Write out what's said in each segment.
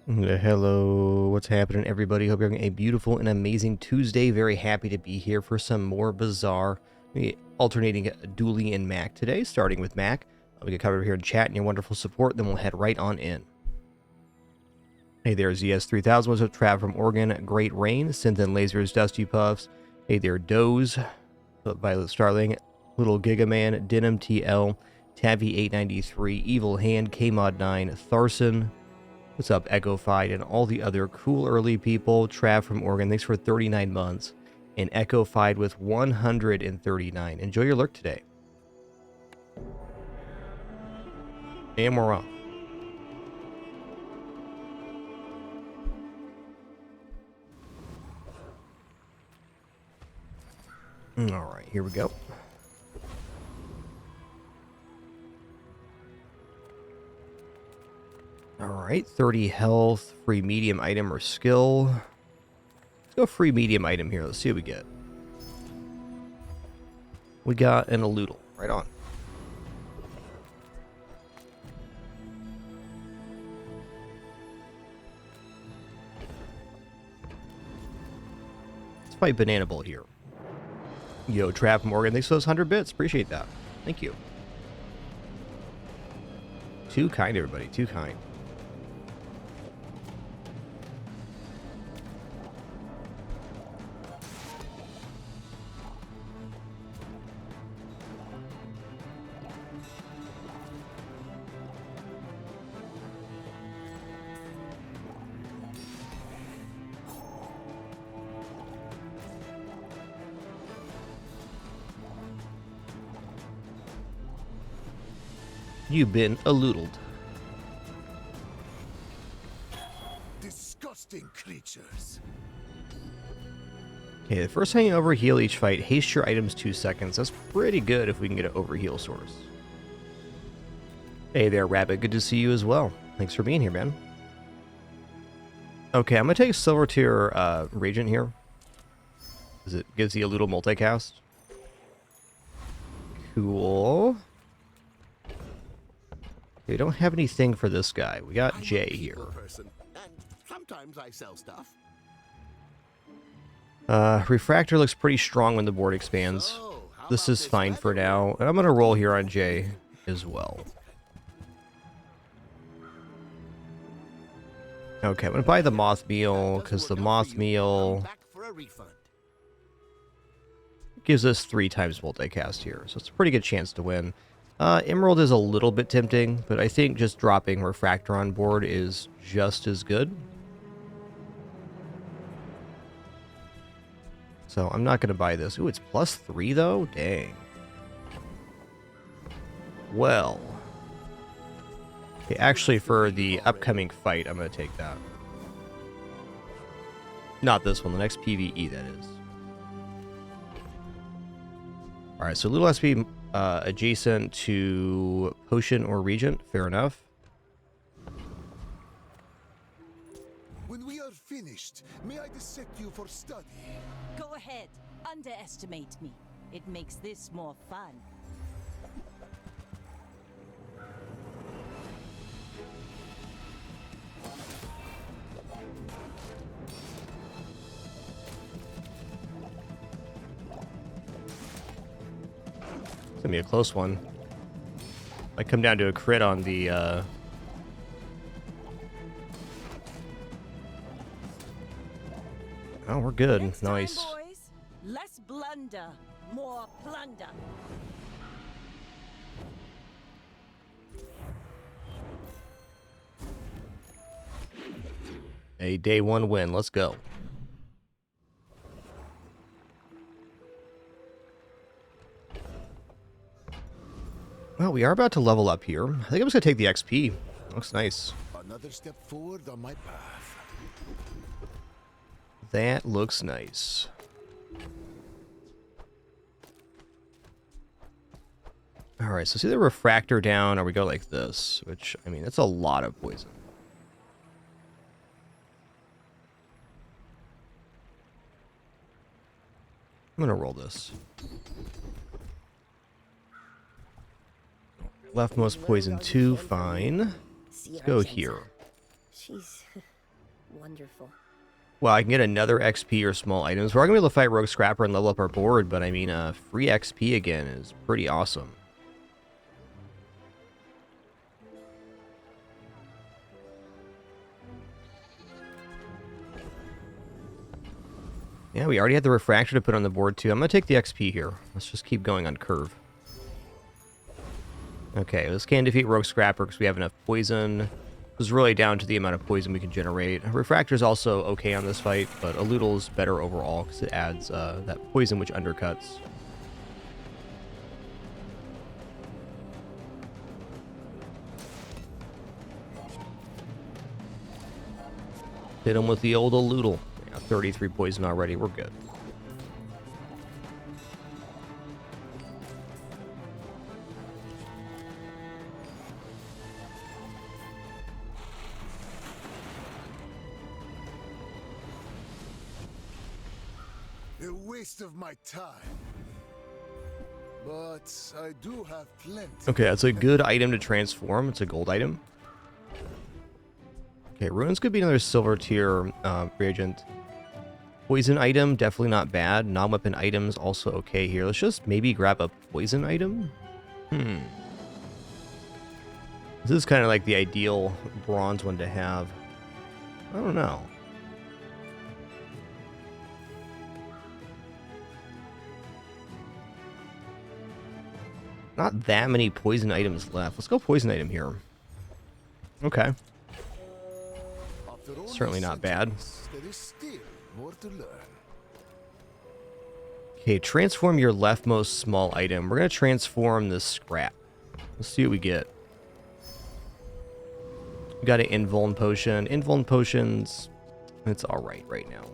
Hello, what's happening, everybody? Hope you're having a beautiful and amazing Tuesday. Very happy to be here for some more bizarre, alternating Dooley and Mac today, starting with Mac. We get covered here in chat and your wonderful support, then we'll head right on in. Hey there, ZS3000. What's up, Trav from Oregon? Great Rain, Synth and Lasers, Dusty Puffs. Hey there, Doze, Violet Starling, Little Gigaman, Denim TL, Tabby893, Evil Hand, KMod9, Tharson. What's up, Echofied, and all the other cool early people. Trav from Oregon, thanks for 39 months. And Echofied with 139. Enjoy your lurk today. And we're off. Alright, here we go. Alright, 30 health, free medium item or skill. Let's go free medium item here. Let's see what we get. We got an Elutal. Right on. Let's fight Banana Bolt here. Yo, Trav Morgan, thanks for those 100 bits. Appreciate that. Thank you. Too kind, everybody. Too kind. You've been eluded. Disgusting creatures. Okay, the first time you overheal each fight, haste your items 2 seconds. That's pretty good if we can get an overheal source. Hey there, Rabbit. Good to see you as well. Thanks for being here, man. Okay, I'm going to take Silver Tier Regent here. Because it gives the Eludal multicast. Cool. We don't have anything for this guy. We got Jay here. Sometimes I sell stuff. Refractor looks pretty strong when the board expands. This is fine for now. And I'm going to roll here on Jay as well. Okay, I'm going to buy the Moth Meal because the Moth Meal gives us 3 times multicast here. So it's a pretty good chance to win. Emerald is a little bit tempting, but I think just dropping Refractor on board is just as good. So I'm not going to buy this. Ooh, it's +3 though? Dang. Well. Okay, actually for the upcoming fight, I'm going to take that. Not this one, the next PvE that is. Alright, so Little SP adjacent to Potion or Regent. Fair enough. When we are finished, may I dissect you for study? Go ahead. Underestimate me. It makes this more fun. It's gonna be a close one. Might come down to a crit on the Oh, we're good. Next Nice. time, boys, less blunder, more plunder. A day 1 win. Let's go. Well, we are about to level up here. I think I'm just gonna take the XP. Looks nice. Another step forward on my path. That looks nice. Alright, so see the refractor down, or we go like this, which, I mean, that's a lot of poison. I'm gonna roll this. Leftmost poison 2, fine. Let's go here. She's Wonderful. Well, I can get another XP or small items. We're going to be able to fight Rogue Scrapper and level up our board, but I mean, free XP again is pretty awesome. Yeah, we already had the Refractor to put on the board, too. I'm going to take the XP here. Let's just keep going on curve. Okay, this can defeat Rogue Scrapper because we have enough poison. It's really down to the amount of poison we can generate. Refractor is also okay on this fight, but Elutal is better overall because it adds that poison which undercuts. Hit him with the old Elutal. Yeah, 33 poison already. We're good. A waste of my time. But I do have plenty. Okay, that's a good item to transform. It's a gold item. Okay, Ruins could be another silver tier reagent. Poison item, definitely not bad. Non-weapon items, also okay here. Let's just maybe grab a poison item. This is kind of like the ideal bronze one to have. I don't know. Not that many poison items left. Let's go poison item here. Okay. Certainly not bad. There is still more to learn. Okay, transform your leftmost small item. We're going to transform this scrap. Let's see what we get. We got an invuln potion. Invuln potions, it's alright right now.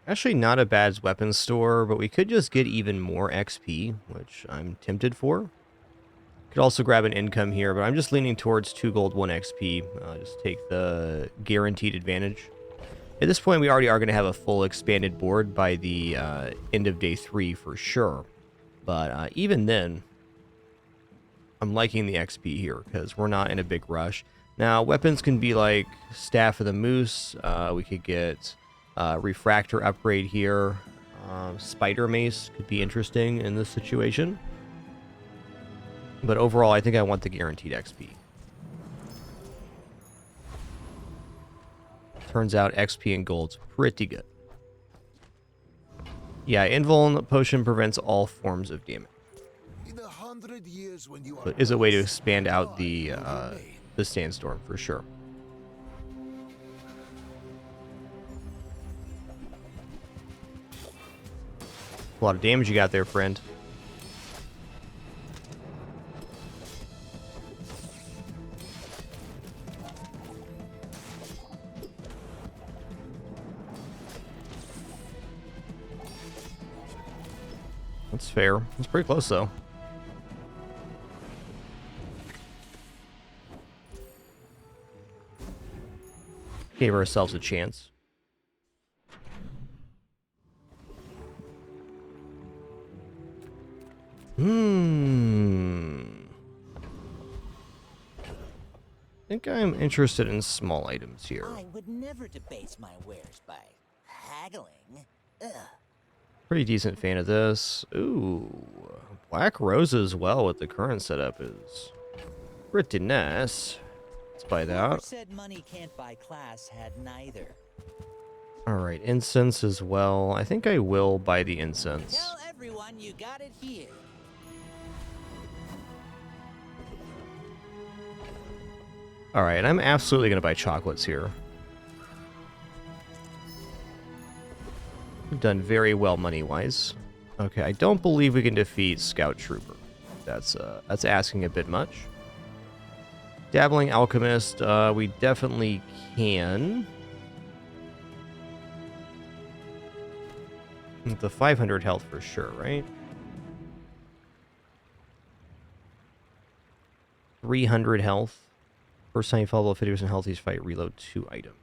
Actually, not a bad weapons store, but we could just get even more XP, which I'm tempted for. Could also grab an income here, but I'm just leaning towards 2 gold, 1 XP. Just take the guaranteed advantage. At this point, we already are going to have a full expanded board by the end of day 3 for sure. But even then, I'm liking the XP here because we're not in a big rush. Now, weapons can be like Staff of the Moose. We could get Refractor upgrade here. Spider Mace could be interesting in this situation. But overall, I think I want the guaranteed XP. Turns out XP and gold's pretty good. Yeah, Invuln Potion prevents all forms of damage. In 100 years when you are But is a way to expand out the sandstorm for sure. A lot of damage you got there, friend. That's fair. It's pretty close, though. Gave ourselves a chance. I think I'm interested in small items here. I would never debase my wares by haggling. Ugh. Pretty decent fan of this. Ooh, Black Rose as well with the current setup is pretty nice. Let's buy Whoever that. said money can't buy class had neither. Alright, incense as well. I think I will buy the incense. Tell everyone you got it here. Alright, I'm absolutely going to buy chocolates here. We've done very well money-wise. Okay, I don't believe we can defeat Scout Trooper. That's asking a bit much. Dabbling Alchemist, we definitely can. The 500 health for sure, right? 300 health. First time you fall below 50% health, each fight reload 2 items.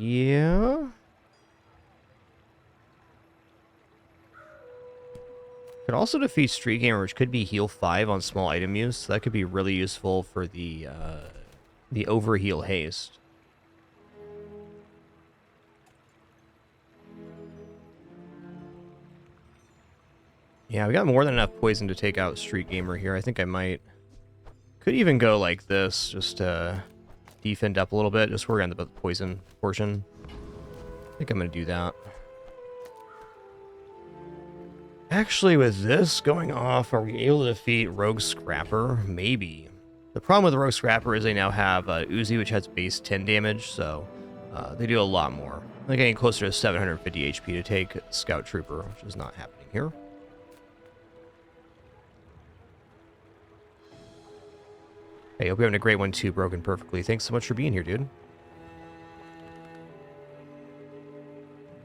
Yeah. Could also defeat Street Gamer, which could be heal 5 on small item use. So that could be really useful for the overheal haste. Yeah, we got more than enough poison to take out Street Gamer here. I think I might... Could even go like this, just to defend up a little bit, just worry on the poison portion. I think I'm going to do that. Actually, with this going off, are we able to defeat Rogue Scrapper? Maybe. The problem with the Rogue Scrapper is they now have Uzi, which has base 10 damage, so they do a lot more. They're getting closer to 750 HP to take Scout Trooper, which is not happening here. Hey, hope you're having a great one too, Broken Perfectly. Thanks so much for being here, dude.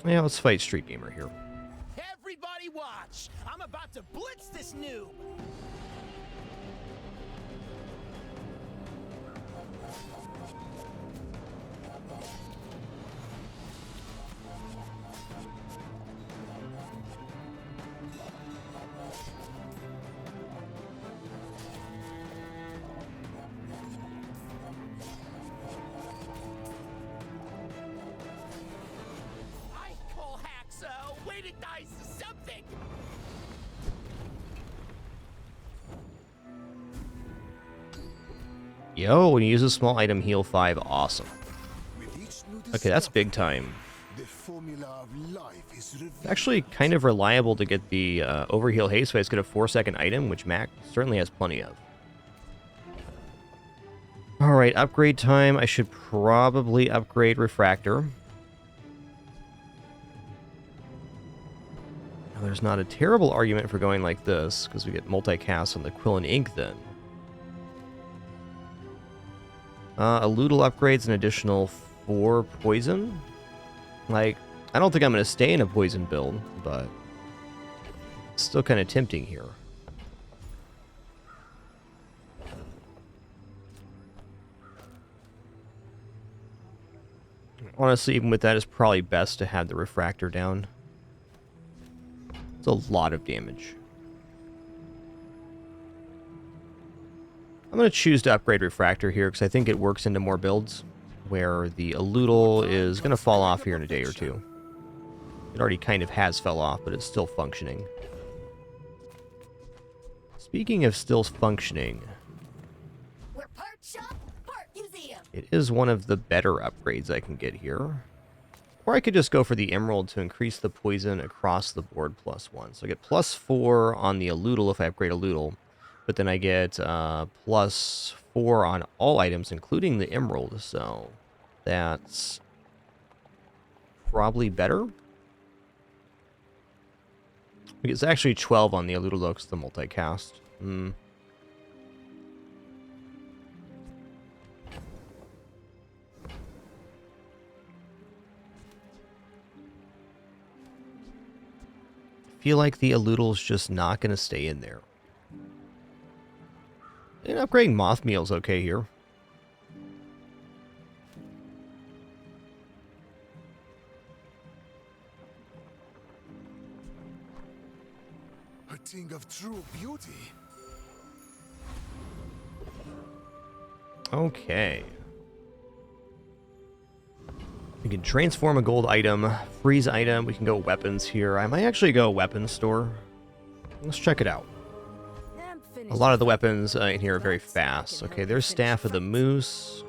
Yeah, let's fight Street Gamer here. Everybody watch! I'm about to blitz this noob! I call hacks, weighted dice something! Yo, when you use a small item, heal 5. Awesome. With each new Okay, that's big time. the formula of life is revealed. It's actually kind of reliable to get the overheal haste, so it's get a 4-second item, which Mac certainly has plenty of. Alright, upgrade time. I should probably upgrade Refractor. Now, there's not a terrible argument for going like this, because we get multicast on the Quill and Ink then. A Loodle upgrades an additional 4 poison. Like, I don't think I'm going to stay in a poison build, but it's still kind of tempting here. Honestly, even with that, it's probably best to have the Refractor down. It's a lot of damage. I'm going to choose to upgrade Refractor here because I think it works into more builds where the Loodle is going to fall off here in a day or two. It already kind of has fell off, but it's still functioning. Speaking of still functioning, We're part shop, part museum. it is one of the better upgrades I can get here. Or I could just go for the Emerald to increase the poison across the board +1. So I get +4 on the Loodle if I upgrade a Loodle. But then I get +4 on all items, including the Emerald. So that's probably better. It's actually 12 on the Loodle, though, because the multicast. I feel like the Loodle's just not going to stay in there. And upgrading Moth Meal's okay here. A thing of true beauty. Okay. We can transform a gold item, freeze item. We can go weapons here. I might actually go weapons store. Let's check it out. A lot of the weapons in here are very fast. Okay, there's Staff of the Moose.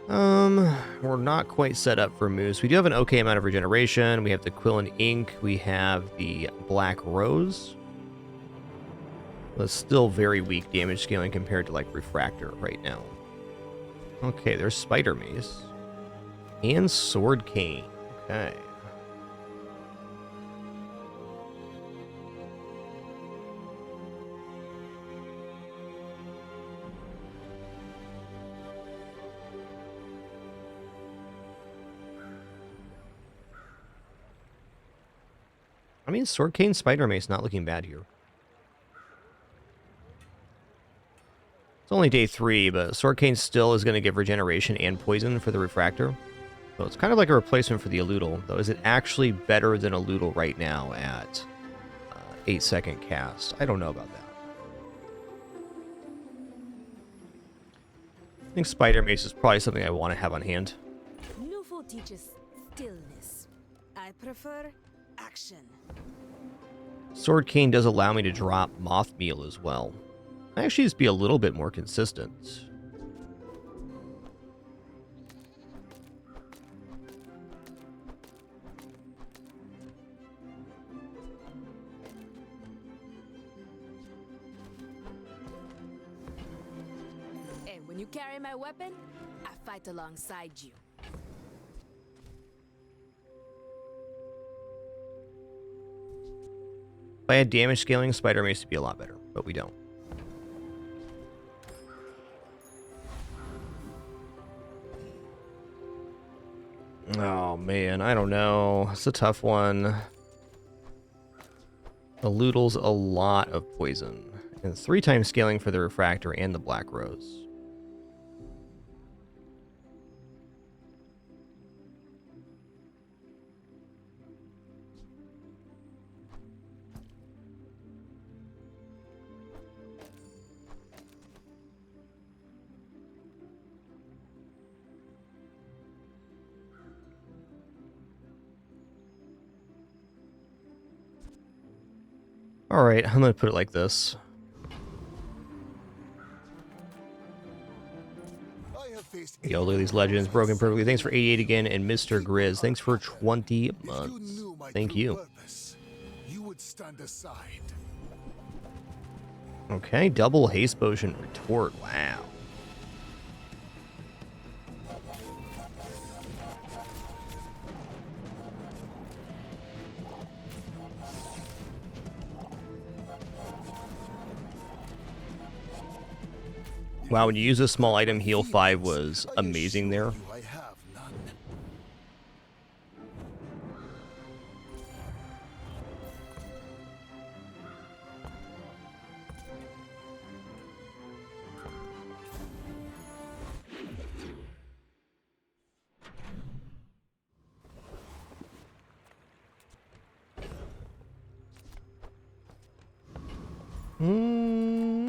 We're not quite set up for Moose. We do have an okay amount of regeneration. We have the Quill and Ink. We have the Black Rose. But still very weak damage scaling compared to like Refractor right now. Okay, there's Spider Mace. And Sword Cane. Okay. I mean, Sword Cane, Spider Mace not looking bad here. It's only day 3, but Sword Cane still is going to give regeneration and poison for the refractor. So it's kind of like a replacement for the Eludel, though. Is it actually better than Eludel right now at 8-second cast? I don't know about that. I think Spider Mace is probably something I want to have on hand. Nufo teaches stillness. I prefer action. Sword Cane does allow me to drop Moth Meal as well. I actually just be a little bit more consistent. And when you carry my weapon, I fight alongside you. If I had damage scaling, Spider Mace would be a lot better, but we don't. Oh man, I don't know. It's a tough one. The Ludel's a lot of poison. And 3 times scaling for the Refractor and the Black Rose. Alright, I'm going to put it like this. Yo, look at these legends. Broken Perfectly. Thanks for 88 again. And Mr. Grizz, thanks for 20 months. Thank you. You would stand aside. Okay, double haste potion retort. Wow. Wow, when you use a small item, heal 5 was amazing there. I have none.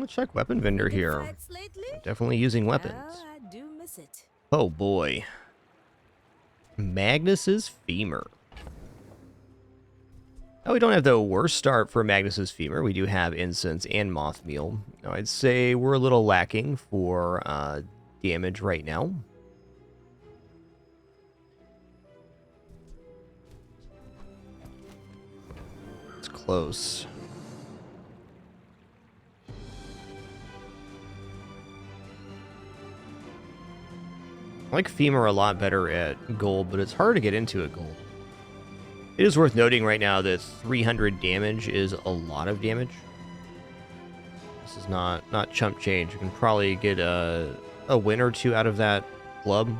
Let's check weapon vendor here. Fights lately? Definitely using weapons. Well, I do miss it. Oh boy. Magnus's Femur. Oh, we don't have the worst start for Magnus's Femur. We do have Incense and Moth Meal. Now, I'd say we're a little lacking for damage right now. It's close. I like Femur a lot better at gold, but it's hard to get into at gold. It is worth noting right now that 300 damage is a lot of damage. This is not chump change. You can probably get a win or 2 out of that club.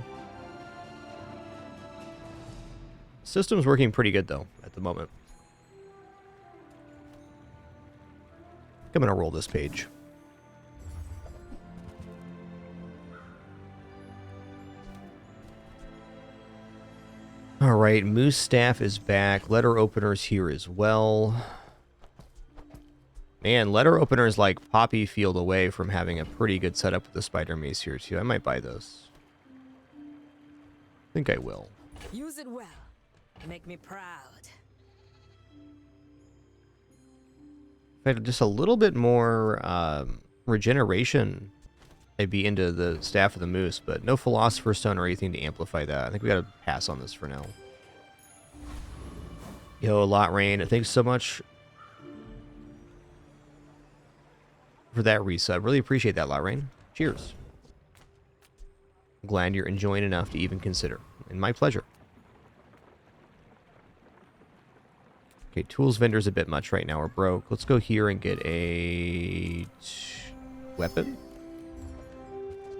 System's working pretty good though at the moment. I'm gonna roll this page. Alright, Moose Staff is back. Letter Opener's here as well. Man, Letter Opener's like Poppy Field away from having a pretty good setup with the Spider Mace here too. I might buy those. I think I will. Use it well. Make me proud. If I had just a little bit more regeneration, I'd be into the Staff of the Moose, but no Philosopher's Stone or anything to amplify that. I think we gotta pass on this for now. Yo, Lot Rain, thanks so much for that resub. Really appreciate that, Lot Rain. Cheers. I'm glad you're enjoying enough to even consider. And my pleasure. Okay, tools vendor's a bit much right now. We're broke. Let's go here and get a weapon.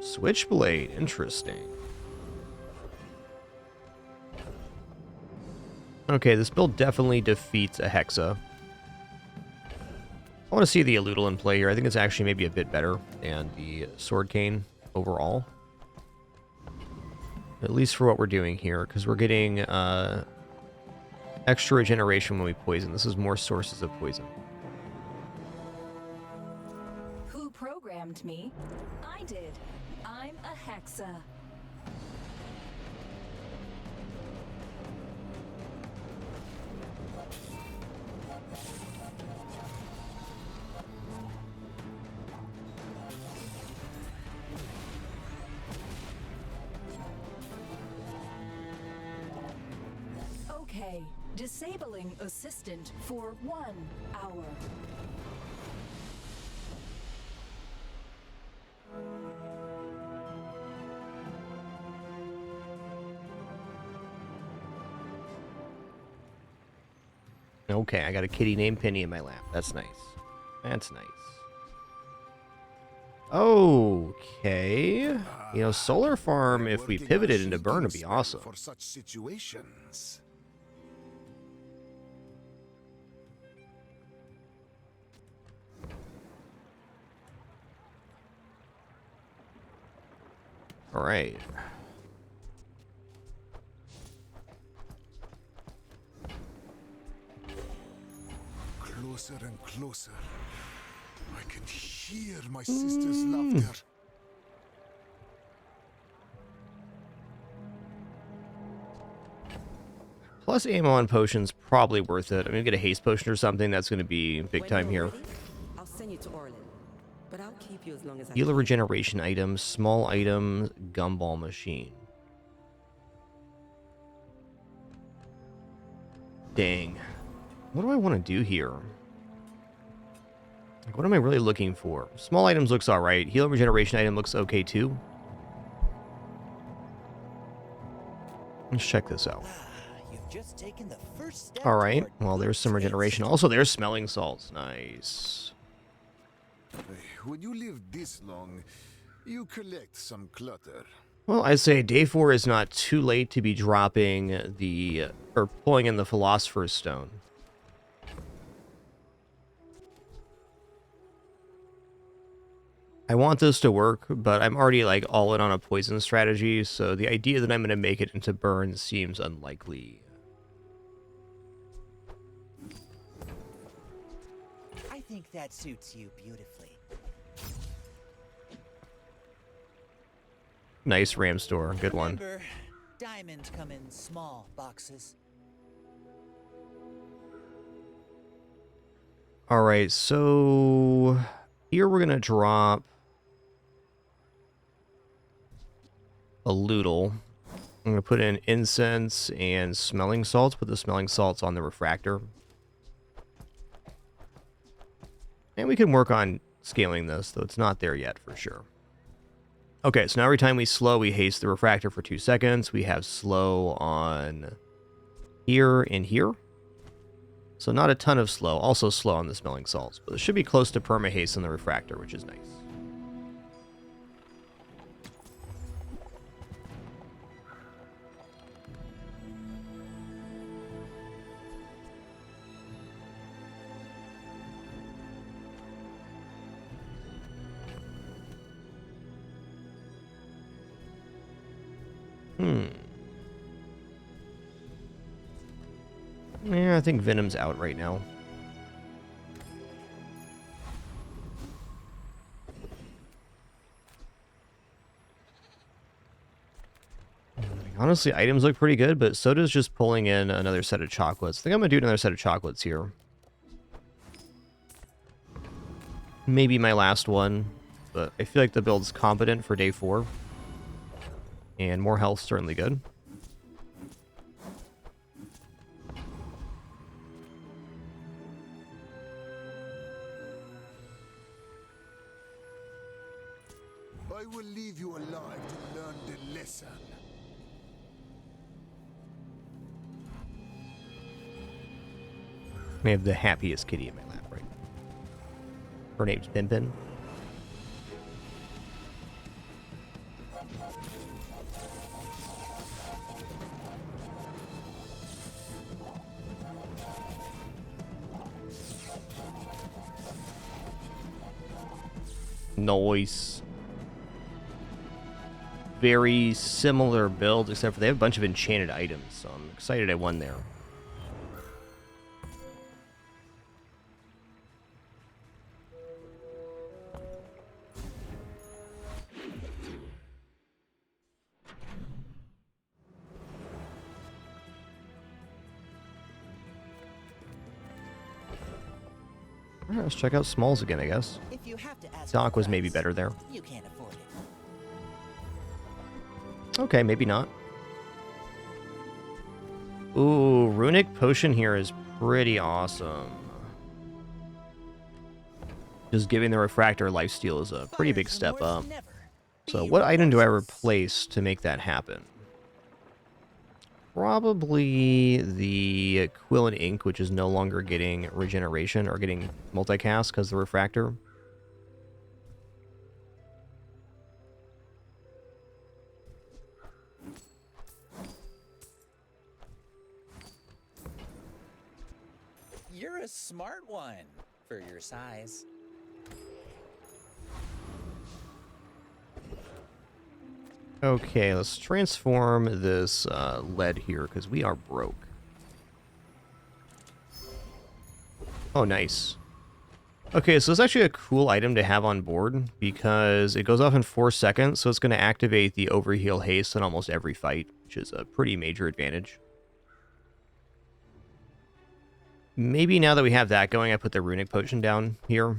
Switchblade, interesting. Okay, this build definitely defeats a Hexa. I want to see the Aludel in play here. I think it's actually maybe a bit better than the Sword Cane overall. At least for what we're doing here, because we're getting extra regeneration when we poison. This is more sources of poison. Who programmed me? I did. I'm a Hexa. Okay, disabling assistant for 1 hour. Okay, I got a kitty named Penny in my lap. That's nice. That's nice. Okay. You know, Solar Farm, if we pivoted into Burn, would be awesome. For such situations. All right. Closer and closer. I can hear my sister's laughter. Plus ammo on potions, probably worth it. I'm going to get a haste potion or something. That's going to be big time here. I'll send you to Orlin, but I'll keep you as long as I Healer can. regeneration items, small items, gumball machine. Dang. What do I want to do here? Like, what am I really looking for? Small items looks alright. Healer regeneration item looks okay too. Let's check this out. You've just taken the first step. Alright, toward well, there's some good regeneration. taste. Also, there's smelling salts. Nice. When you live this long, you collect some clutter. Well, I'd say day 4 is not too late to be dropping the, or pulling in the Philosopher's Stone. I want this to work, but I'm already like all in on a poison strategy, so the idea that I'm going to make it into burn seems unlikely. I think that suits you beautifully. Nice ram store, good one. Remember, diamonds come in small boxes. All right, so here we're going to drop a Loodle. I'm going to put in incense and smelling salts. Put the smelling salts on the refractor. And we can work on scaling this, though it's not there yet for sure. Okay, so now every time we slow, we haste the refractor for 2 seconds. We have slow on here and here. So not a ton of slow. Also slow on the smelling salts. But it should be close to perma-haste on the refractor, which is nice. Yeah, I think Venom's out right now. Honestly, items look pretty good, but so does just pulling in another set of chocolates. I think I'm going to do another set of chocolates here. Maybe my last one, but I feel like the build's competent for day 4. And more health, certainly good. I will leave you alive to learn the lesson. I have the happiest kitty in my lap, right? Her name's Pimpin. Nice. Very similar build, except for they have a bunch of enchanted items, so I'm excited I won there. Alright, let's check out Smalls again, I guess. If you have to ask Doc for was maybe price, better there. You can't afford it. Okay, maybe not. Ooh, Runic Potion here is pretty awesome. Just giving the Refractor lifesteal is a pretty big Buyer's step remorse up. never. So Be what item do I remorseless. replace to make that happen? Probably the Quill and Ink, which is no longer getting regeneration or getting multicast because of the Refractor. You're a smart one for your size. Okay, let's transform this lead here because we are broke. Oh, nice. Okay, so it's actually a cool item to have on board because it goes off in 4 seconds, so it's going to activate the overheal haste in almost every fight, which is a pretty major advantage. Maybe now that we have that going, I put the Runic Potion down here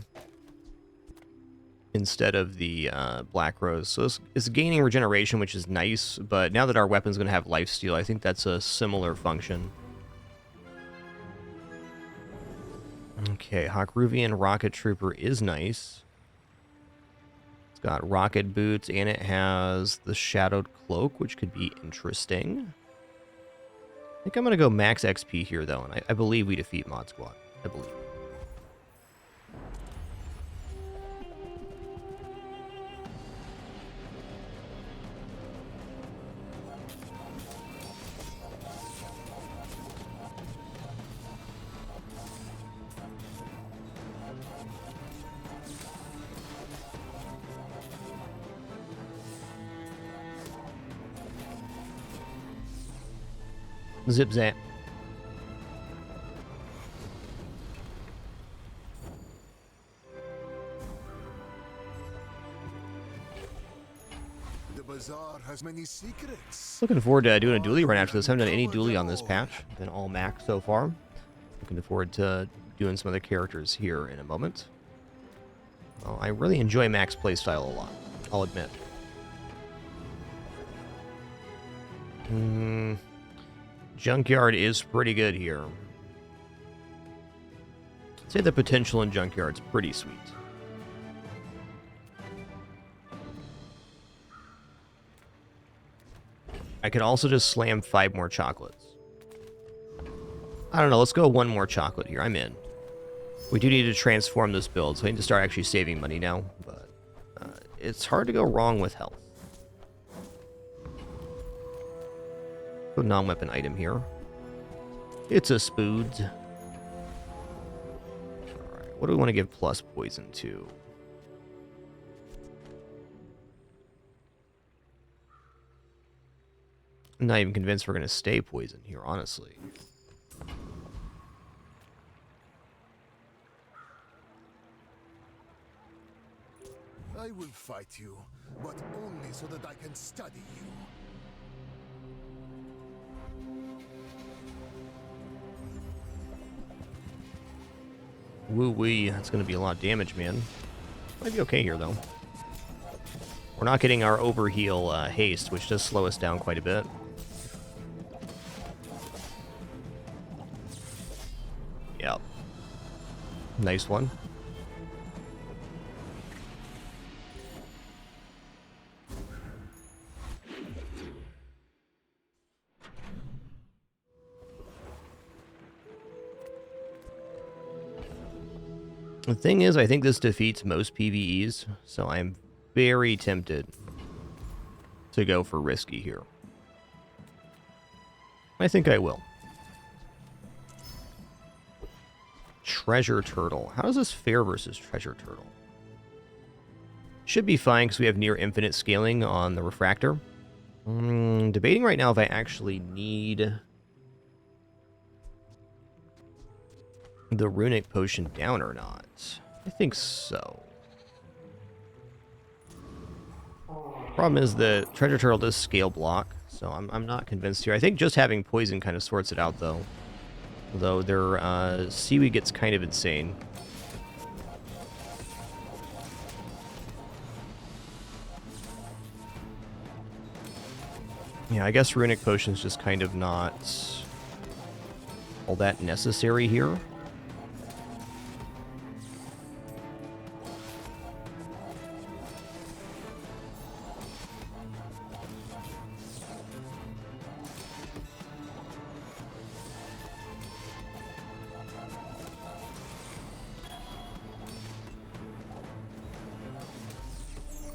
instead of the Black Rose. So it's gaining regeneration, which is nice, but now that our weapon's going to have lifesteal, I think that's a similar function. Okay, Hawkruvian Rocket Trooper is nice. It's got rocket boots, and it has the Shadowed Cloak, which could be interesting. I think I'm going to go max XP here, though, and I believe we defeat Mod Squad. I believe. Zip zap. The bazaar has many secrets. Looking forward to doing a Dooley run after this. Haven't done any Dooley on this patch. Been all Mac so far. Looking forward to doing some other characters here in a moment. Well, I really enjoy Mac's playstyle a lot, I'll admit. Junkyard is pretty good here. I'd say the potential in Junkyard's pretty sweet. I could also just slam 5 more chocolates. I don't know, let's go 1 more chocolate here. I'm in. We do need to transform this build, so I need to start actually saving money now, but it's hard to go wrong with health. Go non-weapon item here. It's a Spoods. Alright, what do we want to give plus poison to? I'm not even convinced we're going to stay poison here, honestly. I will fight you, but only so that I can study you. Woo-wee, that's going to be a lot of damage, man. Might be okay here, though. We're not getting our overheal haste, which does slow us down quite a bit. Yep. Nice one. The thing is, I think this defeats most PvEs, so I'm very tempted to go for risky here. I think I will. Treasure Turtle. How does this fare versus Treasure Turtle? Should be fine because we have near infinite scaling on the refractor. Debating right now if I actually need the runic potion down or not. I think so. Problem is the treasure turtle does scale block, so I'm not convinced here. I think just having poison kind of sorts it out, though. Although their seaweed gets kind of insane. Yeah, I guess runic potion's just kind of not all that necessary here.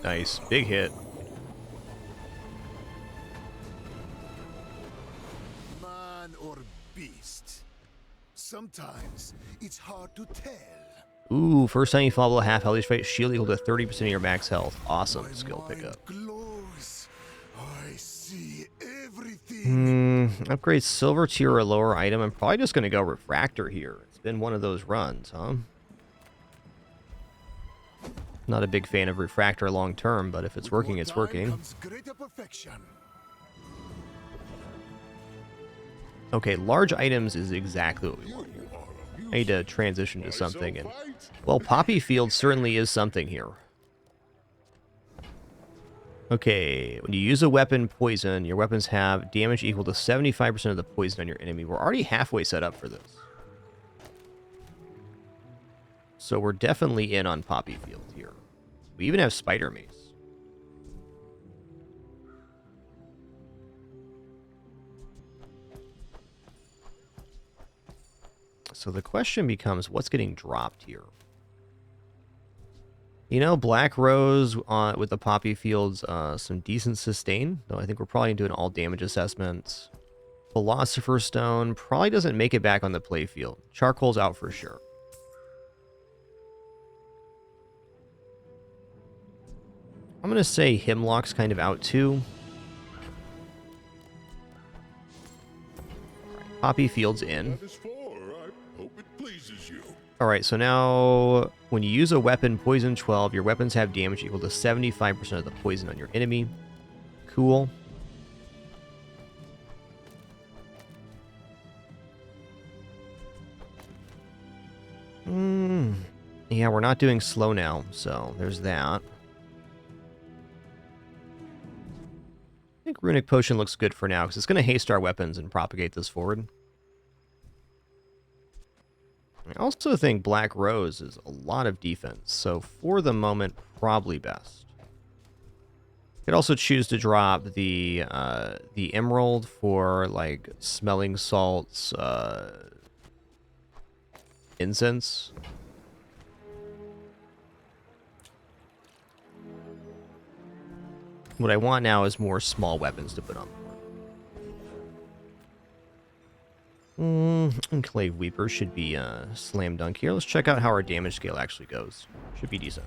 Nice, big hit. Man or beast? Sometimes it's hard to tell. Ooh, first time you fall below half health, each fight shield equal to 30% of your max health. Awesome skill My mind pickup. glows. I see everything. Upgrade silver tier or lower item. I'm probably just going to go refractor here. It's been one of those runs, huh? Not a big fan of refractor long term, but if it's working, it's working. Comes greater perfection. Okay, large items is exactly what we want here. I need to transition to something, and well, Poppy Field certainly is something here. Okay, when you use a weapon poison, your weapons have damage equal to 75% of the poison on your enemy. We're already halfway set up for this. So we're definitely in on Poppy Field here. We even have Spider Mace. So the question becomes, what's getting dropped here? You know, Black Rose with the Poppy Fields, some decent sustain, though I think we're probably doing all damage assessments. Philosopher's Stone probably doesn't make it back on the playfield. Charcoal's out for sure. I'm going to say Hemlock's kind of out too. Right, Poppy Field's in. Alright, so now when you use a weapon, poison 12, your weapons have damage equal to 75% of the poison on your enemy. Cool. Yeah, we're not doing slow now, so there's that. I think Runic Potion looks good for now, because it's going to haste our weapons and propagate this forward. I also think Black Rose is a lot of defense, so for the moment, probably best. You could also choose to drop the Emerald for, like, smelling salts, incense. What I want now is more small weapons to put on the board. Enclave Weeper should be a slam dunk here. Let's check out how our damage scale actually goes. Should be decent.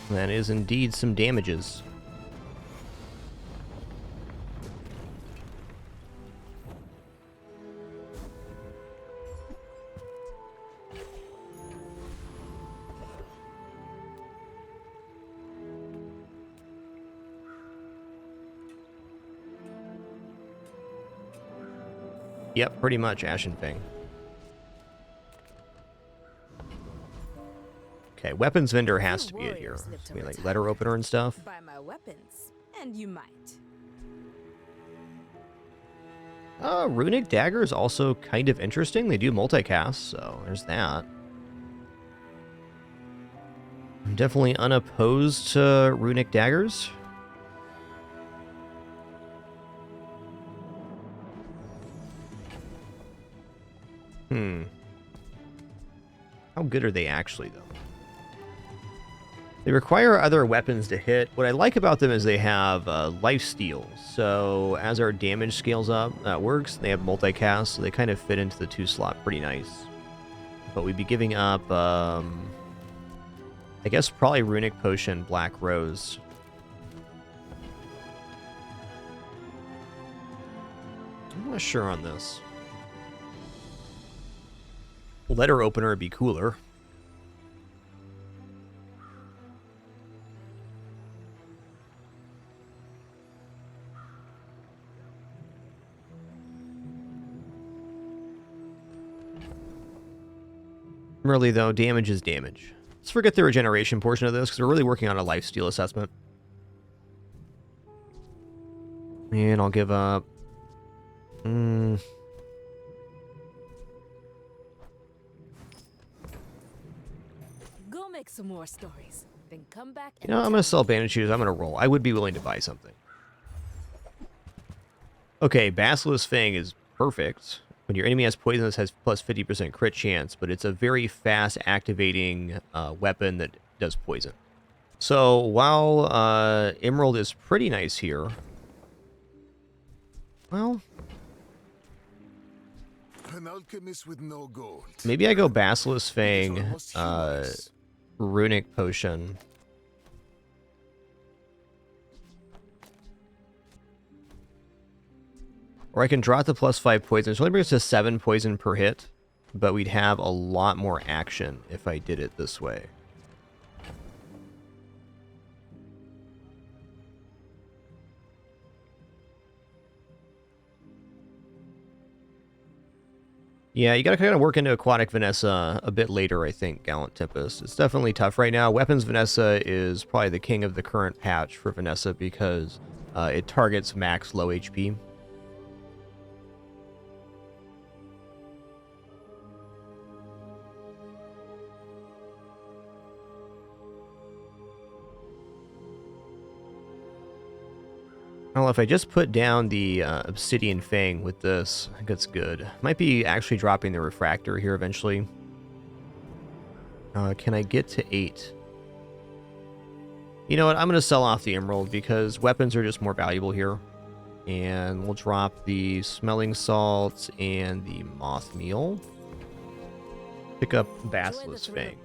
That is indeed some damages. Yep, pretty much Ashen Fang. Okay, weapons vendor has to be it here. I mean, like letter opener and stuff. Buy my weapons, and you might. Runic dagger is also kind of interesting. They do multicast, so there's that. I'm definitely unopposed to runic daggers. How good are they actually, though? They require other weapons to hit. What I like about them is they have lifesteal. So as our damage scales up, that works. They have multicast, so they kind of fit into the 2-slot pretty nice. But we'd be giving up, I guess probably Runic Potion, Black Rose. I'm not sure on this. Letter opener would be cooler. Really, though, damage is damage. Let's forget the regeneration portion of this, because we're really working on a lifesteal assessment. And I'll give up... Go make some more stories. Then come back You know, I'm going to sell bandage shoes. I'm going to roll. I would be willing to buy something. Okay, Basilisk Fang is perfect. When your enemy has poison, this has plus 50% crit chance, but it's a very fast activating weapon that does poison. So while Emerald is pretty nice here, well, An alchemist with no gold. maybe I go Basilisk Fang, Almost humorous. Runic Potion. Or I can drop the +5 poison. So only brings us to 7 poison per hit, but we'd have a lot more action if I did it this way. Yeah, you gotta kind of work into Aquatic Vanessa a bit later, I think, Gallant Tempest. It's definitely tough right now. Weapons Vanessa is probably the king of the current patch for Vanessa because it targets max low HP. Well, if I just put down the Obsidian Fang with this, I think that's good. Might be actually dropping the Refractor here eventually. Can I get to 8? You know what? I'm going to sell off the Emerald because weapons are just more valuable here. And we'll drop the Smelling Salts and the Moth Meal. Pick up Basilisk Fang.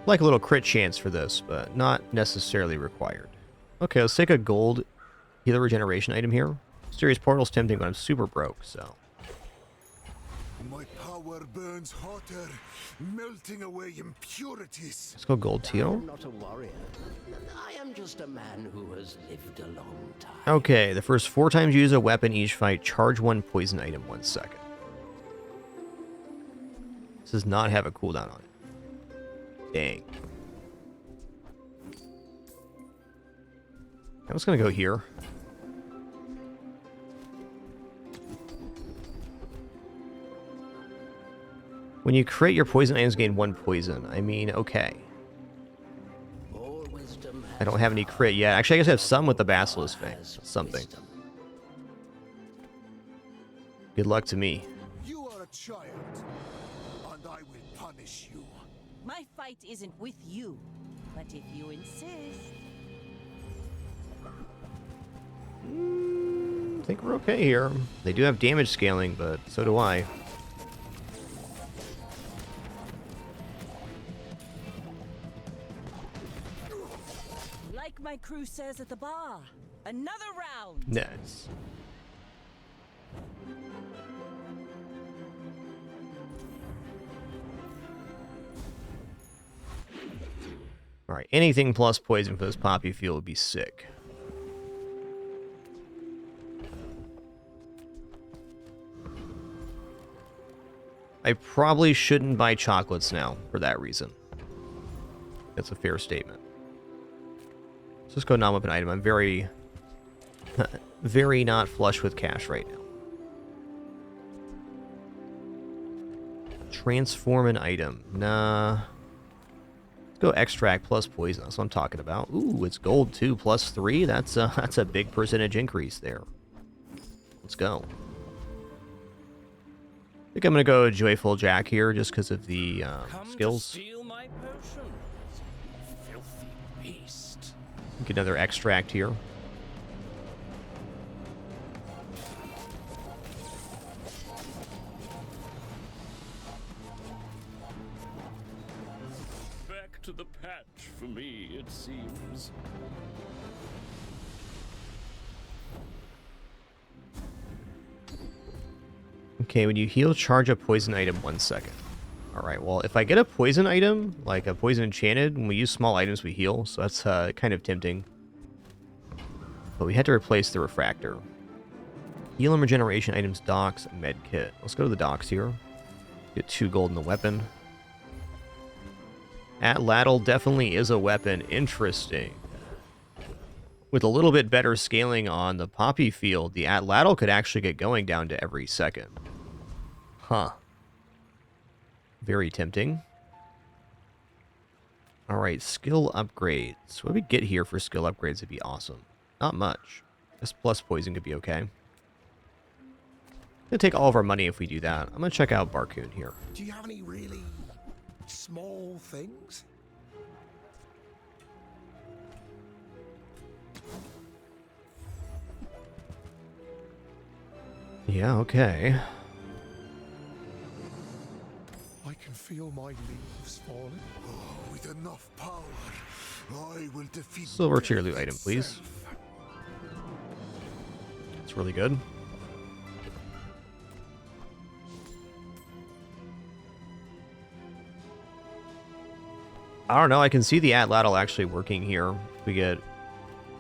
Like a little crit chance for this, but not necessarily required. Okay, let's take a gold healer regeneration item here. Mysterious Portal's tempting, but I'm super broke, so. My power burns hotter, melting away impurities. Let's go gold teal. I'm not a warrior. I am just a man who has lived a long time. Okay, the first 4 times you use a weapon each fight, charge 1 poison item 1 second. This does not have a cooldown on it. Dang. I'm just gonna go here. When you crit, your poison items gain 1 poison. I mean, okay. All wisdom I don't have any crit yet. Actually, I guess I have some with the Basilisk Fang. Something. Good luck to me. You are a child, and I will punish you. My fight isn't with you, but if you insist. I think we're okay here. They do have damage scaling, but so do I. Like my crew says at the bar, another round. Nice. Alright, anything plus poison for this poppy fuel would be sick. I probably shouldn't buy chocolates now for that reason. That's a fair statement. Let's just go non-weapon item. I'm very, very not flush with cash right now. Transform an item. Nah. Let's go extract plus poison. That's what I'm talking about. Ooh, it's gold too, plus 3. That's a big percentage increase there. Let's go. think I'm going to go Joyful Jack here just because of the skills. Steal my potions, filthy beast. Get another extract here. Back to the patch for me, it seems. Okay, when you heal, charge a poison item 1 second. Alright, well, if I get a poison item, like a poison enchanted, when we use small items, we heal, so that's kind of tempting. But we had to replace the refractor. Heal and regeneration items, docks, med kit. Let's go to the docks here. Get 2 gold in the weapon. Atlatl definitely is a weapon. Interesting. With a little bit better scaling on the poppy field, the Atlatl could actually get going down to every second. Huh. Very tempting. Alright, skill upgrades. What do we get here for skill upgrades would be awesome. Not much. This plus poison could be okay. Gonna take all of our money if we do that. I'm gonna check out Barcoon here. Do you have any really small things? Yeah, okay. I can feel my leaves falling. Oh, with enough power, I will defeat Silver tier loot death item, please. itself. It's really good. I don't know, I can see the Atlatl actually working here. We get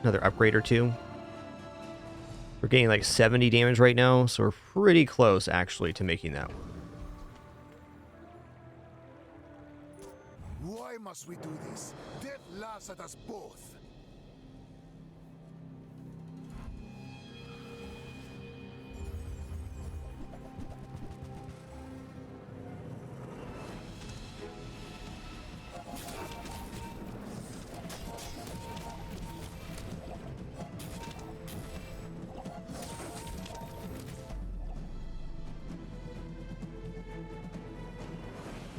another upgrade or two. We're getting like 70 damage right now, so we're pretty close actually to making that work. Why must we do this? Death laughs at us both.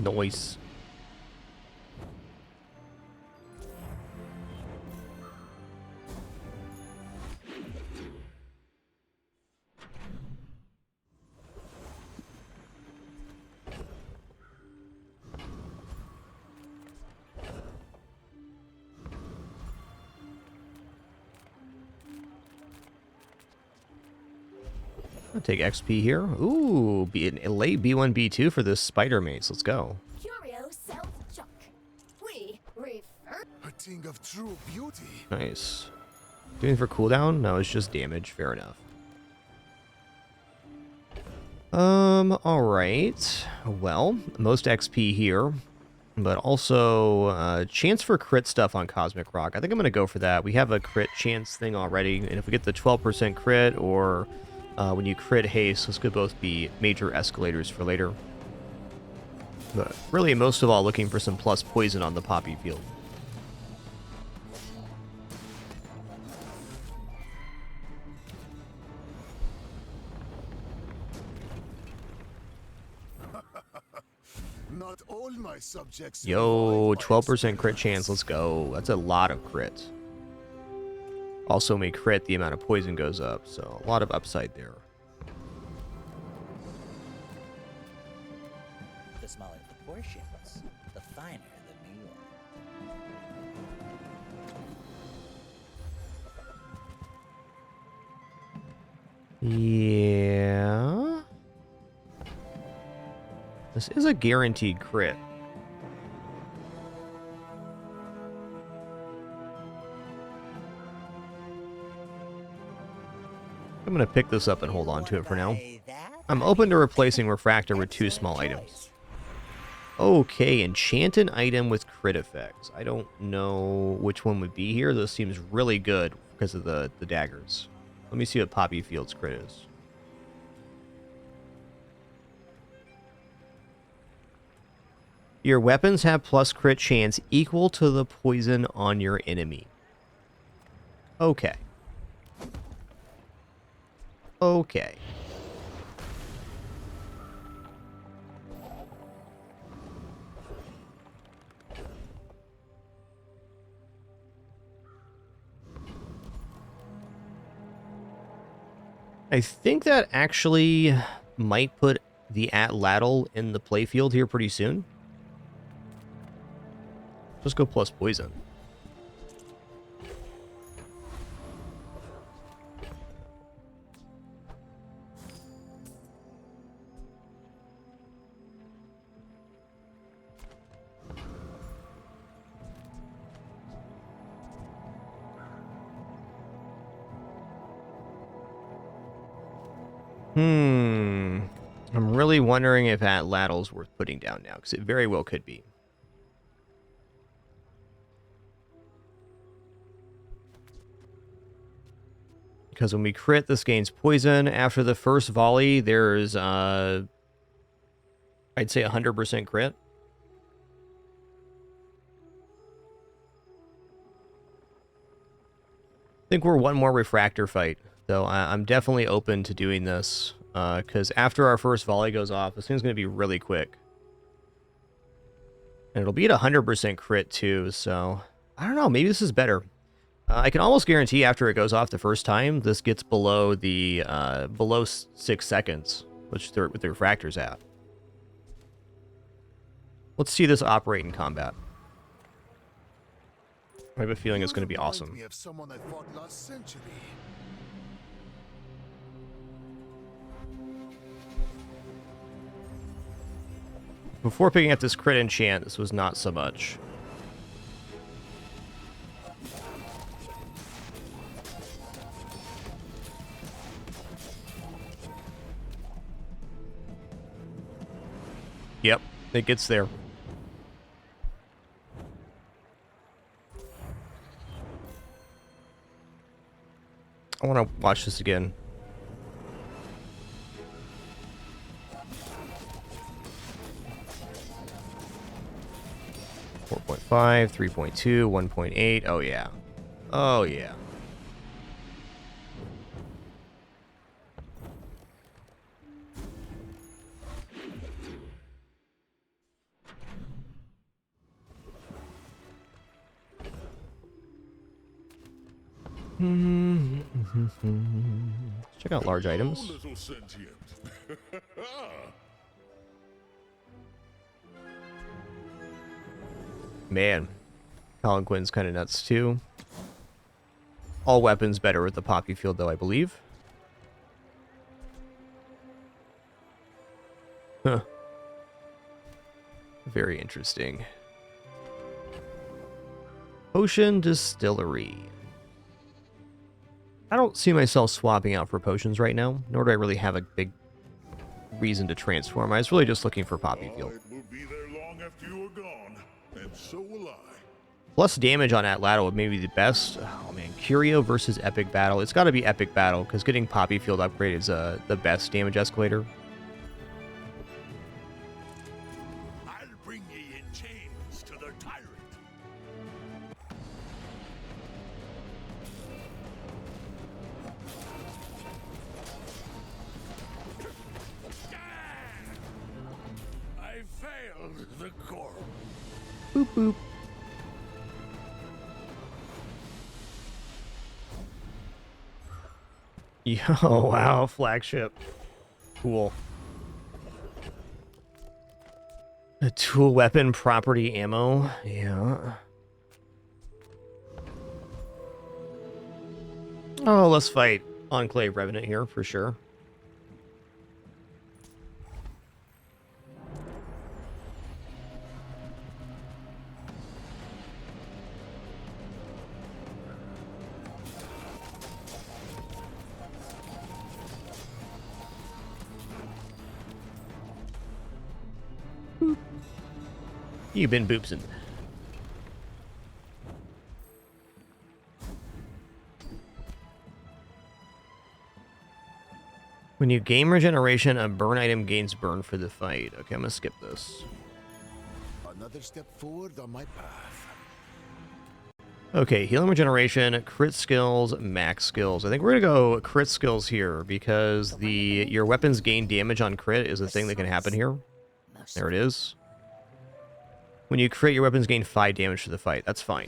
Noise. I'll take XP here. Ooh, be an late B1, B2 for this spider mace. Let's go. Curio sells junk. We refer. A thing of true beauty. Nice. Doing for cooldown? No, it's just damage. Fair enough. Alright. Well, most XP here, but also chance for crit stuff on Cosmic Rock. I think I'm going to go for that. We have a crit chance thing already, and if we get the 12% crit or when you crit haste, those could both be major escalators for later. But really, most of all, looking for some plus poison on the poppy field. Not all my subjects. Yo, survive my 12% crit chance. Let's go. That's a lot of crit. Also, may crit, the amount of poison goes up, so a lot of upside there. The smaller the portions, the finer the meal. Yeah. This is a guaranteed crit. I'm going to pick this up and hold on to it for now. I'm open to replacing Refractor with 2 small items. Okay, enchant an item with crit effects. I don't know which one would be here. This seems really good because of the daggers. Let me see what Poppy Field's crit is. Your weapons have plus crit chance equal to the poison on your enemy. Okay. Okay. I think that actually might put the Atlatl in the playfield here pretty soon. Just go plus poison. I'm really wondering if Atlatl's worth putting down now, because it very well could be. Because when we crit, this gains poison. After the first volley, there's, I'd say 100% crit. I think we're one more refractor fight, though. I'm definitely open to doing this, because after our first volley goes off, this thing's going to be really quick. And it'll be at 100% crit, too, so I don't know. Maybe this is better. I can almost guarantee after it goes off the first time, this gets below the below 6 seconds, which with the refractor's at. Let's see this operate in combat. I have a feeling it's going to be awesome. Me of someone I fought last century. Before picking up this crit enchant, this was not so much. Yep, it gets there. I want to watch this again. .5, 3.2, 1.8. Oh, yeah. Oh, yeah. Check out large items. Little sentient. Man, Colin Quinn's kind of nuts too. All weapons better with the poppy field, though, I believe. Huh. Very interesting. Potion Distillery. I don't see myself swapping out for potions right now, nor do I really have a big reason to transform. I was really just looking for poppy field. It will be there long after you are gone, and so will I. Plus damage on Atlatl would maybe be the best. Oh man, Curio versus Epic Battle. It's got to be Epic Battle, because getting Poppy Field upgrade is the best damage escalator. I'll bring ye in chains to the tyrant. I failed the core. Boop boop. Yo, wow, flagship. Cool. A tool weapon property ammo. Yeah. Oh, let's fight Enclave Revenant here for sure. You've been boopsin'. When you gain regeneration, a burn item gains burn for the fight. Okay, I'm gonna skip this. Another step forward on my path. Okay, healing regeneration, crit skills, max skills. I think we're gonna go crit skills here because your weapons gain damage on crit is a thing that can happen here. There it is. When you crit, your weapons gain 5 damage to the fight. That's fine.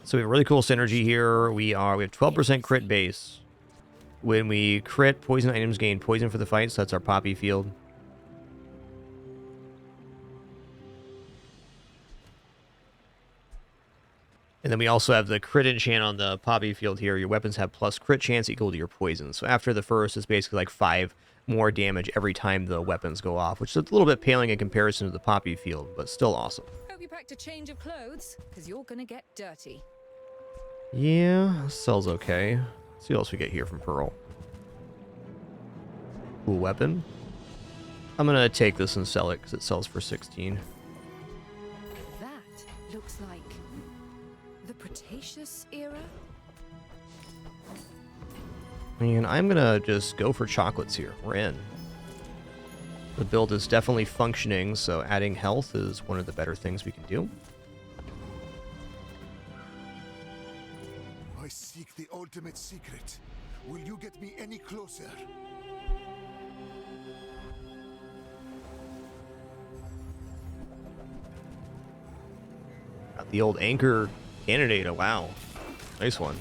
So we have really cool synergy here. We have 12% crit base. When we crit, poison items gain poison for the fight, so that's our poppy field. And then we also have the crit enchant on the poppy field here. Your weapons have plus crit chance equal to your poison. So after the first, it's basically like 5 more damage every time the weapons go off, which is a little bit paling in comparison to the poppy field, but still awesome. Hope you packed a change of clothes, because you're gonna get dirty. Yeah, sells okay. Let's see what else we get here from Pearl. Cool weapon. I'm gonna take this and sell it because it sells for 16. That looks like the Cretaceous era? And I'm gonna just go for chocolates here. We're in. The build is definitely functioning, so adding health is one of the better things we can do. I seek the ultimate secret. Will you get me any closer? Got the old anchor candidate. Oh, wow. Nice one.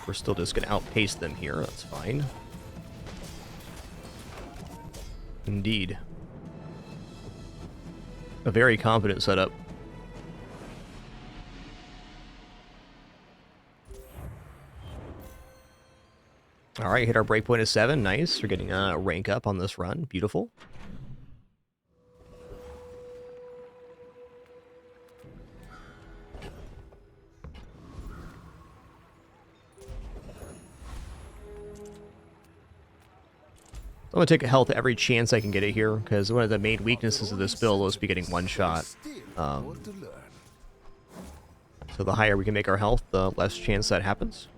We're still just going to outpace them here. That's fine. Indeed. A very confident setup. Alright, hit our breakpoint of 7. Nice. We're getting a rank up on this run. Beautiful. I'm going to take a health every chance I can get it here, because one of the main weaknesses of this build is be getting one shot. So the higher we can make our health, the less chance that happens.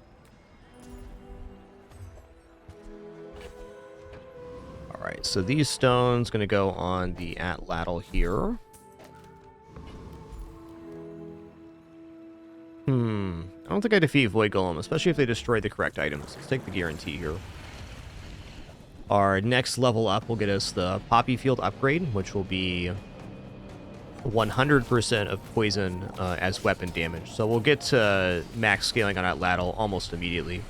Alright, so these stones going to go on the atlatl here. I don't think I defeat Void Golem, especially if they destroy the correct items. Let's take the guarantee here. Our next level up will get us the Poppy Field upgrade, which will be 100% of poison as weapon damage. So we'll get to max scaling on atlatl almost immediately.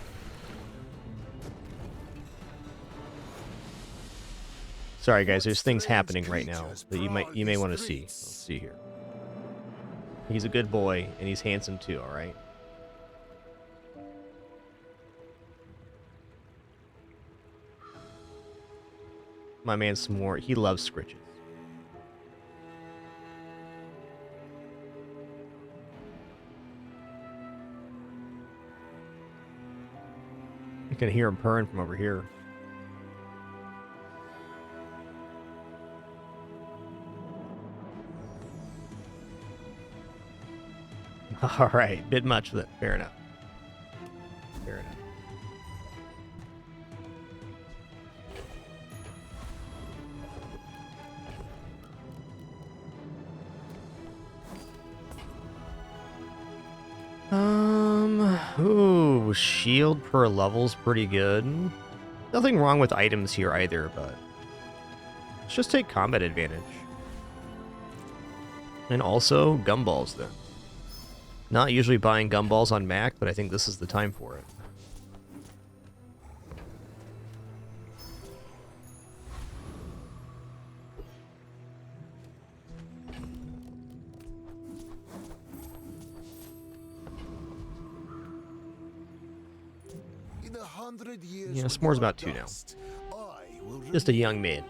Sorry guys, there's things happening right now that you may want to see. Let's see here. He's a good boy and he's handsome too, all right? My man S'more, he loves scritches. You can hear him purring from over here. All right, bit much of it. Fair enough. Fair enough. Ooh, shield per level's pretty good. Nothing wrong with items here either, but let's just take combat advantage. And also gumballs then. Not usually buying gumballs on Mac, but I think this is the time for it. In 100 years, Yeah, S'more's about 2 now. Just a young man.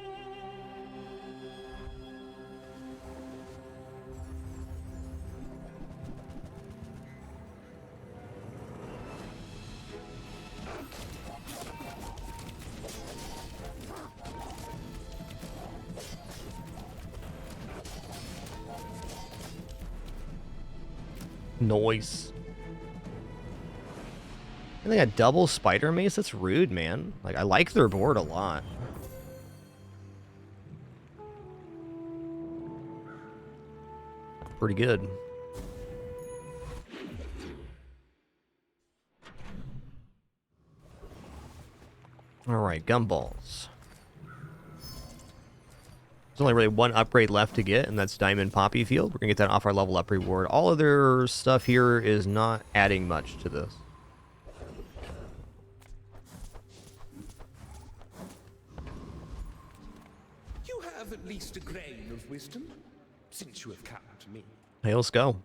Noise. And they got double spider mace? That's rude, man. Like, I like their board a lot. Pretty good. Alright, gumballs. There's only really one upgrade left to get, and that's Diamond Poppy Field. We're going to get that off our level up reward. All other stuff here is not adding much to this. have at least a grain of wisdom, since you have come to me. Hey, let's go.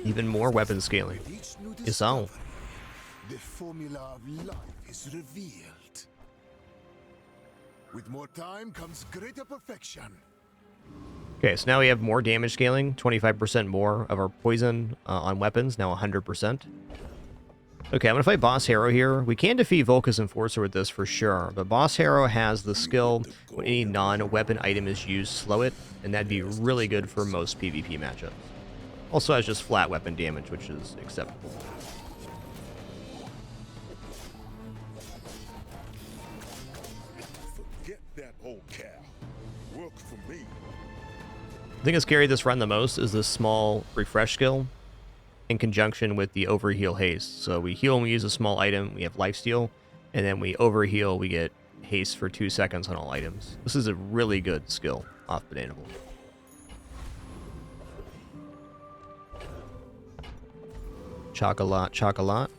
Even more weapon scaling. With each new It's on. discovery, the formula of life is revealed. With more time comes greater perfection. Okay, so now we have more damage scaling, 25% more of our poison on weapons, now 100%. Okay, I'm going to fight Boss Harrow here. We can defeat Volca's Enforcer with this for sure, but Boss Harrow has the skill when any non-weapon item is used, slow it, and that'd be really good for most PvP matchups. Also has just flat weapon damage, which is acceptable. Forget that old cow. Work for me. The thing that's carried this run the most is this small refresh skill in conjunction with the overheal haste. So we heal when we use a small item, we have lifesteal, and then we overheal, we get haste for 2 seconds on all items. This is a really good skill off Bananable. Chocolat, chocolat.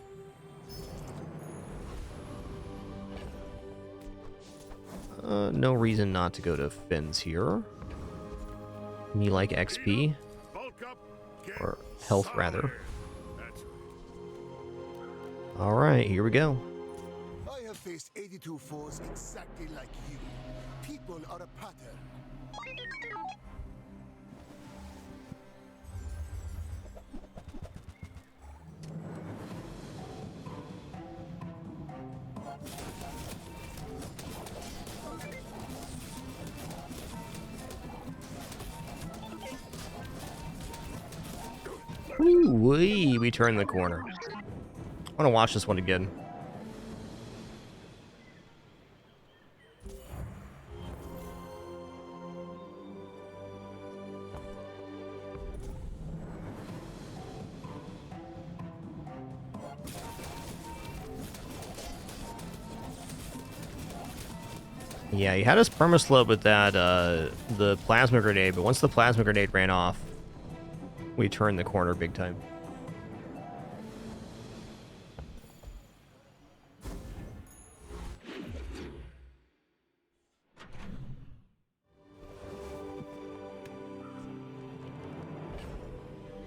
No reason not to go to Finn's here. Me like XP. Or health, rather. Alright, here we go. I have faced 82 foes exactly like you. People are a pattern. Ooh-wee, we turned the corner. I want to watch this one again. Yeah, he had us permaslope with that, the plasma grenade, but once the plasma grenade ran off, we turned the corner big time.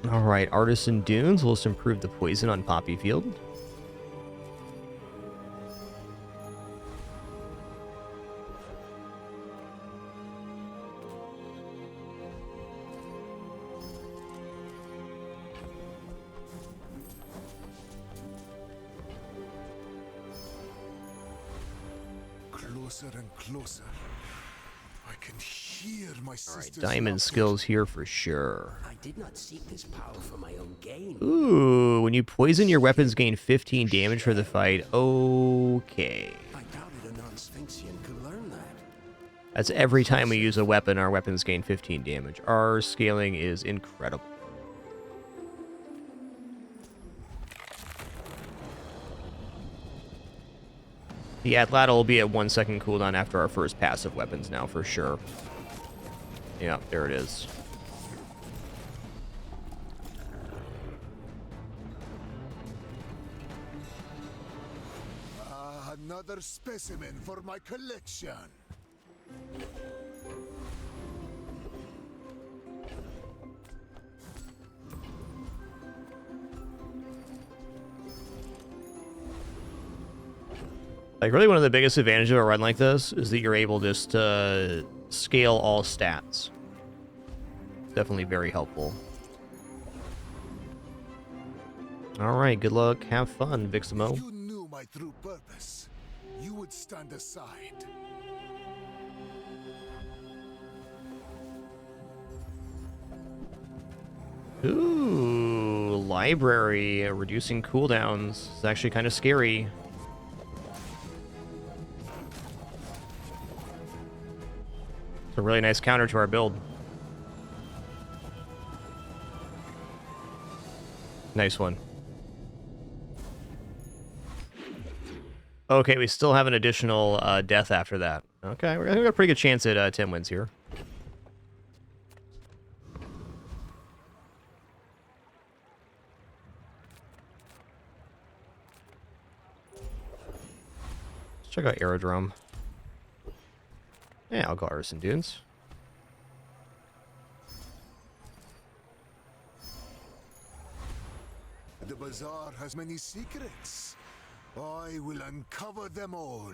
Alright, Artisan Dunes. We'll just improve the poison on Poppy Field. Closer and closer. I can hear my Alright, sister's diamond laughter. skills here for sure. I did not seek this power for my own gain. Ooh, when you poison, your weapons gain 15 damage for the fight. Okay. I doubted a non-Sphinxian could learn that. That's every time we use a weapon, our weapons gain 15 damage. Our scaling is incredible. The Atlatl will be at 1 second cooldown after our first passive weapons now, for sure. Yeah, there it is. Another specimen for my collection. Like, really one of the biggest advantages of a run like this is that you're able just to scale all stats. Definitely very helpful. Alright, good luck. Have fun, Viximo. If you knew my true purpose, you would stand aside. Ooh, library, reducing cooldowns. It's actually kind of scary. It's a really nice counter to our build. Nice one. Okay, we still have an additional death after that. Okay, we're got a pretty good chance at 10 wins here. Let's check out Aerodrome. Yeah, I'll go artisan dunes. The bazaar has many secrets. I will uncover them all.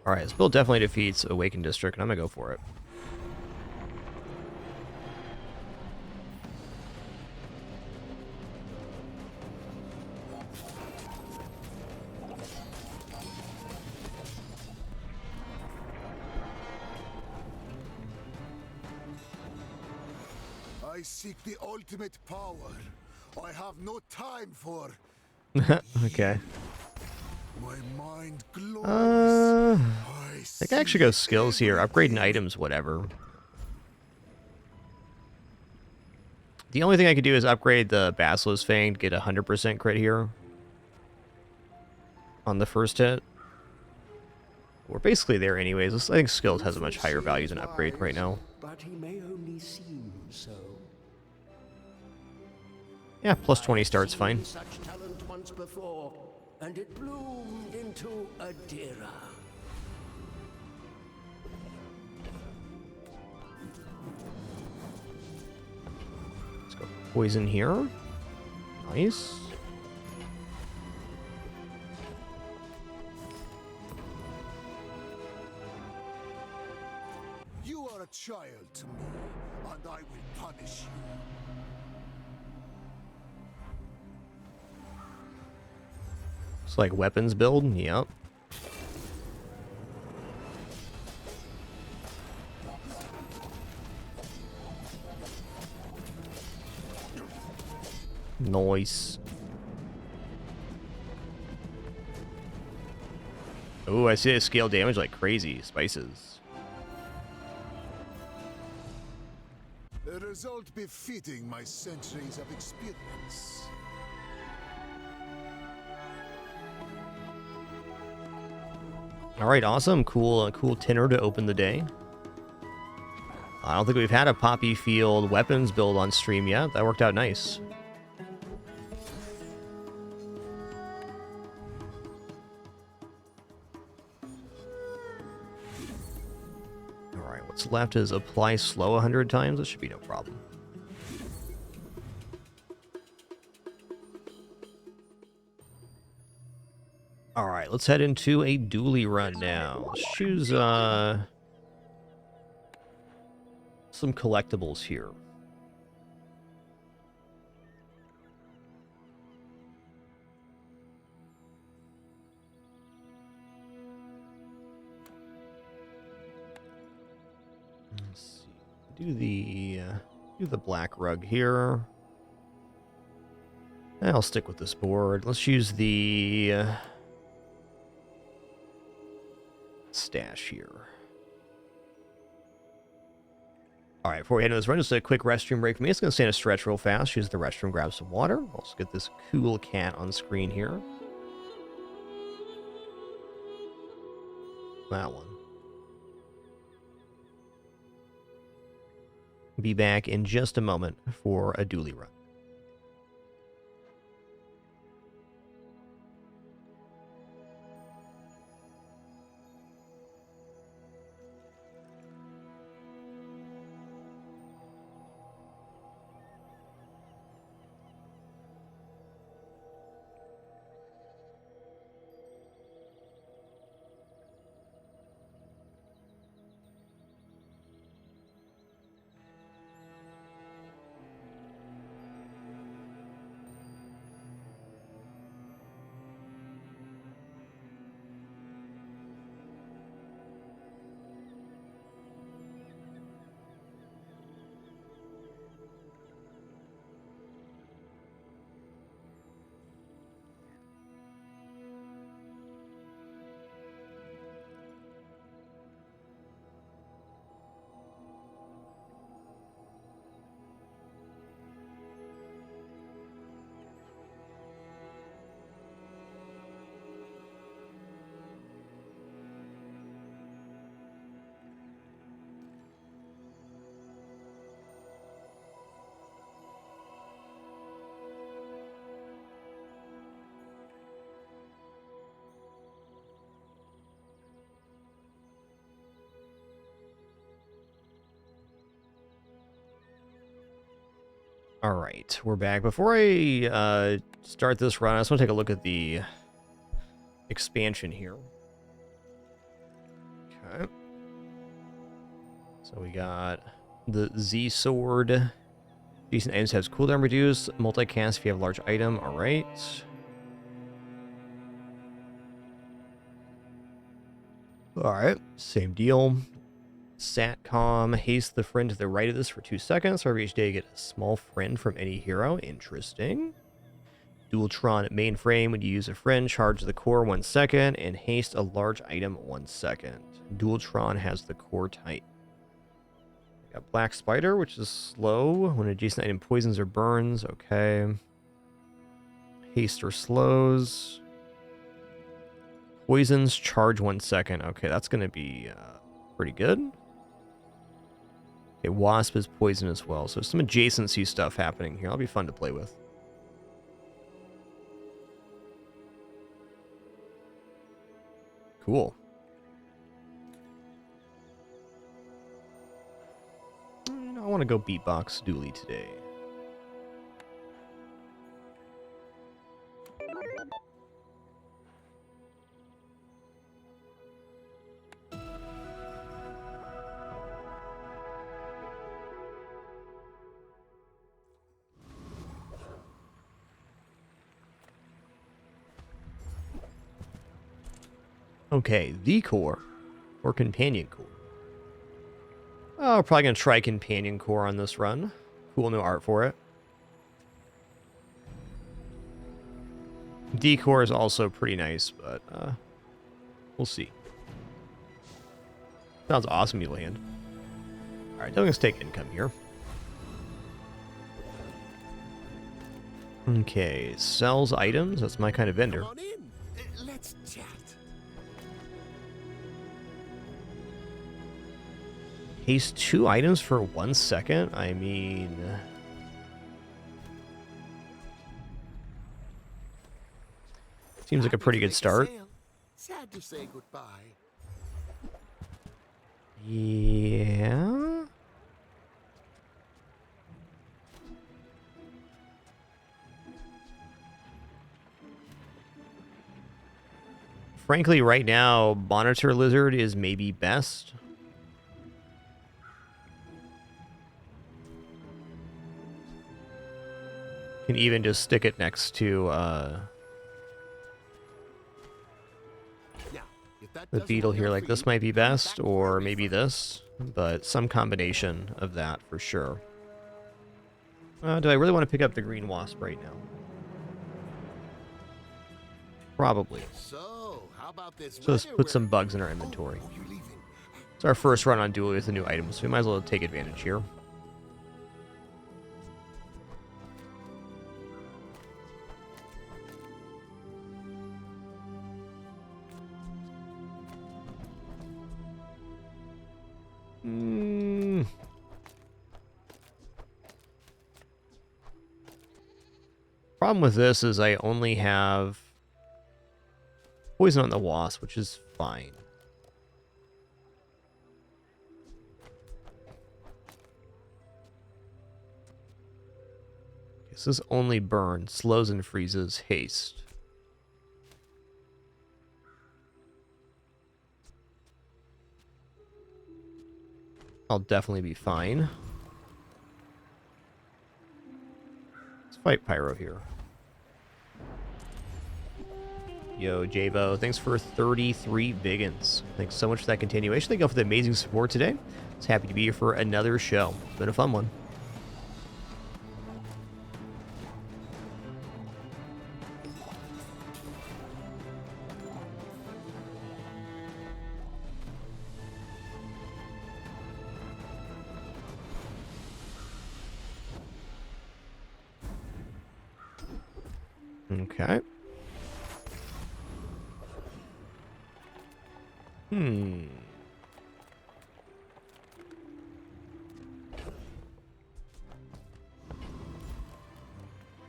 Alright, this build definitely defeats Awakened District, and I'm gonna go for it. I seek the ultimate power. I have no time for... Okay. My mind glows. I think I actually go skills here. Upgrading items, whatever. The only thing I could do is upgrade the Basilisk Fang to get 100% crit here. On the first hit. We're basically there anyways. I think skills has a much higher value than upgrade right now. But he may only seem so. Yeah, plus 20 starts fine. Such talent once before, and it bloomed into Adira. Let's go poison here. Nice. You are a child to me, and I will punish you. It's like weapons build. Yep. Nice. Oh, I see it scale damage like crazy. Spices. A result befitting my centuries of experience. All right, awesome. Cool, cool tenor to open the day. I don't think we've had a Poppy Field weapons build on stream yet. That worked out nice. All right, what's left is apply slow 100 times. That should be no problem. All right, let's head into a Dooley run now. Let's choose some collectibles here. Let's see. Do the black rug here. I'll stick with this board. Let's use the stash here. All right, before we head into this run, just a quick restroom break for me. It's going to stand a stretch real fast. Use the restroom, grab some water. Also get this cool cat on screen here. That one. Be back in just a moment for a Dooley run. All right, we're back. Before I start this run, I just want to take a look at the expansion here. Okay. So we got the Z sword. Decent items has cooldown reduced. Multicast if you have a large item. All right. All right, same deal. Satcom, haste the friend to the right of this for 2 seconds. Every each day you get a small friend from any hero. Interesting. Dualtron mainframe, when you use a friend, charge the core 1 second and haste a large item 1 second. Dualtron has the core type. We got Black Spider, which is slow. When an adjacent item poisons or burns, okay. Haste or slows. Poisons, charge 1 second. Okay, that's going to be pretty good. Okay, Wasp is poison as well, so some adjacency stuff happening here. That'll be fun to play with. Cool. I want to go beatbox Dooley today. Okay, the core or companion core. Oh, probably gonna try companion core on this run. Cool new art for it. D core is also pretty nice, but we'll see. Sounds awesome, you land. All right, let's take income here. Okay, sells items. That's my kind of vendor. Come on in. Let's chat. Haste 2 items for 1 second? I mean... seems like a pretty good start. Sad to say goodbye. Yeah... Frankly, right now, Monitor Lizard is maybe best. Can even just stick it next to the beetle here. Like, this might be best, or maybe this, but some combination of that for sure. Do I really want to pick up the green wasp right now? Probably. So, how about this? So let's put some bugs in our inventory. It's our first run on Dooley with a new item, so we might as well take advantage here. Problem with this is I only have poison on the wasp, which is fine. This is only burn, slows and freezes, haste. I'll definitely be fine. Let's fight Pyro here. Yo, Jabo, thanks for 33 biggins. Thanks so much for that continuation. Thank you all for the amazing support today. I was happy to be here for another show. It's been a fun one. Okay. I'm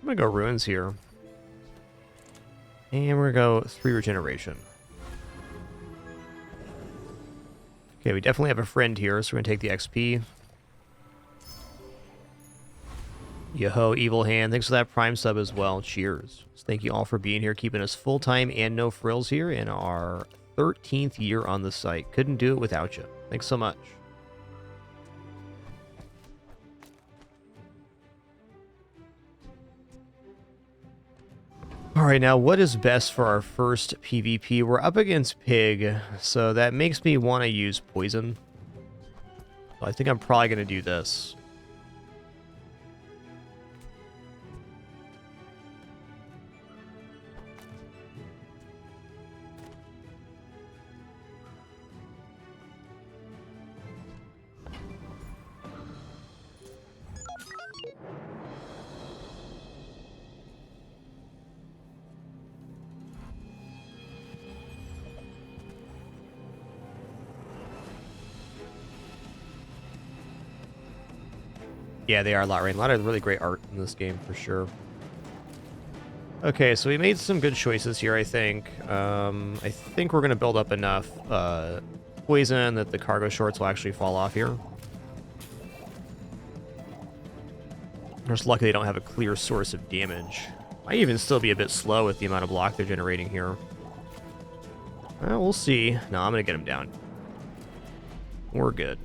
gonna go ruins here. And we're gonna go 3 regeneration. Okay, we definitely have a friend here, so we're gonna take the XP. Yo-ho, Evil Hand. Thanks for that Prime sub as well. Cheers. So thank you all for being here, keeping us full-time and no frills here in our 13th year on the site. Couldn't do it without you. Thanks so much. All right, now what is best for our first PvP? We're up against Pig, so that makes me want to use Poison. So I think I'm probably going to do this. Yeah, they are a lot, right? A lot of really great art in this game, for sure. Okay, so we made some good choices here, I think. I think we're going to build up enough poison that the cargo shorts will actually fall off here. Just lucky they don't have a clear source of damage. Might even still be a bit slow with the amount of block they're generating here. Well, we'll see. No, I'm going to get them down. We're good.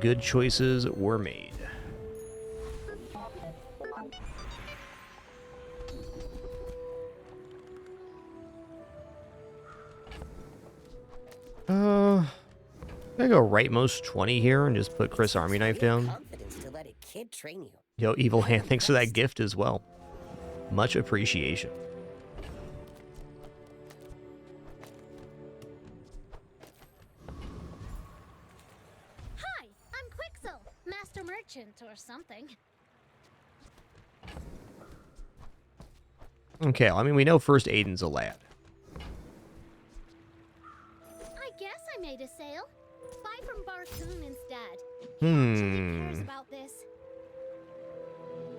Good choices were made. I'm gonna go rightmost 20 here and just put Chris Army Knife down. Confidence to let a kid train you. Yo, Evil Hand, thanks for that gift as well. Much appreciation. Hi, I'm Quixel, Master Merchant or something. Okay, I mean, we know first Aiden's a lad. I guess I made a sale. Buy from Barcoon instead. Hmm. Cares about this.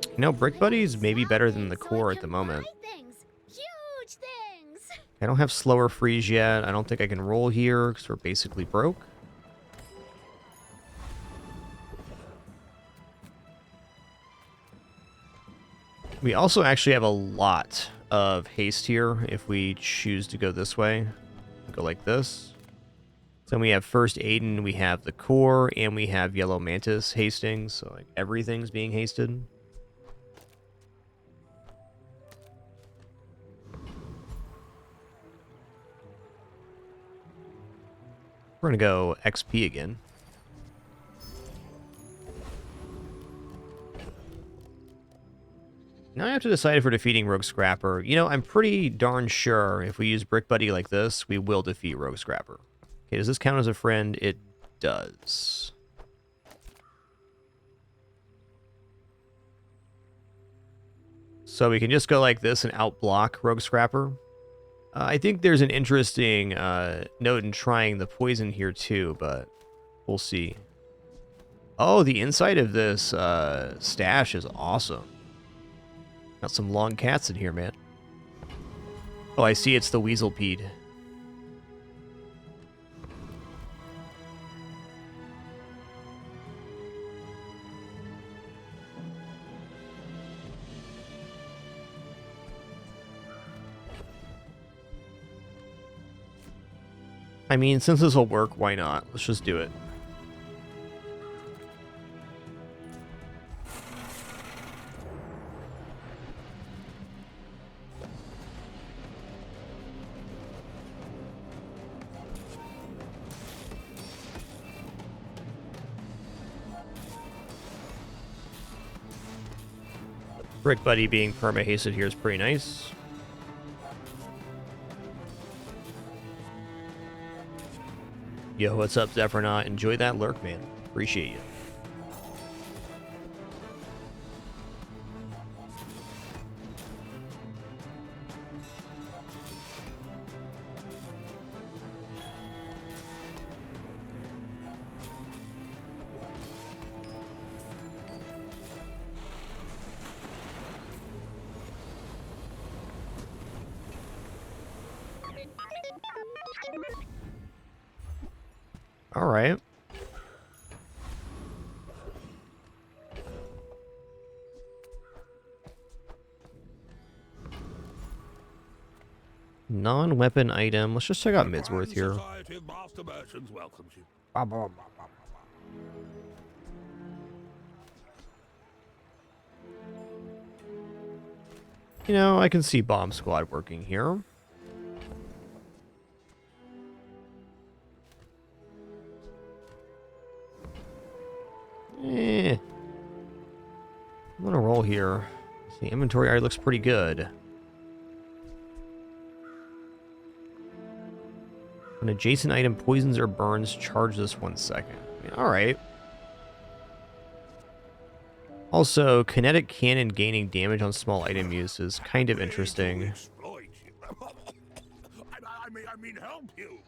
You know, Brick Buddy's maybe better than the core at the moment. Things. Huge things. I don't have slower freeze yet. I don't think I can roll here because we're basically broke. We also actually have a lot of haste here if we choose to go this way. Go like this. So we have first Aiden, we have the core, and we have Yellow Mantis hasting. So like everything's being hasted. We're gonna go XP again. Now I have to decide if we're defeating Rogue Scrapper. You know, I'm pretty darn sure if we use Brick Buddy like this, we will defeat Rogue Scrapper. Okay, does this count as a friend? It does. So we can just go like this and outblock Rogue Scrapper. I think there's an interesting note in trying the poison here too, but we'll see. Oh, the inside of this stash is awesome. Got some long cats in here, man. Oh, I see it's the Weaselpede. I mean, since this will work, why not? Let's just do it. Brick Buddy being perma-hasted here is pretty nice. Yo, what's up, Zephyronaut? Enjoy that lurk, man. Appreciate you. All right. Non-weapon item. Let's just check out Midsworth here. Society of Master Merchants welcomes you. You know, I can see Bomb Squad working here. I'm gonna roll here. The inventory already looks pretty good. An adjacent item poisons or burns, charge this 1 second. Alright. Also, kinetic cannon gaining damage on small item use is kind of interesting. Exploit you. I mean help you.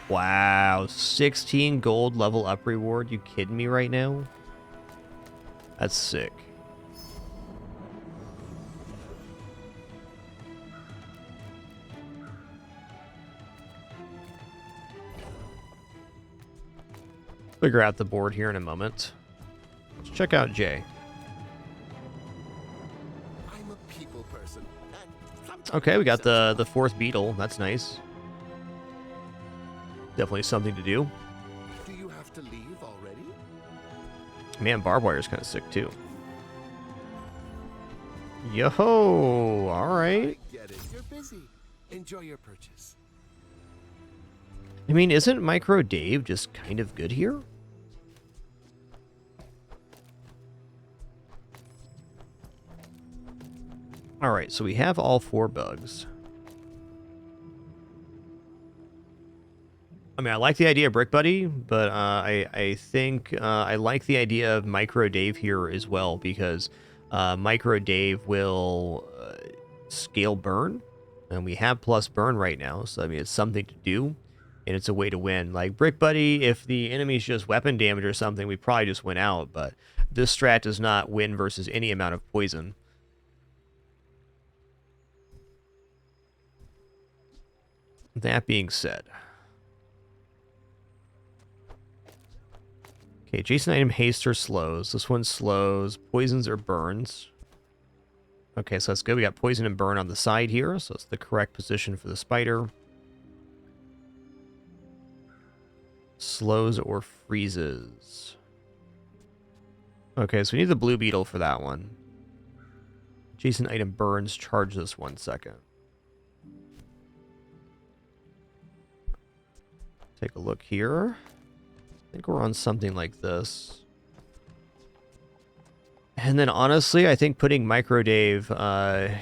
Wow, 16 gold level up reward. You kidding me right now? That's sick. Figure out the board here in a moment. Let's check out Jay. I'm a people person. Okay, we got the fourth beetle. That's nice. Definitely something to do. Do you have to leave already? Man, barbed wire is kind of sick too. Yo-ho! Alright. I get it. You're busy. Enjoy your purchase. I mean, isn't Micro Dave just kind of good here? Alright, so we have all 4 bugs. I mean, I like the idea of Brick Buddy, but I think I like the idea of Micro Dave here as well, because Micro Dave will scale burn, and we have plus burn right now, so I mean, it's something to do, and it's a way to win. Like Brick Buddy, if the enemy's just weapon damage or something, we probably just win out, but this strat does not win versus any amount of poison. That being said... Okay, adjacent item haste or slows. This one slows, poisons or burns. Okay, so that's good. We got poison and burn on the side here, so it's the correct position for the spider. Slows or freezes. Okay, so we need the blue beetle for that one. Adjacent item burns, charge this 1 second. Take a look here. I think we're on something like this. And then honestly, I think putting Micro Dave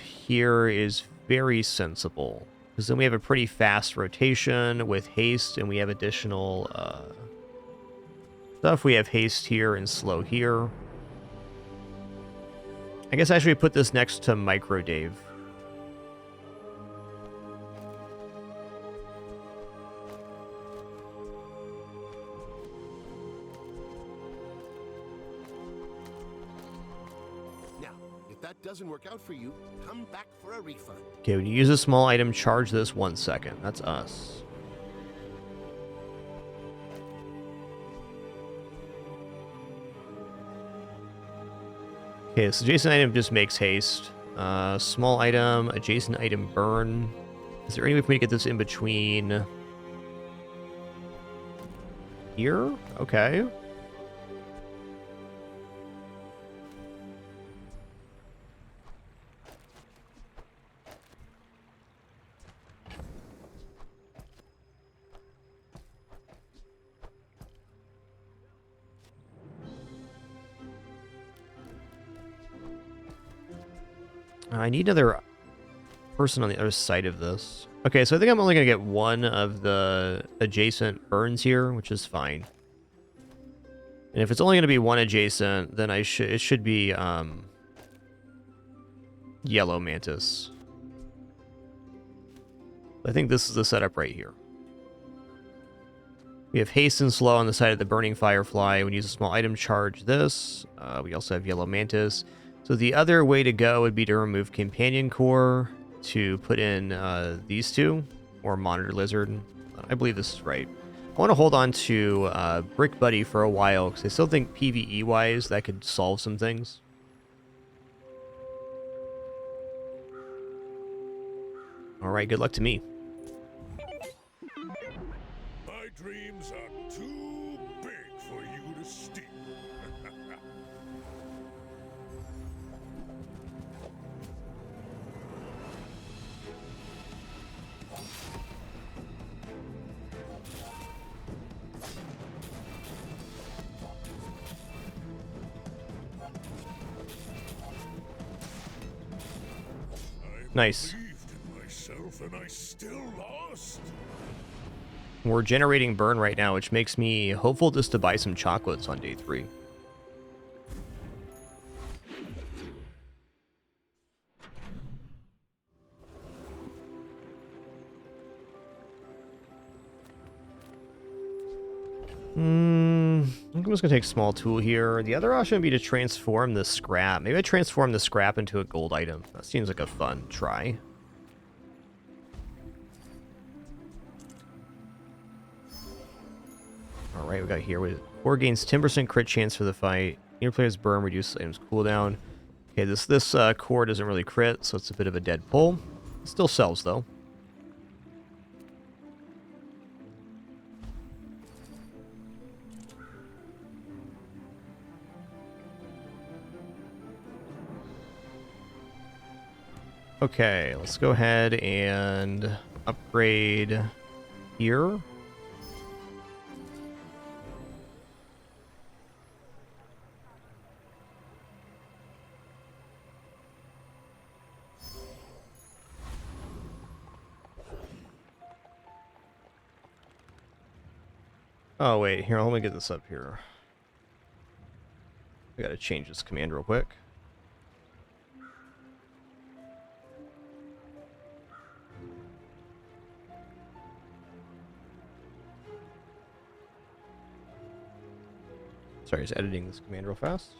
here is very sensible. Because then we have a pretty fast rotation with haste, and we have additional stuff. We have haste here and slow here. I guess I should put this next to Micro Dave. Doesn't work out for you, come back for a refund. Okay, when you use a small item, charge this 1 second. That's us. Okay, so adjacent item just makes haste. Small item, adjacent item burn. Is there any way for me to get this in between here? Okay. I need another person on the other side of this. Okay, so I think I'm only going to get one of the adjacent burns here, which is fine. And if it's only going to be one adjacent, then it should be Yellow Mantis. I think this is the setup right here. We have haste and slow on the side of the burning firefly. When you use a small item, charge this. We also have Yellow Mantis. So the other way to go would be to remove Companion Core, to put in these two, or Monitor Lizard. I believe this is right. I want to hold on to Brick Buddy for a while, because I still think PvE-wise that could solve some things. Alright, good luck to me. My dreams are too big for you to steal. Nice. Believed in myself and I still lost. We're generating burn right now, which makes me hopeful just to buy some chocolates on day 3. I'm just gonna take small tool here. The other option would be to transform the scrap. Maybe I transform the scrap into a gold item. That seems like a fun try. Alright, we got here with core gains 10% crit chance for the fight. Your player's burn reduces items cooldown. Okay, this core doesn't really crit, so it's a bit of a dead pull. It still sells though. Okay, let's go ahead and upgrade here. Oh wait, here, let me get this up here. I gotta change this command real quick. Sorry, just editing this command real fast.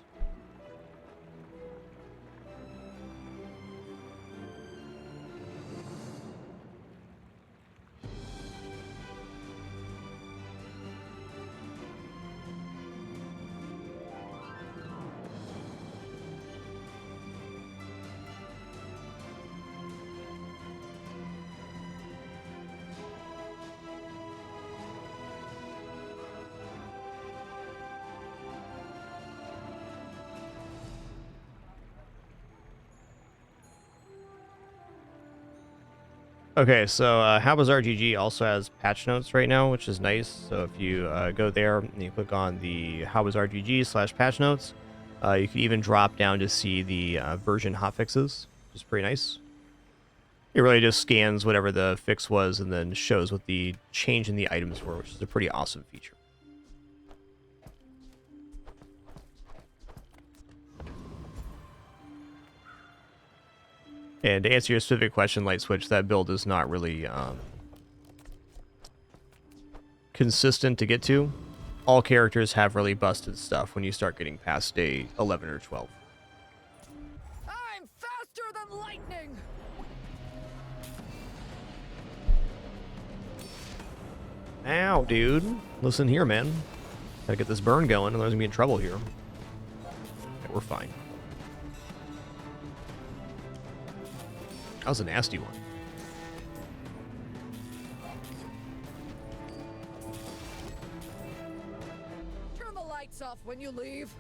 Okay, so Habas RGG also has patch notes right now, which is nice. So if you go there and you click on the Habas RGG/patch notes, you can even drop down to see the version hotfixes, which is pretty nice. It really just scans whatever the fix was and then shows what the change in the items were, which is a pretty awesome feature. And to answer your specific question, Light Switch, that build is not really consistent to get to. All characters have really busted stuff when you start getting past day 11 or 12. I'm faster than lightning! Ow, dude. Listen here, man. Gotta get this burn going, otherwise I'm gonna be in trouble here. Okay, we're fine. That was a nasty one. Turn the lights off when you leave.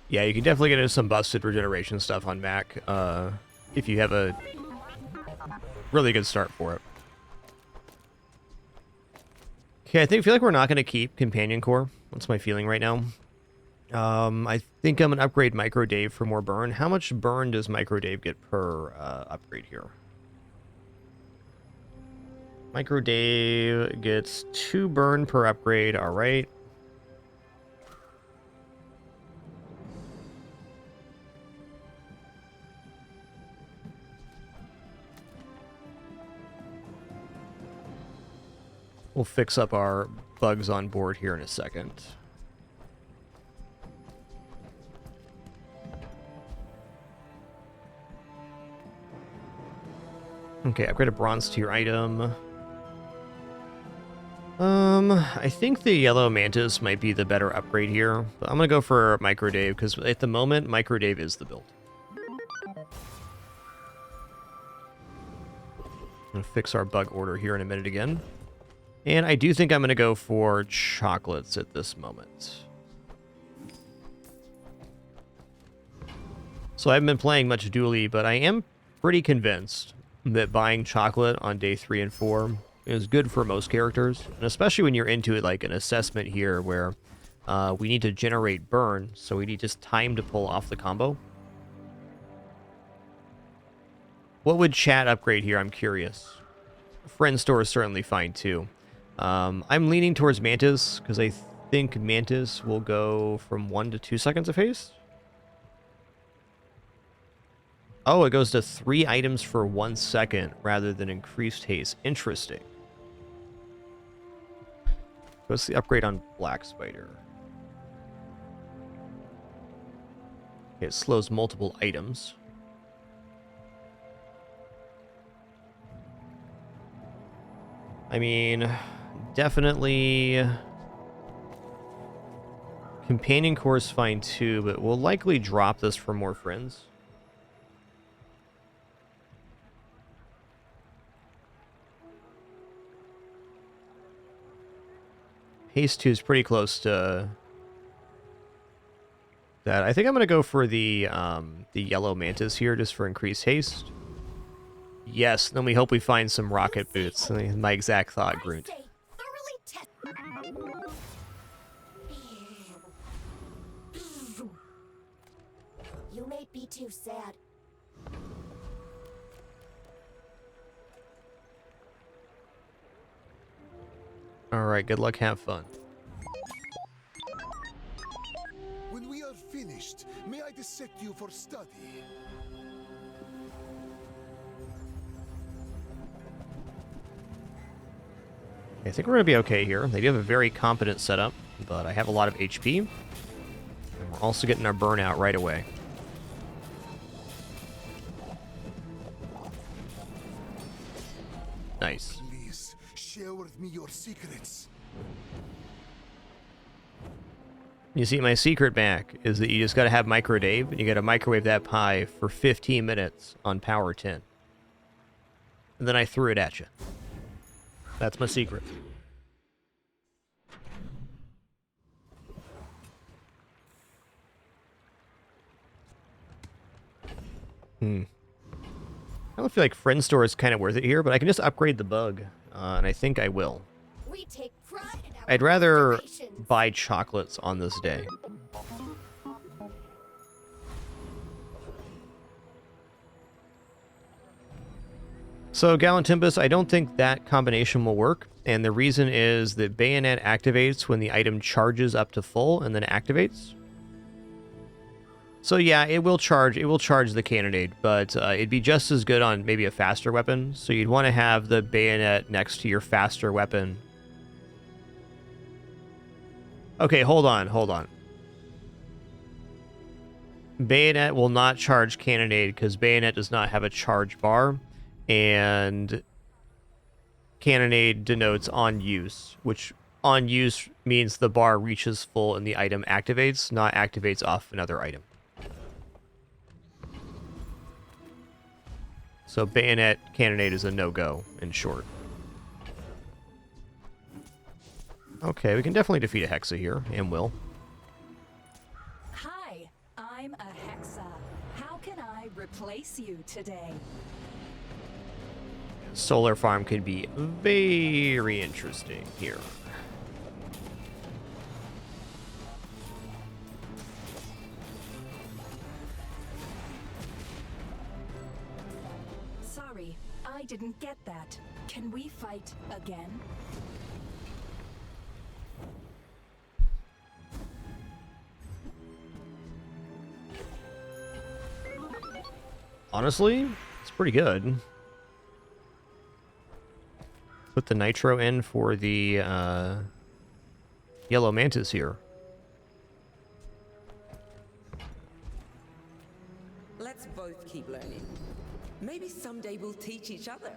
Yeah, you can definitely get into some busted regeneration stuff on Mac if you have a really good start for it. Okay, I feel like we're not going to keep Companion Core. That's my feeling right now. I think I'm going to upgrade Micro Dave for more burn. How much burn does Micro Dave get per upgrade here? Micro Dave gets 2 burn per upgrade. All right. We'll fix up our bugs on board here in a second. Okay, upgrade a bronze tier item. I think the yellow mantis might be the better upgrade here, but I'm gonna go for Micro Dave because at the moment, Micro Dave is the build. I'm gonna fix our bug order here in a minute again. And I do think I'm gonna go for chocolates at this moment. So I haven't been playing much Dooley, but I am pretty convinced that buying chocolate on day 3 and 4 is good for most characters, and especially when you're into it like an assessment here where we need to generate burn, so we need just time to pull off the combo. What would chat upgrade here? I'm curious. Friend store is certainly fine too. I'm leaning towards Mantis because I think Mantis will go from 1 to 2 seconds of haste. Oh, it goes to 3 items for 1 second rather than increased haste. Interesting. What's the upgrade on Black Spider? It slows multiple items. I mean, definitely Companion Core is fine too, but we'll likely drop this for more friends. Haste 2 is pretty close to that. I think I'm going to go for the yellow mantis here just for increased haste. Yes, then we hope we find some rocket boots. My exact thought, Groot. You may be too sad. Alright, good luck, have fun. When we are finished, may I dissect you for study? I think we're going to be okay here. They do have a very competent setup, but I have a lot of HP. And we're also getting our burnout right away. Nice. Please, share with me your secrets. You see, my secret back is that you just got to have Micro Dave, and you got to microwave that pie for 15 minutes on power 10. And then I threw it at you. That's my secret. I don't feel like Friend Store is kind of worth it here, but I can just upgrade the bug, and I think I will. We take pride in our I'd rather restorations. buy chocolates on this day. So Galentimbus, I don't think that combination will work, and the reason is that Bayonet activates when the item charges up to full and then activates. So yeah, it will charge the cannonade, but it'd be just as good on maybe a faster weapon, so you'd want to have the Bayonet next to your faster weapon. Okay, hold on. Bayonet will not charge cannonade because Bayonet does not have a charge bar. And cannonade denotes on use, which on use means the bar reaches full and the item activates, not activates off another item. So bayonet cannonade is a no-go, in short. Okay, we can definitely defeat a Hexa here, and will. Hi, I'm a Hexa. How can I replace you today? Solar farm could be very interesting here. Sorry, I didn't get that. Can we fight again? Honestly, it's pretty good. Put the nitro in for the yellow mantis here. Let's both keep learning. Maybe someday we'll teach each other.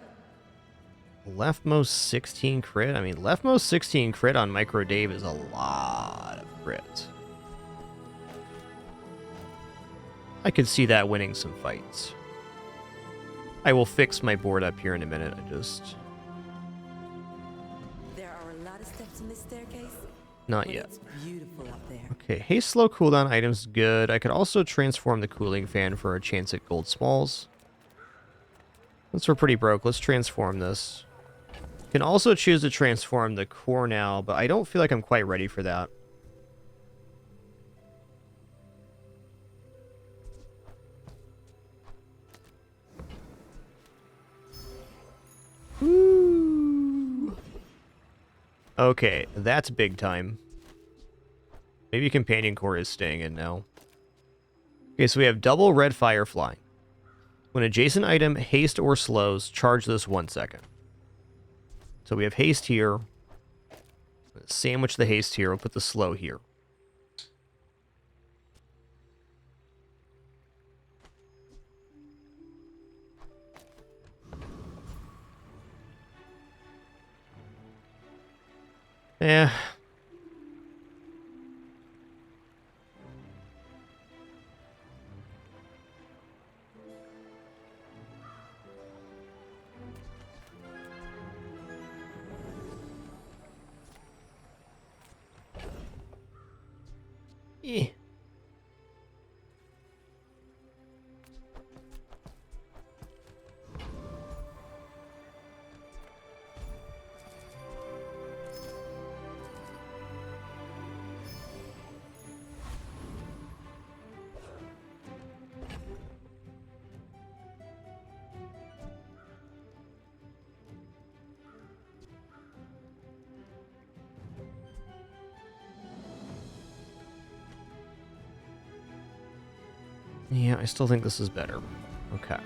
Leftmost 16 crit? I mean, leftmost 16 crit on Micro Dave is a lot of crit. I could see that winning some fights. I will fix my board up here in a minute. There are a lot of steps in this staircase. Not but yet. It's beautiful up there. Okay, haste slow cooldown items good. I could also transform the cooling fan for a chance at gold smalls. Since we're pretty broke, let's transform this. Can also choose to transform the core now, but I don't feel like I'm quite ready for that. Ooh. Okay, that's big time. Maybe Companion Core is staying in now. Okay, so we have double red Firefly. When adjacent item haste or slows, charge this 1 second. So we have haste here. Sandwich the haste here. We'll put the slow here. Yeah. Eh. Yeah, I still think this is better. Okay.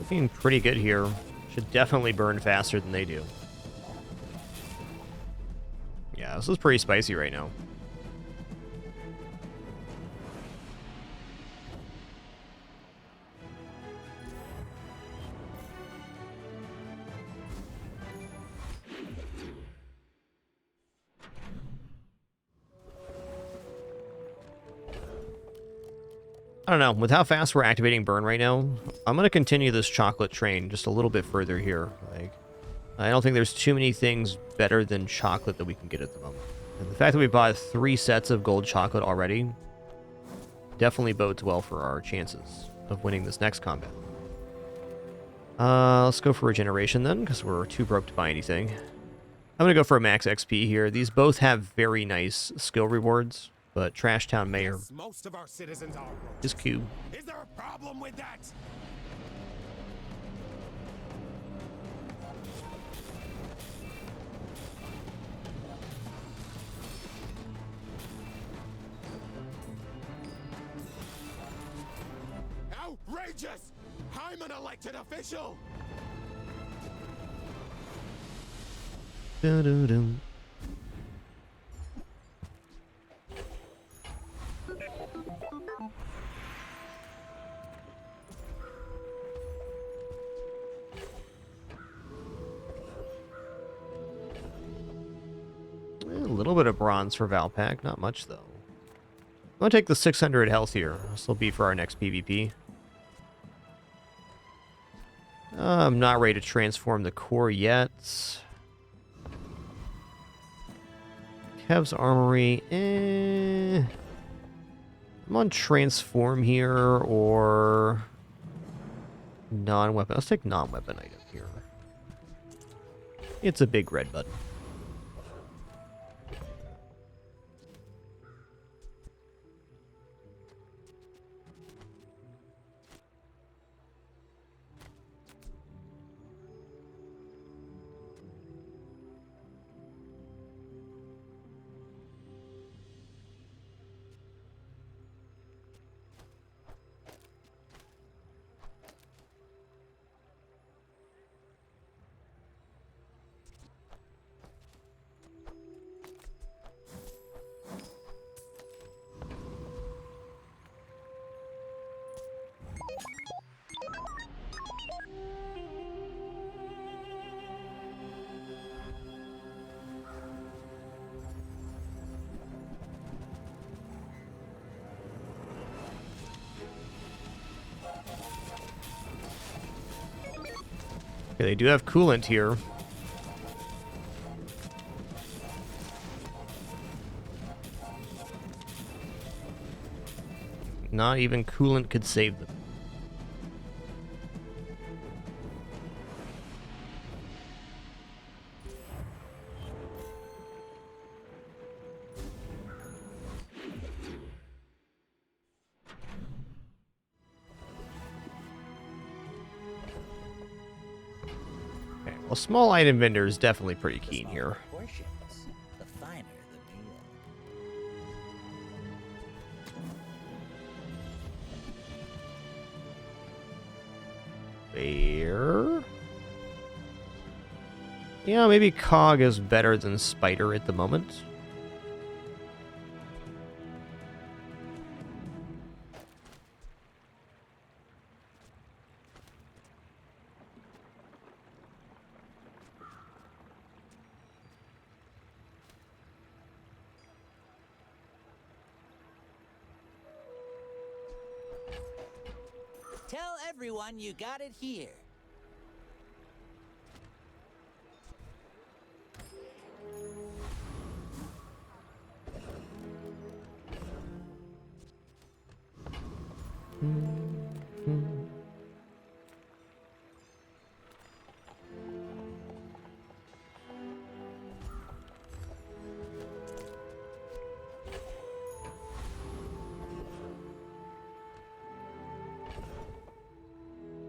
Looking pretty good here. Should definitely burn faster than they do. Yeah, this is pretty spicy right now. I don't know. With how fast we're activating burn right now, I'm going to continue this chocolate train just a little bit further here. Like, I don't think there's too many things better than chocolate that we can get at the moment. And the fact that we bought 3 sets of gold chocolate already definitely bodes well for our chances of winning this next combat. Let's go for regeneration then, because we're too broke to buy anything. I'm going to go for a max XP here. These both have very nice skill rewards. But Trash Town Mayor Most of our citizens are is cube. Is there a problem with that? Outrageous! I'm an elected official! Dun-dun-dun. A little bit of bronze for Valpak, not much though. I'm gonna take the 600 health here. This will be for our next PvP. I'm not ready to transform the core yet. Kev's Armory, I'm on transform here or non-weapon. Let's take non-weapon item here. It's a big red button. Okay, they do have coolant here. Not even coolant could save them. Okay, well, small item vendor is definitely pretty The keen smaller here. Portions, the finer the meal. Fair. Yeah, maybe Cog is better than Spider at the moment. Tell everyone you got it here.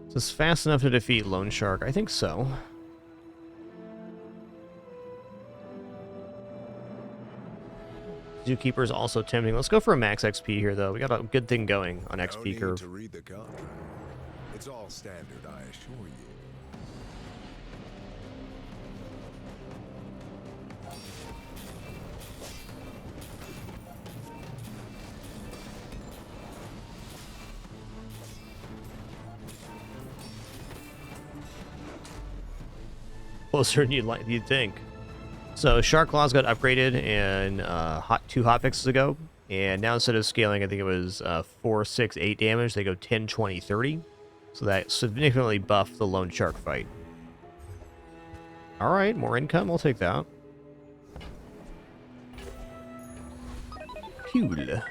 Is this fast enough to defeat Lone Shark? I think so. Zookeeper is also tempting. Let's go for a max XP here, though. We got a good thing going on No XP need curve. to read the contract. It's all standard, I assure you. Closer than you'd think. So Shark Claws got upgraded in two hotfixes ago, and now instead of scaling, I think it was 4, 6, 8 damage, they go 10, 20, 30. So that significantly buffed the Lone Shark fight. All right, more income, I'll take that. Cool.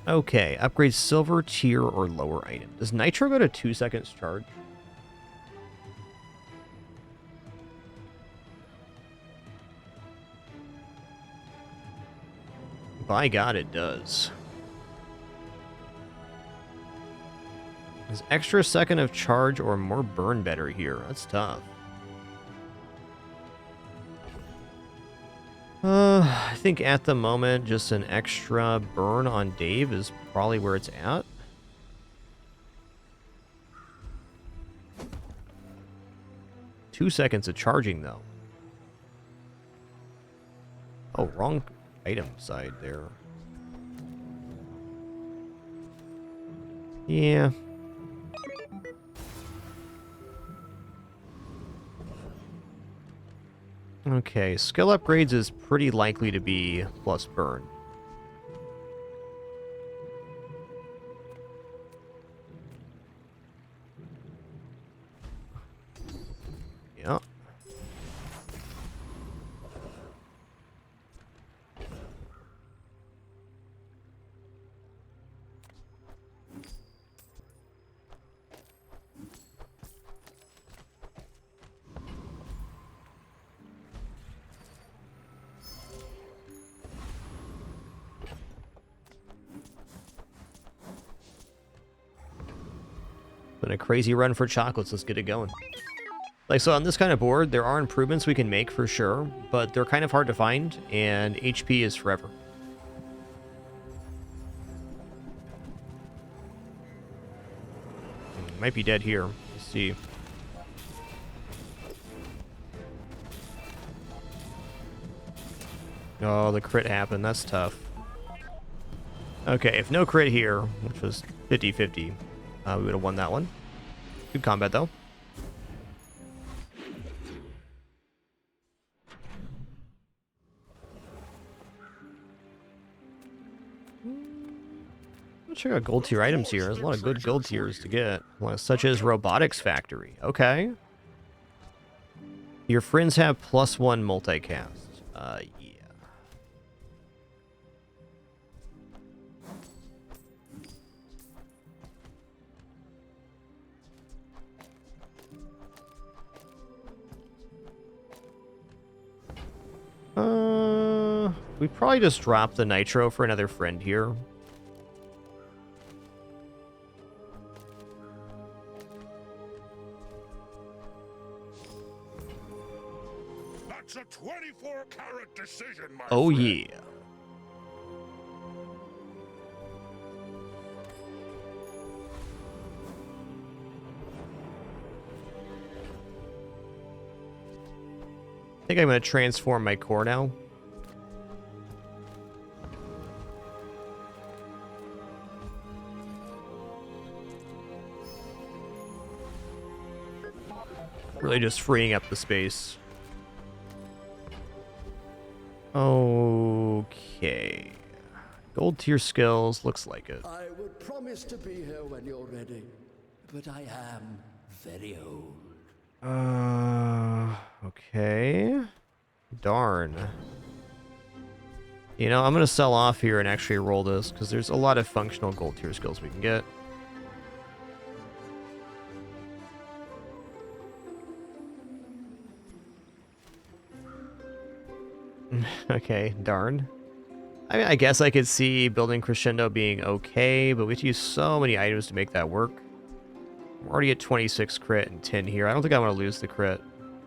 Okay, upgrade silver tier or lower item. Does Nitro go to 2 seconds charge? By God, it does. Is extra second of charge or more burn better here? That's tough. I think at the moment, just an extra burn on Dave is probably where it's at. Two seconds of charging, though. Oh, wrong item side there. Yeah. Okay, skill upgrades is pretty likely to be plus burn. Yeah. Been a crazy run for chocolates. Let's get it going. Like, so on this kind of board, there are improvements we can make for sure, but they're kind of hard to find, and HP is forever. Might be dead here. Let's see. Oh, the crit happened. That's tough. Okay, if no crit here, which was 50-50, we would have won that one. Good combat, though. Let's check out gold tier items here. There's a lot of good gold tiers to get, such as Robotics Factory. Okay. Your friends have +1 multicast. Yeah. We probably just drop the nitro for another friend here. That's a 24-carat decision, my Oh, friend. yeah. I think I'm going to transform my core now. Really just freeing up the space. Okay. Gold tier skills, looks like it. I would promise to be here when you're ready, but I am very old. Okay. Darn. You know, I'm going to sell off here and actually roll this, because there's a lot of functional gold tier skills we can get. Okay, darn. I mean, I guess I could see building Crescendo being okay, but we have to use so many items to make that work. We're already at 26 crit and 10 here. I don't think I want to lose the crit.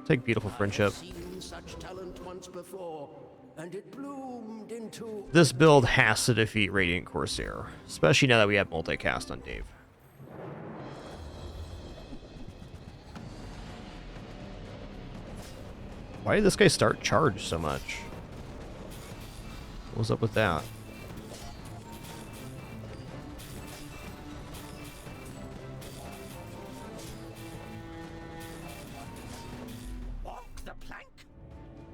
Take Beautiful Friendship. I've seen such talent once before, and it bloomed into... This build has to defeat Radiant Corsair, especially now that we have multicast on Dave. Why did this guy start charge so much? What was up with that? Walk the plank?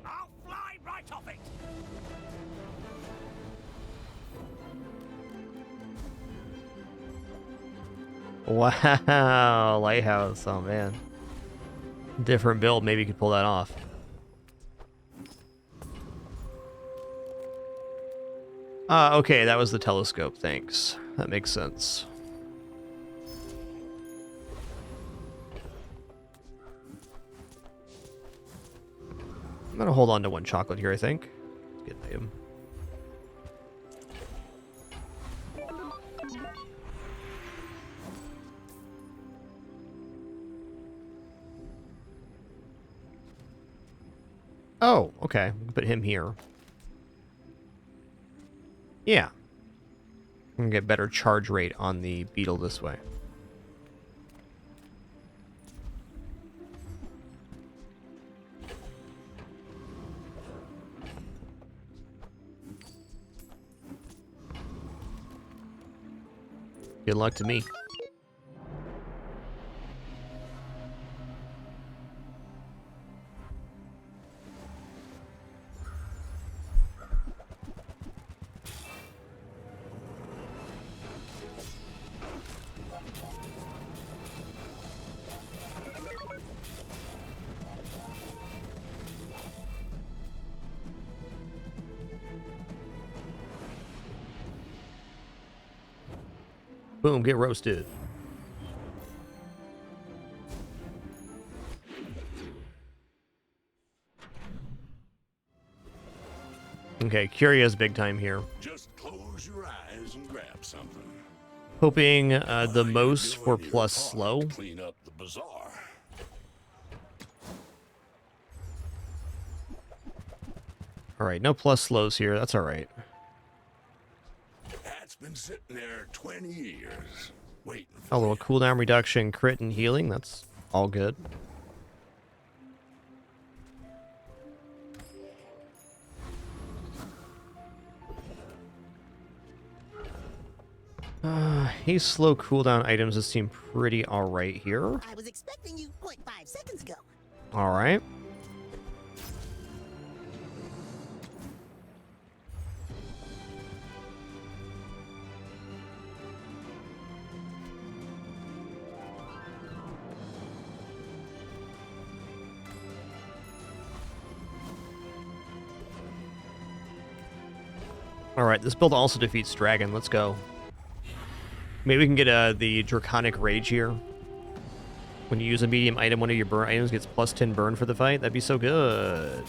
I'll fly right off it! Wow, Lighthouse. Oh, man. Different build. Maybe you could pull that off. Okay, that was the telescope. Thanks. That makes sense. I'm gonna hold on to one chocolate here, I think. Good item. Oh, okay. We can put him here. Yeah. We can get better charge rate on the beetle this way. Good luck to me. Boom, get roasted. Okay, Curia's big time here. Just close your eyes and grab something. Hoping the most for plus slow. Clean up the bazaar. Alright, no plus slows here. That's alright. That's been sitting there 20 years. Waiting A little cooldown reduction, crit, and healing. That's all good. haste slow cooldown items that seem pretty alright here. I was expecting you 0.5 seconds ago. Alright. Alright, this build also defeats Dragon. Let's go. Maybe we can get the Draconic Rage here. When you use a medium item, one of your burn items gets plus 10 burn for the fight. That'd be so good.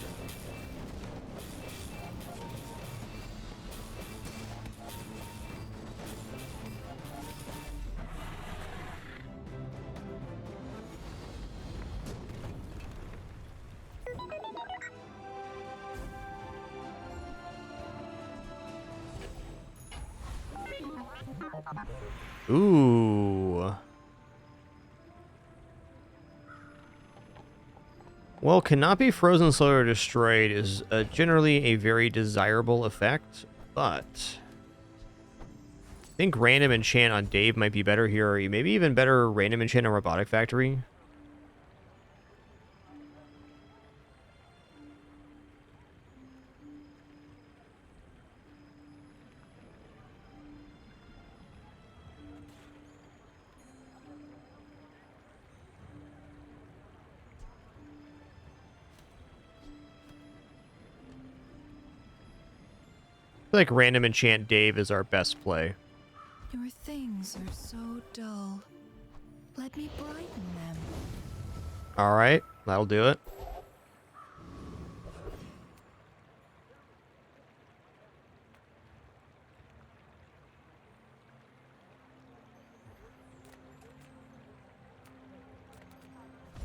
Ooh. Well, cannot be frozen, slowed, or destroyed is generally a very desirable effect, but I think random enchant on Dave might be better here. Or maybe even better random enchant on Robotic Factory. I feel like random enchant Dave is our best play. Your things are so dull. Let me brighten them. Alright, that'll do it.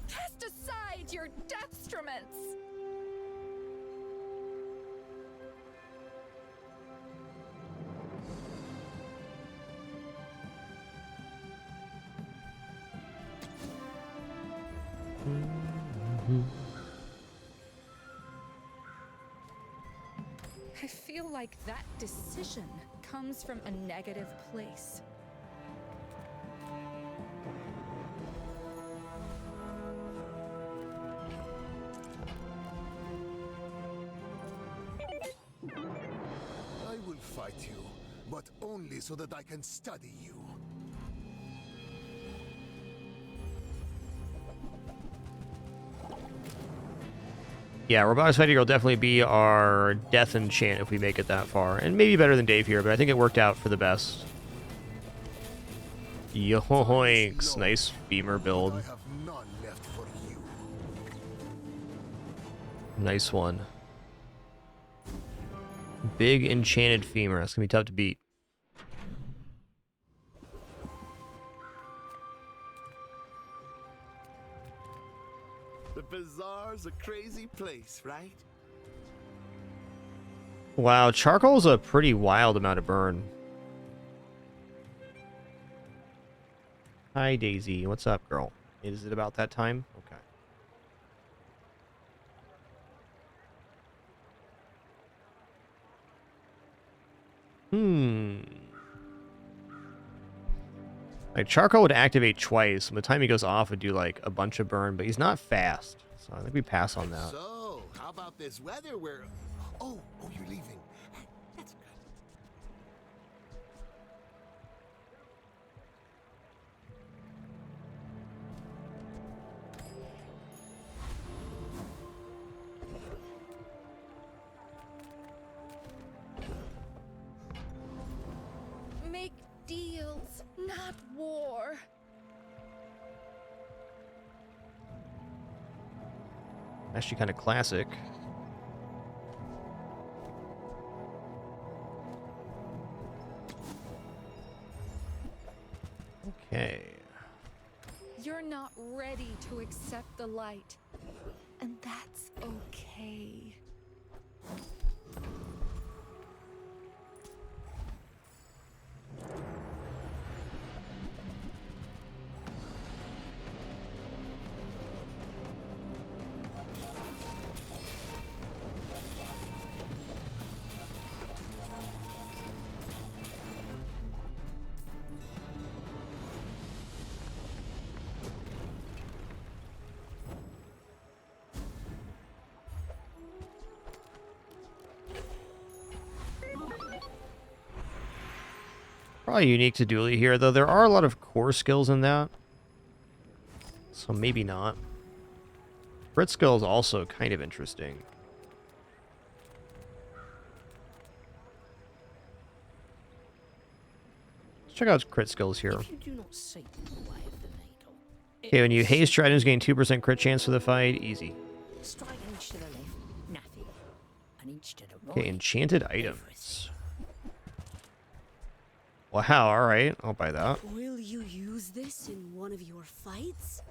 Cast aside your deathstruments! I feel like that decision comes from a negative place. I will fight you, but only so that I can study you. Yeah, Robotic Factory will definitely be our death enchant if we make it that far. And maybe better than Dave here, but I think it worked out for the best. Yoinks. Nice Beamer build. I have none left for you. Nice one. Big enchanted femur. That's going to be tough to beat. The bazaar's a crazy place, right? Wow, charcoal's a pretty wild amount of burn. Hi, Daisy. What's up, girl? Is it about that time? Okay. Like, charcoal would activate twice, and by the time he goes off, would do, like, a bunch of burn, but he's not fast. So I think we pass on that. So, how about this weather where... Oh, you're leaving. That's good. Make deals, not war. Actually kind of classic. Okay. You're not ready to accept the light. And that's okay. Probably unique to Dooley here, though there are a lot of core skills in that. So maybe not. Crit skill is also kind of interesting. Let's check out crit skills here. If you do not seek the way of the needle, Okay, when you haste items, gain 2% crit chance for the fight. Easy. strike an inch to the left, nothing. An inch to the right. Okay, enchanted items. Wow, alright. I'll buy that. Will you use this in one of your fights?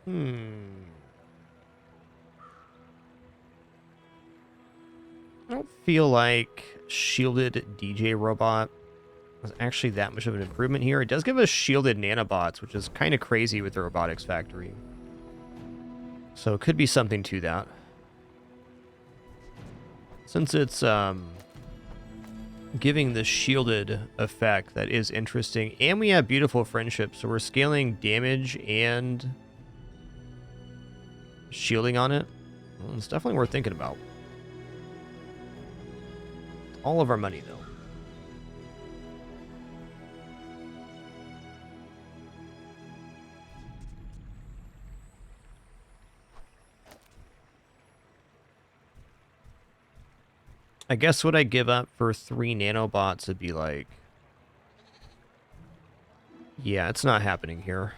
I don't feel like shielded DJ robot was actually that much of an improvement here. It does give us shielded nanobots, which is kind of crazy with the robotics factory. So it could be something to that. Since it's giving the shielded effect, that is interesting. And we have beautiful friendship, so we're scaling damage and shielding on it. Well, it's definitely worth thinking about. All of our money, though. I guess what I give up for 3 nanobots would be like... Yeah, it's not happening here.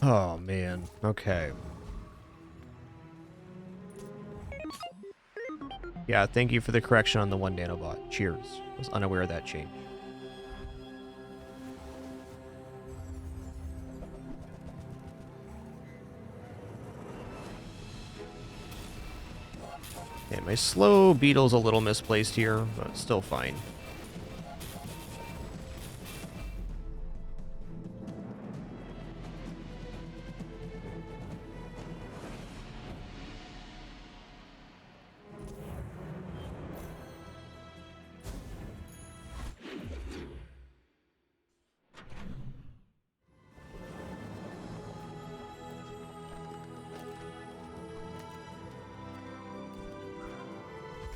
Oh, man. Okay. Yeah, thank you for the correction on the 1 nanobot. Cheers. I was unaware of that change. Okay, my slow beetle's a little misplaced here, but still fine.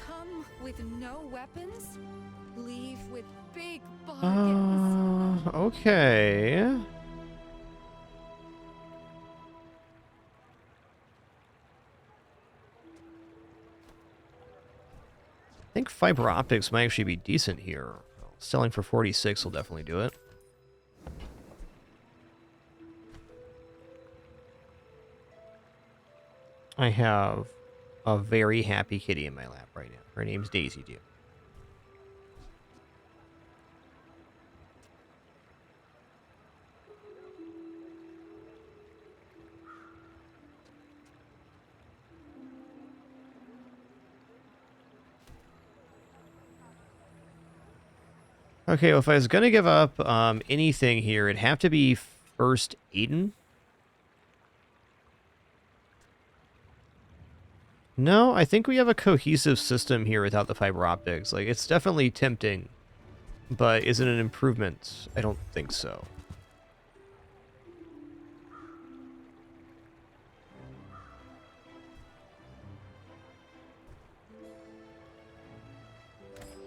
Come with no weapons, leave with big bargains. Okay. I think fiber optics might actually be decent here. Selling for 46 will definitely do it. I have a very happy kitty in my lap right now. Her name's Daisy Dew. Okay, well, if I was going to give up anything here, it'd have to be first Aiden. No, I think we have a cohesive system here without the fiber optics. Like, it's definitely tempting, but is it an improvement? I don't think so.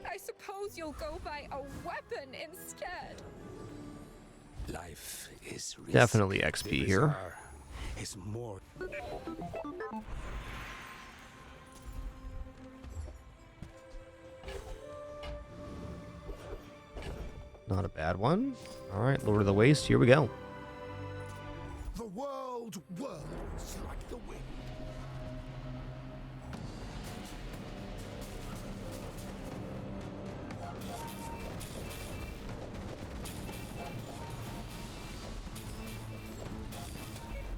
I suppose you'll go buy a weapon instead. Life is risk. Definitely XP here. Is more. Not a bad one. All right, Lord of the Waste, here we go. The world whirls like the wind.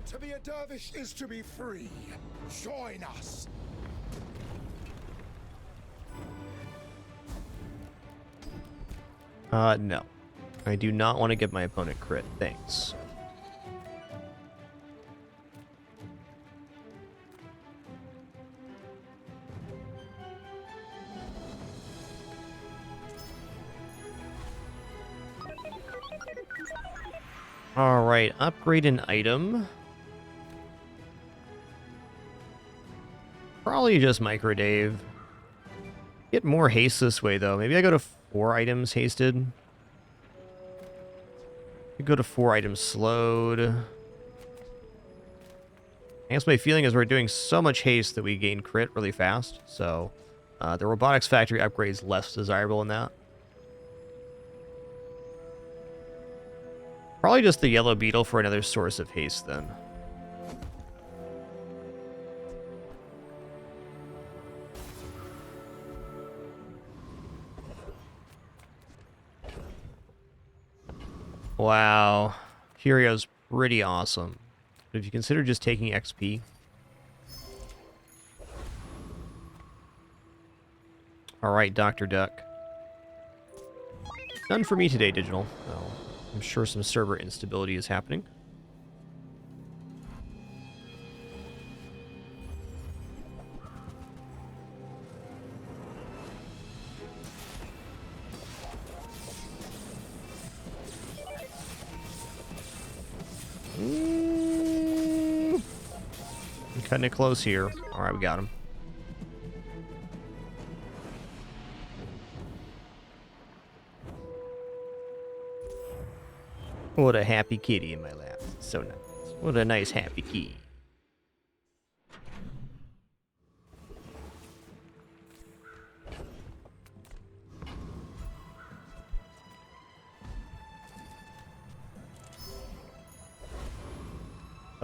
To be a dervish is to be free. Join us. No. I do not want to give my opponent crit. Thanks. Alright, upgrade an item. Probably just Micro Dave. Get more haste this way, though. Maybe I go to 4 items hasted. Could go to 4 items slowed. I guess my feeling is we're doing so much haste that we gain crit really fast. So the robotics factory upgrade is less desirable in that. Probably just the yellow beetle for another source of haste then. Wow. Curio's pretty awesome. But if you consider just taking XP. Alright, Dr. Duck. None for me today, Digital. Oh, I'm sure some server instability is happening. I'm cutting it close here. Alright, we got him. What a happy kitty in my lap. So nice. What a nice happy kitty.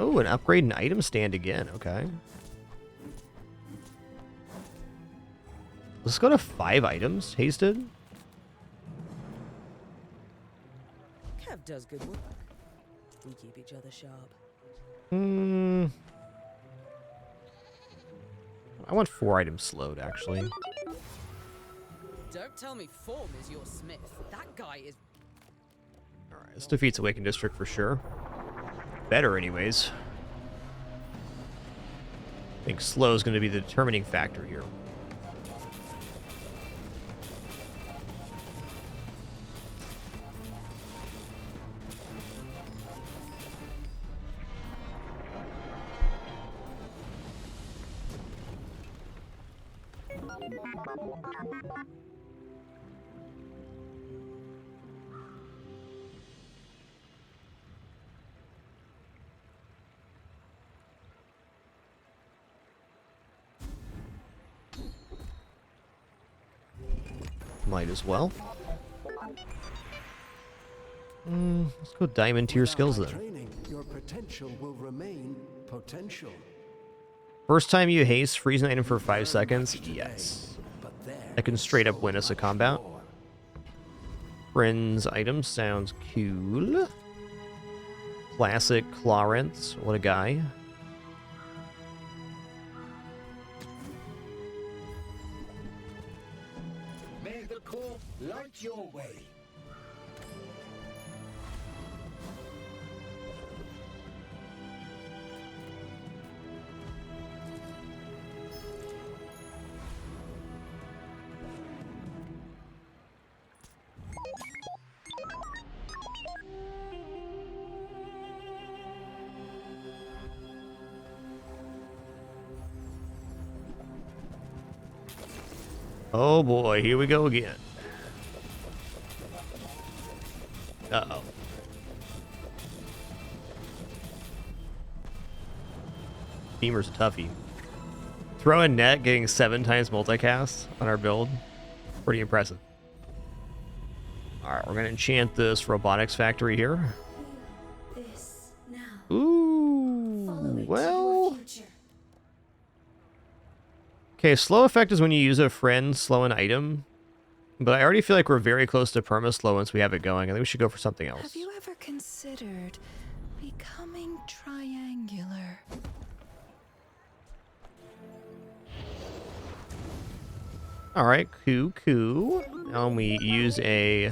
Oh, an upgrade an item stand again. Okay. Let's go to 5 items. Hasted. Kev does good work. We keep each other sharp. I want 4 items slowed, actually. Don't tell me Form is your smith. That guy is... Alright, this defeats Awakened District for sure. Better, anyways. I think slow is going to be the determining factor here. Might as well. Let's go diamond tier skills then. Training, your potential will remain potential. First time you haste, freeze an item for 5 seconds. Yes. That can straight up win us a combat. Friends item sounds cool. Classic Clarence. What a guy. May the core light your way. Oh boy, here we go again. Uh-oh. Beamer's a toughie. Throw a net, getting 7 times multicast on our build. Pretty impressive. Alright, we're gonna enchant this robotics factory here. This now. Ooh, well... Okay, slow effect is when you use a friend, slow an item. But I already feel like we're very close to perma-slow once we have it going. I think we should go for something else. Have you ever considered becoming triangular? Alright, cool. Now we use a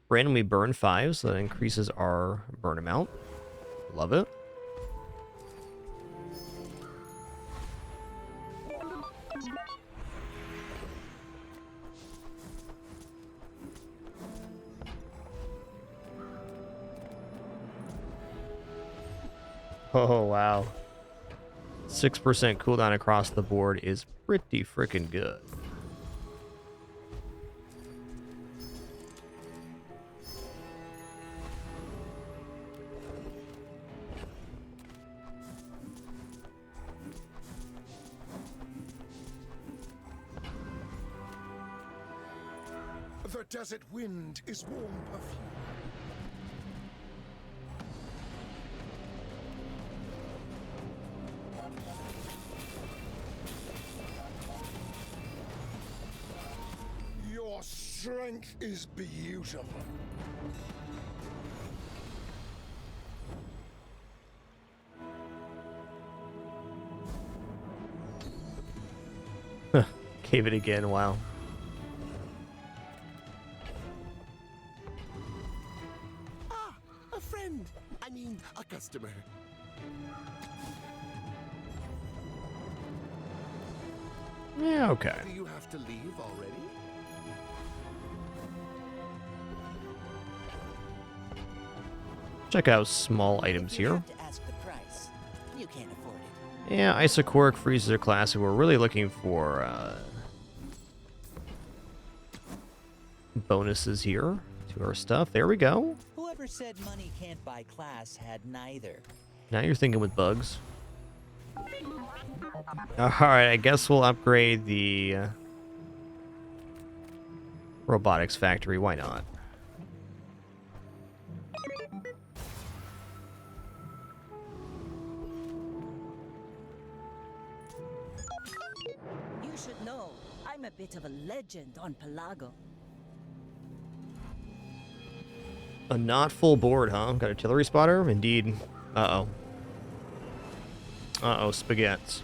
randomly burn 5, so that increases our burn amount. Love it. Oh, wow. 6% cooldown across the board is pretty freaking good. The desert wind is warm perfume. Your strength is beautiful. Gave it again, wow. A friend. I mean, a customer. Yeah, okay. Do you have to leave already? Check out small items If you here. have to ask the price, you can't afford it. Yeah, Isocoric freezes are classic. We're really looking for bonuses here to our stuff. There we go. Whoever said money can't buy class had neither. Now you're thinking with bugs. Alright, I guess we'll upgrade the robotics factory. Why not? You should know, I'm a bit of a legend on Pelago. A not full board, huh? Got artillery spotter? Indeed. Uh-oh. Uh-oh, spaghettis.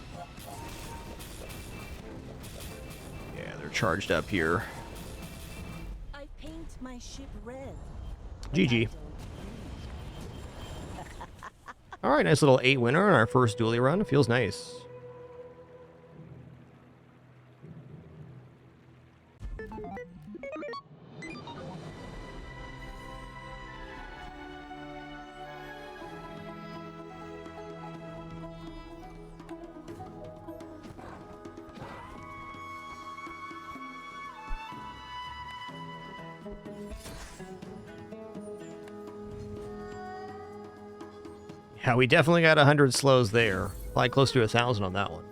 Yeah, they're charged up here. I paint my ship red. GG. Alright, nice little 8 winner on our first Dooley run. It feels nice. Yeah, we definitely got 100 slows there. Probably close to 1,000 on that one.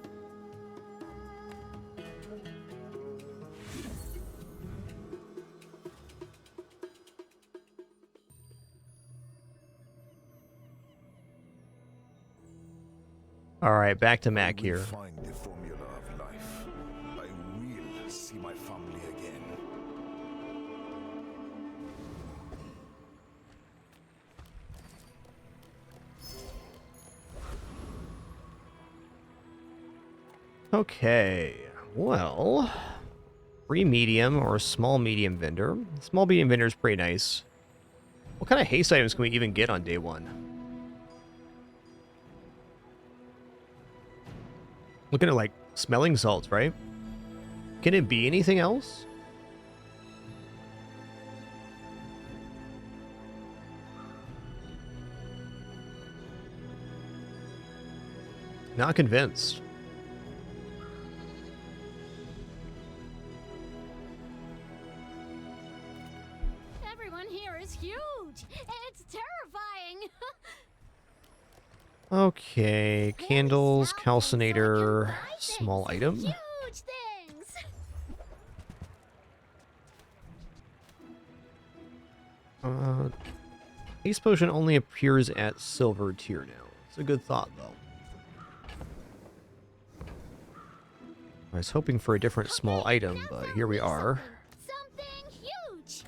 All right, back to Mac here. Find the formula of life. I will see my family again. Okay, well, free medium or small medium vendor. Small medium vendor is pretty nice. What kind of haste items can we even get on day 1? Looking at like smelling salts, right? Can it be anything else? Not convinced. Everyone here is huge. It's terrifying. Okay, candles, calcinator, small item. Huge things. Haste potion only appears at silver tier now. It's a good thought, though. I was hoping for a different small item, but here we are. Something huge.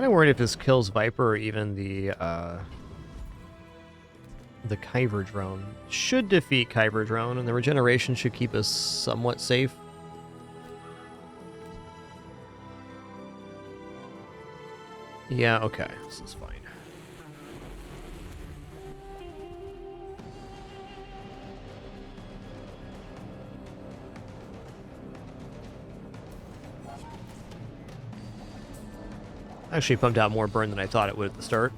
Kind of worried if this kills Viper or even the Kyber drone. Should defeat Kyber drone, and the regeneration should keep us somewhat safe. Yeah, okay, this is fine. Actually pumped out more burn than I thought it would at the start.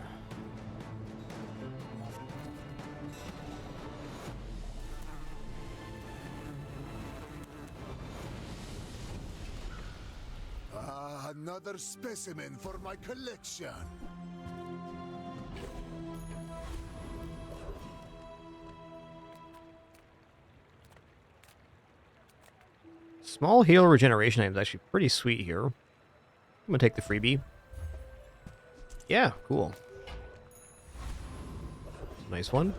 Another specimen for my collection. Small heal regeneration item is actually pretty sweet here. I'm gonna take the freebie. Yeah, cool. Nice one.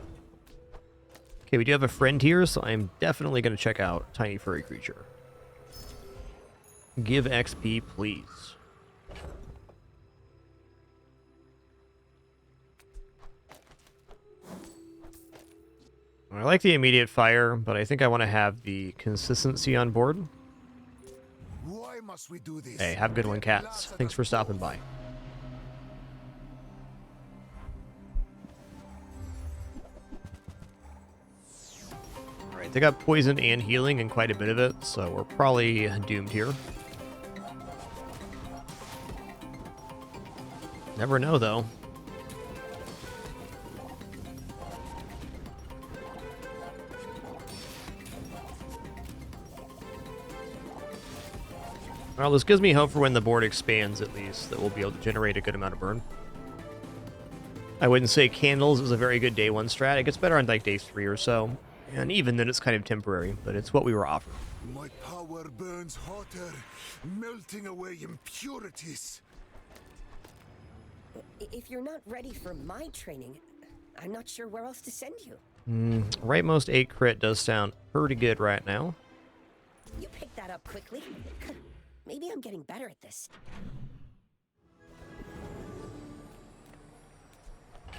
Okay, we do have a friend here, so I'm definitely gonna check out Tiny Furry Creature. Give XP, please. I like the immediate fire, but I think I want to have the consistency on board. Why must we do this? Hey, have a good one, cats. Thanks for stopping by. Alright, they got poison and healing and quite a bit of it, so we're probably doomed here. Never know, though. Well, this gives me hope for when the board expands, at least, that we'll be able to generate a good amount of burn. I wouldn't say candles is a very good day 1 strat. It gets better on like day 3 or so. And even then it's kind of temporary, but it's what we were offered. My power burns hotter, melting away impurities. If you're not ready for my training, I'm not sure where else to send you. Rightmost 8 crit does sound pretty good right now. You picked that up quickly. Maybe I'm getting better at this.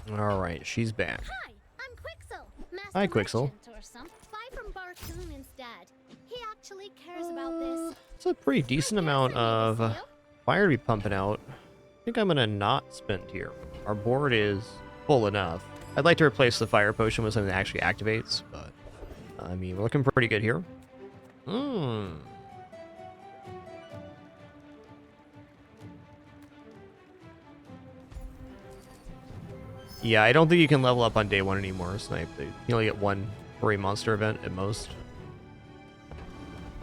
Alright, she's back. Hi, I'm Quixel. Master Hi, Quixel. Merchant or some. Buy from Barcoon instead. He actually cares about this. It's a pretty decent amount of fire to be pumping out. I think I'm gonna not spend here. Our board is full enough. I'd like to replace the fire potion with something that actually activates, but I mean, we're looking pretty good here. Yeah, I don't think you can level up on day 1 anymore, Snipe. You only get 1 for a monster event at most.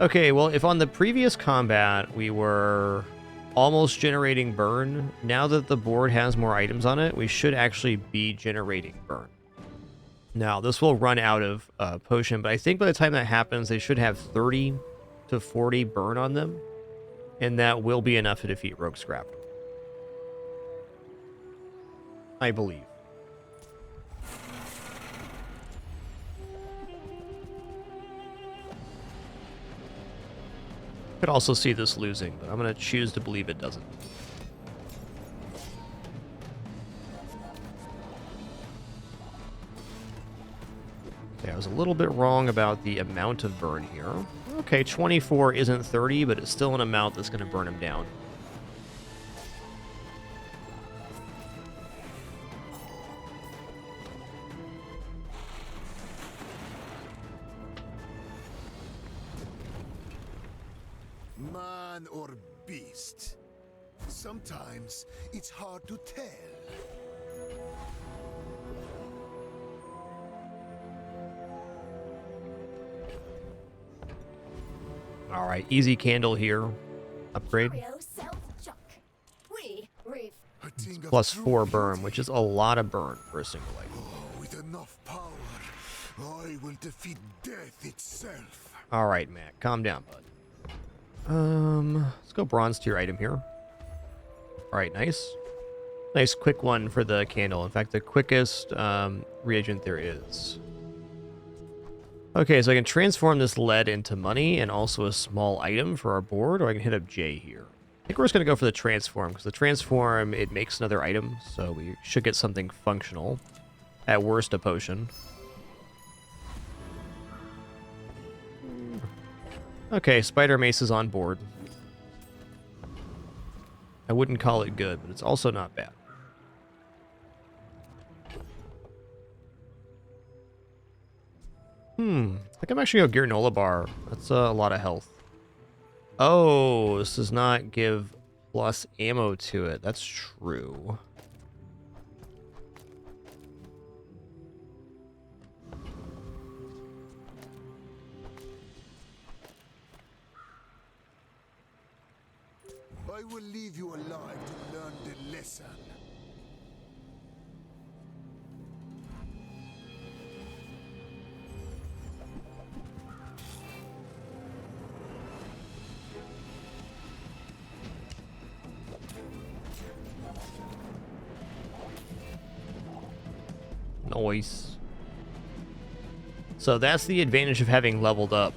Okay, well, if on the previous combat we were almost generating burn, now that the board has more items on it, we should actually be generating burn. Now, this will run out of potion, but I think by the time that happens, they should have 30 to 40 burn on them, and that will be enough to defeat Rogue Scrap. I believe. Could also see this losing, but I'm going to choose to believe it doesn't. Okay, I was a little bit wrong about the amount of burn here. Okay, 24 isn't 30, but it's still an amount that's going to burn him down. Man or beast? Sometimes it's hard to tell. All right, easy candle here. Upgrade. Plus 4 burn, which is a lot of burn for a single item. Oh, with enough power, I will defeat death itself. All right, Matt, calm down, bud. Let's go bronze tier item here. All right, nice. Nice quick one for the candle. In fact, the quickest reagent there is. Okay, so I can transform this lead into money and also a small item for our board, or I can hit up J here. I think we're just going to go for the transform, because the transform, it makes another item, so we should get something functional. At worst, a potion. Okay, Spider Mace is on board. I wouldn't call it good, but it's also not bad. I think I'm actually going to go Granola Bar. That's a lot of health. Oh, this does not give plus ammo to it. That's true. I will leave you alive to learn the lesson. Nice. So that's the advantage of having leveled up.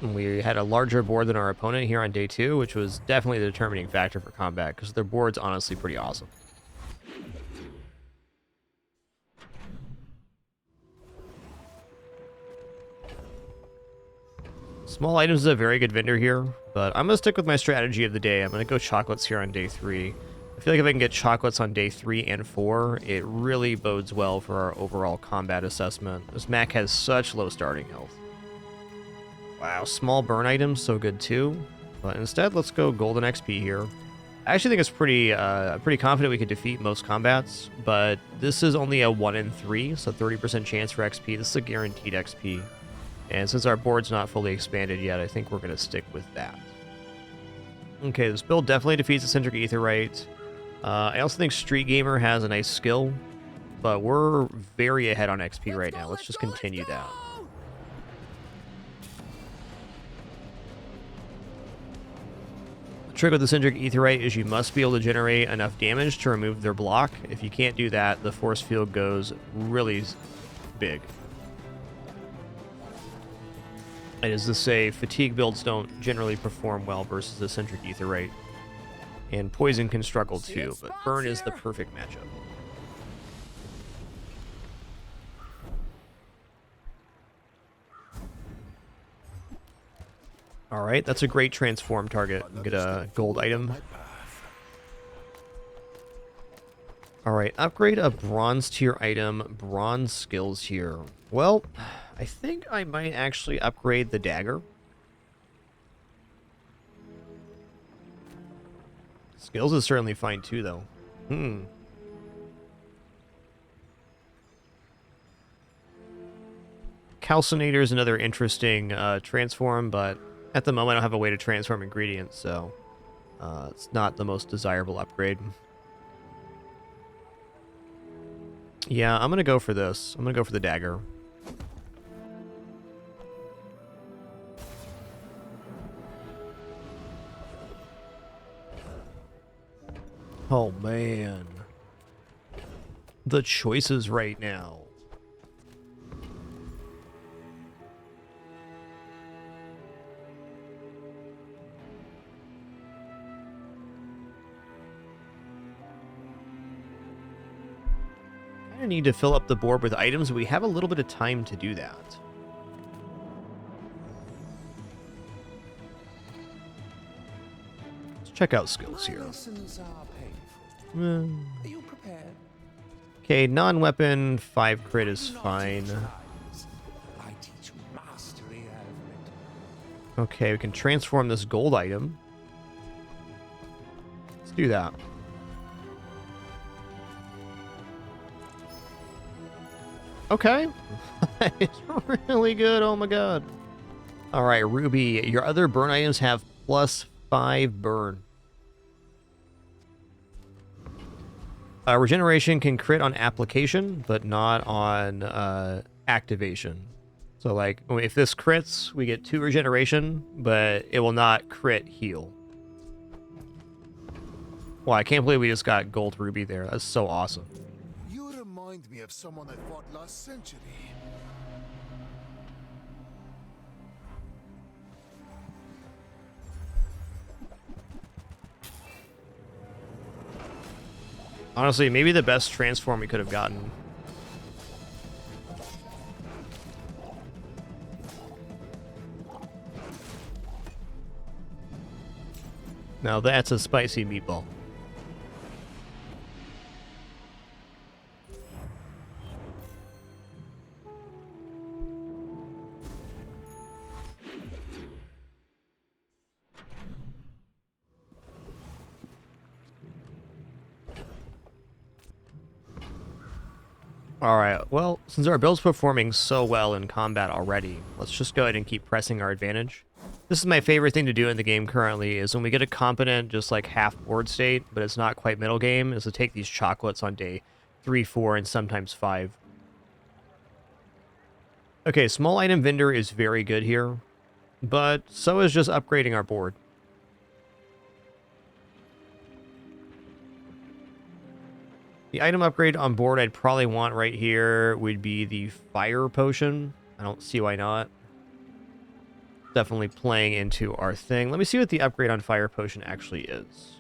We had a larger board than our opponent here on day 2, which was definitely the determining factor for combat, because their board's honestly pretty awesome. Small items is a very good vendor here, but I'm going to stick with my strategy of the day. I'm going to go chocolates here on day 3. I feel like if I can get chocolates on day 3 and 4, it really bodes well for our overall combat assessment. This Mac has such low starting health. Wow, small burn items, so good too. But instead, let's go golden XP here. I actually think it's pretty confident we could defeat most combats, but this is only a 1 in 3, so 30% chance for XP. This is a guaranteed XP. And since our board's not fully expanded yet, I think we're going to stick with that. Okay, this build definitely defeats Eccentric Aetheryte. I also think Street Gamer has a nice skill, but we're very ahead on XP right now. Let's just continue that. The trick with the Eccentric Aetheryte is you must be able to generate enough damage to remove their block. If you can't do that, the force field goes really big. And as to say, fatigue builds don't generally perform well versus the Eccentric Aetheryte. And poison can struggle too, but burn is the perfect matchup. Alright, that's a great transform target. Get a gold item. Alright, upgrade a bronze tier item, bronze skills here. Well, I think I might actually upgrade the dagger. Skills is certainly fine too, though. Calcinator is another interesting transform, but at the moment I don't have a way to transform ingredients, so it's not the most desirable upgrade. Yeah, I'm going to go for this. I'm going to go for the dagger. Oh, man. The choices right now. I need to fill up the board with items. We have a little bit of time to do that. Let's check out skills here. Are you prepared? Okay, non-weapon 5 crit is fine. I teach mastery over it. Okay, we can transform this gold item. Let's do that. Okay. It's really good. Oh my god. Alright, Ruby. Your other burn items have +5 burn. Regeneration can crit on application, but not on activation. So, like, if this crits, we get 2 regeneration, but it will not crit heal. Wow, I can't believe we just got gold Ruby there. That's so awesome. You remind me of someone I fought last century. Honestly, maybe the best transform we could have gotten. Now that's a spicy meatball. Alright, well, since our build's performing so well in combat already, let's just go ahead and keep pressing our advantage. This is my favorite thing to do in the game currently, is when we get a competent, just like half board state, but it's not quite middle game, is to take these chocolates on day 3, 4, and sometimes 5. Okay, small item vendor is very good here, but so is just upgrading our board. The item upgrade on board I'd probably want right here would be the fire potion. I don't see why not. Definitely playing into our thing. Let me see what the upgrade on fire potion actually is.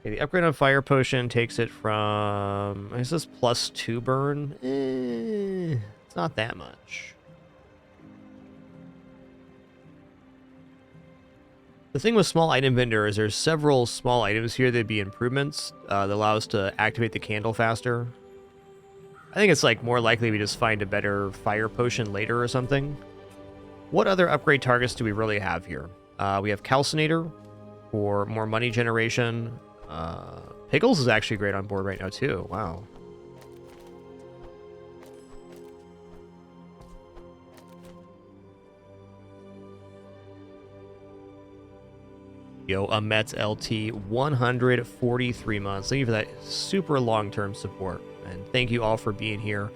Okay, the upgrade on fire potion takes it from... Is this +2 burn? It's not that much. The thing with small item vendor is there's several small items here that'd be improvements that allow us to activate the candle faster. I think it's like more likely we just find a better fire potion later or something. What other upgrade targets do we really have here? We have Calcinator for more money generation. Pickles is actually great on board right now too. Wow. Yo, a Mets LT, 143 months. Thank you for that super long-term support. And thank you all for being here.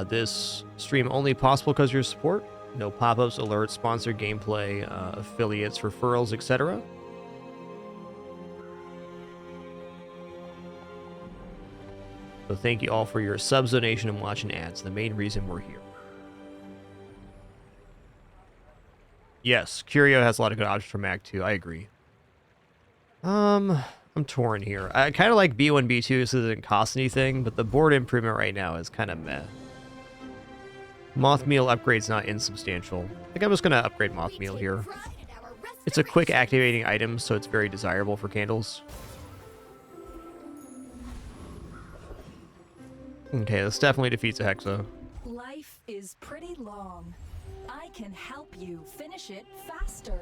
This stream only possible because of your support. No pop-ups, alerts, sponsored gameplay, affiliates, referrals, etc. So thank you all for your subs, donation, and watching ads. The main reason we're here. Yes, Curio has a lot of good options for Mac too. I agree. I'm torn here. I kind of like B1, B2 so it doesn't cost anything, but the board improvement right now is kind of meh. Mothmeal upgrade's not insubstantial. I think I'm just going to upgrade Mothmeal here. It's a quick activating item, so it's very desirable for candles. Okay, this definitely defeats a Hexa. Life is pretty long. I can help you finish it faster.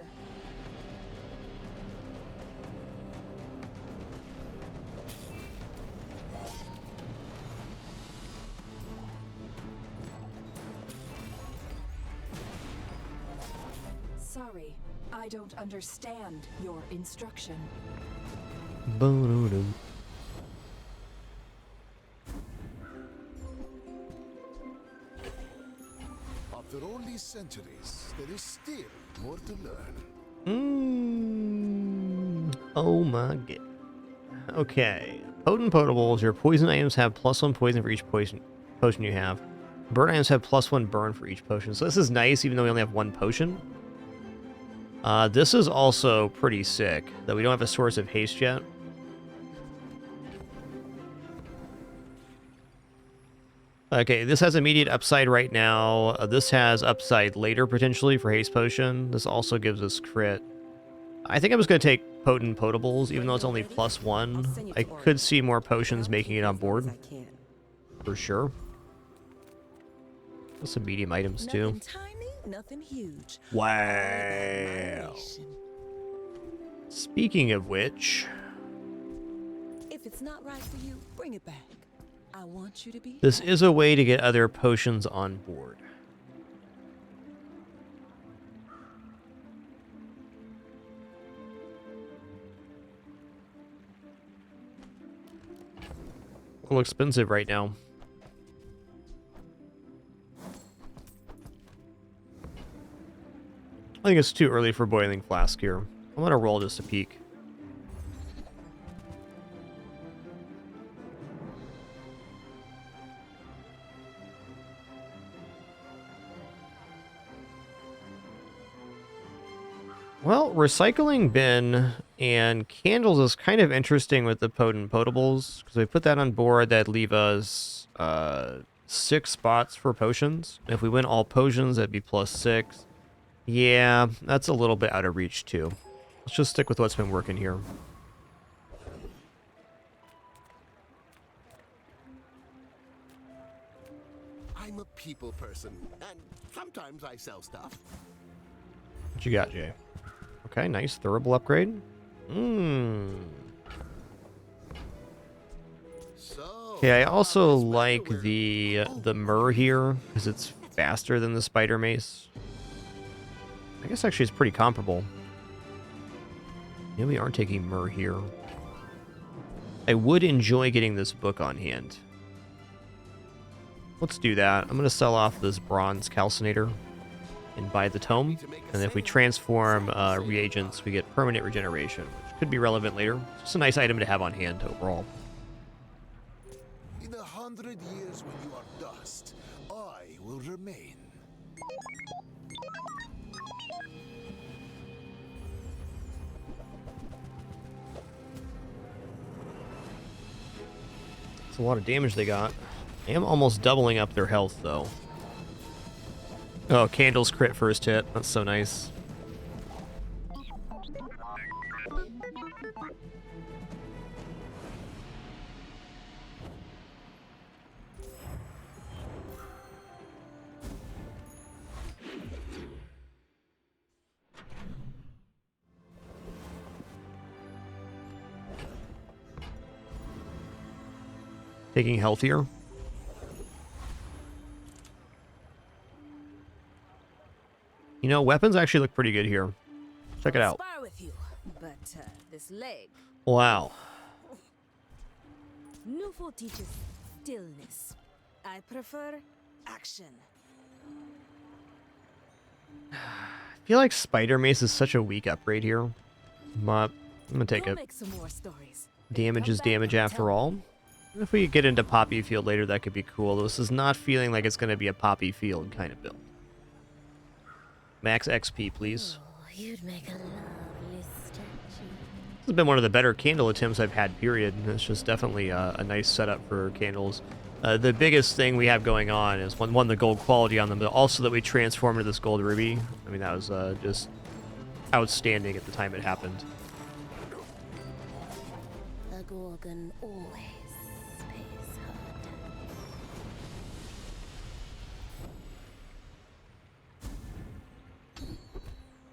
Sorry, I don't understand your instruction. After all these centuries, there is still more to learn. Oh my god. Okay. Potent potables. Your poison items have +1 poison for each potion you have. Burn items have +1 burn for each potion. So this is nice, even though we only have 1 potion. This is also pretty sick, though we don't have a source of haste yet. Okay, this has immediate upside right now. This has upside later, potentially, for haste potion. This also gives us crit. I think I'm just going to take potent potables, even though it's only +1. I could see more potions making it on board. For sure. Some medium items, too. Nothing tiny, nothing huge. Wow. Speaking of which... If it's not right for you, bring it back. I want you to be... This is a way to get other potions on board. A little expensive right now. I think it's too early for Boiling Flask here. I'm going to roll just a peek. Well, recycling bin and candles is kind of interesting with the potent potables, because we put that on board, that'd leave us 6 spots for potions. If we win all potions, that'd be +6. Yeah, that's a little bit out of reach too. Let's just stick with what's been working here. I'm a people person, and sometimes I sell stuff. What you got, Jay? Okay, nice durable upgrade. Okay, I also like the myrrh here because it's faster than the spider mace. I guess actually it's pretty comparable. Yeah, we are taking myrrh here. I would enjoy getting this book on hand. Let's do that. I'm going to sell off this bronze calcinator and buy the tome. And if we transform reagents, we get permanent regeneration, which could be relevant later. It's just a nice item to have on hand overall. In 100 years when you are dust, I will remain. It's a lot of damage they got. I am almost doubling up their health, though. Oh, Candle's crit first hit. That's so nice. Taking healthier. You know, weapons actually look pretty good here. Check it out. Spar with you, but this leg. Wow. Nufo teaches stillness. I prefer action. I feel like Spider Mace is such a weak upgrade here. But I'm gonna take it. Make some more stories. Damage is damage after all. If we get into Poppy Field later, that could be cool. This is not feeling like it's gonna be a Poppy Field kind of build. Max XP, please. Oh, you'd make a lovely statue. This has been one of the better candle attempts I've had, period. It's just definitely a nice setup for candles. The biggest thing we have going on is, one, the gold quality on them, but also that we transformed into this gold ruby. I mean, that was just outstanding at the time it happened. A Gorgon always pays her debts.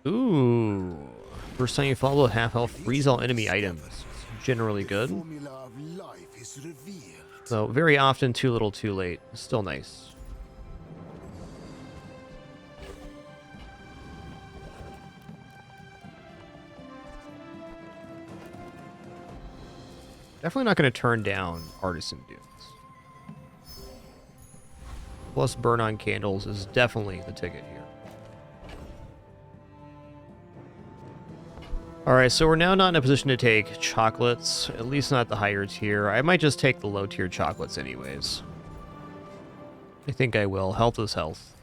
Ooh. First time you follow a half health, freeze all enemy items. It's generally good. Formula of life is revealed. So, very often too little too late. Still nice. Definitely not going to turn down Artisan Dunes. Plus burn on candles is definitely the ticket here. Alright, so we're now not in a position to take chocolates, at least not the higher tier. I might just take the low tier chocolates anyways. I think I will. Health is health.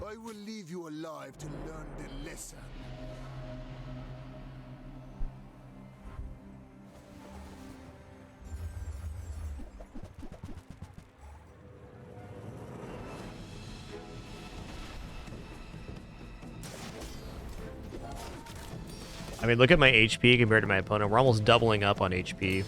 I will leave you alive to learn the lesson. I mean, look at my HP compared to my opponent. We're almost doubling up on HP.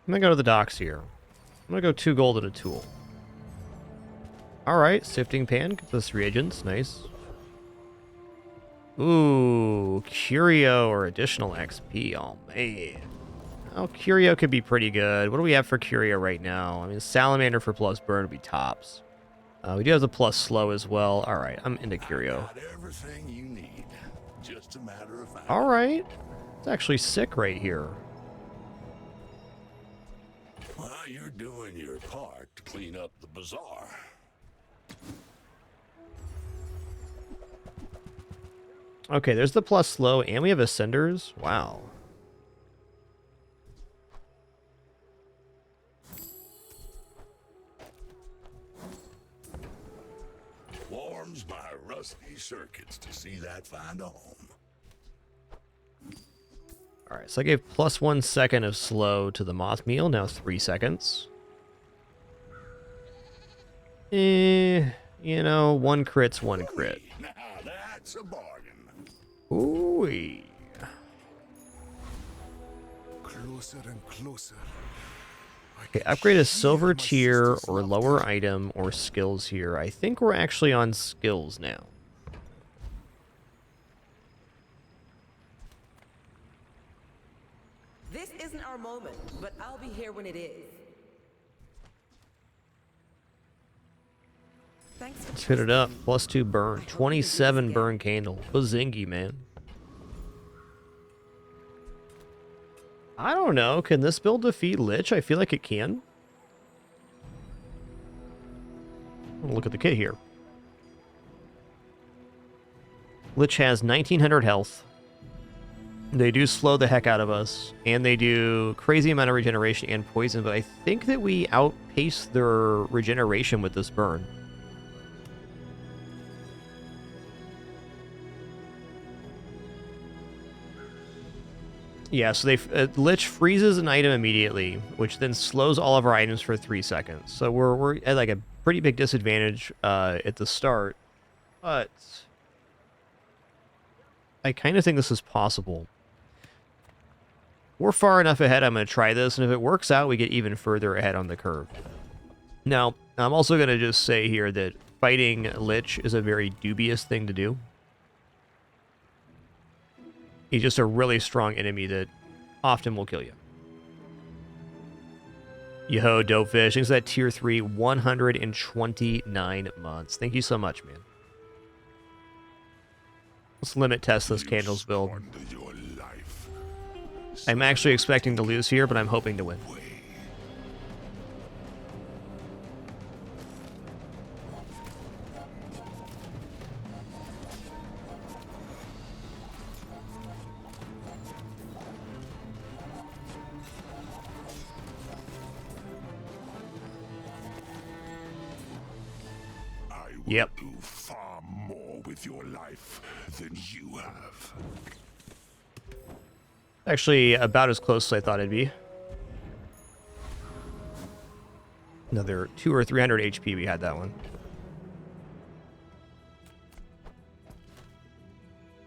I'm gonna go to the docks here. I'm gonna go 2 gold and a tool. Alright, sifting pan, gets us reagents, nice. Ooh, curio or additional XP, oh man. Oh, Curio could be pretty good. What do we have for Curio right now? I mean, Salamander for plus burn would be tops. We do have the plus slow as well. All right, I'm into Curio. Everything you need. Just a matter of fact. All right. It's actually sick right here. Well, you're doing your part to clean up the bazaar. Okay, there's the plus slow, and we have Ascenders. Wow. Warms my rusty circuits to see that find a home. Alright, so I gave plus 1 second of slow to the moth meal, now 3 seconds. You know, 1 crit's 1 crit. Now that's a bargain. Ooh-wee. Closer and closer. Okay, upgrade a silver tier or lower item or skills here. I think we're actually on skills now. This isn't our moment, but I'll be here when it is. Thanks for Let's hit it up. Plus 2 burn. 27 burn candle. Bazingy, man. I don't know. Can this build defeat Lich? I feel like it can. Look at the kit here. Lich has 1900 health. They do slow the heck out of us, and they do crazy amount of regeneration and poison, but I think that we outpace their regeneration with this burn. Yeah, so Lich freezes an item immediately, which then slows all of our items for 3 seconds. So we're at like a pretty big disadvantage at the start, but I kind of think this is possible. We're far enough ahead, I'm going to try this, and if it works out, we get even further ahead on the curve. Now, I'm also going to just say here that fighting Lich is a very dubious thing to do. He's just a really strong enemy that often will kill you. Yo, Dopefish. Thanks for that tier 3, 129 months. Thank you so much, man. Let's limit test this candles build. I'm actually expecting to lose here, but I'm hoping to win. Yep. Do far more with your life than you have. Actually, about as close as I thought it'd be. Another 200 or 300 HP we had that one.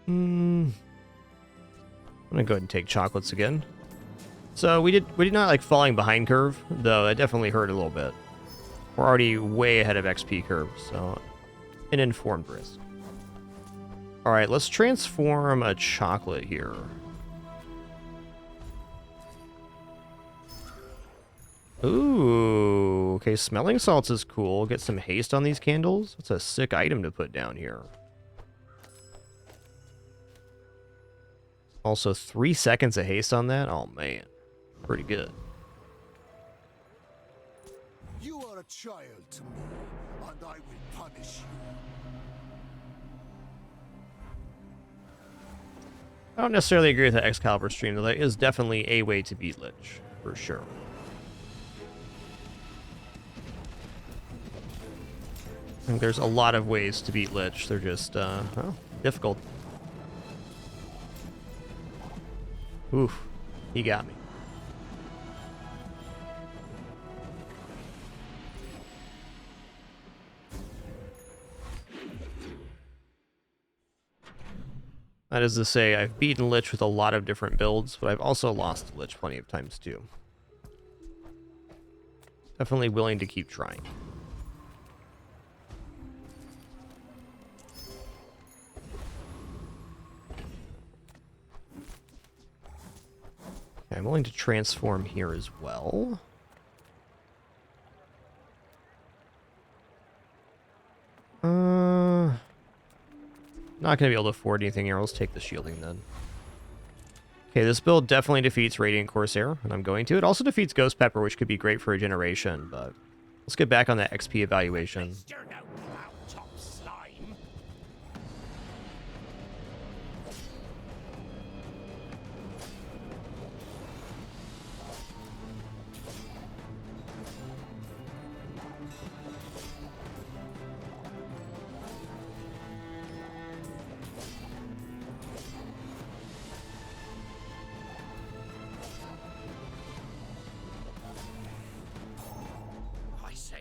I'm gonna go ahead and take chocolates again. So we did not like falling behind curve, though that definitely hurt a little bit. We're already way ahead of XP curve, so an informed risk. All right, let's transform a chocolate here. Ooh, okay, smelling salts is cool. Get some haste on these candles. It's a sick item to put down here. Also, 3 seconds of haste on that? Oh, man. Pretty good. You are a child to me, and I will punish you. I don't necessarily agree with the Excalibur stream, though. That is definitely a way to beat Lich, for sure. I think there's a lot of ways to beat Lich. They're just, well, difficult. Oof. He got me. That is to say, I've beaten Lich with a lot of different builds, but I've also lost Lich plenty of times too. Definitely willing to keep trying. I'm willing to transform here as well. Not going to be able to afford anything here. Let's take the shielding then. Okay, this build definitely defeats Radiant Corsair, and I'm going to. It also defeats Ghost Pepper, which could be great for regeneration, but let's get back on that XP evaluation.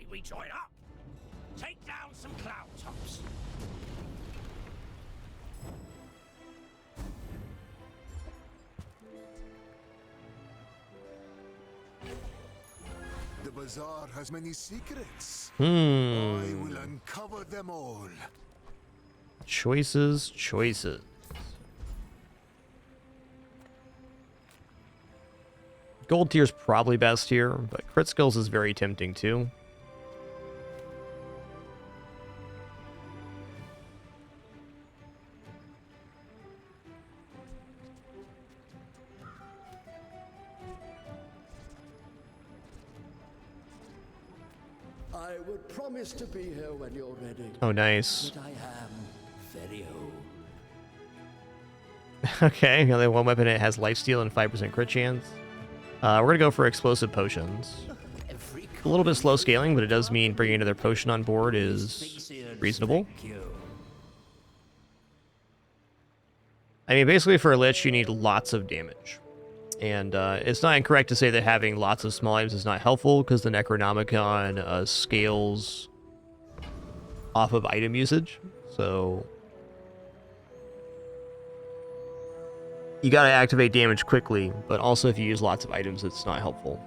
We join up. Take down some cloud tops. The bazaar has many secrets. I will uncover them all. Choices. Gold tier's probably best here, but crit skills is very tempting too. I would promise to be here when you're ready. Oh, nice. But I am very old. Okay, the only one weapon it has lifesteal and 5% crit chance. We're gonna go for explosive potions. A little bit slow scaling, but it does mean bringing another potion on board is reasonable. I mean, basically for a Lich, you need lots of damage. And it's not incorrect to say that having lots of small items is not helpful, because the Necronomicon scales off of item usage. So you gotta activate damage quickly, but also if you use lots of items, it's not helpful.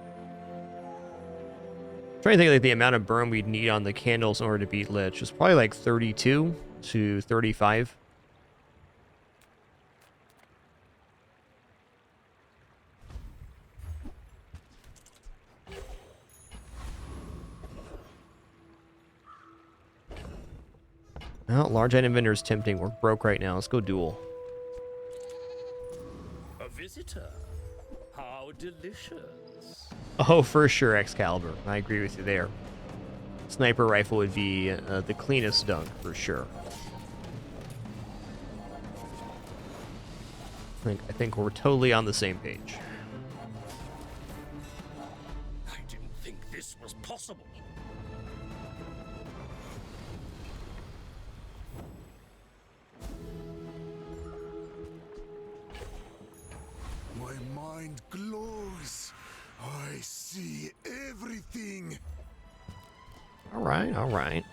I'm trying to think like the amount of burn we'd need on the candles in order to beat Lich is probably like 32 to 35. Well, large item vendor is tempting. We're broke right now. Let's go duel. A visitor. How delicious. Oh, for sure, Excalibur. I agree with you there. Sniper rifle would be the cleanest dunk, for sure. I think we're totally on the same page. I didn't think this was possible. My mind glows. I see everything. All right.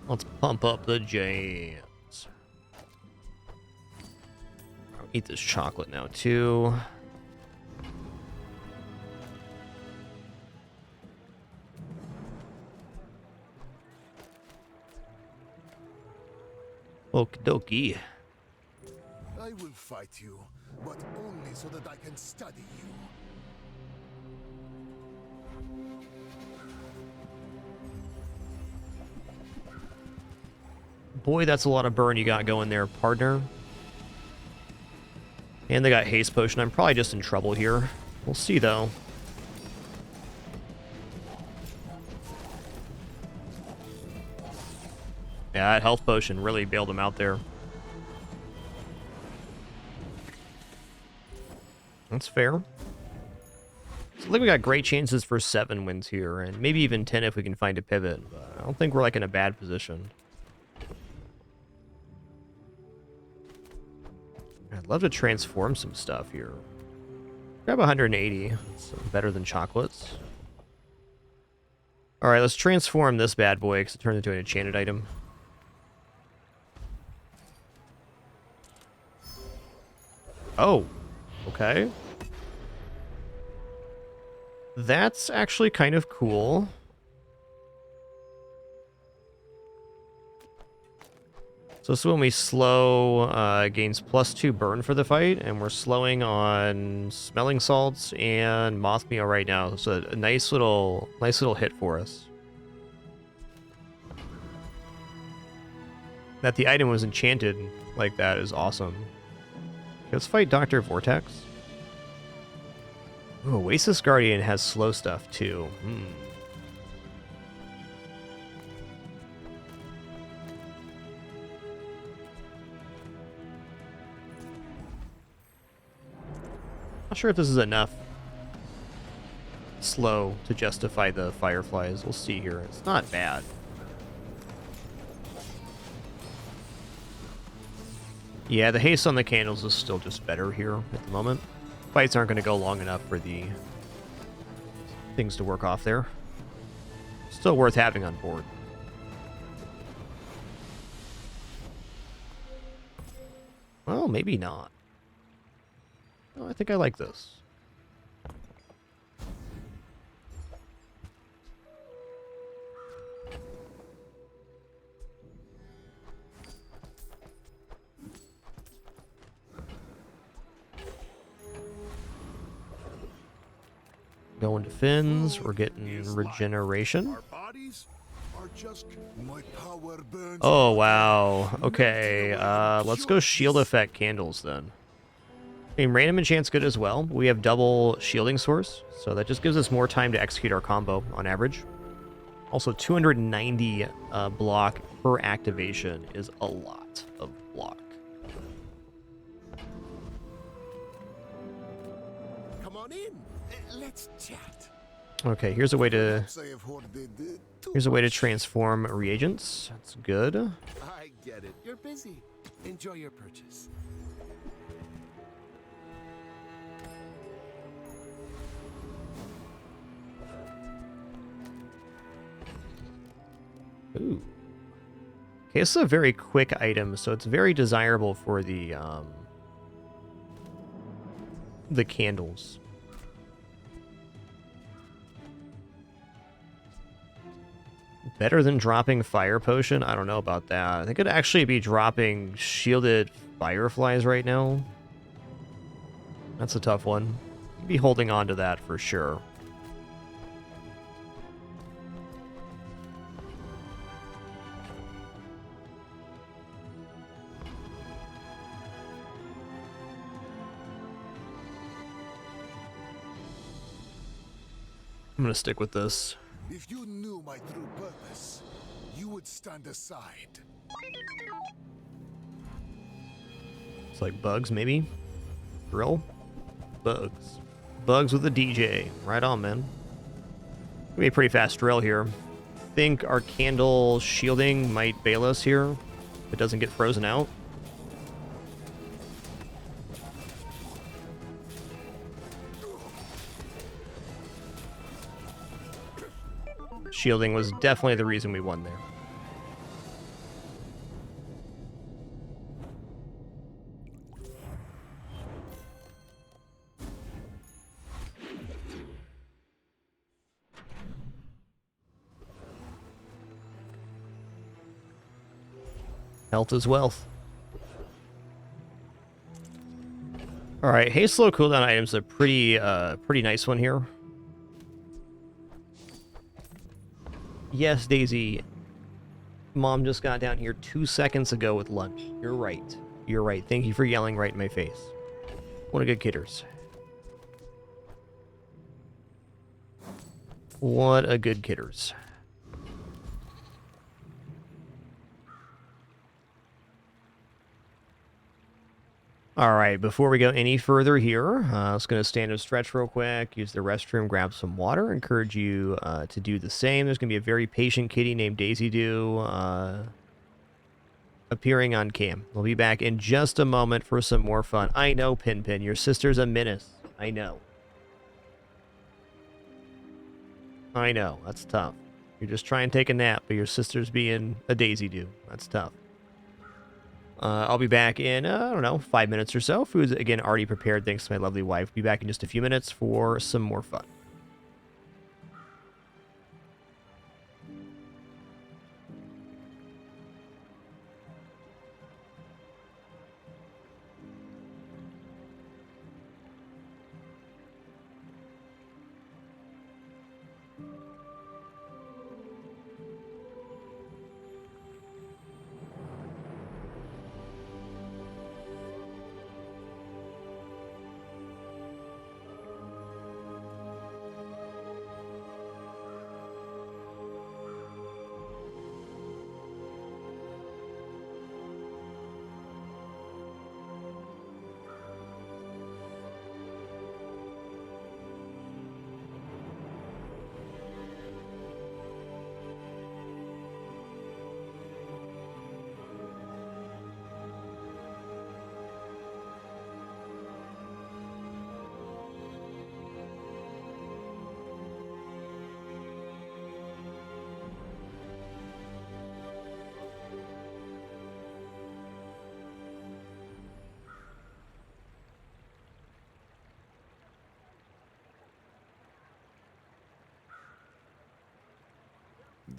Let's pump up the jams. I'll eat this chocolate now, too. Okie dokie. I will fight you, but only so that I can study you. Boy, that's a lot of burn you got going there, partner. And they got haste potion. I'm probably just in trouble here. We'll see, though. Yeah, that health potion really bailed him out there. That's fair. So I think we got great chances for 7 wins here, and maybe even 10 if we can find a pivot. But I don't think we're like in a bad position. I'd love to transform some stuff here. Grab 180. That's better than chocolates. Alright, let's transform this bad boy because it turns into an enchanted item. Oh, okay. That's actually kind of cool. So this is when we slow, gains +2 burn for the fight, and we're slowing on smelling salts and moth meal right now. So a nice little hit for us. That the item was enchanted like that is awesome. Let's fight Dr. Vortex. Ooh, Oasis Guardian has slow stuff too. Not sure if this is enough slow to justify the fireflies. We'll see here. It's not bad. Yeah, the haste on the candles is still just better here at the moment. Fights aren't going to go long enough for the things to work off there. Still worth having on board. Well, maybe not. Oh, I think I like this. Going to fins, we're getting regeneration. Oh, wow. Okay, let's go shield effect candles then. I mean, random enchant's good as well. We have double shielding source, so that just gives us more time to execute our combo on average. Also, 290 block per activation is a lot of block. Come on in. Let's chat. Okay, here's a way to transform reagents. That's good. I get it. You're busy. Enjoy your purchase. Ooh. Okay, this is a very quick item, so it's very desirable for the candles. Better than dropping fire potion? I don't know about that. I think it'd actually be dropping shielded fireflies right now. That's a tough one. You'd be holding on to that for sure. I'm gonna stick with this. If you knew my true purpose, you would stand aside. It's like bugs, maybe? Drill? Bugs. Bugs with a DJ. Right on, man. Gonna be a pretty fast drill here. Think our candle shielding might bail us here if it doesn't get frozen out. Shielding was definitely the reason we won there. Health is wealth. All right, haste slow cooldown items are pretty nice one here. Yes, Daisy. Mom just got down here 2 seconds ago with lunch. You're right. You're right. Thank you for yelling right in my face. What a good kidders. What a good kidders. All right, before we go any further here, I was going to stand and stretch real quick, use the restroom, grab some water. Encourage you to do the same. There's going to be a very patient kitty named Daisy Doo appearing on cam. We'll be back in just a moment for some more fun. I know, Pin, your sister's a menace. I know. I know, that's tough. You're just trying to take a nap, but your sister's being a Daisy Doo. That's tough. I'll be back in, I don't know, 5 minutes or so. Food's, again, already prepared thanks to my lovely wife. Be back in just a few minutes for some more fun.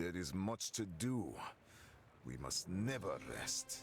There is much to do. We must never rest.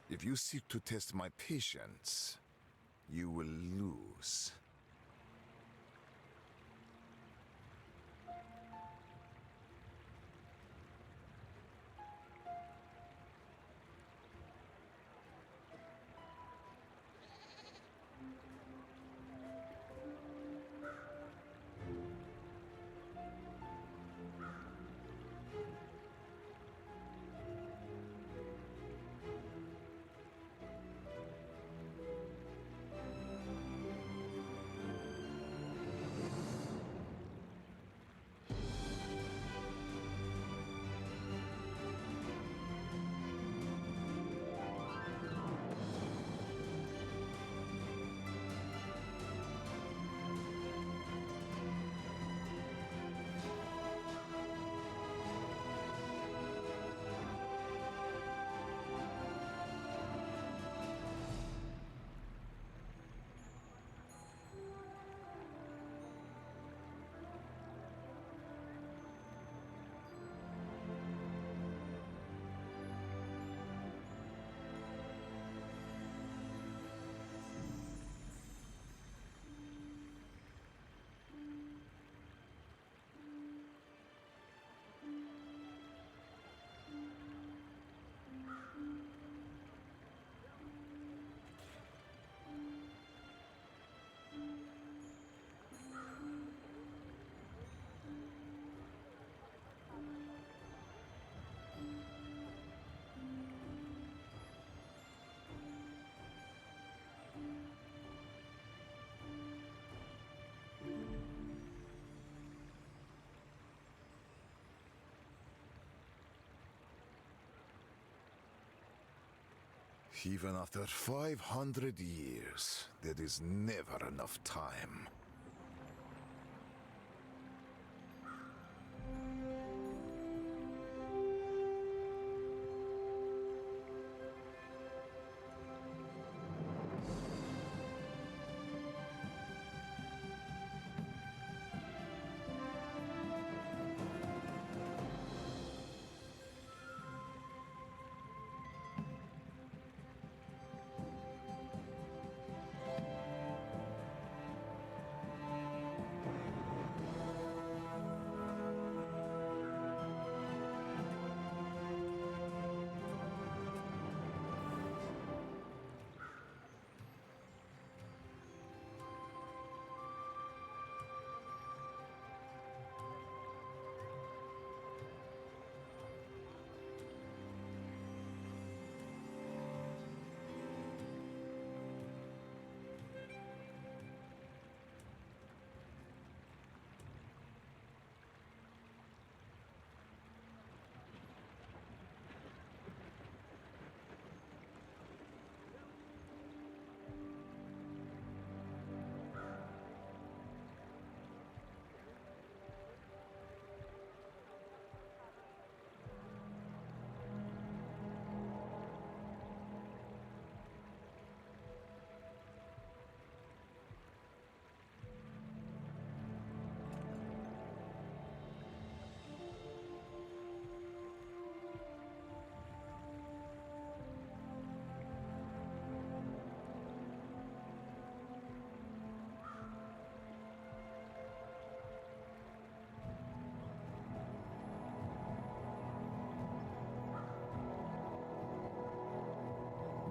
If you seek to test my patience, you will lose. Even after 500 years, there is never enough time.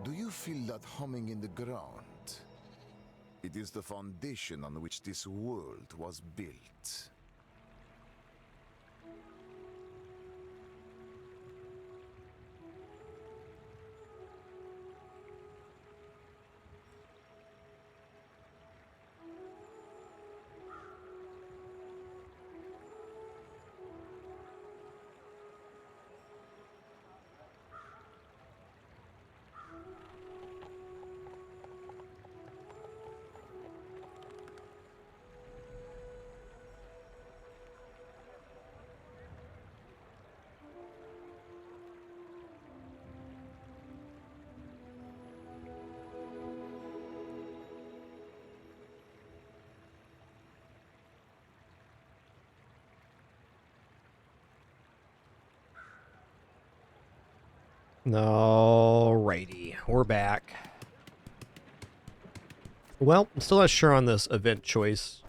Do you feel that humming in the ground? It is the foundation on which this world was built. Alrighty, we're back. Well, I'm still not sure on this event choice.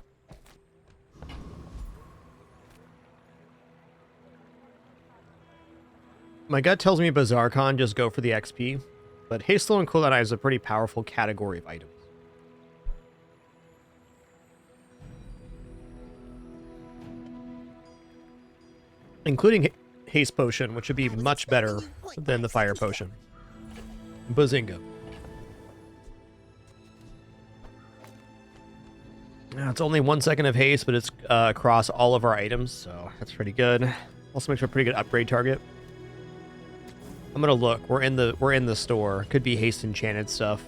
My gut tells me BazaarCon, just go for the XP, but Haste and Cooldown Eye is a pretty powerful category of items. Including Haste Potion, which would be much better than the Fire Potion. Bazinga. Now, it's only 1 second of haste, but it's across all of our items, so that's pretty good. Also makes for a pretty good upgrade target. I'm gonna look. We're in the store. Could be haste enchanted stuff.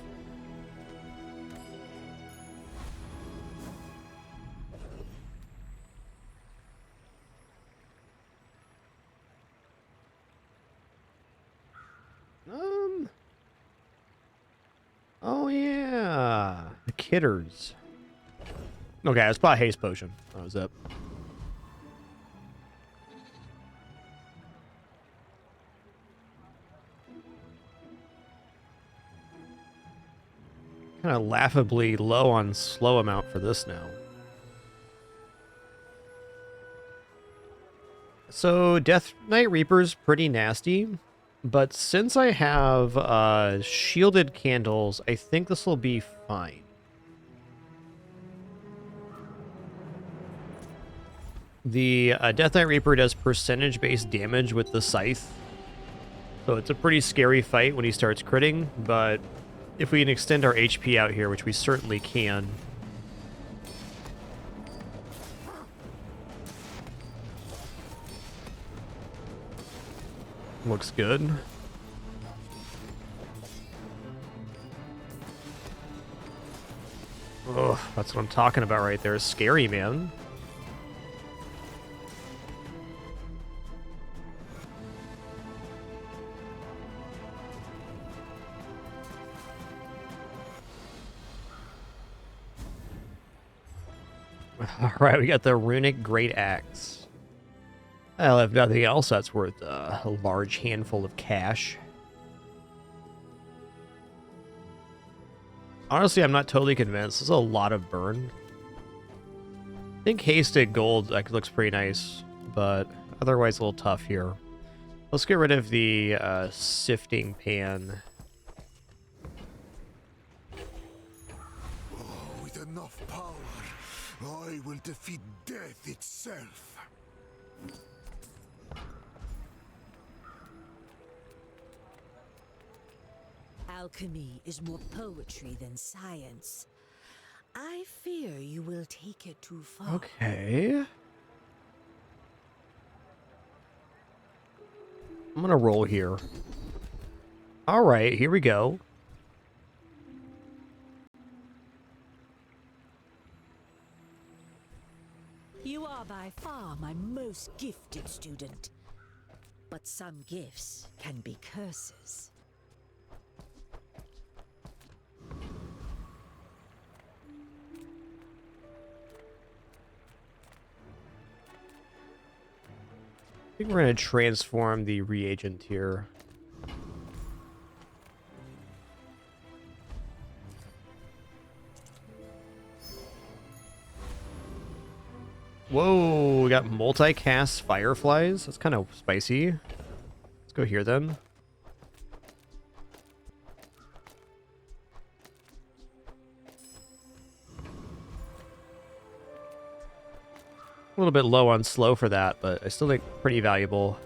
Oh yeah, the Kitters. Okay, it's probably haste potion. That was it. Kind of laughably low on slow amount for this now. So Death Knight Reaper's pretty nasty, but since I have shielded candles, I think this will be fine. The Death Knight Reaper does percentage-based damage with the scythe, so it's a pretty scary fight when he starts critting, but if we can extend our HP out here, which we certainly can. Looks good. Oh, that's what I'm talking about right there. Scary, man. Alright, we got the Runic Great Axe. Well, if nothing else, that's worth a large handful of cash. Honestly, I'm not totally convinced. This is a lot of burn. I think hasted gold looks pretty nice, but otherwise a little tough here. Let's get rid of the sifting pan. With enough power, I will defeat death itself. Alchemy is more poetry than science. I fear you will take it too far. Okay. I'm gonna roll here. Alright, here we go. You are by far my most gifted student. But some gifts can be curses. I think we're going to transform the reagent here. Whoa, we got multicast fireflies. That's kind of spicy. Let's go here then. A little bit low on slow for that, but I still think pretty valuable.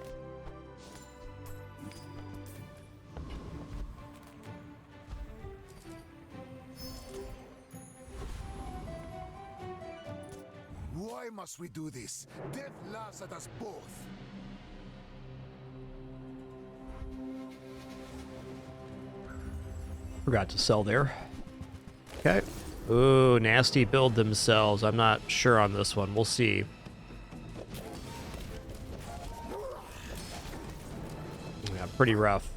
Why must we do this? Death laughs at us both. Forgot to sell there. Okay. Ooh, nasty build themselves. I'm not sure on this one. We'll see. Yeah, pretty rough.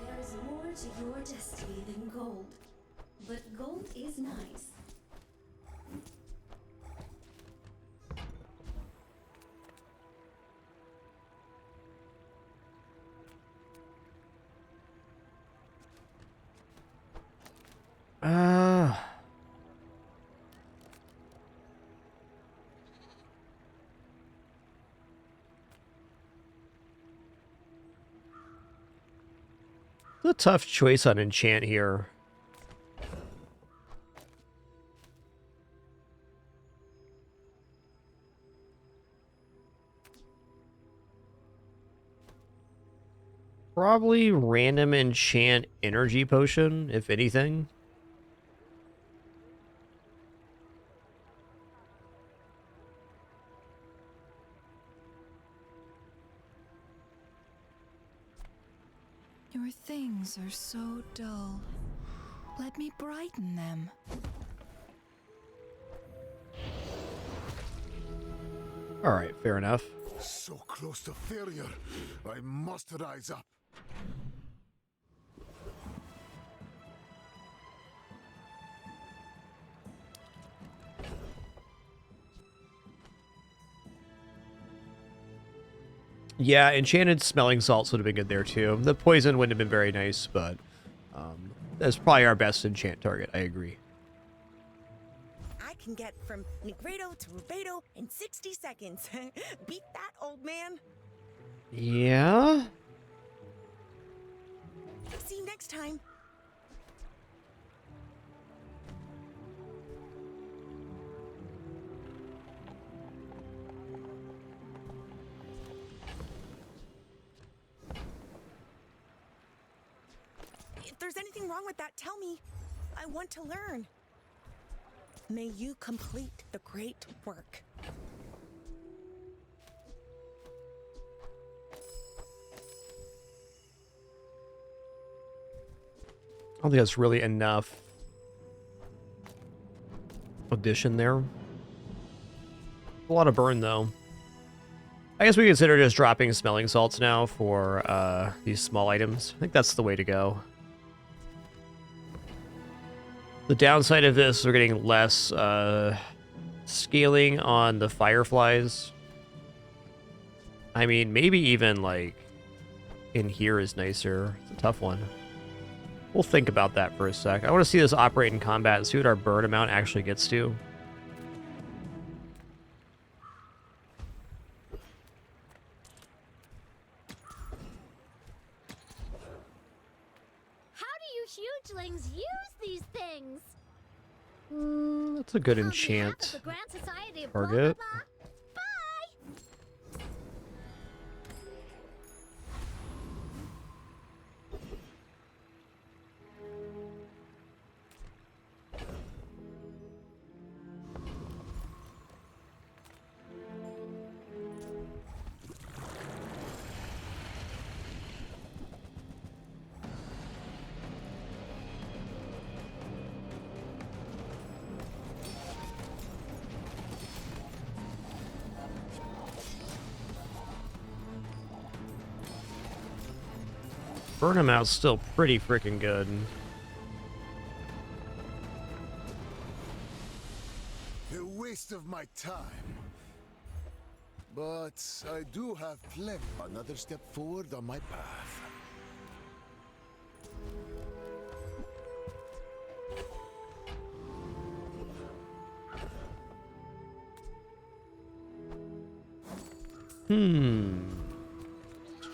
There is more to your destiny than gold, but gold is nice. It's a tough choice on enchant here. Probably random enchant energy potion, if anything. Your things are so dull. Let me brighten them. All right, fair enough. So close to failure. I must rise up. Yeah, enchanted smelling salts would have been good there too. The poison wouldn't have been very nice, but that's probably our best enchant target. I agree. I can get from Negredo to Rubedo in 60 seconds. Beat that, old man. Yeah? See you next time. If there's anything wrong with that, tell me. I want to learn. May you complete the great work. I don't think that's really enough addition there. A lot of burn, though. I guess we consider just dropping smelling salts now for these small items. I think that's the way to go. The downside of this, we're getting less scaling on the fireflies. I mean, maybe even, like, in here is nicer. It's a tough one. We'll think about that for a sec. I want to see this operate in combat and see what our burn amount actually gets to. How do you hugelings use these things? That's a good On behalf of enchant the Grand Society of target. blah, blah, blah. Bye! Burn amount's still pretty freaking good. A waste of my time. But I do have plenty. Another step forward on my path.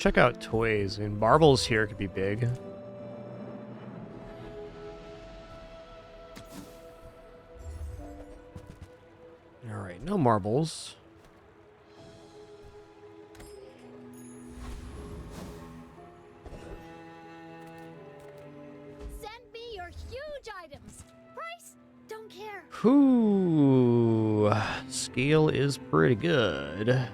check out toys. I mean, marbles here could be big. Alright, no marbles. Send me your huge items. Price? Don't care. Whew. Scale is pretty good.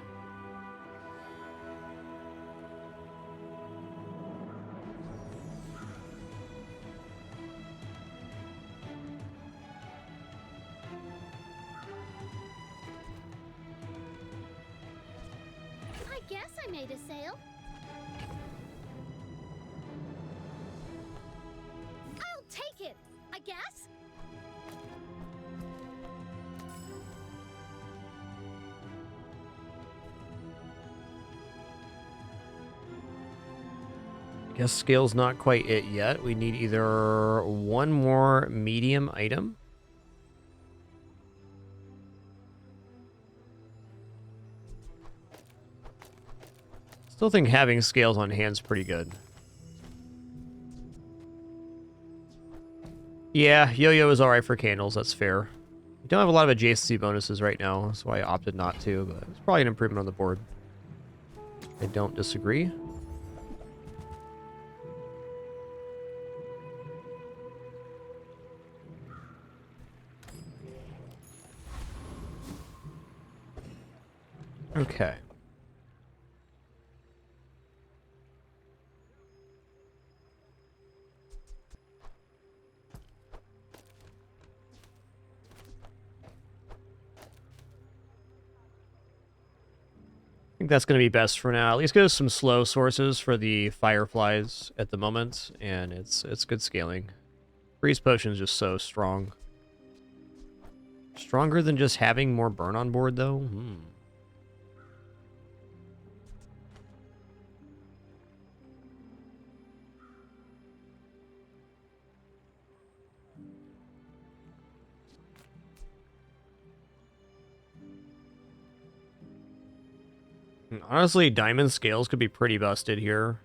I guess I made a sale. I'll take it, I guess. Guess scale's not quite it yet. We need either one more medium item. Still think having scales on hand's pretty good. Yeah, yo-yo is alright for candles, that's fair. We don't have a lot of adjacency bonuses right now, that's why I opted not to, but it's probably an improvement on the board. I don't disagree. Okay. I think that's going to be best for now. At least get us some slow sources for the fireflies at the moment, and it's good scaling. Freeze potion is just so strong. Stronger than just having more burn on board, though? Honestly, diamond scales could be pretty busted here.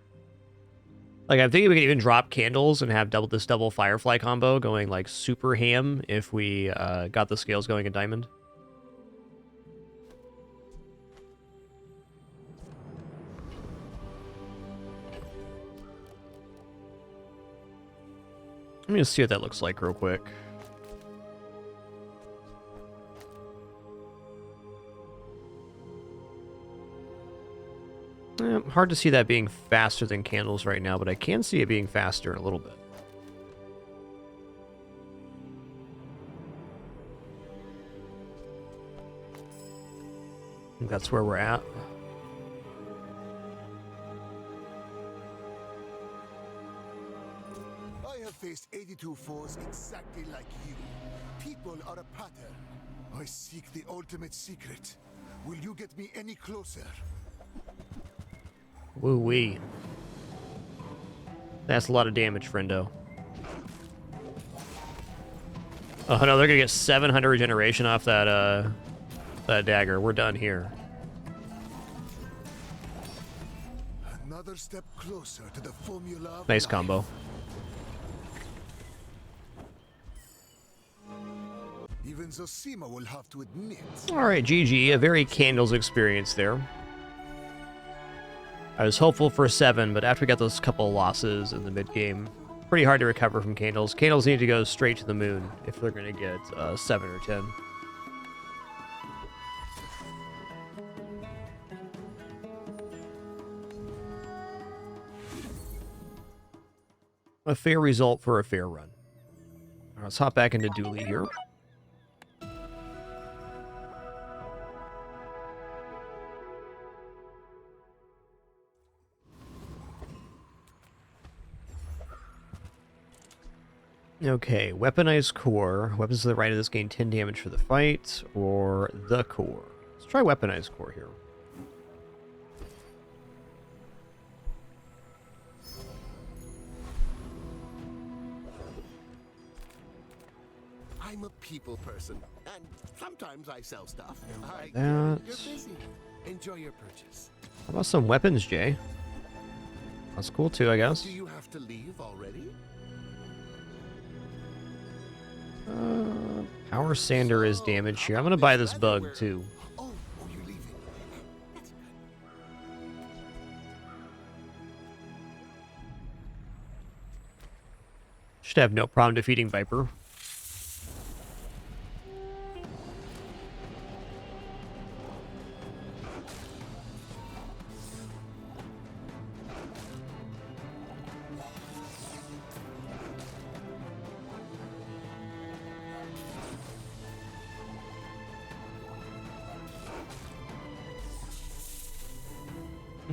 Like, I'm thinking we could even drop candles and have this double firefly combo going, like, super ham if we got the scales going in diamond. Let me just see what that looks like real quick. Hard to see that being faster than candles right now, but I can see it being faster in a little bit. I think that's where we're at. I have faced 82 foes exactly like you. People are a pattern. I seek the ultimate secret. Will you get me any closer? Woo-wee. That's a lot of damage, friendo. Oh no, they're gonna get 700 regeneration off that that dagger. We're done here. Another step closer to the formula of Nice life. combo. Even Zosima will have to admit. Alright, GG. A very candles experience there. I was hopeful for 7, but after we got those couple losses in the mid-game, pretty hard to recover from candles. Candles need to go straight to the moon if they're going to get 7 or 10. A fair result for a fair run. Let's hop back into Dooley here. Okay, weaponized core. Weapons to the right of this gain 10 damage for the fight, or the core. Let's try weaponized core here. I'm a people person, and sometimes I sell stuff. That. You're busy. Enjoy your purchase. How about some weapons, Jay? That's cool too, I guess. Do you have to leave already? Power sander is damaged here. I'm gonna buy this bug too. You're leaving. Should have no problem defeating Viper.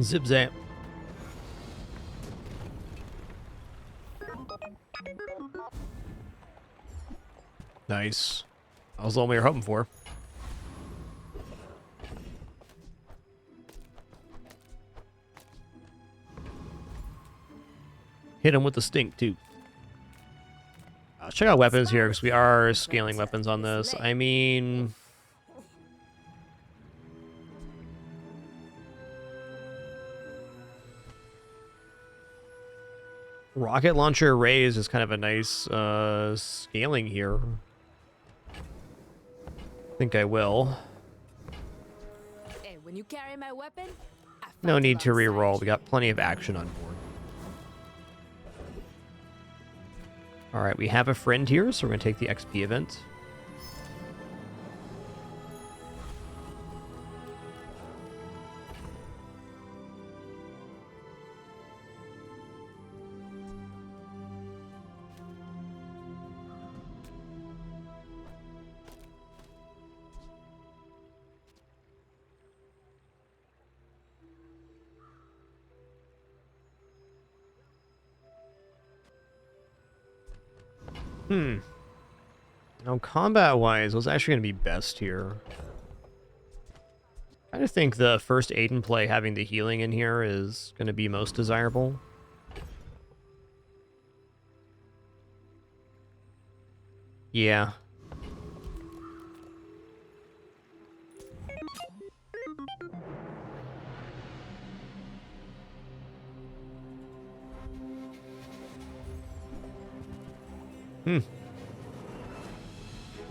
Zip zap. Nice. That was all we were hoping for. Hit him with the stink too. Check out weapons here because we are scaling weapons on this. I mean, rocket launcher raise is kind of a nice scaling here. I think I will. Hey, when you carry my weapon, No need to re-roll. We got plenty of action on board. All right, we have a friend here, so we're going to take the XP event. Now, combat-wise, what's actually going to be best here? I kind of think the first Aiden play having the healing in here is going to be most desirable. Yeah. I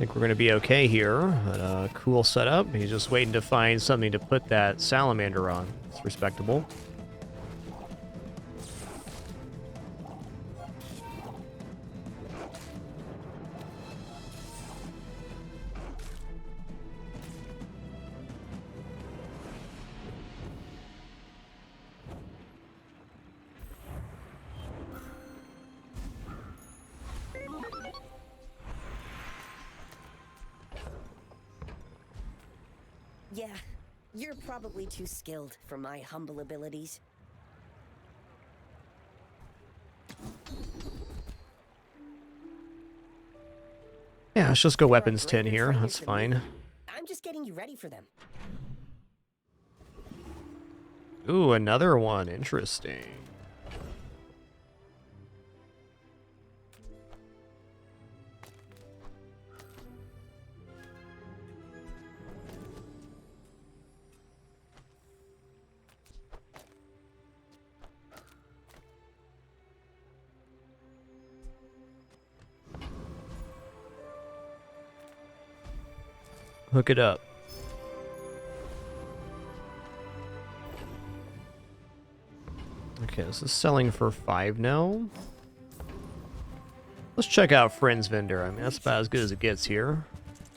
think we're going to be okay here. Cool setup. He's just waiting to find something to put that salamander on. It's respectable. Yeah, you're probably too skilled for my humble abilities. Yeah, let's just go weapons 10 here. That's fine. I'm just getting you ready for them. Ooh, another one. Interesting. Hook it up. Okay, this is selling for 5 now. Let's check out Friends Vendor. I mean, that's about as good as it gets here.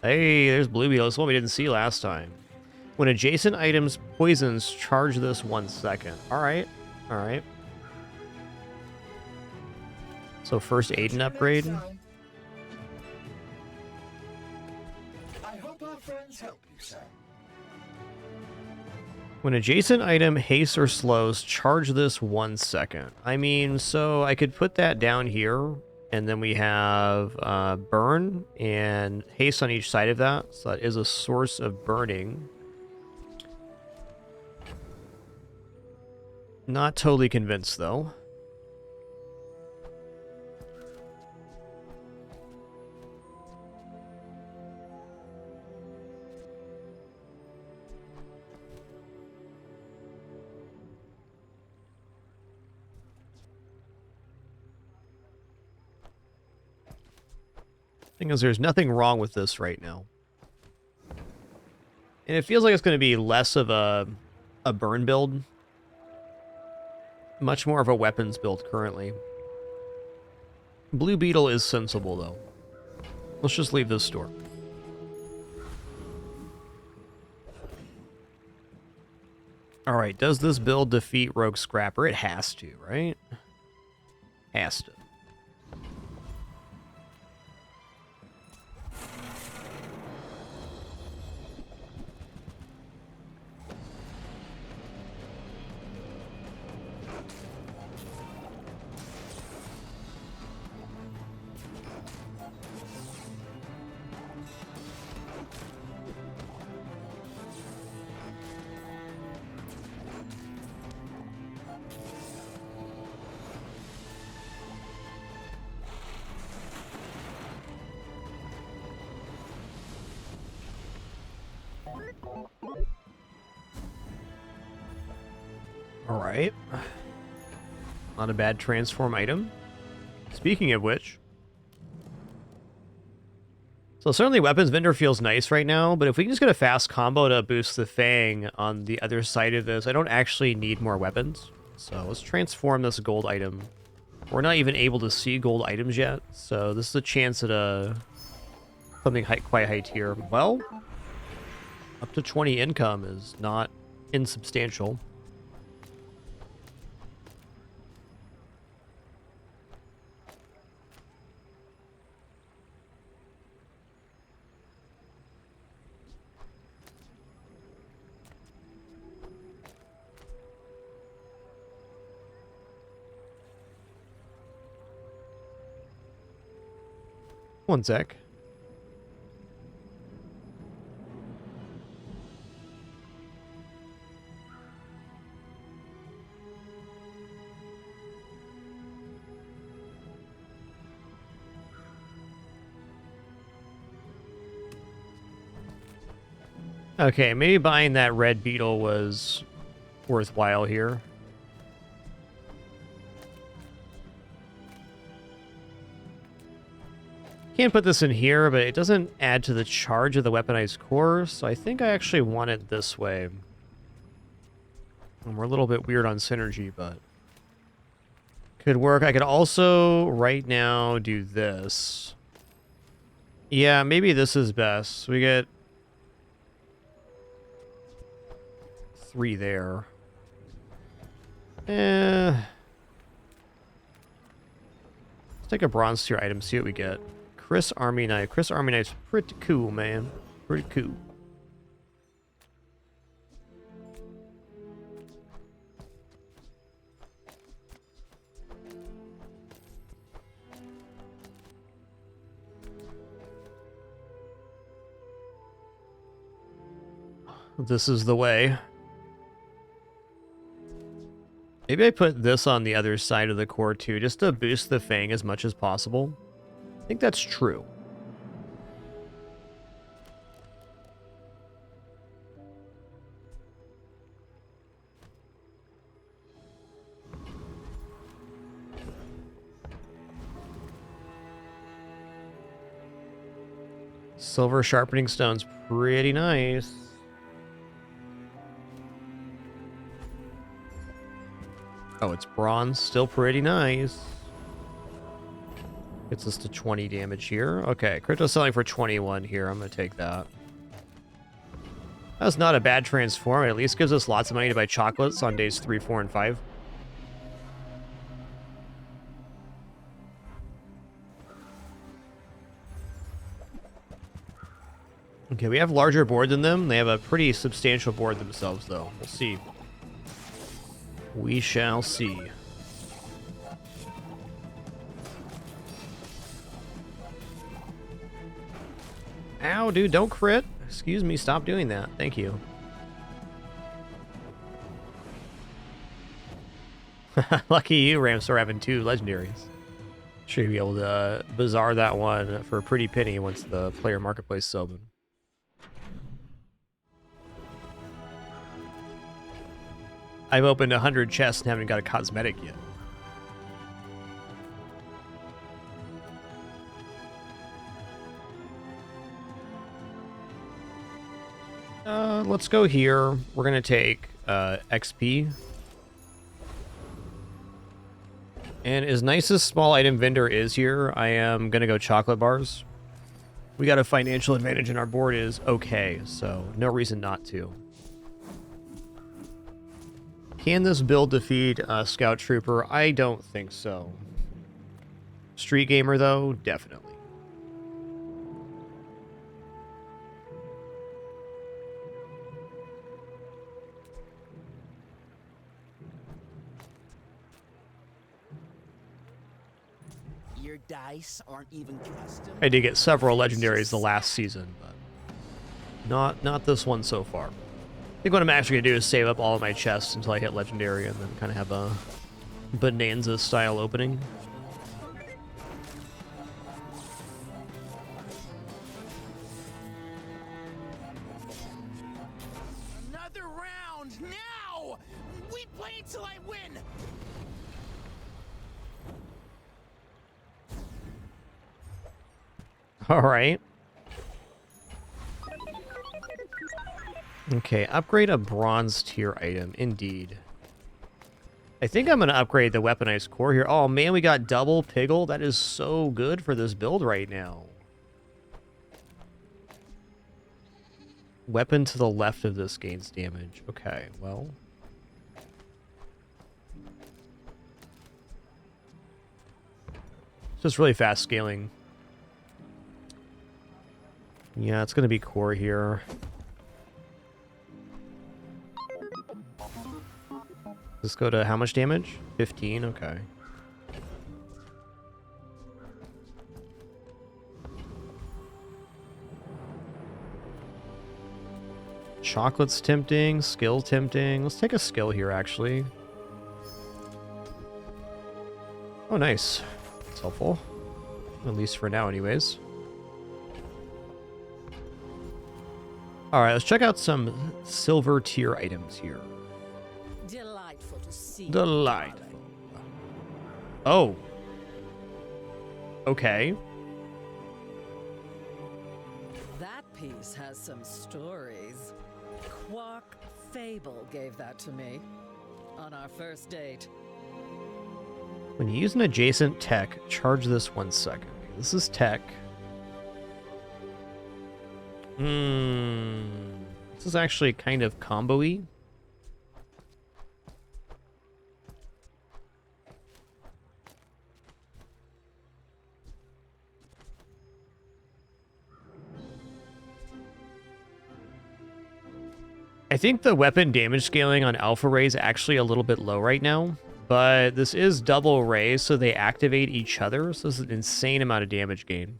Hey, there's Blue Beetle. This one we didn't see last time. When adjacent items poisons, charge this 1 second. Alright. Alright. So first Aiden upgrade. I hope our friends help you, sir. When adjacent item hastes or slows, charge this 1 second. I mean, so I could put that down here, and then we have burn and haste on each side of that. So that is a source of burning. Not totally convinced, though. Thing is, there's nothing wrong with this right now. And it feels like it's going to be less of a burn build. Much more of a weapons build currently. Blue Beetle is sensible, though. Let's just leave this store. Alright, does this build defeat Rogue Scrapper? It has to, right? Has to. Alright. Not a bad transform item. Speaking of which. So certainly weapons vendor feels nice right now, but if we can just get a fast combo to boost the Fang on the other side of this, I don't actually need more weapons. So let's transform this gold item. We're not even able to see gold items yet, so this is a chance at something quite high tier. Well, up to 20 income is not insubstantial. One sec. Okay, maybe buying that red beetle was worthwhile here. Can't put this in here, but it doesn't add to the charge of the weaponized core, so I think I actually want it this way. And we're a little bit weird on synergy, but could work. I could also right now do this. Yeah, maybe this is best. We get 3 there. Let's take a bronze tier item, see what we get. Chris Army Knife. Chris Army Knife's pretty cool, man. Pretty cool. This is the way. Maybe I put this on the other side of the core too, just to boost the Fang as much as possible. I think that's true. Silver sharpening stone's pretty nice. Oh, it's bronze. Still pretty nice. Gets us to 20 damage here. Okay, crypto selling for 21 here. I'm going to take that. That's not a bad transform. It at least gives us lots of money to buy chocolates on days 3, 4, and 5. Okay, we have larger board than them. They have a pretty substantial board themselves, though. We'll see. We shall see. Ow, dude, don't crit. Excuse me, stop doing that. Thank you. Lucky you, Ramsor, having 2 legendaries. Should be able to bazaar that one for a pretty penny once the player marketplace is open. I've opened 100 chests and haven't got a cosmetic yet. Let's go here. We're gonna take XP. And as nice as small item vendor is here, I am gonna go chocolate bars. We got a financial advantage and our board is okay, so no reason not to. Can this build defeat Scout Trooper? I don't think so. Street Gamer, though, definitely. Your dice aren't even custom. I did get several legendaries the last season, but not this one so far. I think what I'm actually going to do is save up all of my chests until I hit legendary and then kind of have a bonanza-style opening. Another round now. We play until I win. All right. Okay, upgrade a bronze tier item. Indeed. I think I'm going to upgrade the weaponized core here. Oh, man, we got double Piggle. That is so good for this build right now. Weapon to the left of this gains damage. Okay, well. It's just really fast scaling. Yeah, it's going to be core here. Let's go to how much damage? 15, okay. Chocolate's tempting, skill tempting. Let's take a skill here, actually. Oh, nice. That's helpful. At least for now, anyways. Alright, let's check out some silver tier items here. Delightful to see. Delightful. Oh. Okay. That piece has some stories. Quark Fable gave that to me on our first date. When you use an adjacent tech, charge this 1 second. This is tech. This is actually kind of combo-y. I think the weapon damage scaling on Alpha Ray is actually a little bit low right now, but this is double Ray, so they activate each other, so this is an insane amount of damage gain.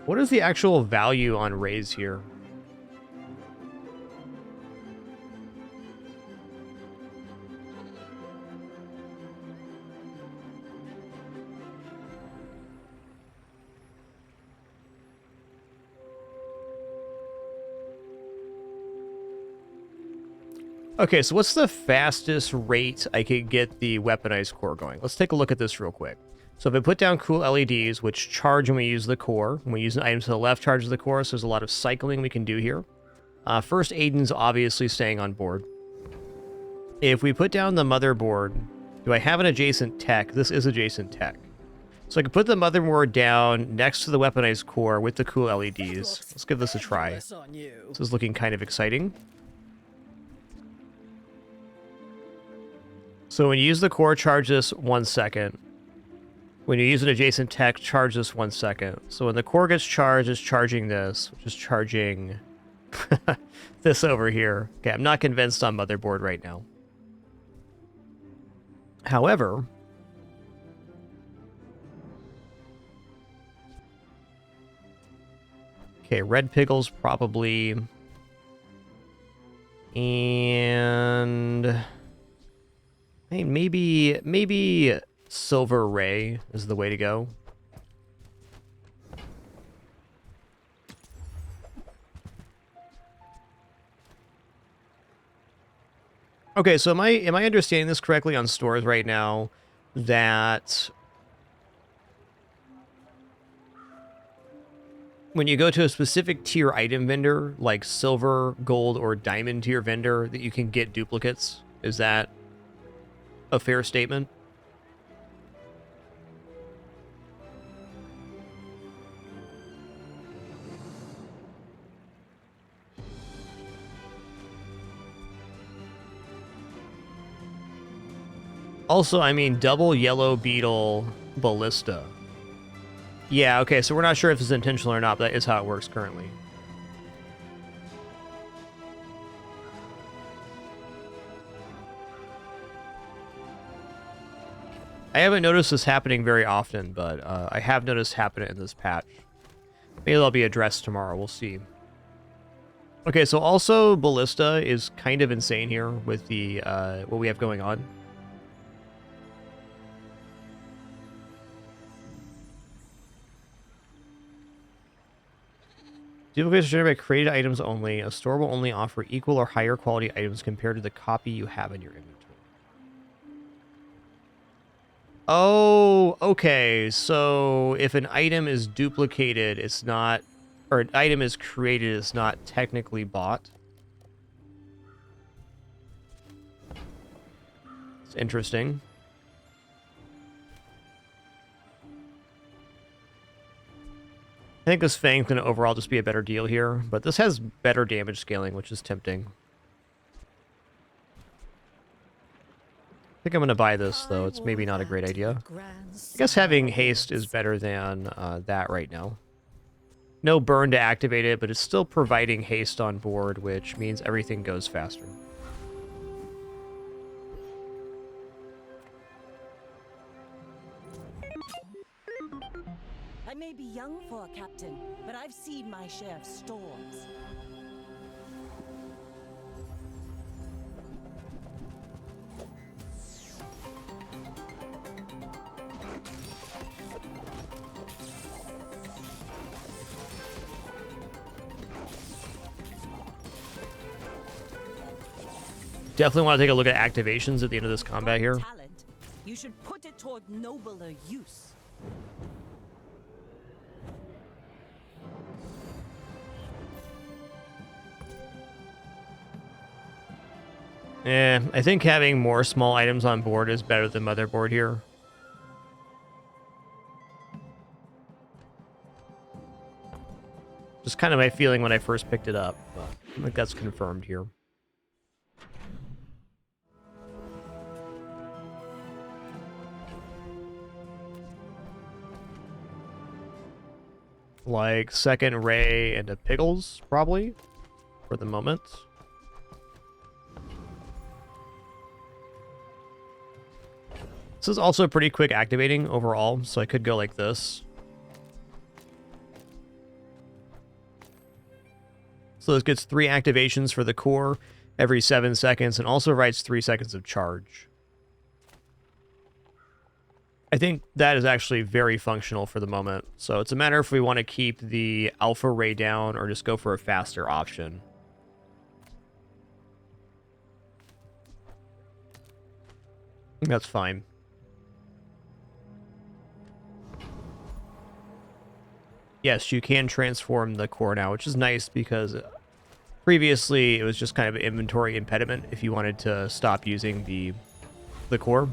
What is the actual value on Rays here? Okay, so what's the fastest rate I could get the weaponized core going? Let's take a look at this real quick. So if I put down cool LEDs, which charge when we use the core, when we use an item to the left charges the core, so there's a lot of cycling we can do here. First, Aiden's obviously staying on board. If we put down the motherboard, do I have an adjacent tech? This is adjacent tech. So I can put the motherboard down next to the weaponized core with the cool LEDs. Let's give this a try. This is looking kind of exciting. So when you use the core, charge this 1 second. When you use an adjacent tech, charge this 1 second. So when the core gets charged, it's charging this, which is charging this over here. Okay, I'm not convinced on motherboard right now. However, okay, red pickles probably, and hey, maybe Silver Ray is the way to go. Okay, so am I understanding this correctly on stores right now that when you go to a specific tier item vendor, like silver, gold, or diamond tier vendor, that you can get duplicates? Is that a fair statement? Also, I mean, double yellow beetle ballista. Yeah, okay, so we're not sure if it's intentional or not, but that is how it works currently. I haven't noticed this happening very often, but I have noticed happen in this patch. Maybe they'll be addressed tomorrow, we'll see. Okay, so also ballista is kind of insane here with the what we have going on. Duplicates are generated by created items only. A store will only offer equal or higher quality items compared to the copy you have in your inventory. Oh, okay. So if an item is duplicated, it's not, or an item is created, it's not technically bought. It's interesting. I think this Fang's going to overall just be a better deal here, but this has better damage scaling, which is tempting. I think I'm going to buy this, though. It's maybe not a great idea. I guess having haste is better than that right now. No burn to activate it, but it's still providing haste on board, which means everything goes faster. I may be young for a captain, but I've seen my share of storms. Definitely want to take a look at activations at the end of this combat here. Talent, you should put it toward nobler use. I think having more small items on board is better than motherboard here. Just kind of my feeling when I first picked it up, but I think that's confirmed here. Like second Ray and a Pickles, probably, for the moment. This is also pretty quick activating overall, so I could go like this. So this gets 3 activations for the core every 7 seconds, and also writes 3 seconds of charge. I think that is actually very functional for the moment. So it's a matter if we want to keep the alpha ray down or just go for a faster option. That's fine. Yes, you can transform the core now, which is nice because previously it was just kind of an inventory impediment if you wanted to stop using the core.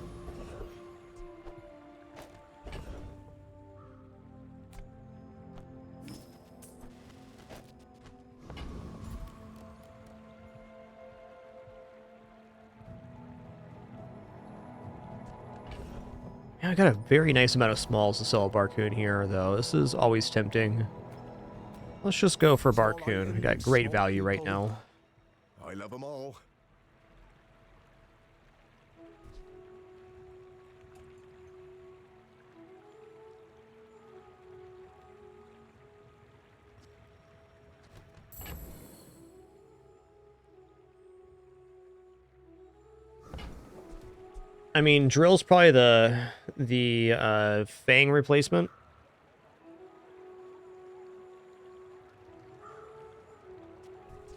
Yeah, I got a very nice amount of smalls to sell a Barcoon here, though. This is always tempting. Let's just go for Barcoon. We got great value right now. I love them all. I mean, Drill's probably the Fang replacement.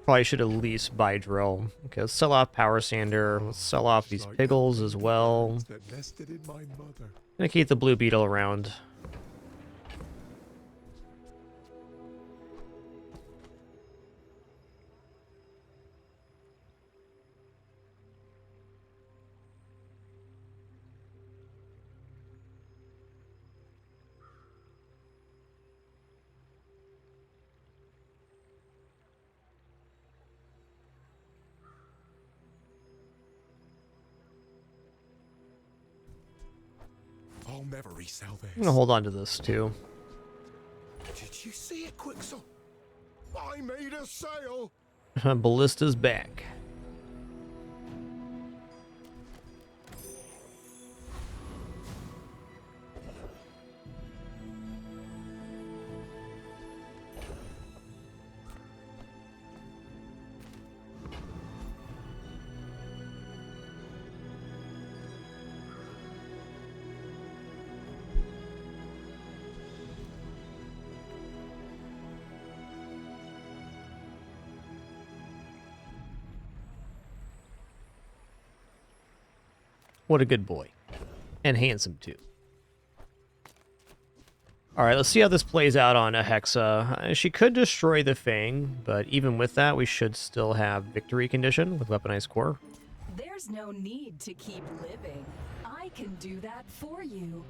Probably should at least buy drill. Okay, let's sell off power sander. Let's sell off these piggles as well. Gonna keep the blue beetle around. I'll never resell this. I'm gonna hold on to this too. Did you see it, Quixel? I made a sale. Ballista's back. What a good boy. And handsome, too. Alright, let's see how this plays out on a Hexa. She could destroy the Fang, but even with that, we should still have victory condition with Weaponized Core. There's no need to keep living. I can do that for you.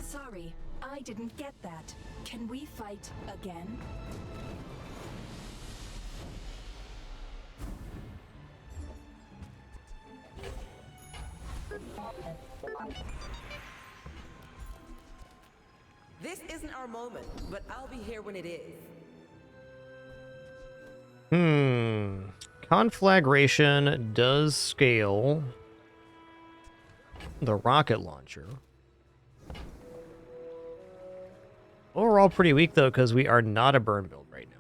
Sorry, I didn't get that. Can we fight again? This isn't our moment, but I'll be here when it is. Conflagration does scale the rocket launcher. Overall pretty weak though, because we are not a burn build right now.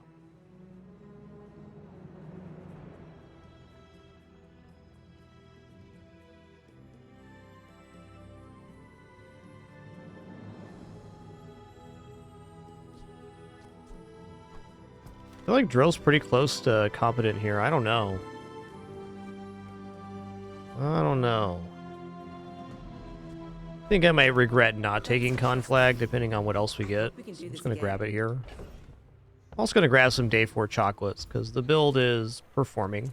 I feel like Drill's pretty close to competent here. I don't know. I think I might regret not taking Conflag, depending on what else we get. So I'm just going to grab it here. I'm also going to grab some Day 4 chocolates, because the build is performing.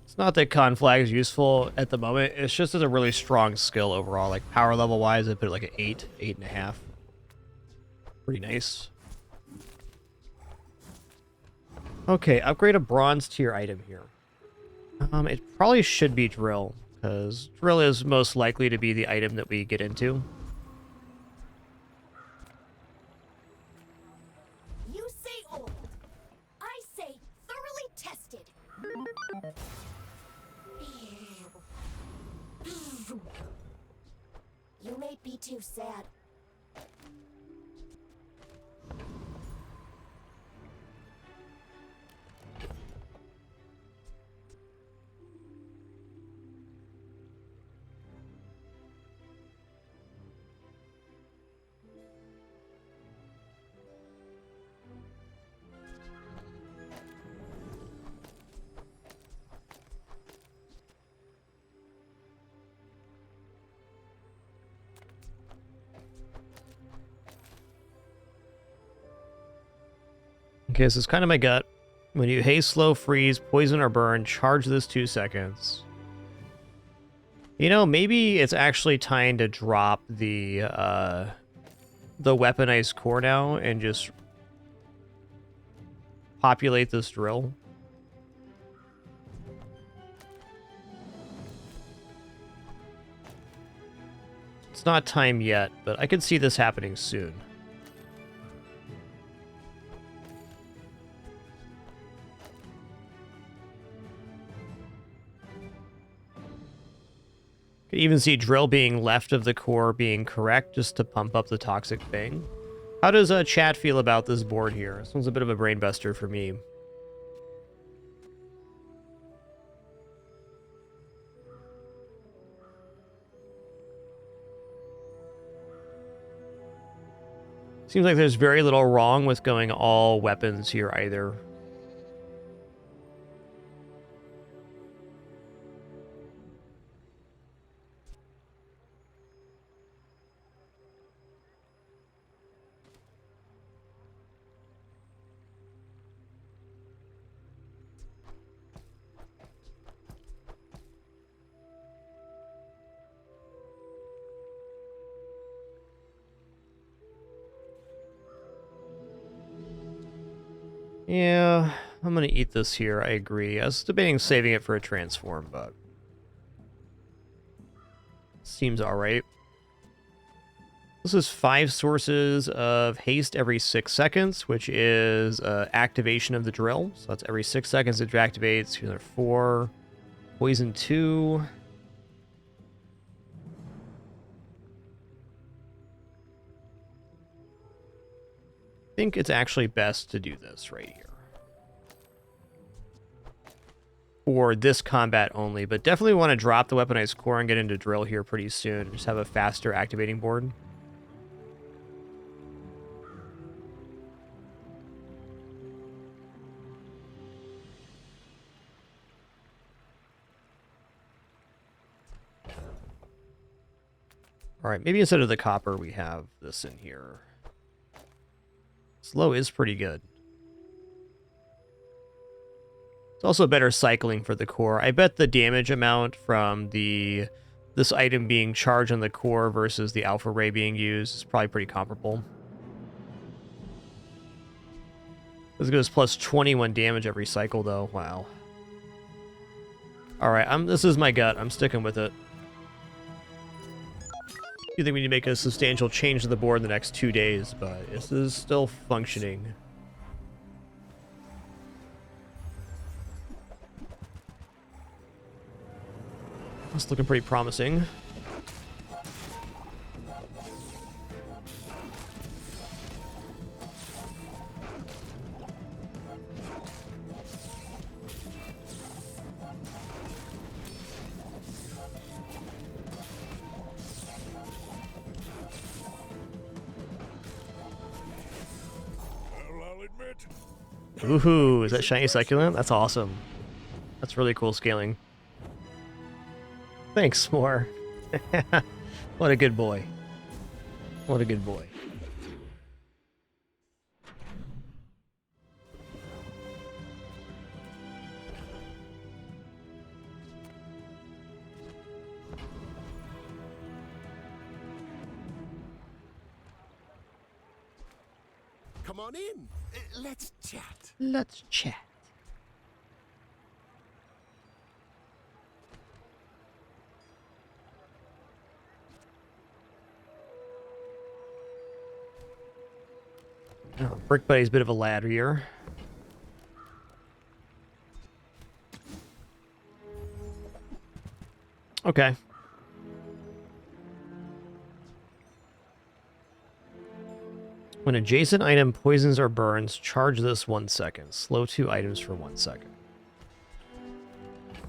It's not that Conflag is useful at the moment, it's just as a really strong skill overall. Like, power level-wise, I put it like an 8, 8.5. Pretty nice. Okay, upgrade a bronze tier item here. It probably should be drill, because drill is most likely to be the item that we get into. You say old. I say thoroughly tested. You made me too sad. Okay, so it's kind of my gut. When you haste, slow, freeze, poison, or burn, charge this 2 seconds. You know, maybe it's actually time to drop the weaponized core now and just populate this drill. It's not time yet, but I could see this happening soon. Could even see drill being left of the core being correct just to pump up the toxic thing. How does chat feel about this board here? This one's a bit of a brain buster for me. Seems like there's very little wrong with going all weapons here either. Yeah, I'm gonna eat this here, I agree. I was debating saving it for a transform, but seems alright. This is 5 sources of haste every 6 seconds, which is activation of the drill. So that's every 6 seconds it activates. Here are 4. Poison 2. I think it's actually best to do this right here. For this combat only, but definitely want to drop the weaponized core and get into drill here pretty soon. Just have a faster activating board. Alright, maybe instead of the copper we have this in here. Slow is pretty good. It's also better cycling for the core. I bet the damage amount from this item being charged on the core versus the alpha ray being used is probably pretty comparable. This goes plus 21 damage every cycle though. Wow. Alright, this is my gut. I'm sticking with it. I think we need to make a substantial change to the board in the next 2 days, but this is still functioning. It's looking pretty promising. Woohoo, is that shiny succulent? That's awesome. That's really cool scaling. Thanks, S'more. What a good boy. What a good boy. Come on in. Let's chat. Let's chat. Oh, Brick Buddy's a bit of a lad here. Okay. When adjacent item poisons or burns, charge this 1 second. Slow 2 items for 1 second.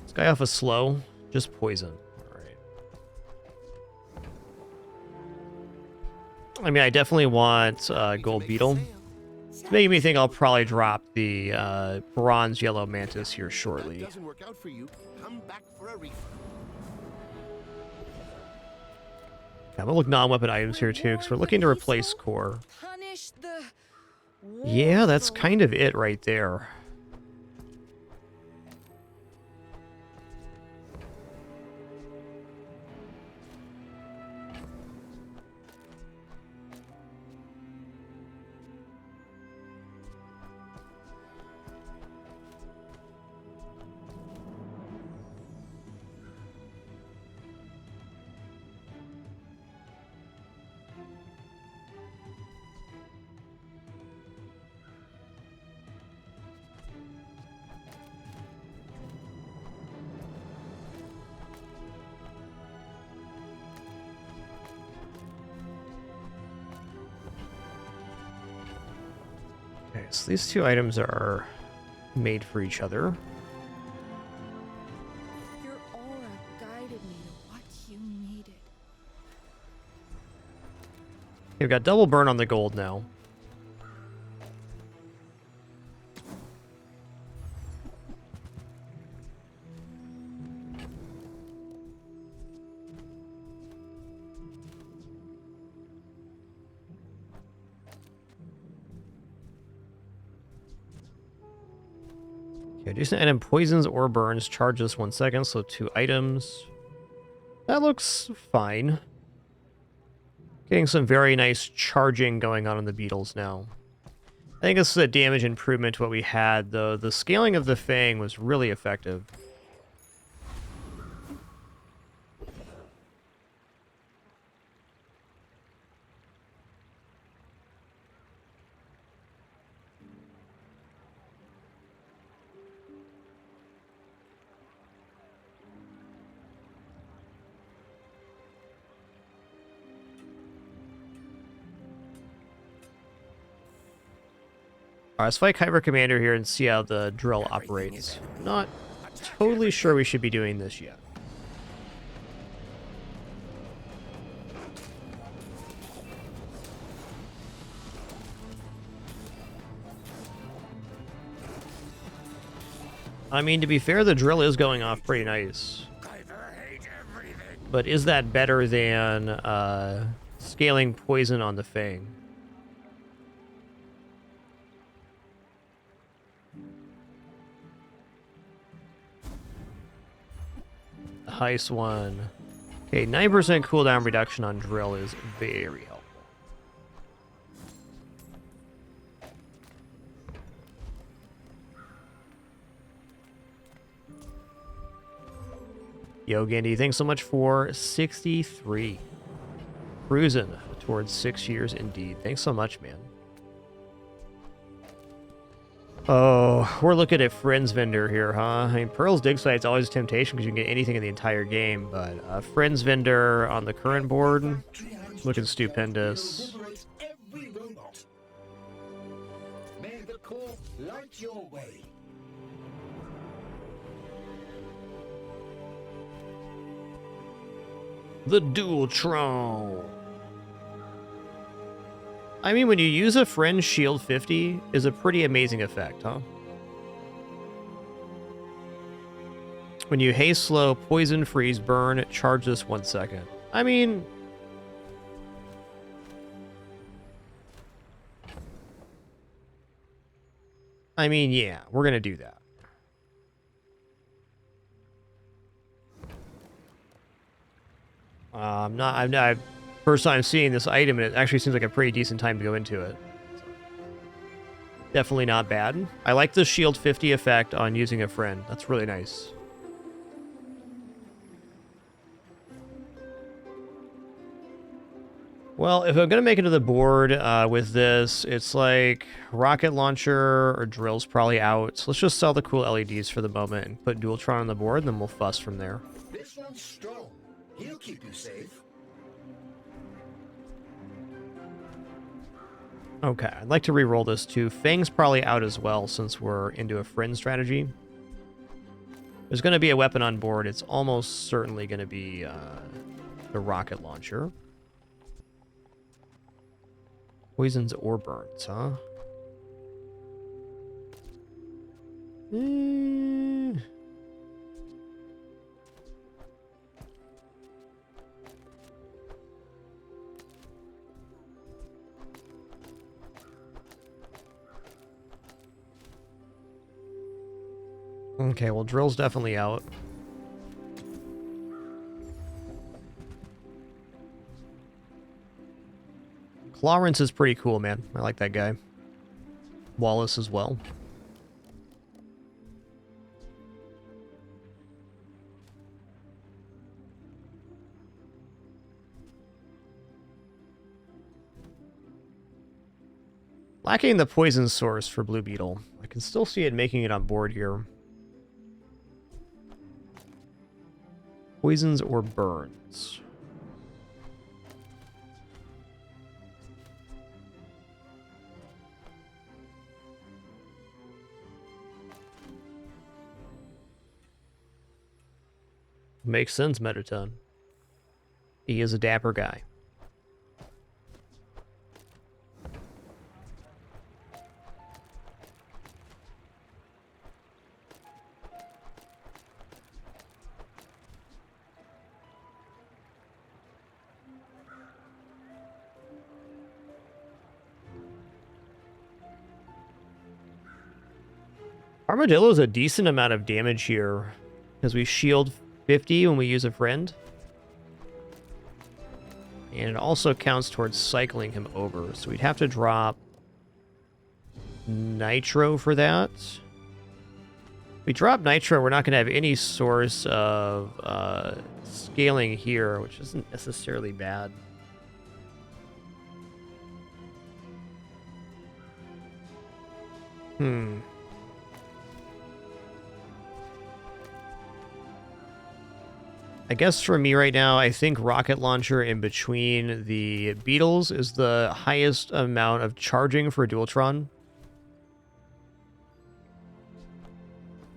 This guy off a slow, just poison. Alright. I mean, I definitely want Gold Beetle. It's making me think I'll probably drop the Bronze Yellow Mantis here shortly. Doesn't work out for you. Come back for a refund. I'm gonna look non-weapon items here too, because we're looking to replace core. Yeah, that's kind of it right there. So these two items are made for each other. Your aura guided me to what you needed. We've got double burn on the gold now. Okay, decent item poisons or burns. Charge this 1 second, so 2 items. That looks fine. Getting some very nice charging going on in the beetles now. I think this is a damage improvement to what we had, though. The scaling of the Fang was really effective. Alright, let's fight Kyber Commander here and see how the drill operates. Not totally sure we should be doing this yet. I mean, to be fair, the drill is going off pretty nice. But is that better than scaling poison on the Fang? Heist one. Okay, 9% cooldown reduction on drill is very helpful. Yo, Gandhi, thanks so much for 63. Cruising towards 6 years indeed. Thanks so much, man. Oh, we're looking at Friends Vendor here, huh? I mean, Pearl's Dig Site's always a temptation because you can get anything in the entire game, but Friends Vendor on the current board, looking stupendous. May the core light your way. The Dualtron. I mean, when you use a Friend Shield 50 is a pretty amazing effect, huh? When you haste slow, poison, freeze, burn, charge this 1 second. I mean... yeah, we're gonna do that. I'm not, first time seeing this item, and it actually seems like a pretty decent time to go into it. Definitely not bad. I like the Shield 50 effect on using a friend. That's really nice. Well, if I'm going to make it to the board with this, it's like rocket launcher or drill's probably out. So let's just sell the cool LEDs for the moment and put Dualtron on the board, and then we'll fuss from there. This one's strong. He'll keep you safe. Okay, I'd like to re-roll this too. Fang's probably out as well since we're into a friend strategy. There's going to be a weapon on board. It's almost certainly going to be the rocket launcher. Poisons or burns, huh? Okay, well, drill's definitely out. Clarence is pretty cool, man. I like that guy. Wallace as well. Lacking the poison source for Blue Beetle. I can still see it making it on board here. Poisons or burns? Makes sense, Metaton. He is a dapper guy. Armadillo is a decent amount of damage here because we shield 50 when we use a friend. And it also counts towards cycling him over. So we'd have to drop Nitro for that. If we drop Nitro, we're not going to have any source of scaling here, which isn't necessarily bad. I guess for me right now, I think Rocket Launcher in between the Beetles is the highest amount of charging for Dualtron.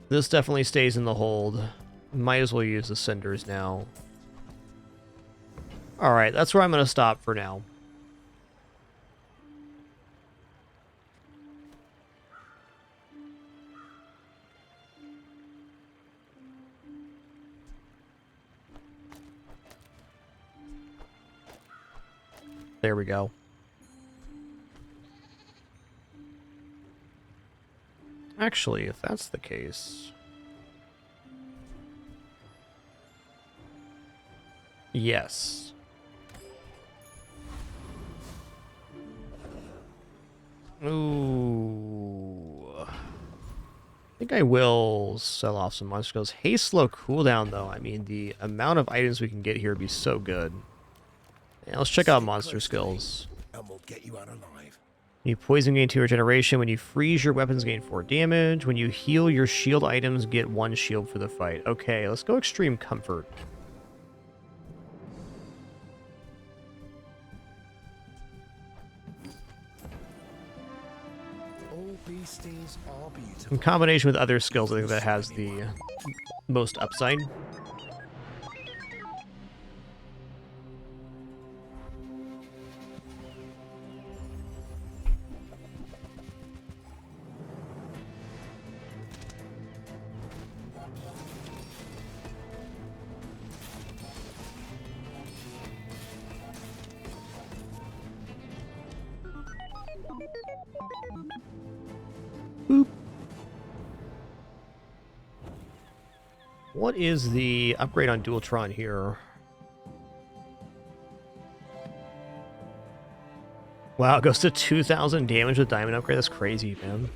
This definitely stays in the hold. Might as well use the Cinders now. Alright, that's where I'm going to stop for now. There we go. Actually, if that's the case... Yes. Ooh. I think I will sell off some monster skills. Haste slow cooldown, though. I mean, the amount of items we can get here would be so good. Yeah, let's check out monster skills. And we'll get you out alive. You poison gain 2 regeneration. When you freeze, your weapons gain 4 damage. When you heal, your shield items get 1 shield for the fight. Okay, let's go extreme comfort. All beasties are beautiful. In combination with other skills, I think that has the most upside. Boop. What is the upgrade on Dualtron here? Wow, it goes to 2,000 damage with Diamond upgrade. That's crazy, man.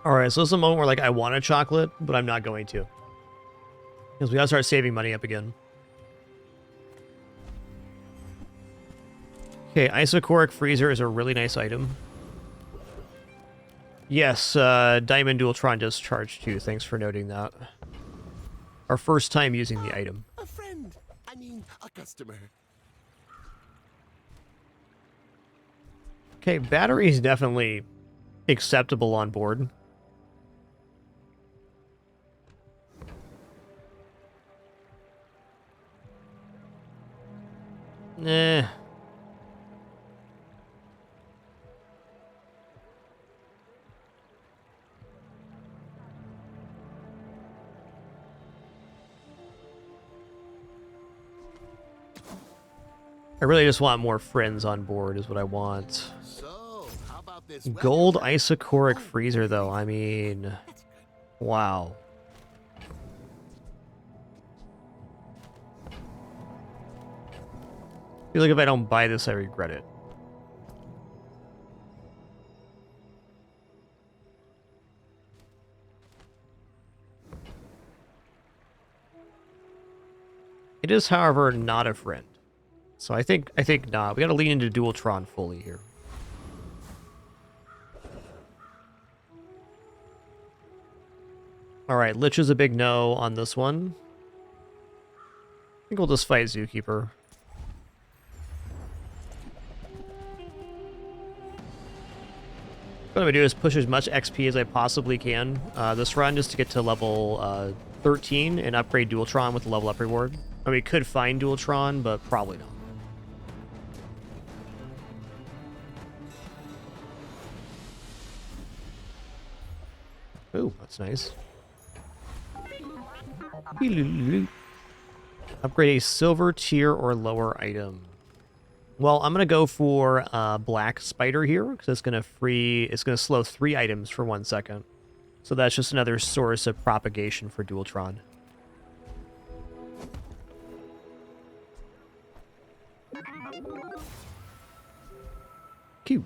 Alright, so this is a moment where, like, I want a chocolate, but I'm not going to. Because we gotta start saving money up again. Okay, Isocoric Freezer is a really nice item. Yes, Diamond Dualtron does charge too. Thanks for noting that. Our first time using the item. A friend. I mean, a customer. Okay, battery is definitely acceptable on board. Eh. I really just want more friends on board is what I want. So, how about this Gold Isocoric Freezer, though. I mean, wow. I feel like if I don't buy this, I regret it. It is, however, not a friend. So I think not. We gotta lean into Dualtron fully here. Alright, Lich is a big no on this one. I think we'll just fight Zookeeper. What I'm going to do is push as much XP as I possibly can this run just to get to level 13 and upgrade Dualtron with the level up reward. I mean, we could find Dualtron, but probably not. Ooh, that's nice. Upgrade a silver tier or lower item. Well, I'm gonna go for black spider here because it's gonna slow 3 items for 1 second. So that's just another source of propagation for Dualtron. Cute.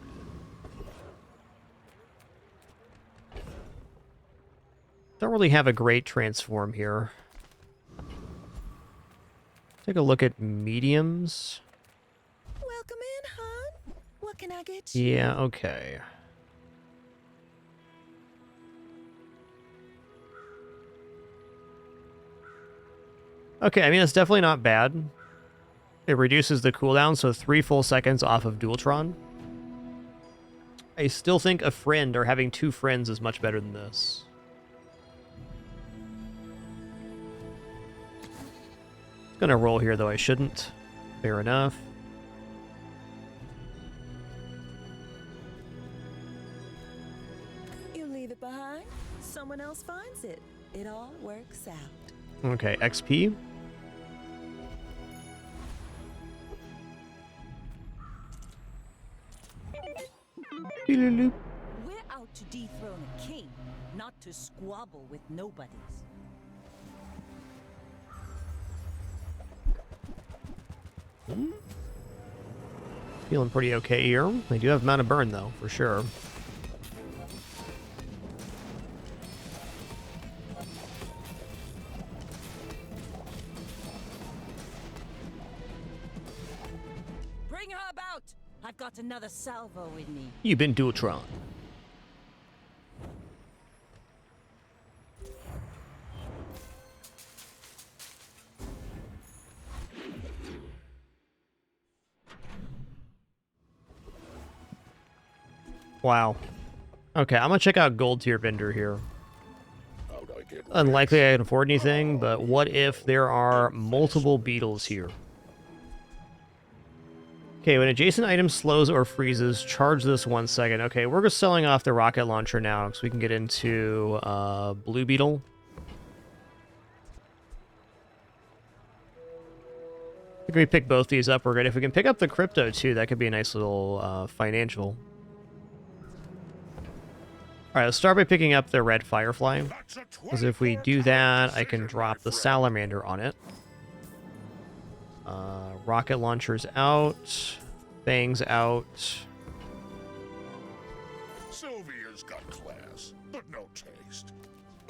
Don't really have a great transform here. Take a look at mediums. Welcome in, hon. What can I get you? Yeah, okay. Okay, I mean, it's definitely not bad. It reduces the cooldown, so 3 full seconds off of Dualtron. I still think a friend or having 2 friends is much better than this. Gonna roll here, though I shouldn't. Fair enough. You leave it behind, someone else finds it. It all works out. Okay, XP. We're out to dethrone a king, not to squabble with nobodies. Feeling pretty okay here. They do have amount of burn, though, for sure. Bring her about! I've got another salvo in me. You've been Dualtron. Wow. Okay, I'm gonna check out gold tier vendor here. Unlikely I can afford anything, but what if there are multiple beetles here? Okay, when adjacent item slows or freezes, charge this 1 second. Okay, we're just selling off the rocket launcher now, so we can get into blue beetle. If we pick both these up, we're good. If we can pick up the crypto too, that could be a nice little financial. Alright, let's start by picking up the red firefly. Because if we do that, I can drop the salamander on it. Rocket launchers out. Fangs out. Sylvia's got class, but no taste.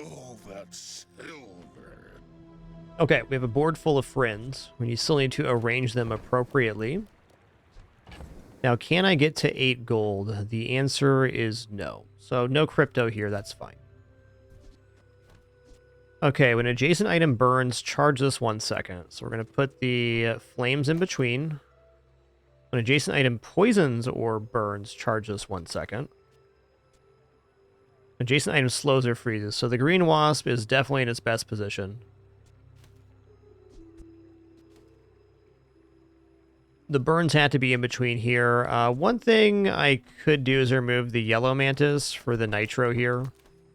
Oh, that silver. Okay, we have a board full of friends. We still need to arrange them appropriately. Now, can I get to 8 gold? The answer is no. So no crypto here, that's fine. Okay, when adjacent item burns, charge this 1 second. So we're going to put the flames in between. When adjacent item poisons or burns, charge this 1 second. Adjacent item slows or freezes. So the green wasp is definitely in its best position. The burns had to be in between here. One thing I could do is remove the yellow mantis for the nitro here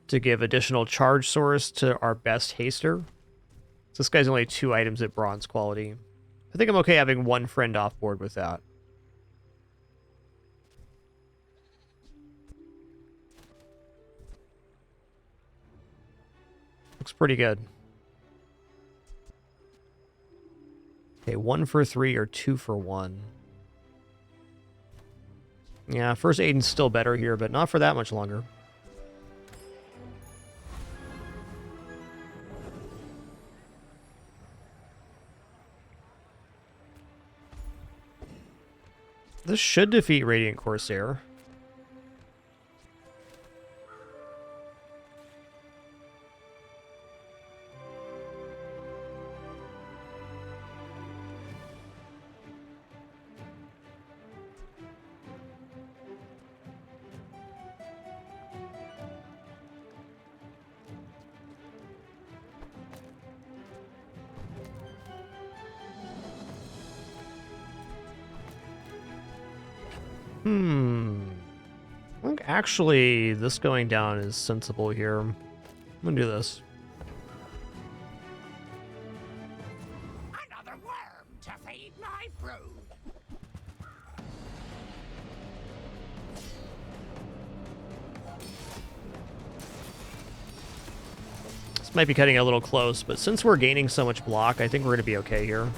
to give additional charge source to our best haster. So this guy's only 2 items at bronze quality. I think I'm okay having 1 friend off board with that. Looks pretty good. Okay, 1 for 3 or 2 for 1. Yeah, first Aiden's still better here, but not for that much longer. This should defeat Radiant Corsair. I think actually this going down is sensible here. I'm gonna do this. Another worm to feed my brood. This might be cutting it a little close, but since we're gaining so much block, I think we're gonna be okay here.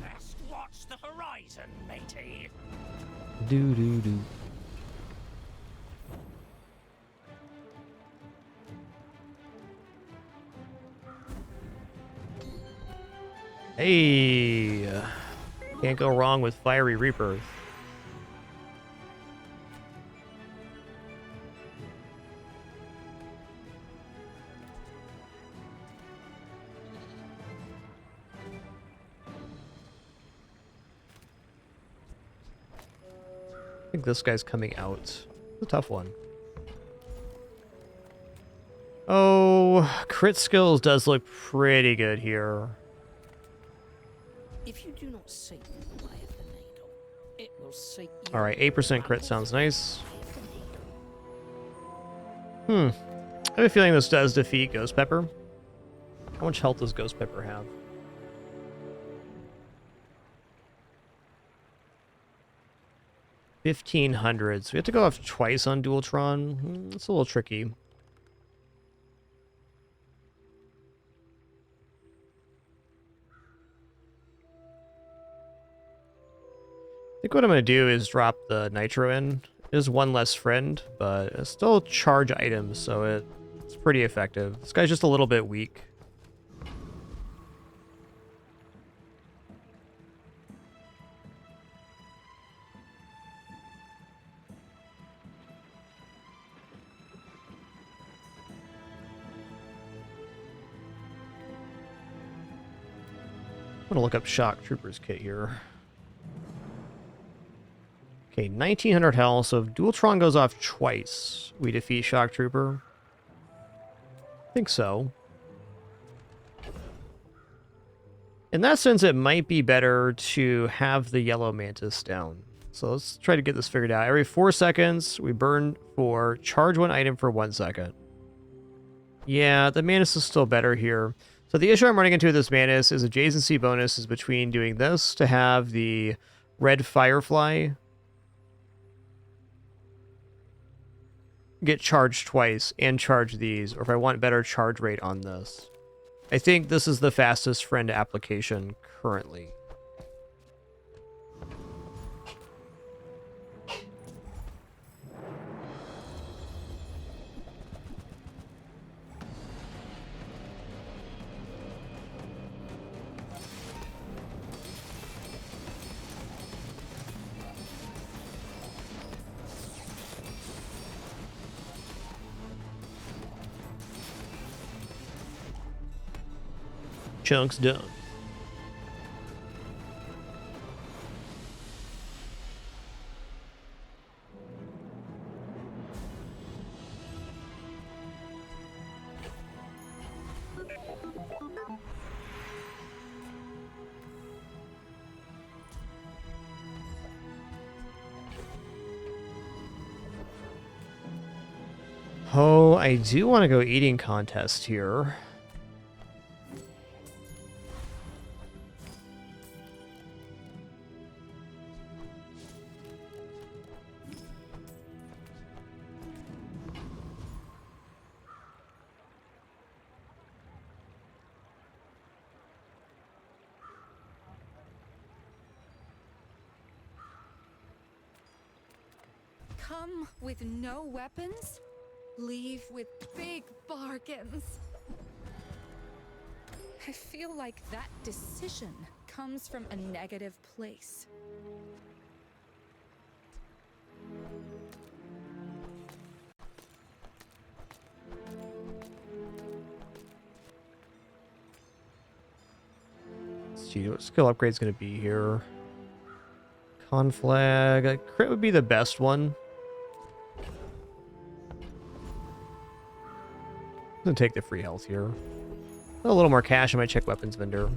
Best watch the horizon, matey. Do do do. Hey, can't go wrong with Fiery Rebirth. I think this guy's coming out. It's a tough one. Oh, crit skills does look pretty good here. If you do not seek the way of the needle, it will seek you. All right, 8% crit sounds nice. I have a feeling this does defeat Ghost Pepper. How much health does Ghost Pepper have? 1,500. So we have to go off twice on Dualtron. It's a little tricky. I think what I'm going to do is drop the Nitro in. It is one less friend, but it's still charge items, so it's pretty effective. This guy's just a little bit weak. I'm going to look up Shock Trooper's kit here. Okay, 1,900 health, so if Dualtron goes off twice, we defeat Shock Trooper. I think so. In that sense, it might be better to have the Yellow Mantis down. So let's try to get this figured out. Every 4 seconds, we burn 4, charge 1 item for 1 second. Yeah, the Mantis is still better here. So the issue I'm running into with this Mantis is adjacency bonus is between doing this to have the red Firefly get charged twice and charge these, or if I want better charge rate on this. I think this is the fastest friend application currently. Chunks done. Oh, I do want to go eating contest here. Come with no weapons, leave with big bargains. I feel like that decision comes from a negative place. Let's see what skill upgrade's going to be here. Conflag. A crit would be the best one. I'm gonna take the free health here. A little more cash, I might check weapons vendor. I'm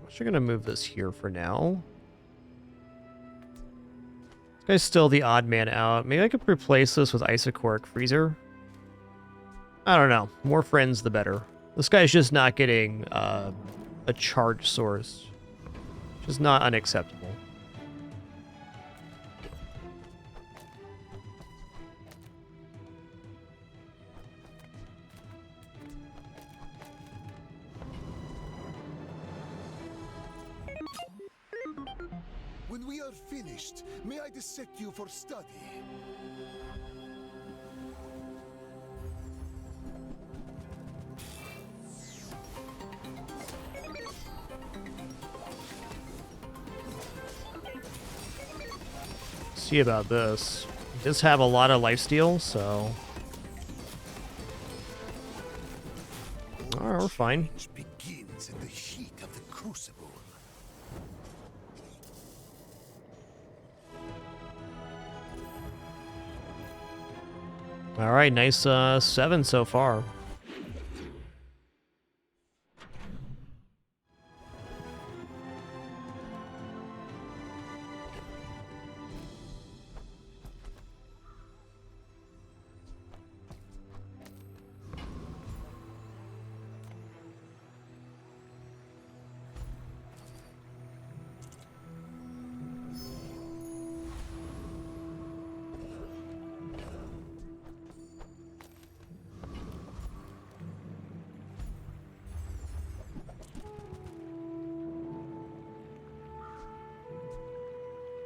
actually gonna move this here for now. This guy's still the odd man out. Maybe I could replace this with Isocoric Freezer. I don't know. More friends, the better. This guy's just not getting a charge source, which is not unacceptable. When we are finished, may I dissect you for study? See about this. He does have a lot of lifesteal, so... Alright, we're fine. Begins in the heat of the crucible. Alright, nice 7 so far.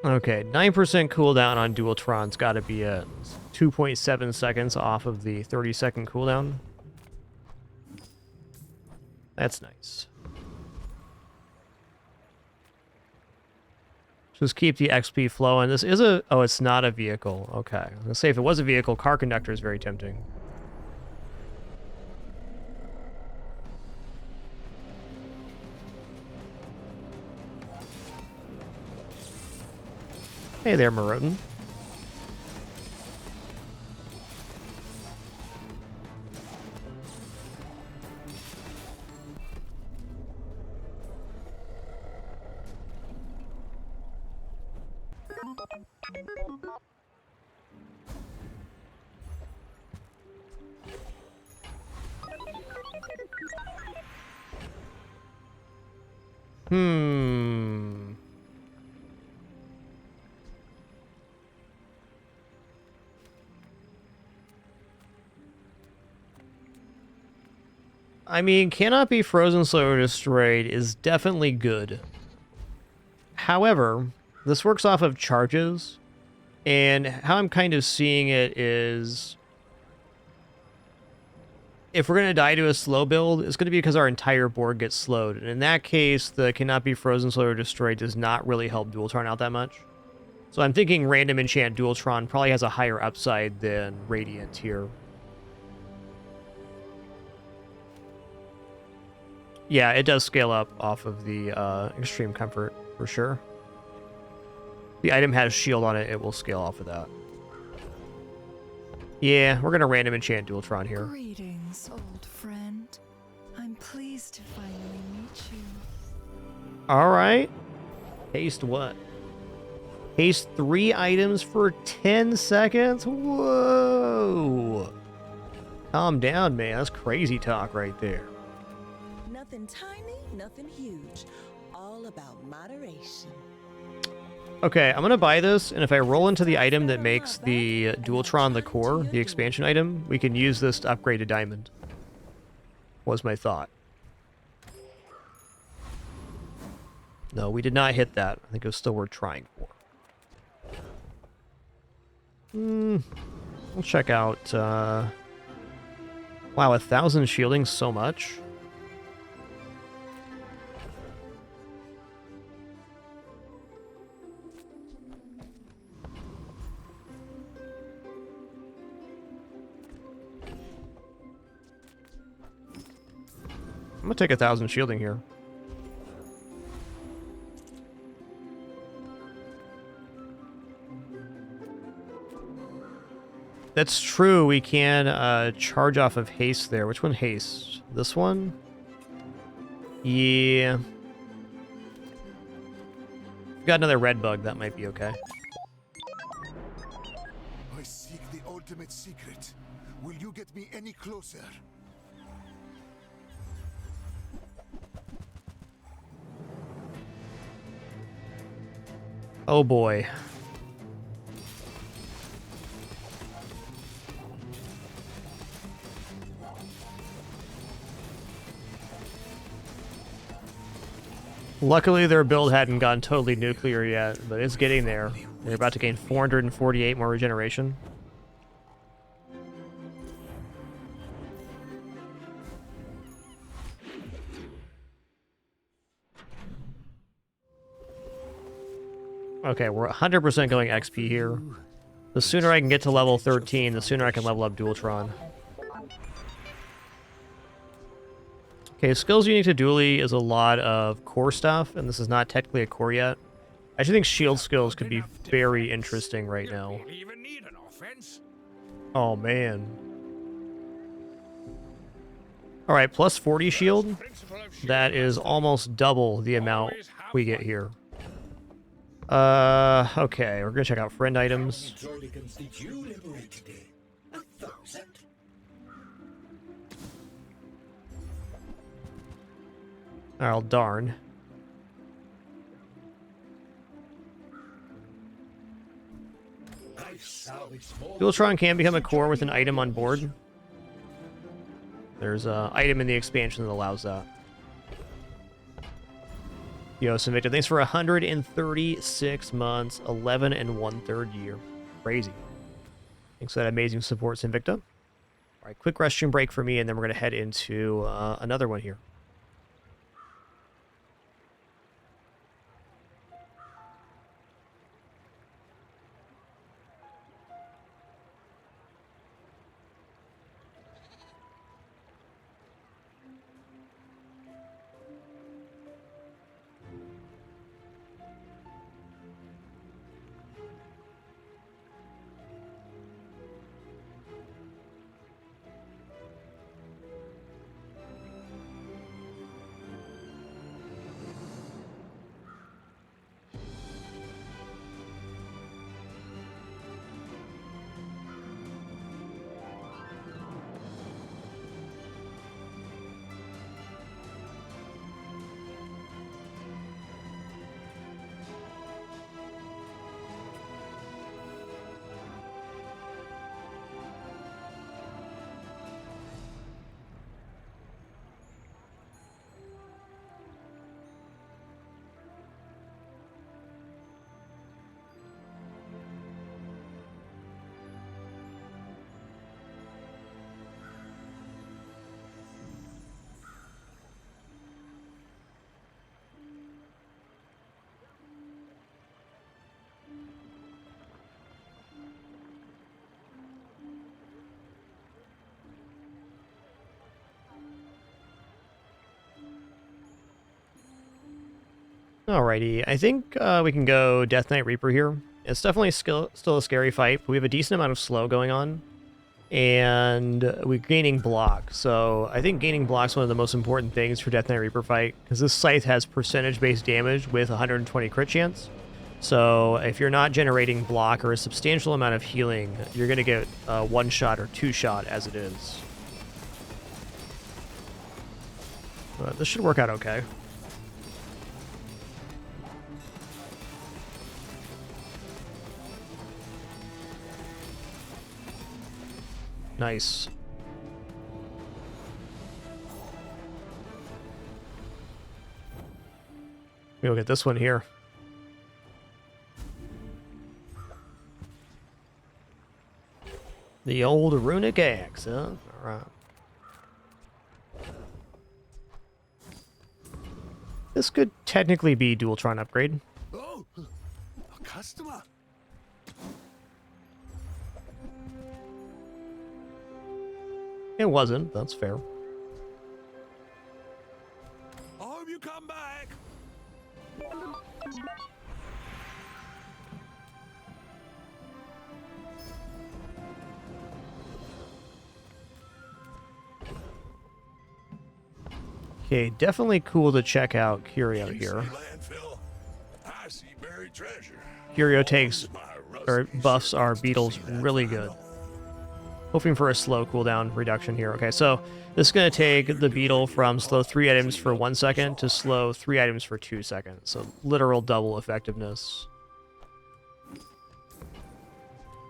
Okay, 9% cooldown on Dualtron's got to be at 2.7 seconds off of the 30-second cooldown. That's nice. Just keep the XP flowing. This is a... Oh, it's not a vehicle. Okay. I was going to say, if it was a vehicle, Car Conductor is very tempting. Hey there, Marotin. I mean, cannot be frozen, slow, or destroyed is definitely good. However, this works off of charges, and how I'm kind of seeing it is, if we're going to die to a slow build, it's going to be because our entire board gets slowed. And in that case, the cannot be frozen, slow, or destroyed does not really help Dualtron out that much. So I'm thinking random enchant Dualtron probably has a higher upside than Radiant here. Yeah, it does scale up off of the extreme comfort, for sure. The item has shield on it, it will scale off of that. Yeah, we're going to random enchant Dualtron here. Greetings, old friend. I'm pleased to finally meet you. Alright. Haste what? Haste 3 items for 10 seconds? Whoa! Calm down, man. That's crazy talk right there. Nothing tiny, nothing huge. All about moderation. Okay, I'm gonna buy this, and if I roll into the item that makes the Dualtron the core, the expansion item, we can use this to upgrade to Diamond. Was my thought. No, we did not hit that. I think it was still worth trying for. We'll check out, wow, 1,000 shielding, so much. I'm gonna take 1,000 shielding here. That's true. We can charge off of haste there. Which one haste? This one? Yeah. Got another red bug. That might be okay. I seek the ultimate secret. Will you get me any closer? Oh boy. Luckily, their build hadn't gone totally nuclear yet, but it's getting there. They're about to gain 448 more regeneration. Okay, we're 100% going XP here. The sooner I can get to level 13, the sooner I can level up Dualtron. Okay, skills unique to Dooley is a lot of core stuff, and this is not technically a core yet. I actually think shield skills could be very interesting right now. Oh, man. Alright, plus 40 shield. That is almost double the amount we get here. Okay, we're gonna check out friend items. Oh, darn. Dualtron can become a core with an item on board. There's an item in the expansion that allows that. Yo, Invicta, thanks for 136 months, 11 1/3 year. Crazy. Thanks for that amazing support, Invicta. All right, quick restroom break for me, and then we're going to head into another one here. Alrighty, I think we can go Death Knight Reaper here. It's definitely still a scary fight, but we have a decent amount of slow going on. And we're gaining block, so I think gaining block is one of the most important things for Death Knight Reaper fight, because this scythe has percentage-based damage with 120 crit chance. So if you're not generating block or a substantial amount of healing, you're going to get one shot or two shot as it is. But this should work out okay. Nice. We'll get this one here. The old runic axe, huh? Alright. This could technically be Dualtron upgrade. Oh, a customer. It wasn't, that's fair. Okay, definitely cool to check out Curio here. I see buried treasure. Curio takes, or buffs our beetles really good. Hoping for a slow cooldown reduction here. Okay, so this is going to take the beetle from slow 3 items for 1 second to slow 3 items for 2 seconds. So literal double effectiveness.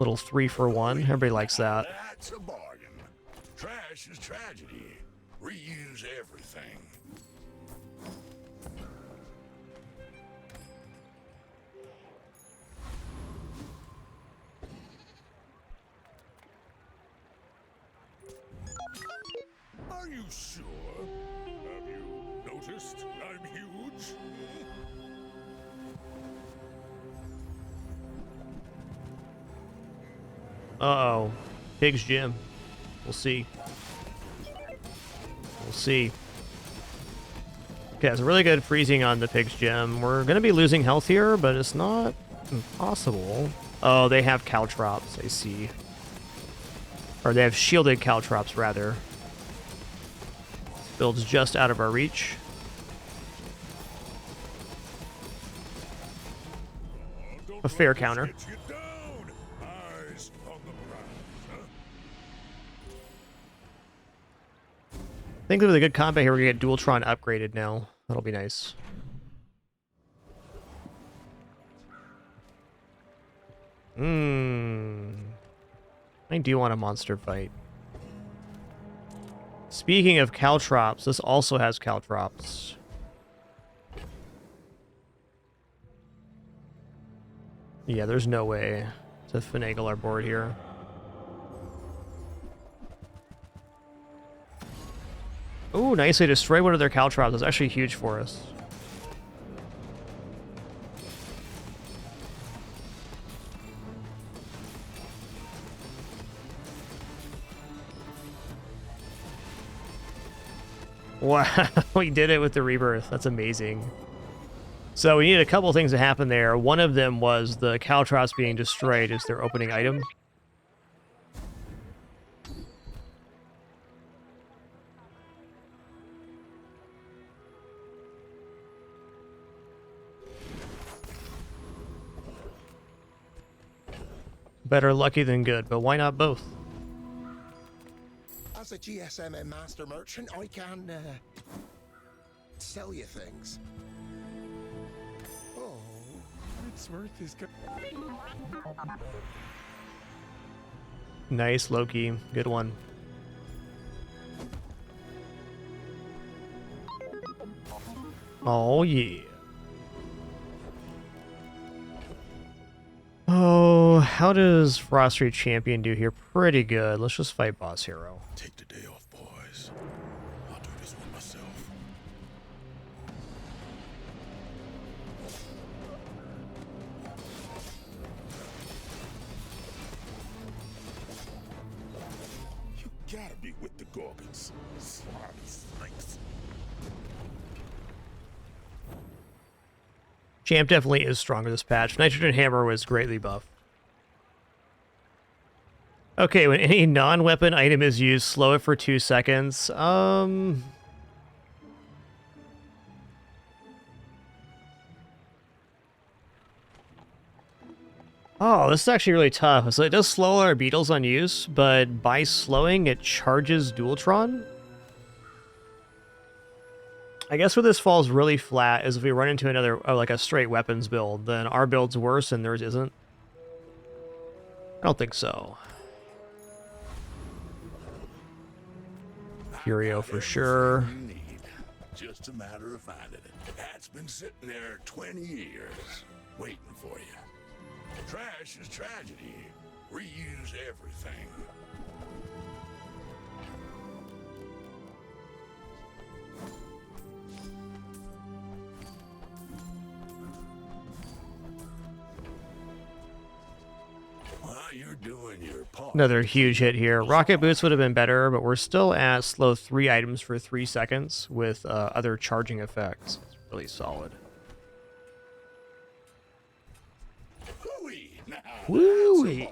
Little 3 for 1. Everybody likes that. That's a bargain. Trash is tragedy. Reuse everything. Are you sure? Have you noticed I'm huge? Uh-oh. Pig's Gym. We'll see. We'll see. Okay, it's really good freezing on the Pig's Gym. We're going to be losing health here, but it's not impossible. Oh, they have caltrops, I see. Or they have shielded caltrops, rather. This build's just out of our reach. A fair counter. I think with a good combat here, we're going to get Dualtron upgraded now. That'll be nice. I do want a monster fight. Speaking of caltrops, this also has caltrops. Yeah, there's no way to finagle our board here. Ooh, nicely destroy one of their caltrops. That's actually huge for us. Wow, we did it with the rebirth. That's amazing. So we need a couple things to happen there. One of them was the caltrops being destroyed as their opening item. Better lucky than good, but why not both? As a GSM and master merchant, I can sell you things. Oh, it's worth his good. Nice, Loki. Good one. Oh, yeah. Oh, how does Frost Street Champion do here? Pretty good. Let's just fight Boss Hero. Take the day off, boys. I'll do this one myself. You gotta be with the Gorgons. Slimy snakes. Champ definitely is stronger this patch. Nitrogen Hammer was greatly buffed. Okay, when any non-weapon item is used, slow it for 2 seconds. Oh, this is actually really tough. So it does slow our beetles on use, but by slowing, it charges Dualtron. I guess where this falls really flat is if we run into another, like a straight weapons build, then our build's worse and theirs isn't. I don't think so. Curio for sure. Just a matter of finding it. That's been sitting there 20 years, waiting for you. Trash is tragedy. Reuse everything. You're doing your part. Another huge hit here. Rocket Boots would have been better, but we're still at slow 3 items for 3 seconds with other charging effects. It's really solid. Woo-wee.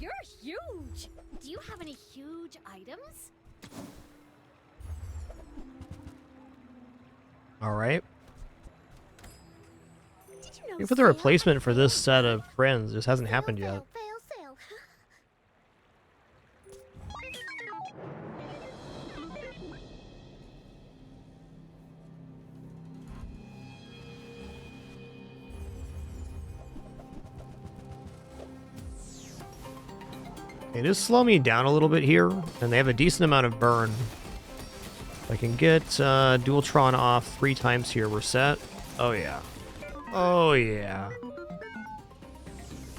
You're huge! Do you have any huge items? Alright. Did you know Maybe for the replacement for this set of friends, this hasn't happened yet. Fail. They just slow me down a little bit here, and they have a decent amount of burn. If I can get Dualtron off 3 times here, we're set. Oh yeah. Oh yeah.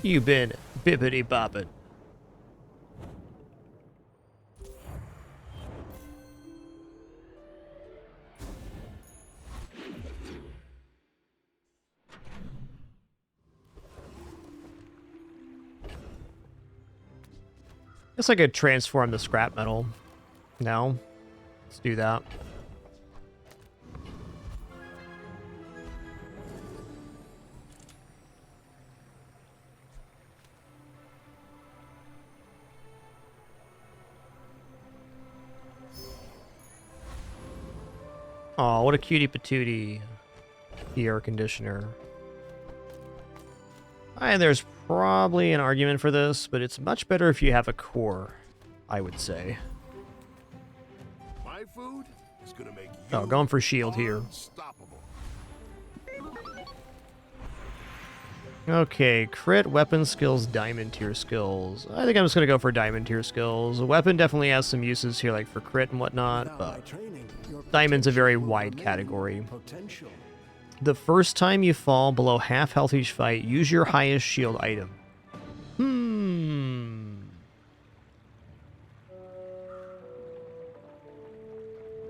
You been bippity boppin'. Guess I could transform the scrap metal. No. Let's do that. Oh, what a cutie patootie. The air conditioner. And there's probably an argument for this, but it's much better if you have a core, I would say. My food is gonna make you Oh, going for shield here. unstoppable. Okay, crit, weapon skills, diamond tier skills. I think I'm just going to go for diamond tier skills. Weapon definitely has some uses here, like for crit and whatnot, but diamond's a very wide category. The first time you fall below half health each fight, use your highest shield item.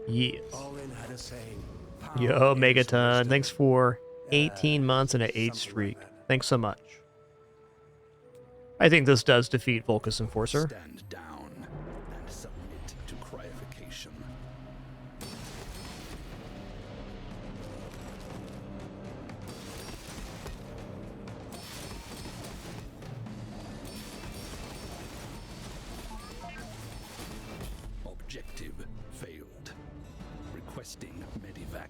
Yes. Yo, Megaton, thanks for 18 months and an 8 streak. Thanks so much. I think this does defeat Vulcus Enforcer. Stand down and submit to cryification. Objective failed. Requesting medivac.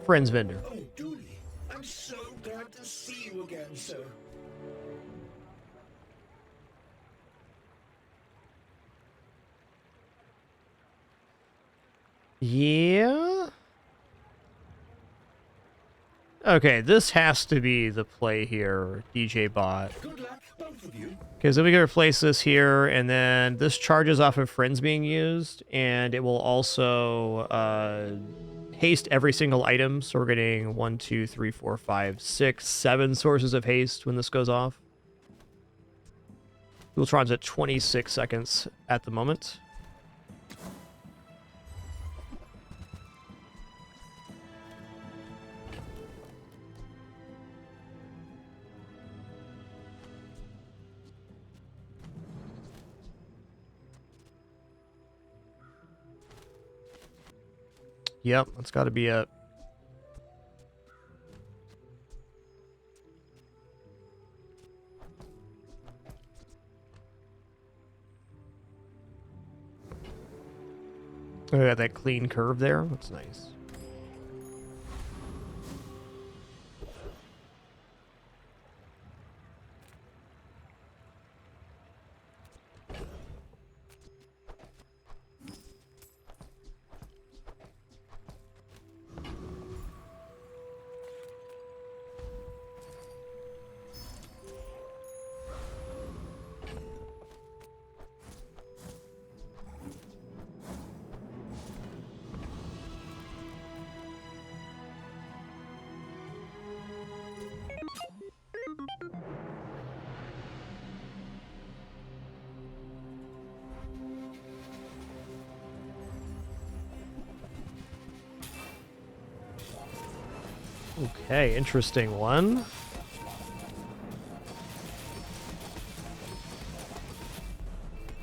Friends vendor. Oh, Dooley, I'm so glad to see you again, sir. Yeah? Okay, this has to be the play here, DJ Bot. Good luck, both of you. Because then we can replace this here, and then this charges off of friends being used, and it will also haste every single item. So we're getting 1, 2, 3, 4, 5, 6, 7 sources of haste when this goes off. Dualtron's at 26 seconds at the moment. Yep, that's got to be it. Oh, we got that clean curve there. That's nice. Okay, interesting one.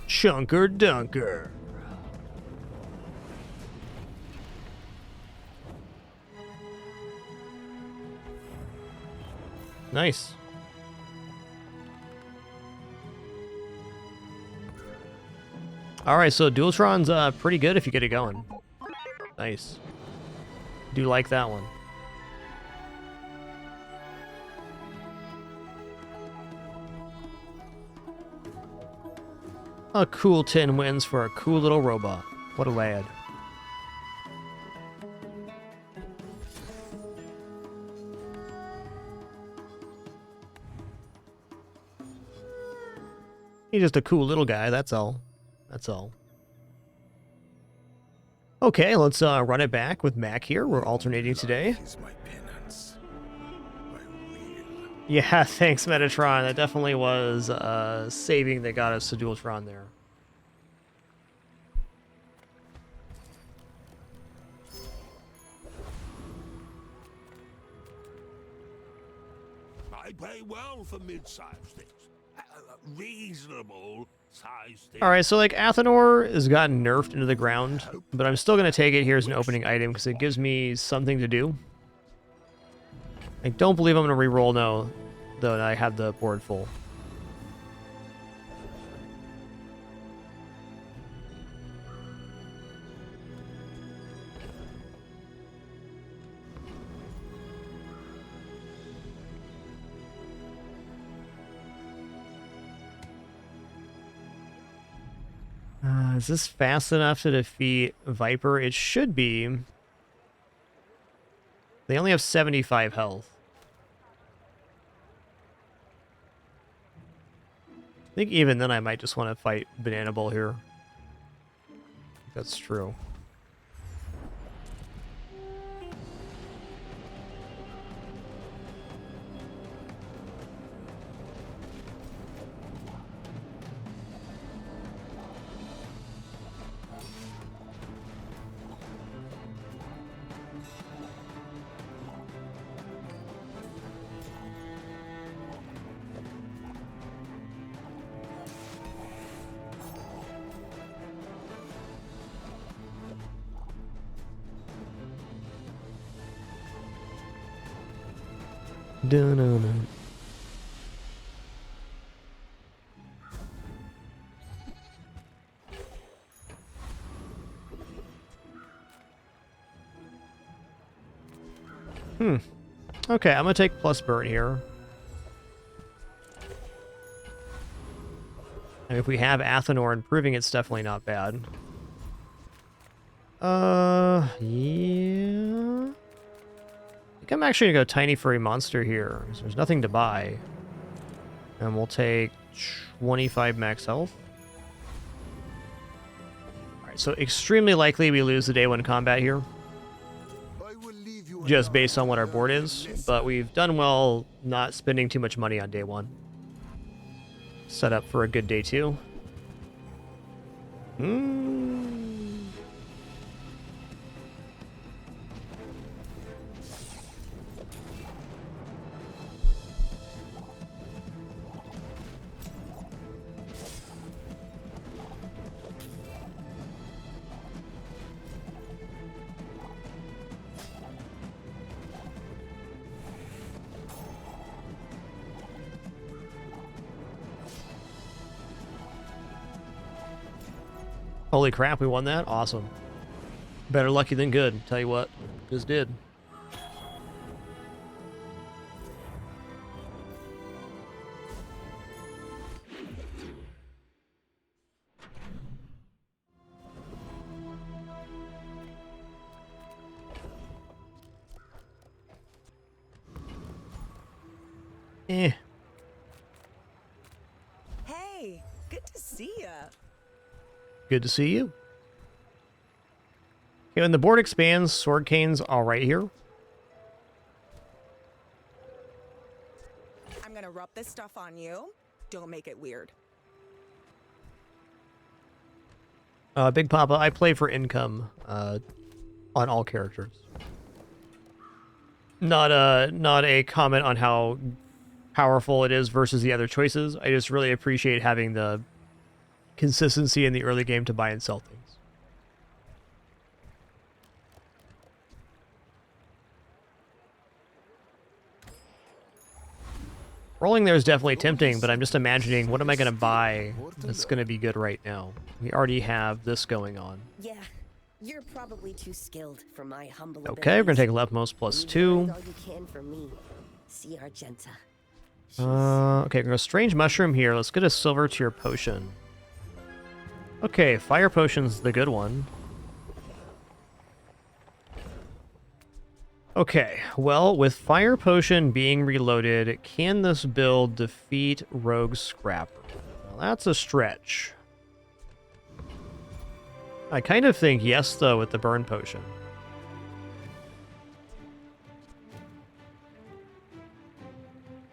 Chunker Dunker. Nice. Alright, so Dualtron's pretty good if you get it going. Nice. Do like that one. A cool 10 wins for a cool little robot. What a lad. He's just a cool little guy, that's all. That's all. Okay, let's run it back with Mac here. We're alternating today. Yeah, thanks, Metatron. That definitely was saving that got us to Dualtron there. I pay well for mid-sized things. Reasonable size things. Alright, so like Athenor has gotten nerfed into the ground, but I'm still going to take it here as an opening item because it gives me something to do. I don't believe I'm going to reroll now, though I have the board full. Is this fast enough to defeat Viper? It should be. They only have 75 health. I think even then I might just want to fight Banana Bull here. That's true. Dun-dun-dun. Okay, I'm gonna take plus burn here. And if we have Athenor improving, it's definitely not bad. Yeah. I think I'm actually gonna go Tiny Furry Monster here, because there's nothing to buy. And we'll take 25 max health. Alright, so extremely likely we lose the day one combat here. Just based on what our board is, but we've done well not spending too much money on day one. Set up for a good day two. Holy crap, we won that? Awesome. Better lucky than good, tell you what. Just did. Eh. Hey, good to see ya. Good to see you. Okay, when the board expands, Sword Cane's alright here. I'm gonna rub this stuff on you. Don't make it weird. Big Papa, I play for income on all characters. Not a comment on how powerful it is versus the other choices. I just really appreciate having the consistency in the early game to buy and sell things. Rolling there is definitely tempting, but I'm just imagining, what am I going to buy that's going to be good right now? We already have this going on. Yeah, you're probably too skilled for my humble Okay, we're going to take leftmost plus 2. all you can for me. See Argenta. Okay, we're going to go Strange Mushroom here. Let's get a Silver Tier Potion. Okay, Fire Potion's the good one. Okay, well, with Fire Potion being reloaded, can this build defeat Rogue Scrapper? Well, that's a stretch. I kind of think yes, though, with the Burn Potion.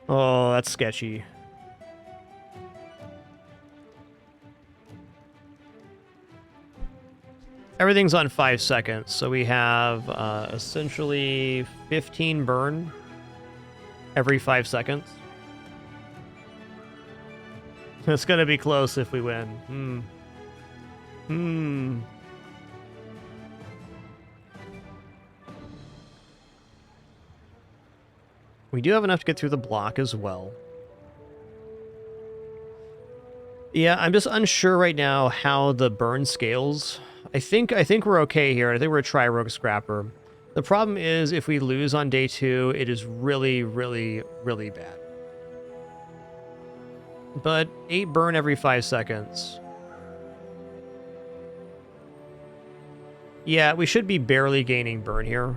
Oh, that's sketchy. Everything's on 5 seconds, so we have essentially 15 burn every 5 seconds. It's gonna be close if we win. We do have enough to get through the block as well. Yeah, I'm just unsure right now how the burn scales. I think we're okay here. I think we're gonna try Rogue Scrapper. The problem is if we lose on day 2, it is really, really, really bad. But 8 burn every 5 seconds. Yeah, we should be barely gaining burn here.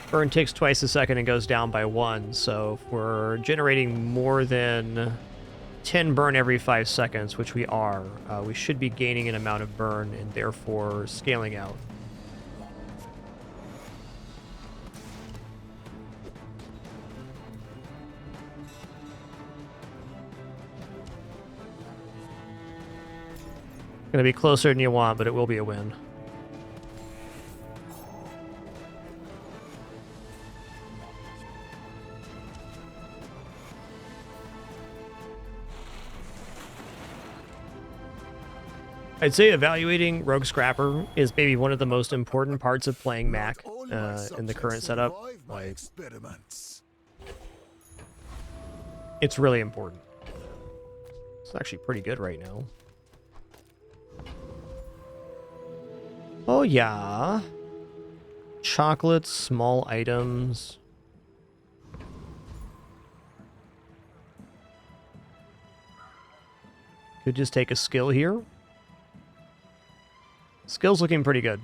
Burn takes twice a second and goes down by 1, so if we're generating more than 10 burn every 5 seconds, which we are, we should be gaining an amount of burn and therefore scaling out. Gonna be closer than you want, but it will be a win. I'd say evaluating Rogue Scrapper is maybe one of the most important parts of playing Mac in the current setup. Like, it's really important. It's actually pretty good right now. Oh yeah. Chocolates, small items. Could just take a skill here. Skill's looking pretty good.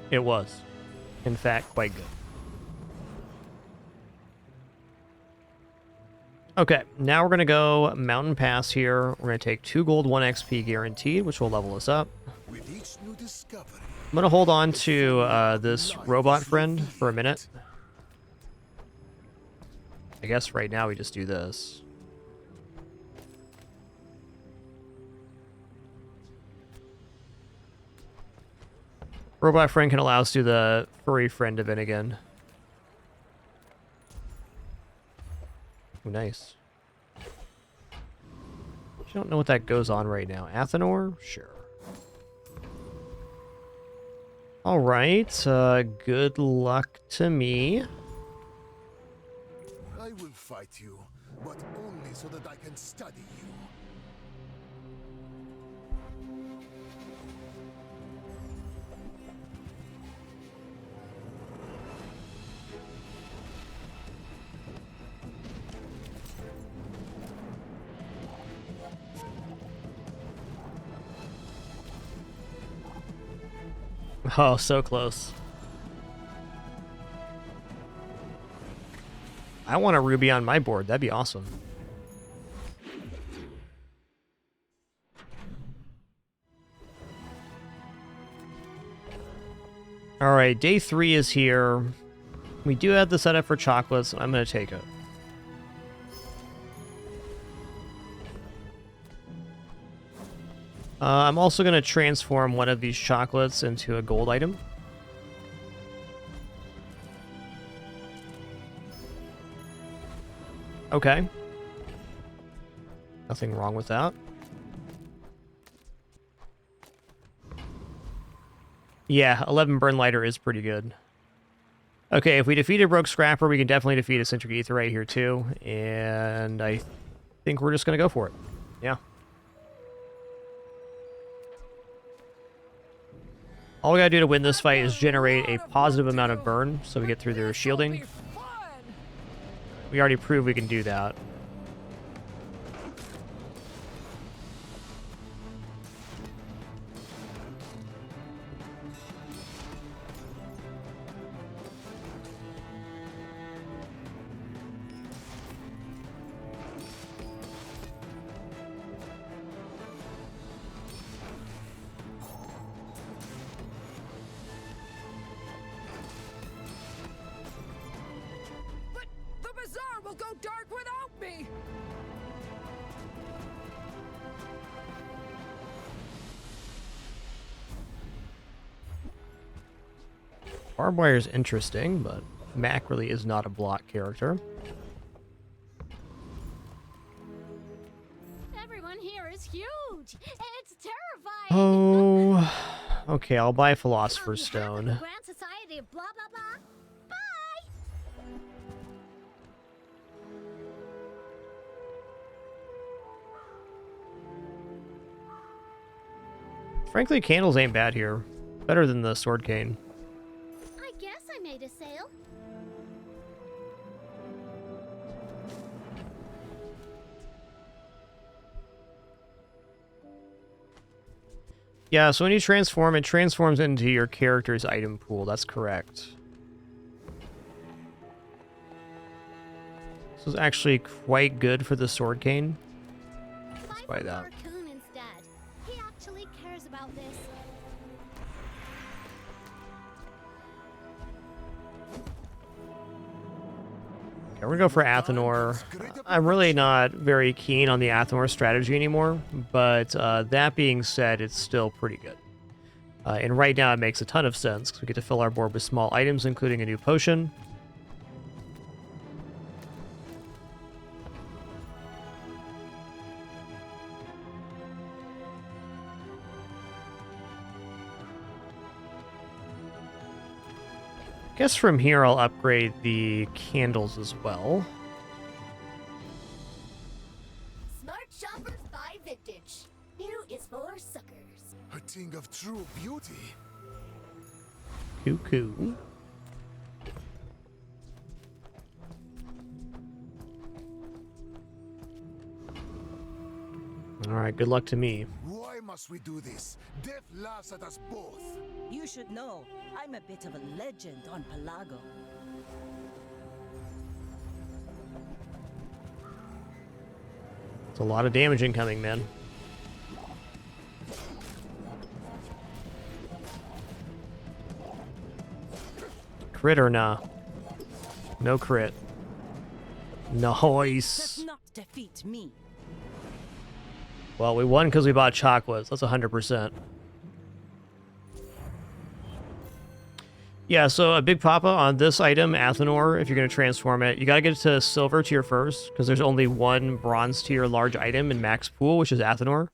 It was, in fact, quite good. Okay, now we're going to go Mountain Pass here. We're going to take 2 gold, 1 XP guaranteed, which will level us up. I'm going to hold on to this robot friend for a minute. I guess right now we just do this. Robot friend can allow us to do the furry friend event again. Ooh, nice. I don't know what that goes on right now. Athenor? Sure. Alright, good luck to me. I will fight you, but only so that I can study you. Oh, so close. I want a ruby on my board. That'd be awesome. All right, day 3 is here. We do have the setup for chocolates. I'm going to take it. I'm also going to transform one of these chocolates into a gold item. Okay. Nothing wrong with that. Yeah, 11 Burn Lighter is pretty good. Okay, if we defeat a Broke Scrapper, we can definitely defeat a Centric Aetherite here too. And I think we're just going to go for it. Yeah. All we gotta do to win this fight is generate a positive amount of burn, so we get through their shielding. We already proved we can do that. Will go dark without me. Barbed Wire is interesting, but Mac really is not a block character. Everyone here is huge. It's terrifying. Oh, okay. I'll buy Philosopher's Stone. Grand Society of blah blah blah. Frankly, candles ain't bad here. Better than the Sword Cane. I guess I made a sale. Yeah, so when you transform, it transforms into your character's item pool. That's correct. This is actually quite good for the Sword Cane. Let's buy that. About this. Okay, we're gonna go for Athenor. I'm really not very keen on the Athenor strategy anymore, but that being said, it's still pretty good. And right now it makes a ton of sense, because we get to fill our board with small items, including a new potion. Guess from here I'll upgrade the candles as well. Smart shoppers buy vintage. New is for suckers. A thing of true beauty. Cuckoo. Alright, good luck to me. Why must we do this? Death laughs at us both. You should know, I'm a bit of a legend on Pelago. It's a lot of damage incoming, man. Crit or nah? No crit. Nice. Does not defeat me. Well, we won because we bought chocolates. That's 100%. Yeah, so a big papa on this item, Athenor, if you're going to transform it, you got to get it to silver tier first, because there's only one bronze tier large item in max pool, which is Athenor.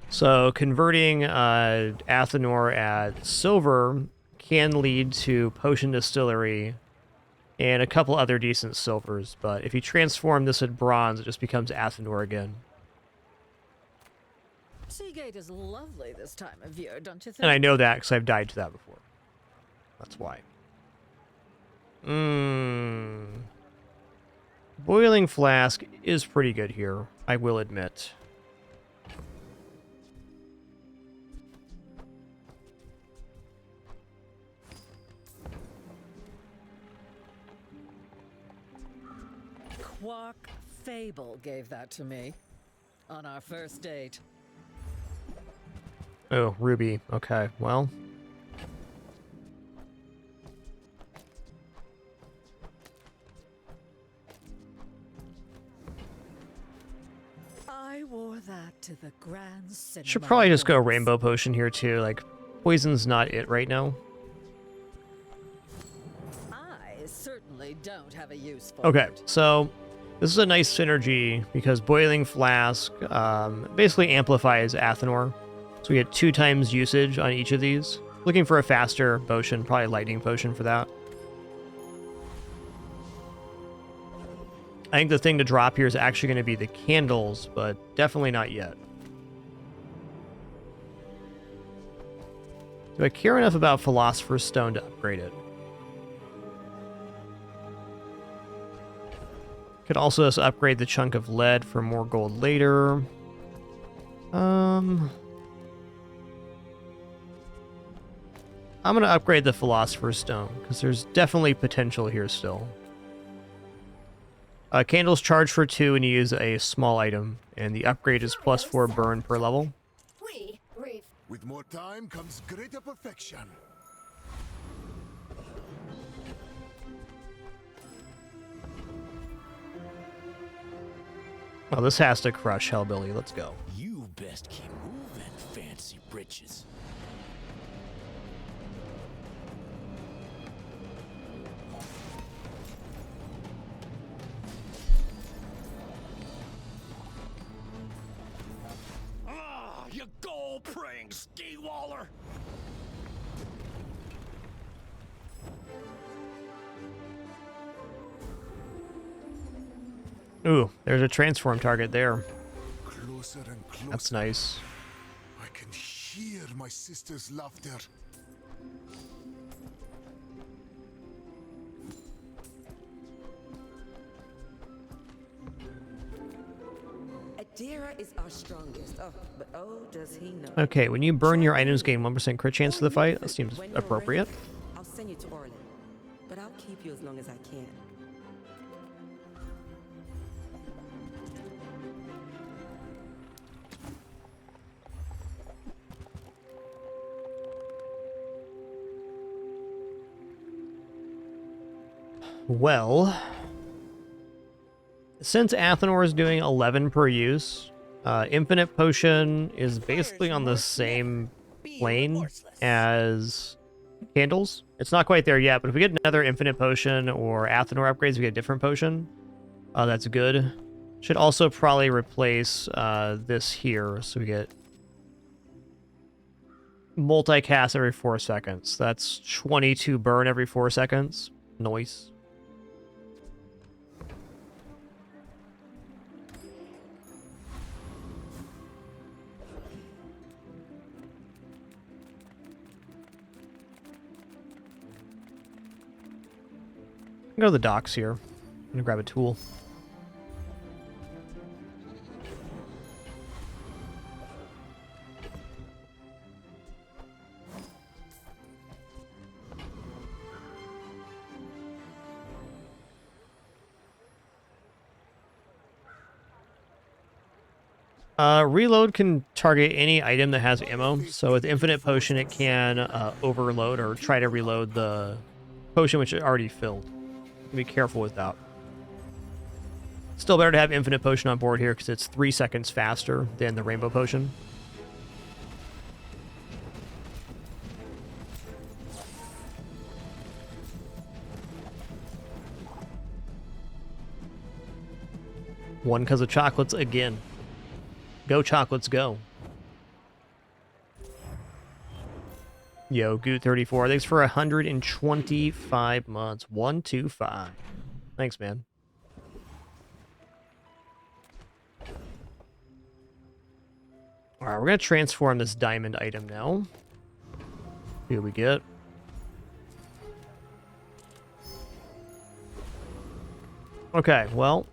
So converting Athenor at silver can lead to Potion Distillery and a couple other decent silvers, but if you transform this at bronze, it just becomes Athenor again. Seagate is lovely this time of year, don't you think? And I know that because I've died to that before. That's why. Boiling Flask is pretty good here, I will admit. Quack Fable gave that to me on our first date. Oh, Ruby. Okay, well. I wore that to the grand cinema. Should probably just go Rainbow Potion here too. Like, poison's not it right now. I certainly don't have a use for Okay, it. so this is a nice synergy because Boiling Flask basically amplifies Athenor. So we get 2 times usage on each of these. Looking for a faster potion, probably lightning potion for that. I think the thing to drop here is actually going to be the candles, but definitely not yet. Do I care enough about Philosopher's Stone to upgrade it? Could also just upgrade the chunk of lead for more gold later. I'm going to upgrade the Philosopher's Stone, because there's definitely potential here still. Candles charge for 2 and you use a small item, and the upgrade is +4 burn per level. With more time comes greater perfection. Well, this has to crush Hellbilly. Let's go. You best keep moving, fancy britches. Ah, you gold-praying ski-waller! Ooh, there's a transform target there. Closer and closer. That's nice. I can hear my sister's laughter. Adira is our strongest. Oh, but oh, does he know? Okay, when you burn your items, gain 1% crit chance for the fight. That seems appropriate. I'll send you to Orland, but I'll keep you as long as I can. Well, since Athenor is doing 11 per use, Infinite Potion is basically on the same plane as Candles. It's not quite there yet, but if we get another Infinite Potion or Athenor upgrades, we get a different potion. That's good. Should also probably replace this here, so we get multicast every 4 seconds. That's 22 burn every 4 seconds. Nice. Go to the docks here. I'm gonna grab a tool. Reload can target any item that has ammo. So with Infinite Potion, it can overload or try to reload the potion which it already filled. Be careful with that. Still better to have Infinite Potion on board here because it's 3 seconds faster than the Rainbow Potion. One because of chocolates again. Go chocolates, go. Yo, Goot34. Thanks for 125 months. 125. Thanks, man. Alright, we're going to transform this diamond item now. See what we get. Okay, well,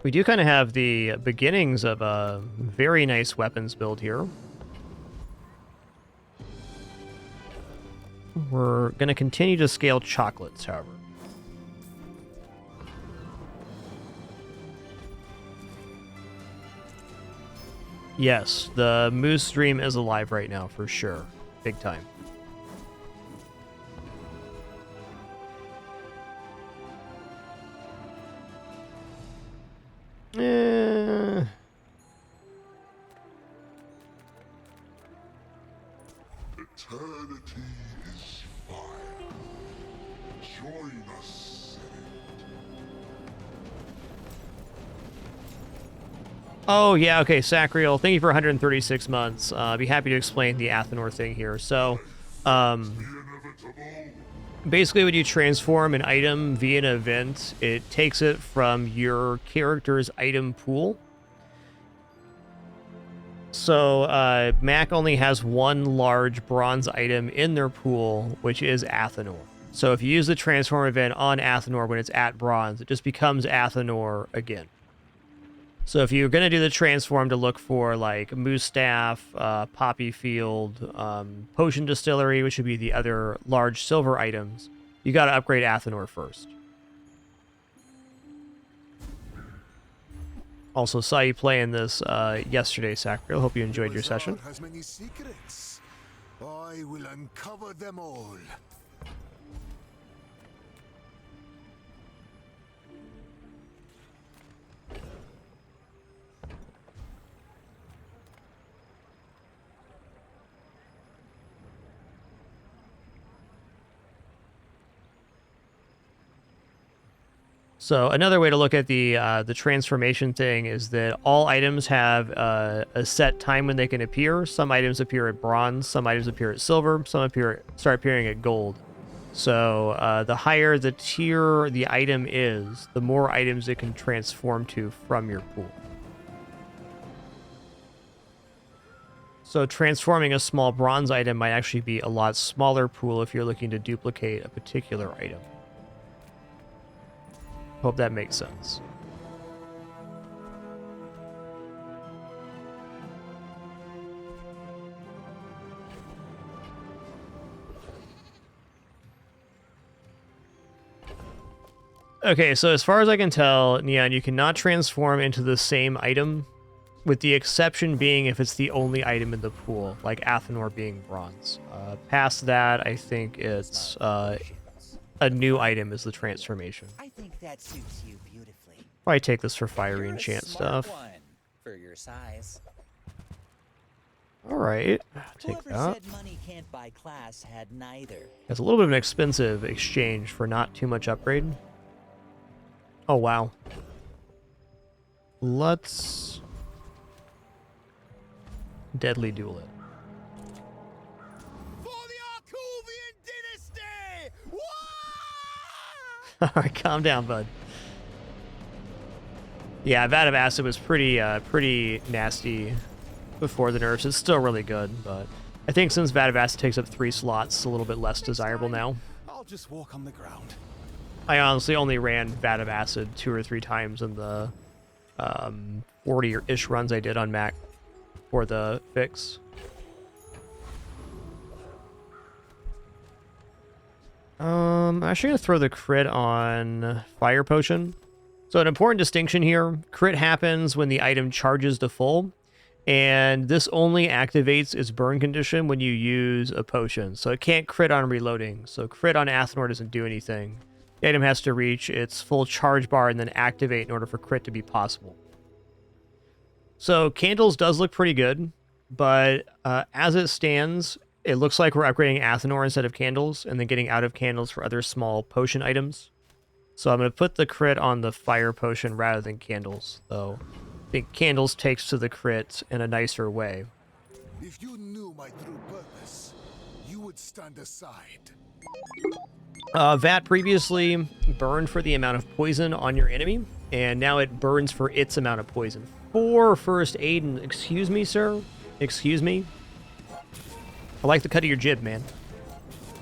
we do kind of have the beginnings of a very nice weapons build here. We're going to continue to scale chocolates, however. Yes, the Moose Dream is alive right now, for sure. Big time. Eternity is fire. Join us in it. Oh, yeah, okay, Sacriel, thank you for 136 months. I'd be happy to explain the Athenor thing here. So, basically when you transform an item via an event, it takes it from your character's item pool. So, Mac only has one large bronze item in their pool, which is Athenor. So if you use the transform event on Athenor when it's at bronze, it just becomes Athenor again. So if you're going to do the transform to look for, like, Moose Staff, Poppy Field, Potion Distillery, which would be the other large silver items, you got to upgrade Athenor first. Also saw you playing this yesterday, Sacriel. Hope you enjoyed your session. Has many secrets. I will uncover them all. So another way to look at the transformation thing is that all items have a set time when they can appear. Some items appear at bronze, some items appear at silver, some start appearing at gold. So the higher the tier the item is, the more items it can transform to from your pool. So transforming a small bronze item might actually be a lot smaller pool if you're looking to duplicate a particular item. Hope that makes sense. Okay, so as far as I can tell, Neon, you cannot transform into the same item, with the exception being if it's the only item in the pool, like Athenor being bronze. Past that, I think it's a new item is the transformation. I think that suits you beautifully. Probably take this for fiery enchant stuff. One for your size. All right, take Whoever that. said money can't buy class had neither. It's a little bit of an expensive exchange for not too much upgrade. Oh, wow. Let's deadly duel it. Alright, calm down, bud. Yeah, Vat of Acid was pretty nasty before the nerfs. It's still really good, but I think since Vat of Acid takes up 3 slots, it's a little bit less desirable now. I'll just walk on the ground. I honestly only ran Vat of Acid 2 or 3 times in the 40-ish runs I did on Mac for the fix. I'm actually going to throw the crit on Fire Potion. So an important distinction here, crit happens when the item charges to full, and this only activates its burn condition when you use a potion. So it can't crit on reloading. So crit on Athenor doesn't do anything. The item has to reach its full charge bar and then activate in order for crit to be possible. So Candles does look pretty good, but as it stands, it looks like we're upgrading Athenor instead of Candles, and then getting out of Candles for other small potion items. So I'm going to put the crit on the Fire Potion rather than Candles, though I think Candles takes to the crit in a nicer way. If you knew my true purpose, you would stand aside. Vat previously burned for the amount of poison on your enemy, and now it burns for its amount of poison. 4 first aid, and excuse me, sir? Excuse me? I like the cut of your jib, man.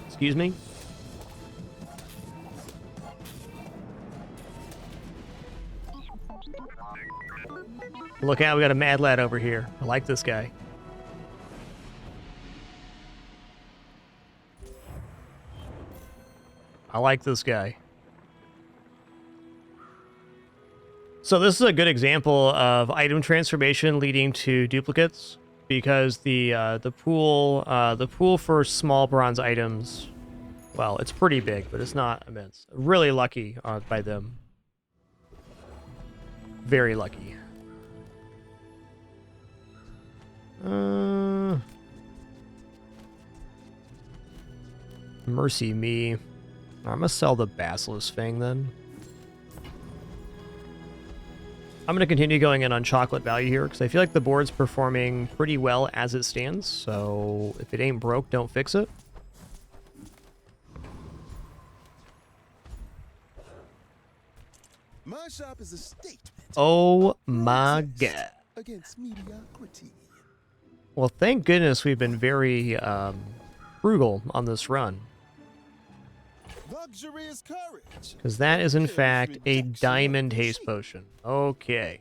Excuse me? Look out, we got a mad lad over here. I like this guy. I like this guy. So this is a good example of item transformation leading to duplicates, because the pool for small bronze items, well, it's pretty big, but it's not immense. Really lucky by them. Very lucky. Mercy me. I'm gonna sell the Basilisk Fang then. I'm going to continue going in on chocolate value here because I feel like the board's performing pretty well as it stands. So if it ain't broke, don't fix it. My shop is a statement. Oh my god. Against mediocrity. Well, thank goodness we've been very frugal on this run. Luxury is courage. Because that is, in fact, a diamond haste potion. Okay.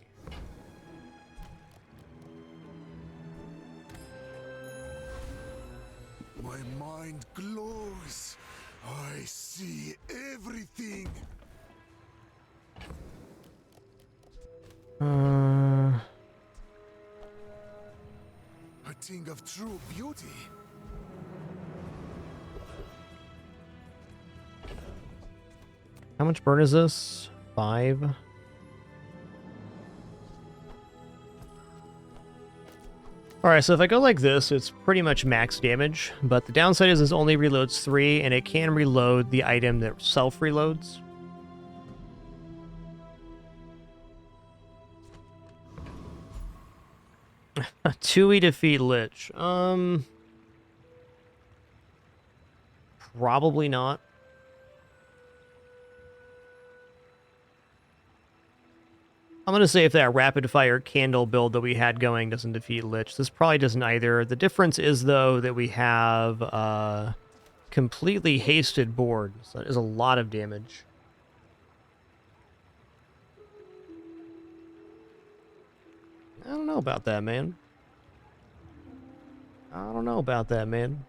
My mind glows. I see everything. A thing of true beauty. How much burn is this? 5. Alright, so if I go like this, it's pretty much max damage, but the downside is this only reloads 3, and it can reload the item that self-reloads. A 2e defeat Lich. Probably not. I'm going to say if that rapid-fire candle build that we had going doesn't defeat Lich, this probably doesn't either. The difference is, though, that we have a completely hasted board, so that is a lot of damage. I don't know about that, man. I don't know about that, man.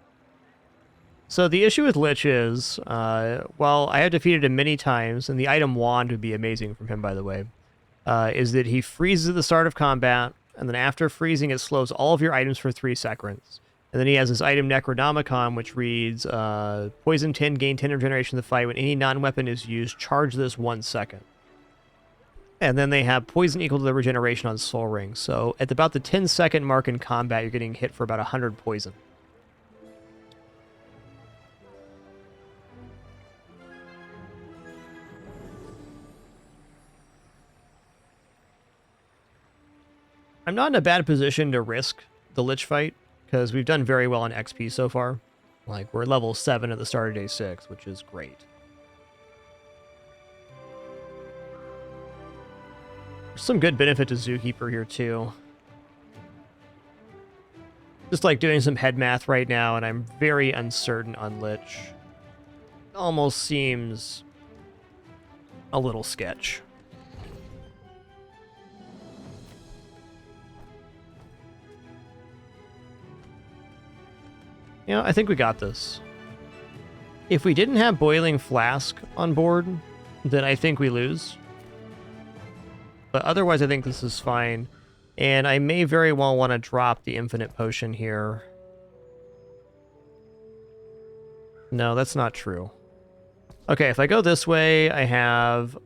So the issue with Lich is, well, I have defeated him many times, and the item Wand would be amazing from him, by the way. Is that he freezes at the start of combat, and then after freezing, it slows all of your items for 3 seconds. And then he has this item Necronomicon, which reads, Poison 10, gain 10 regeneration in the fight. When any non-weapon is used, charge this 1 second. And then they have Poison equal to the regeneration on Soul Ring. So at about the 10-second mark in combat, you're getting hit for about 100 poison. I'm not in a bad position to risk the Lich fight, because we've done very well on XP so far. Like, we're level 7 at the start of day 6, which is great. There's some good benefit to Zookeeper here, too. Just like doing some head math right now, and I'm very uncertain on Lich. Almost seems a little sketch. You know, I think we got this. If we didn't have Boiling Flask on board, then I think we lose. But otherwise, I think this is fine. And I may very well want to drop the Infinite Potion here. No, that's not true. Okay, if I go this way, I have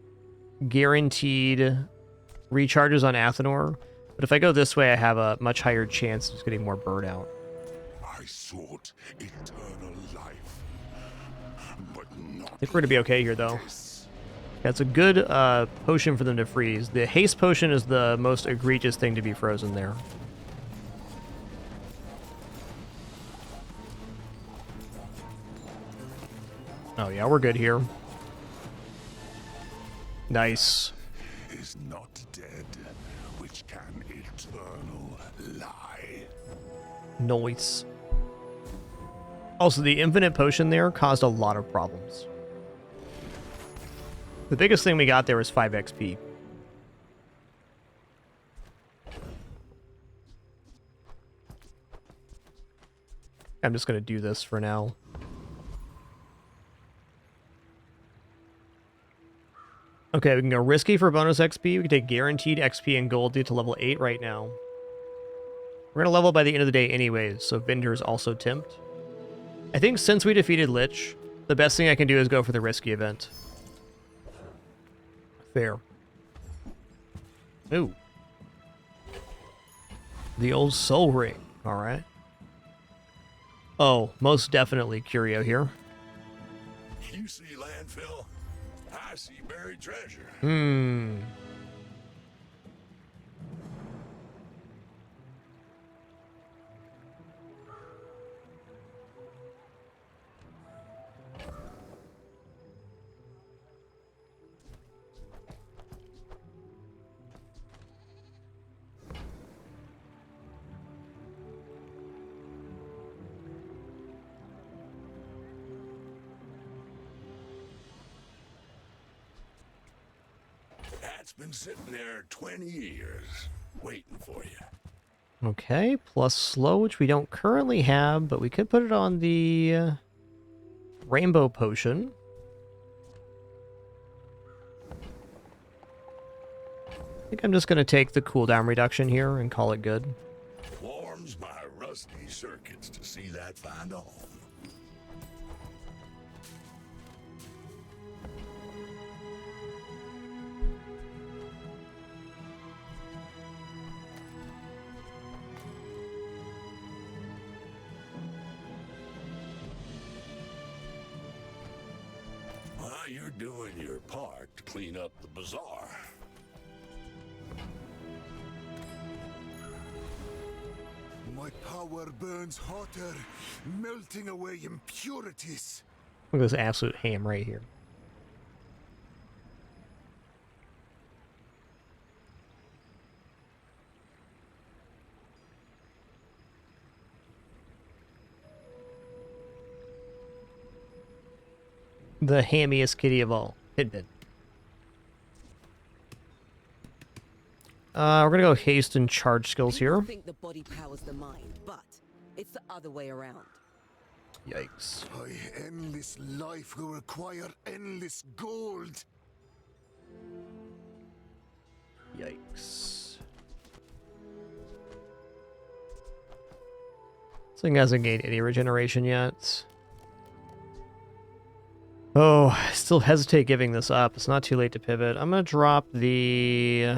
guaranteed recharges on Athenor. But if I go this way, I have a much higher chance of just getting more burnout. I sought eternal life, but not. I think we're going to be okay here, though. That's a good potion for them to freeze. The haste potion is the most egregious thing to be frozen there. Oh yeah, we're good here. Nice. Is not dead, which can eternal lie. Nice. Also, the infinite potion there caused a lot of problems. The biggest thing we got there was 5 XP. I'm just going to do this for now. Okay, we can go risky for bonus XP. We can take guaranteed XP and gold to get to level 8 right now. We're going to level by the end of the day anyways, so Vendor's also tempt. I think since we defeated Lich, the best thing I can do is go for the risky event. Fair. Ooh. The old soul ring. Alright. Oh, most definitely Curio here. You see landfill, I see buried treasure. Hat's been sitting there 20 years, waiting for you. Okay, plus slow, which we don't currently have, but we could put it on the rainbow potion. I think I'm just going to take the cooldown reduction here and call it good. Warms my rusty circuits to see that find a home. Well, you're doing your part to clean up the bazaar. My power burns hotter, melting away impurities. Look at this absolute ham right here. The hammiest kitty of all. Tidbit. We're gonna go haste and charge skills People here. think the body powers the mind, but it's the other way around. Yikes. My endless life will require endless gold. Yikes. This thing hasn't gained any regeneration yet. Oh, I still hesitate giving this up. It's not too late to pivot. I'm going to drop the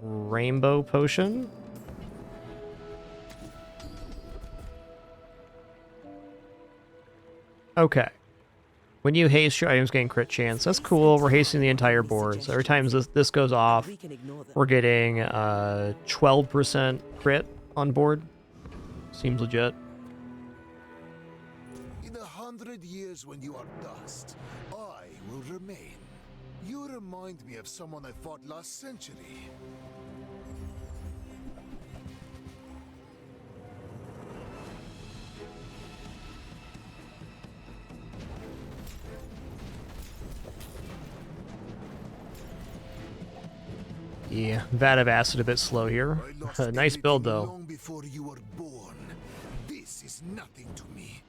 rainbow potion. Okay. When you haste, your items gain crit chance. That's cool. We're hasting the entire board. So every time this goes off, we're getting 12% crit on board. Seems legit. In 100 years when you are dust, I will remain. You remind me of someone I fought last century. Yeah, Vat of Acid a bit slow here. Nice build, though. Long before you were born. This is nothing to me.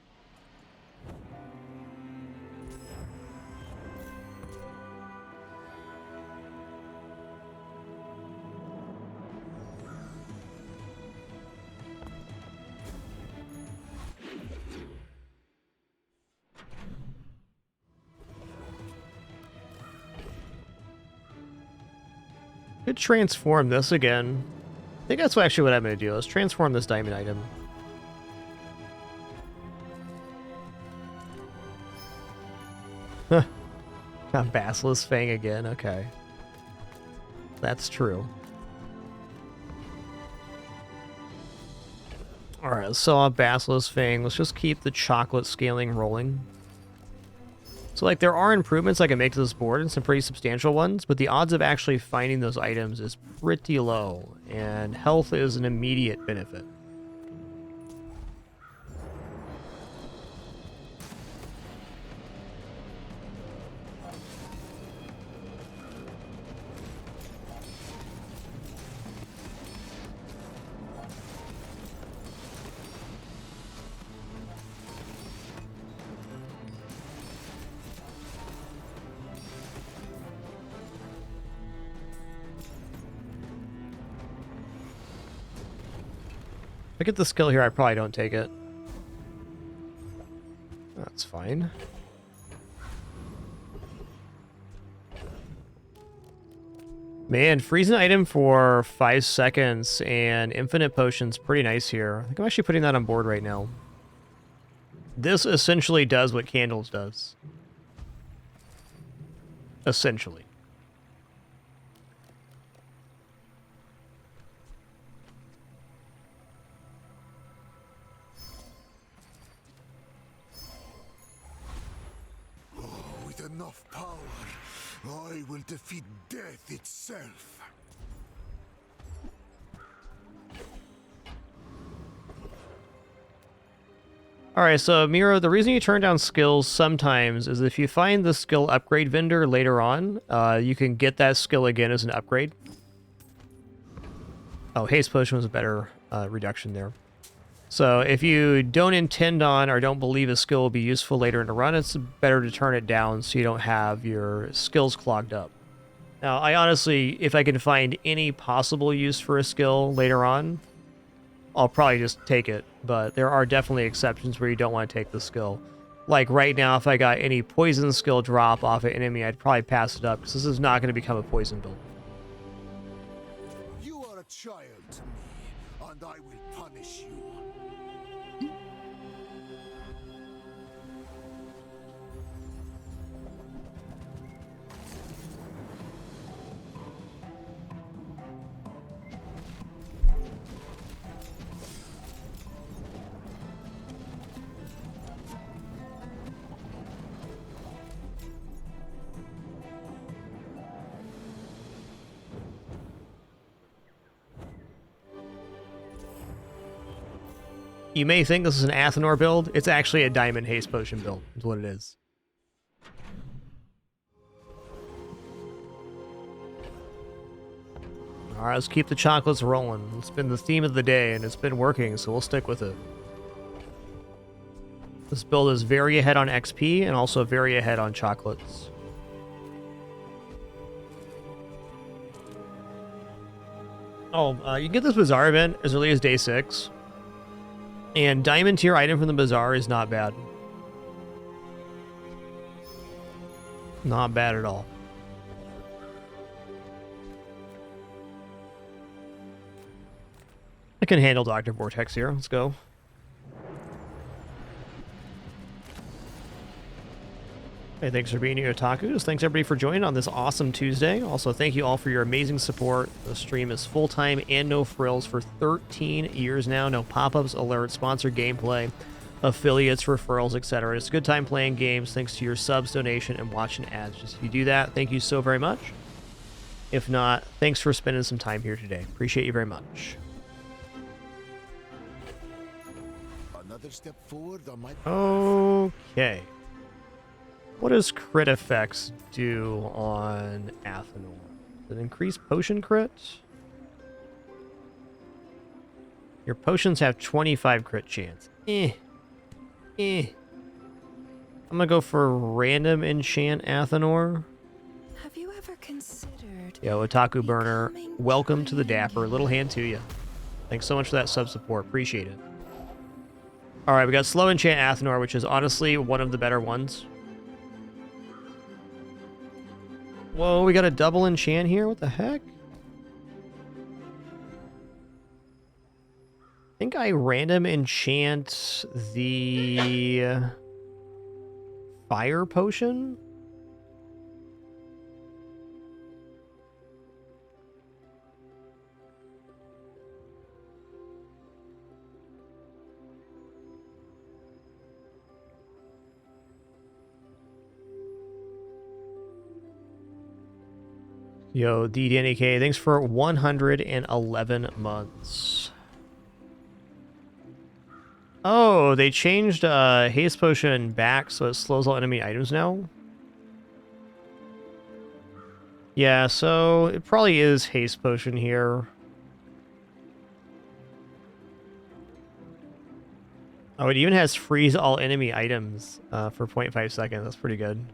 Could transform this again. I think that's actually what I'm going to do. Let's transform this diamond item. Got Basilisk Fang again. Okay. That's true. Alright, let's sell off Basilisk Fang. Let's just keep the chocolate scaling rolling. So, like, there are improvements I can make to this board, and some pretty substantial ones, but the odds of actually finding those items is pretty low, and health is an immediate benefit. If I get the skill here, I probably don't take it. That's fine. Man, freeze an item for 5 seconds and infinite potions, pretty nice here. I think I'm actually putting that on board right now. This essentially does what Candles does. Essentially. With enough power, I will defeat death itself. Alright, so Miro, the reason you turn down skills sometimes is if you find the skill upgrade vendor later on, you can get that skill again as an upgrade. Oh, haste potion was a better reduction there. So if you don't intend on or don't believe a skill will be useful later in the run, it's better to turn it down so you don't have your skills clogged up. Now, I honestly, if I can find any possible use for a skill later on, I'll probably just take it. But there are definitely exceptions where you don't want to take the skill. Like right now, if I got any poison skill drop off an enemy, I'd probably pass it up because this is not going to become a poison build. You are a child to me, and I will punish you. You may think this is an Athenor build. It's actually a Diamond Haste Potion build, is what it is. Alright, let's keep the chocolates rolling. It's been the theme of the day, and it's been working, so we'll stick with it. This build is very ahead on XP, and also very ahead on chocolates. Oh, you can get this Bazaar event as early as day 6. And diamond tier item from the Bazaar is not bad. Not bad at all. I can handle Dr. Vortex here. Let's go. Hey, thanks for being here, Otakus. Thanks everybody for joining on this awesome Tuesday. Also, thank you all for your amazing support. The stream is full-time and no frills for 13 years now. No pop-ups, alerts, sponsored gameplay, affiliates, referrals, etc. It's a good time playing games thanks to your subs, donation, and watching ads. Just if you do that, thank you so very much. If not, thanks for spending some time here today. Appreciate you very much. Another step forward on my Okay. What does crit effects do on Athenor? Does it increase potion crit? Your potions have 25 crit chance. I'm gonna go for random enchant Athenor. Have you ever considered... Yo, Otaku Burner, welcome to the Dapper. Little hand to you. Thanks so much for that sub support. Appreciate it. Alright, we got slow enchant Athenor, which is honestly one of the better ones. Whoa, we got a double enchant here? What the heck? I think I random enchant the fire potion? Yo, DDNK, thanks for 111 months. Oh, they changed Haste Potion back so it slows all enemy items now? Yeah, so it probably is Haste Potion here. Oh, it even has freeze all enemy items for 0.5 seconds. That's pretty good.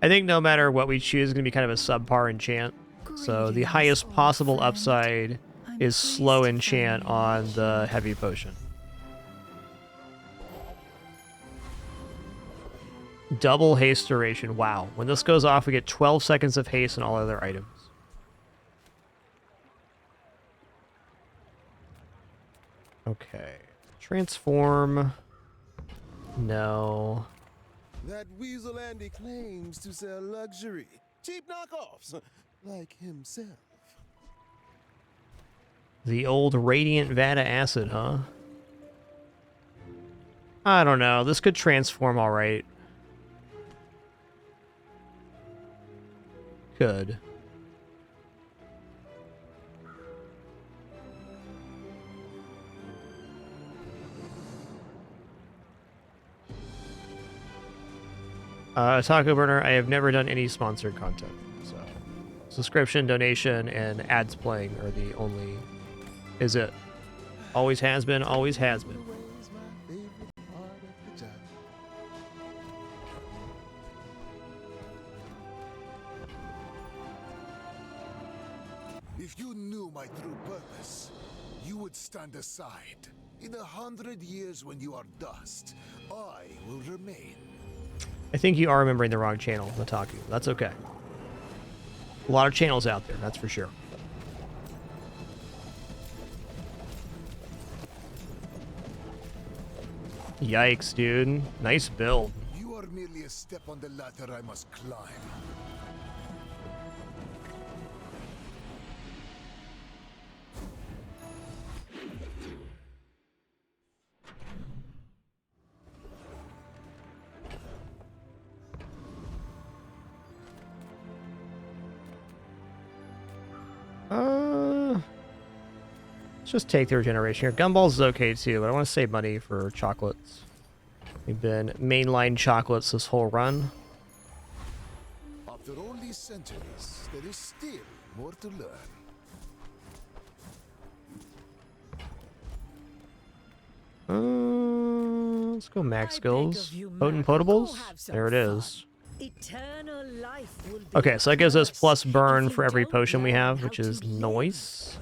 I think no matter what we choose, it's going to be kind of a subpar enchant. So the highest possible upside is slow enchant on the heavy potion. Double haste duration. Wow. When this goes off, we get 12 seconds of haste on all other items. Okay. Transform. No. That weasel Andy claims to sell luxury. Cheap knockoffs, like himself. The old Radiant Vata Acid, huh? I don't know. This could transform all right. Could. Taco Burner, I have never done any sponsored content. So, subscription, donation, and ads playing are the only... Is it. Always has been, always has been. If you knew my true purpose, you would stand aside. In 100 years when you are dust, I will remain. I think you are remembering the wrong channel, Nataku. That's okay. A lot of channels out there, that's for sure. Yikes, dude. Nice build. You are merely a step on the ladder I must climb. Let's just take their generation here. Gumballs is okay too, but I want to save money for chocolates. We've been mainline chocolates this whole run. After all these centuries, there is still more to learn. Let's go max skills. Potent potables. There it is. Okay, so that gives us plus burn for every potion we have, which is nice.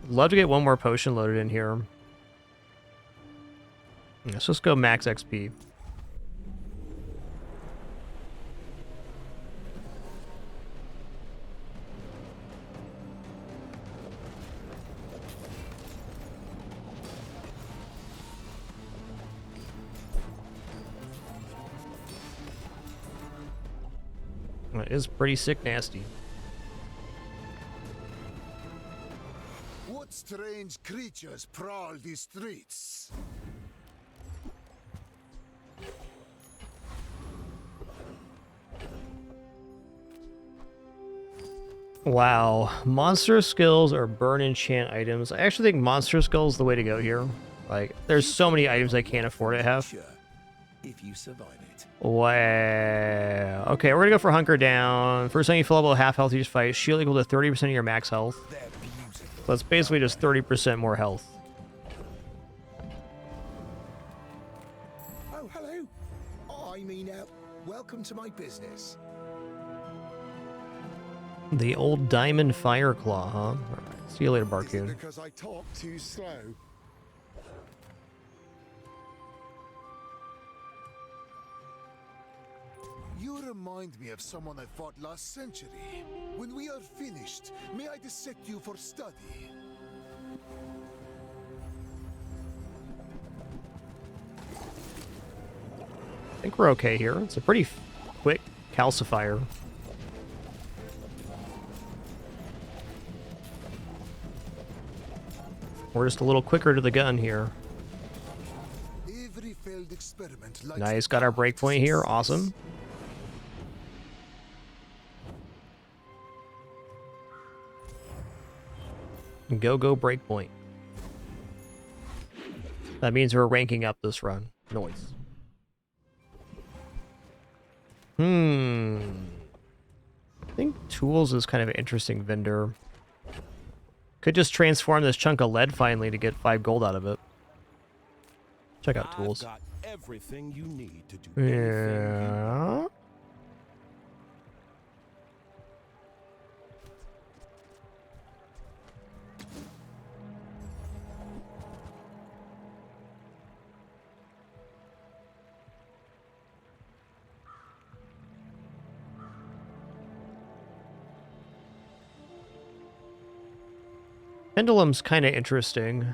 Love to get one more potion loaded in here. Let's just go max XP. It is pretty sick nasty. What strange creatures prowl these streets? Wow, monster skills or burn enchant items. I actually think monster skills is the way to go here. Like, there's so many items I can't afford to have. If you survive it. Wow. Okay, we're gonna go for hunker down. First time you fill up with half health each fight, shield equal to 30% of your max health. So that's basically just 30% more health. Oh, hello. I mean, welcome to my business. The old diamond fire claw, huh? All right. See you later, Barcoon. Because I talk too slow. You remind me of someone I fought last century. When we are finished, may I dissect you for study? I think we're okay here. It's a pretty quick calcifier. We're just a little quicker to the gun here. Every failed experiment Nice, got our breakpoint here. Awesome. Go breakpoint. That means we're ranking up this run. Noise. I think tools is kind of an interesting vendor. Could just transform this chunk of lead finally to get 5 gold out of it. Check out tools. I've got everything you need to do. Yeah. Pendulum's kind of interesting.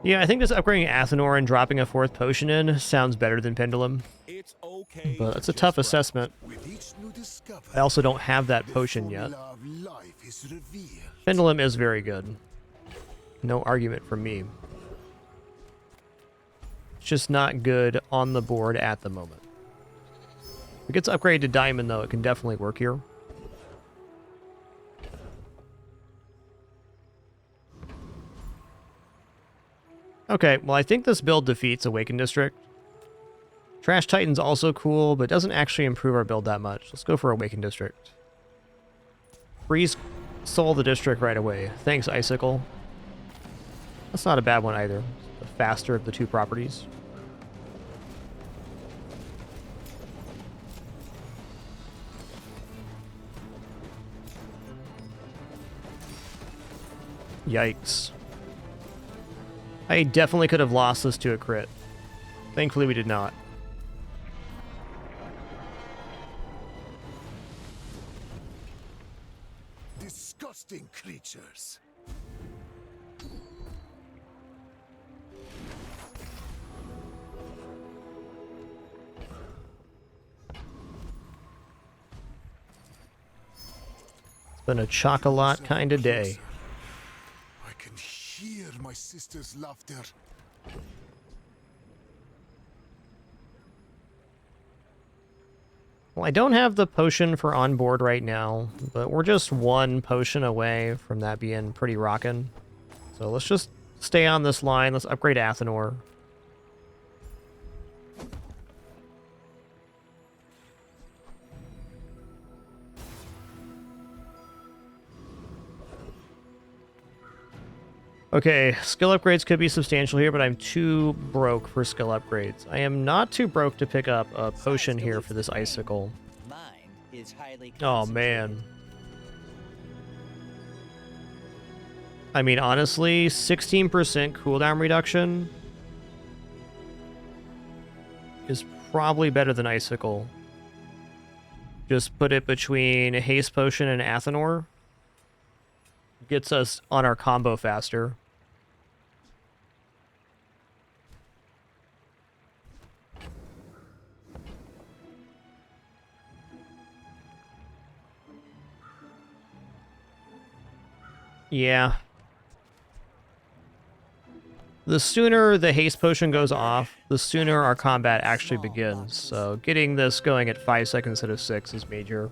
Yeah, I think just upgrading Athenor and dropping a 4th potion in sounds better than Pendulum. It's okay. But it's a tough assessment. I also don't have that potion yet. Pendulum is very good. No argument from me. It's just not good on the board at the moment. If it gets upgraded to diamond, though, it can definitely work here. Okay, well, I think this build defeats Awakened District. Trash Titan's also cool, but doesn't actually improve our build that much. Let's go for Awakened District. Freeze Soul the District right away. Thanks, Icicle. That's not a bad one either. The faster of the two properties. Yikes. I definitely could have lost this to a crit. Thankfully, we did not. Disgusting creatures. It's been a chocolate kind of day. I can hear my sister's laughter. Well, I don't have the potion for on board right now, but we're just one potion away from that being pretty rockin'. So let's just stay on this line. Let's upgrade Athenor. Okay, skill upgrades could be substantial here, but I'm too broke for skill upgrades. I am not too broke to pick up a potion here for this icicle. Mine is highly Oh, man. I mean, honestly, 16% cooldown reduction is probably better than icicle. Just put it between a haste potion and Athenor. Gets us on our combo faster. Yeah. The sooner the haste potion goes off, the sooner our combat actually begins. So getting this going at 5 seconds instead of 6 is major.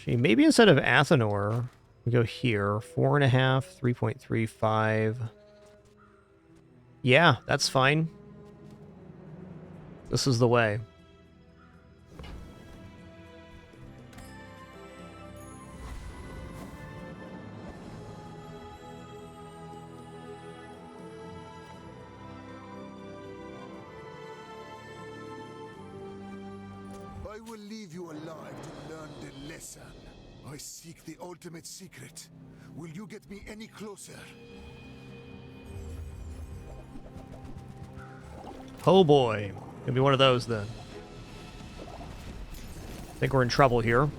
Maybe instead of Athenor, we go here. 4.5, 3.35. Yeah, that's fine. This is the way. I will leave you alive to learn the lesson. I seek the ultimate secret. Will you get me any closer? Oh boy. Gonna be one of those then. Think we're in trouble here.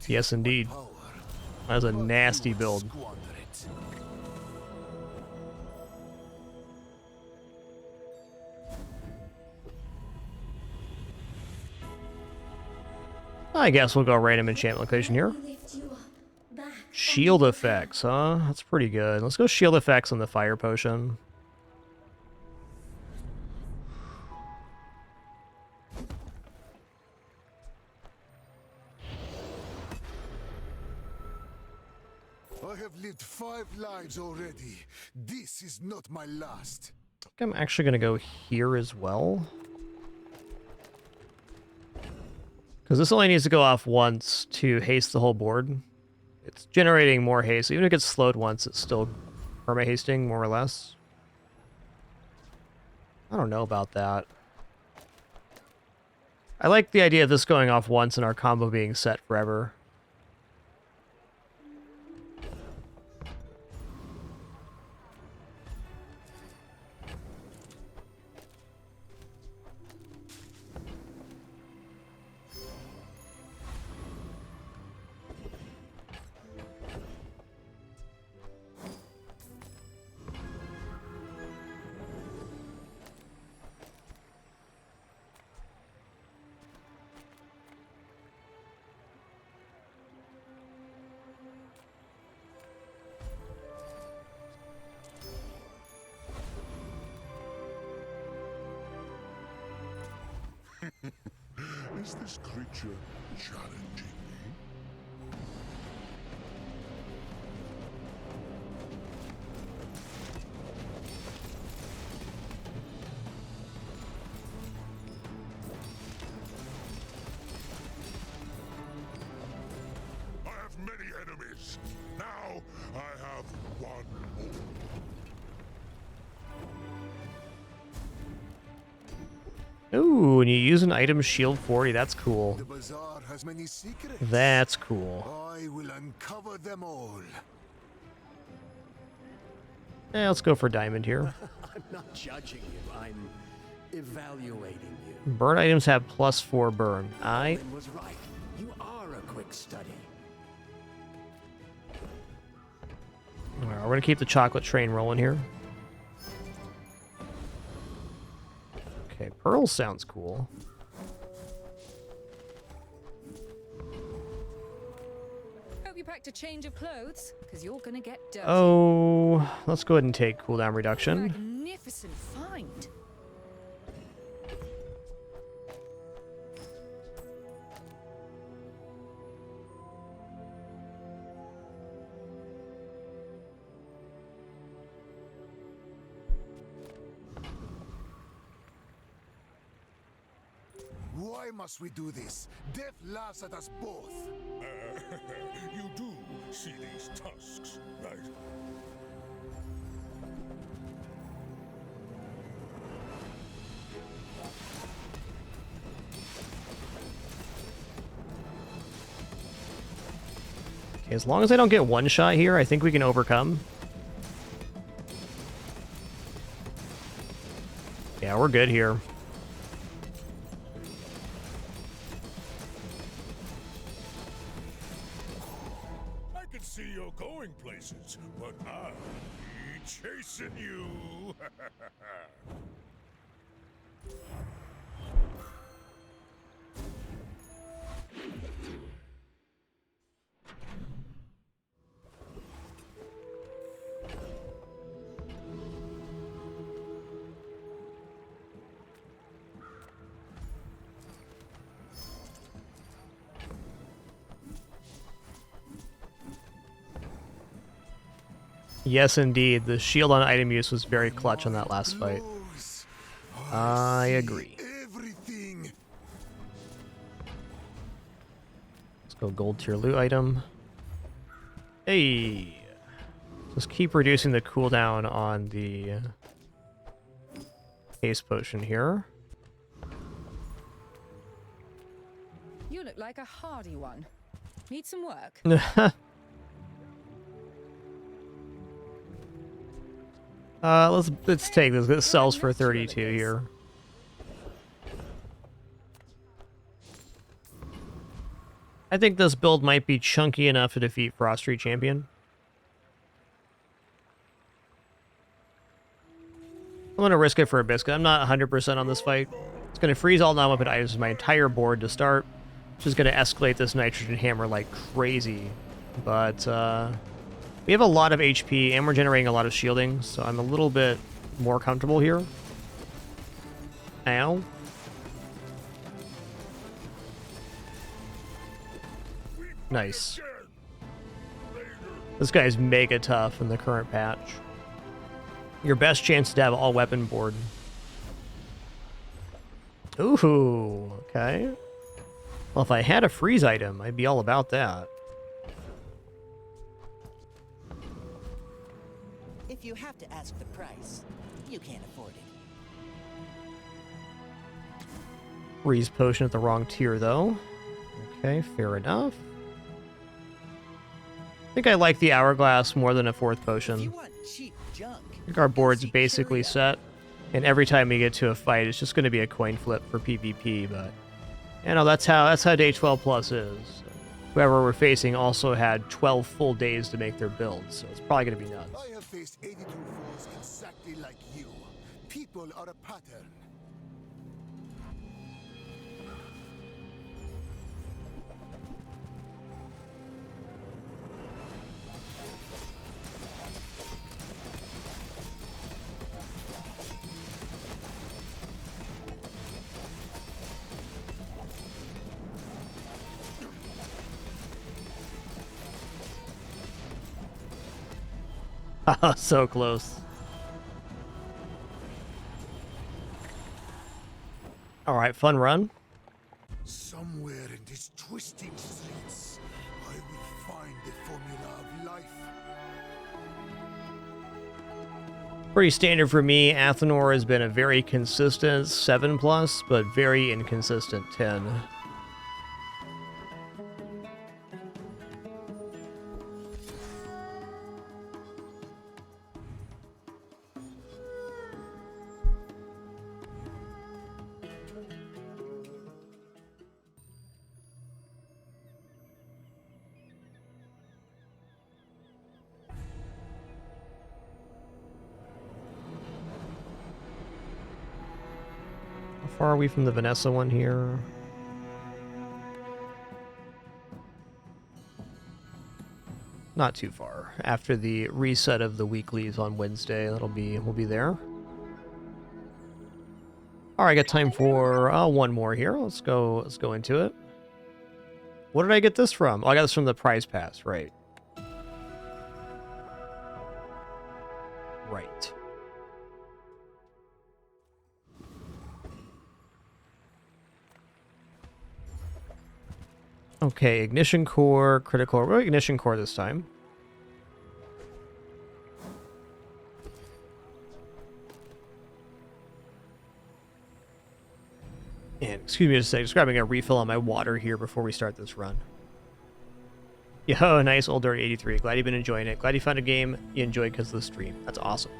Yes, indeed. That was a nasty build. I guess we'll go random enchantment location here. Shield effects, huh? That's pretty good. Let's go shield effects on the fire potion. I have lived 5 lives already. This is not my last. I think I'm actually going to go here as well. Because this only needs to go off once to haste the whole board. It's generating more haste. Even if it gets slowed once, it's still perma-hasting, more or less. I don't know about that. I like the idea of this going off once and our combo being set forever. Is this creature challenging me? I have many enemies. Now I have one more. Ooh, and you use an item shield 40. That's cool. The bazaar has many secrets. That's cool. I will uncover them all. Let's go for diamond here. I'm not judging you. I'm evaluating you. Burn items have +4 burn. Colin was right. You are a quick study. All right, we're gonna keep the chocolate train rolling here. Okay, pearl sounds cool. Hope you packed a change of clothes, because you're gonna get dirty. Oh, let's go ahead and take cooldown reduction. Magnificent find. Why must we do this? Death laughs at us both. You do see these tusks, right? Okay, as long as I don't get one shot here, I think we can overcome. Yeah, we're good here. I can see you're going places, but I'll be chasing you. Yes, indeed. The shield on item use was very clutch on that last fight. I agree. Everything. Let's go gold tier loot item. Hey! Let's keep reducing the cooldown on the haste potion here. You look like a hardy one. Need some work? Let's take this. This sells for 32 here. I think this build might be chunky enough to defeat Frost Tree Champion. I'm gonna risk it for a biscuit. I'm not 100% on this fight. It's gonna freeze all non-weapon items in my entire board to start, which is gonna escalate this nitrogen hammer like crazy. But we have a lot of HP and we're generating a lot of shielding, so I'm a little bit more comfortable here. Ow. Nice. This guy's mega tough in the current patch. Your best chance is to have all weapon board. Ooh, okay. Well, if I had a freeze item, I'd be all about that. If you have to ask the price, you can't afford it. Freeze potion at the wrong tier, though. Okay, fair enough. I think I like the hourglass more than a fourth potion. If you want cheap junk, I think our board's basically set, and every time we get to a fight, it's just going to be a coin flip for PvP. But you know, that's how day 12 plus is. Whoever we're facing also had 12 full days to make their build, so it's probably going to be nuts. I have faced 82 foes exactly like you. People are a pattern. So close. All right, fun run. Somewhere in these twisting streets, I will find the formula of life. Pretty standard for me. Athenor has been a very consistent 7+, but very inconsistent 10. How far are we from the Vanessa one here? Not too far. After the reset of the weeklies on Wednesday, we'll be there. All right, got time for one more here. Let's go into it. What did I get this from? Oh, I got this from the prize pass, right? Right. Okay, ignition core, critical. We're ignition core this time. And excuse me just a second, just grabbing a refill on my water here before we start this run. Yo, nice old dirty 83. Glad you've been enjoying it. Glad you found a game you enjoyed because of the stream. That's awesome.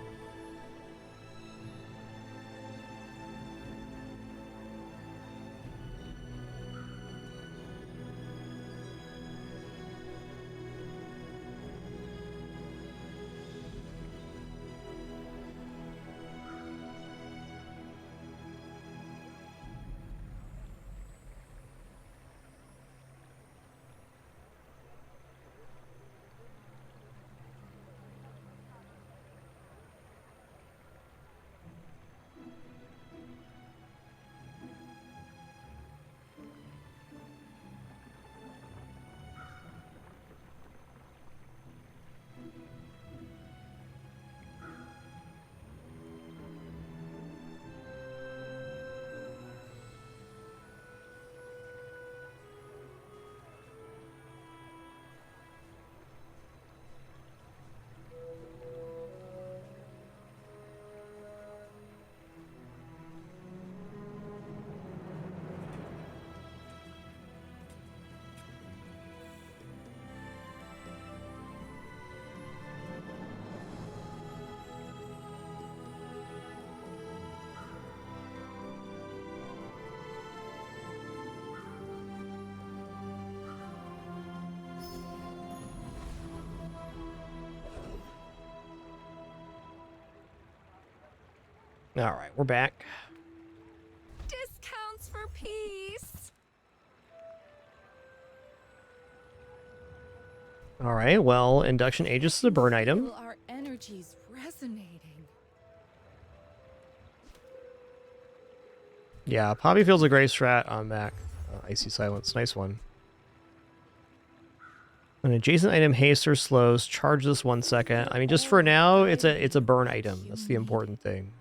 All right, we're back. Discounts for peace. All right, well, induction ages is a burn item. Our energy's resonating. Yeah, Poppy feels a great strat on back. Icy Silence, nice one. An adjacent item haste or slows. Charge this 1 second. I mean, just for now, it's a burn item. That's the important thing.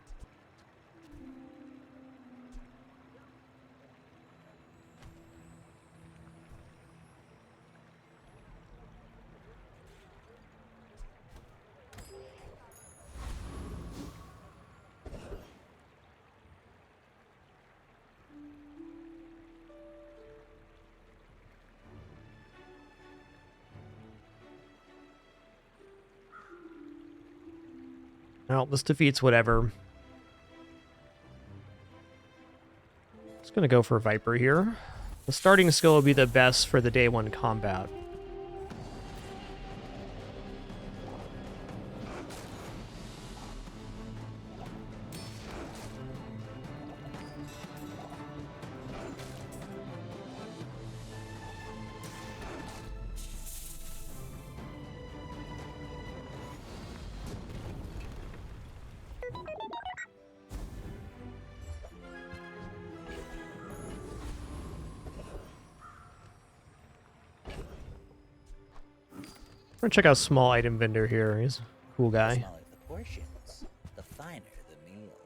Well, this defeats whatever. Just gonna go for Viper here. The starting skill will be the best for the day 1 combat. We're gonna check out small item vendor here. He's Cool The guy. smaller the portions, the finer the meal.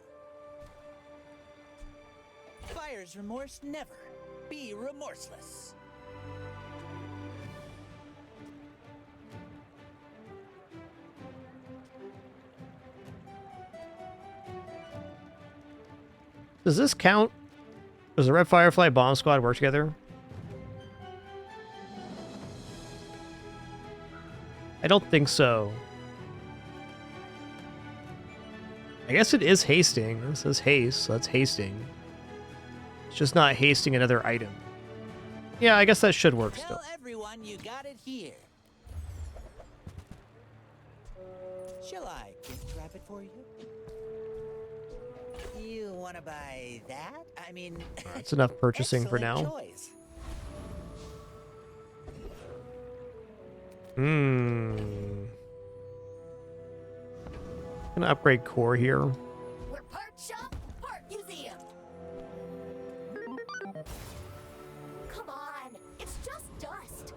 Buyer's remorse never. Be remorseless. Does this count? Does the Red Firefly Bomb Squad work together? I don't think so. I guess it is hasting. This says haste, so that's hasting. It's just not hasting another item. Yeah, I guess that should work still. Tell everyone you got it here. Shall I gift wrap it for you? You want to buy that? I mean, That's enough purchasing for now. choice. Gonna upgrade core here. We're part shop, part museum. Come on, it's just dust.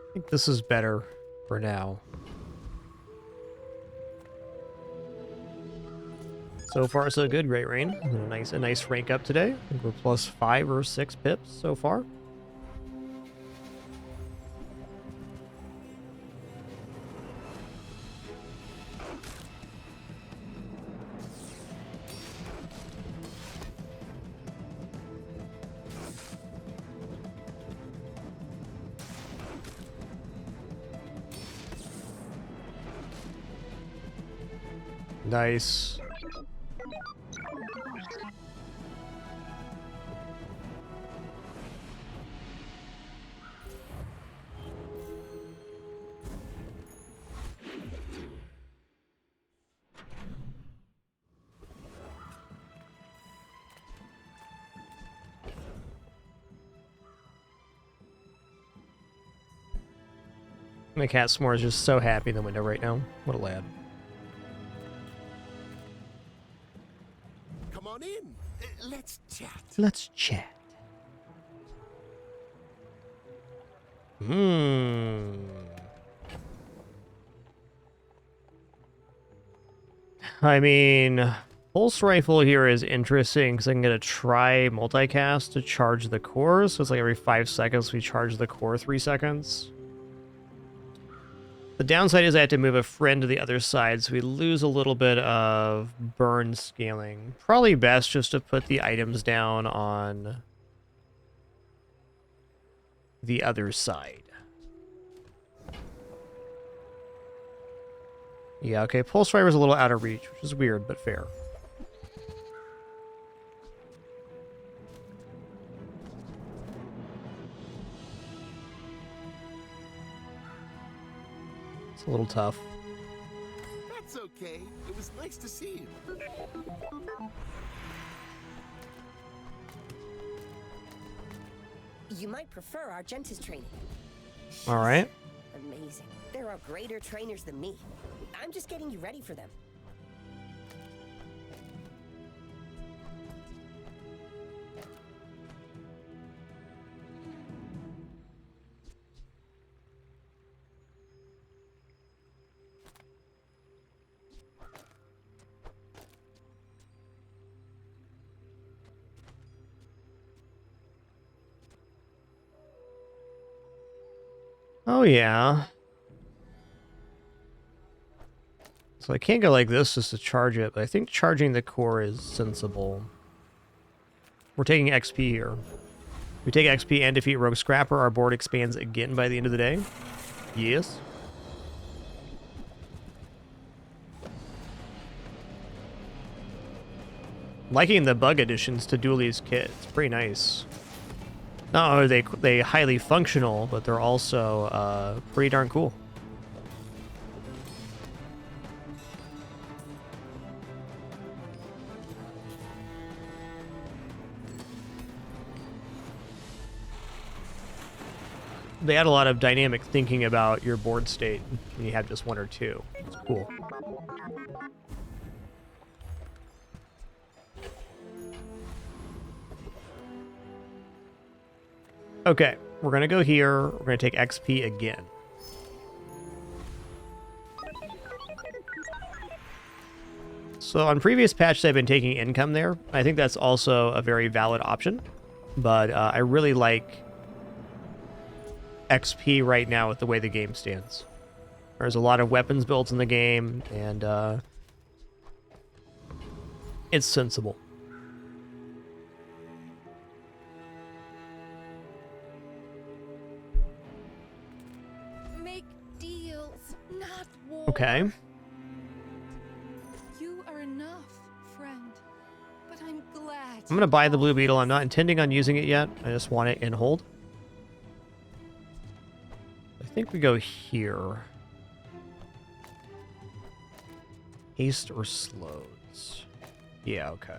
I think this is better for now. So far, so good. Great Rain. A nice rank up today. I think we're plus 5 or 6 pips so far. Nice. My cat S'more is just so happy in the window right now. What a lad. Come on in. Let's chat. Let's chat. I mean, pulse rifle here is interesting because I can get a tri multicast to charge the core. So it's like every 5 seconds we charge the core 3 seconds. The downside is I have to move a friend to the other side, so we lose a little bit of burn scaling. Probably best just to put the items down on the other side. Yeah, okay, Pulse Driver's a little out of reach, which is weird, but fair. It's a little tough. That's okay. It was nice to see you. You might prefer Argenta's training. All right. Amazing. There are greater trainers than me. I'm just getting you ready for them. Oh, yeah. So I can't go like this just to charge it, but I think charging the core is sensible. We're taking XP here. We take XP and defeat Rogue Scrapper, our board expands again by the end of the day. Yes. Liking the bug additions to Dooley's kit. It's pretty nice. Not only are they highly functional, but they're also pretty darn cool. they add a lot of dynamic thinking about your board state when you have just one or two. It's cool. Okay, we're going to go here. We're going to take XP again. So on previous patches, I've been taking income there. I think that's also a very valid option. But I really like XP right now with the way the game stands. There's a lot of weapons built in the game, and it's sensible. Make deals, not war. Okay. You are enough, friend. But I'm glad. I'm going to buy the blue beetle. I'm not intending on using it yet. I just want it in hold. I think we go here. Haste or slows? Yeah, okay.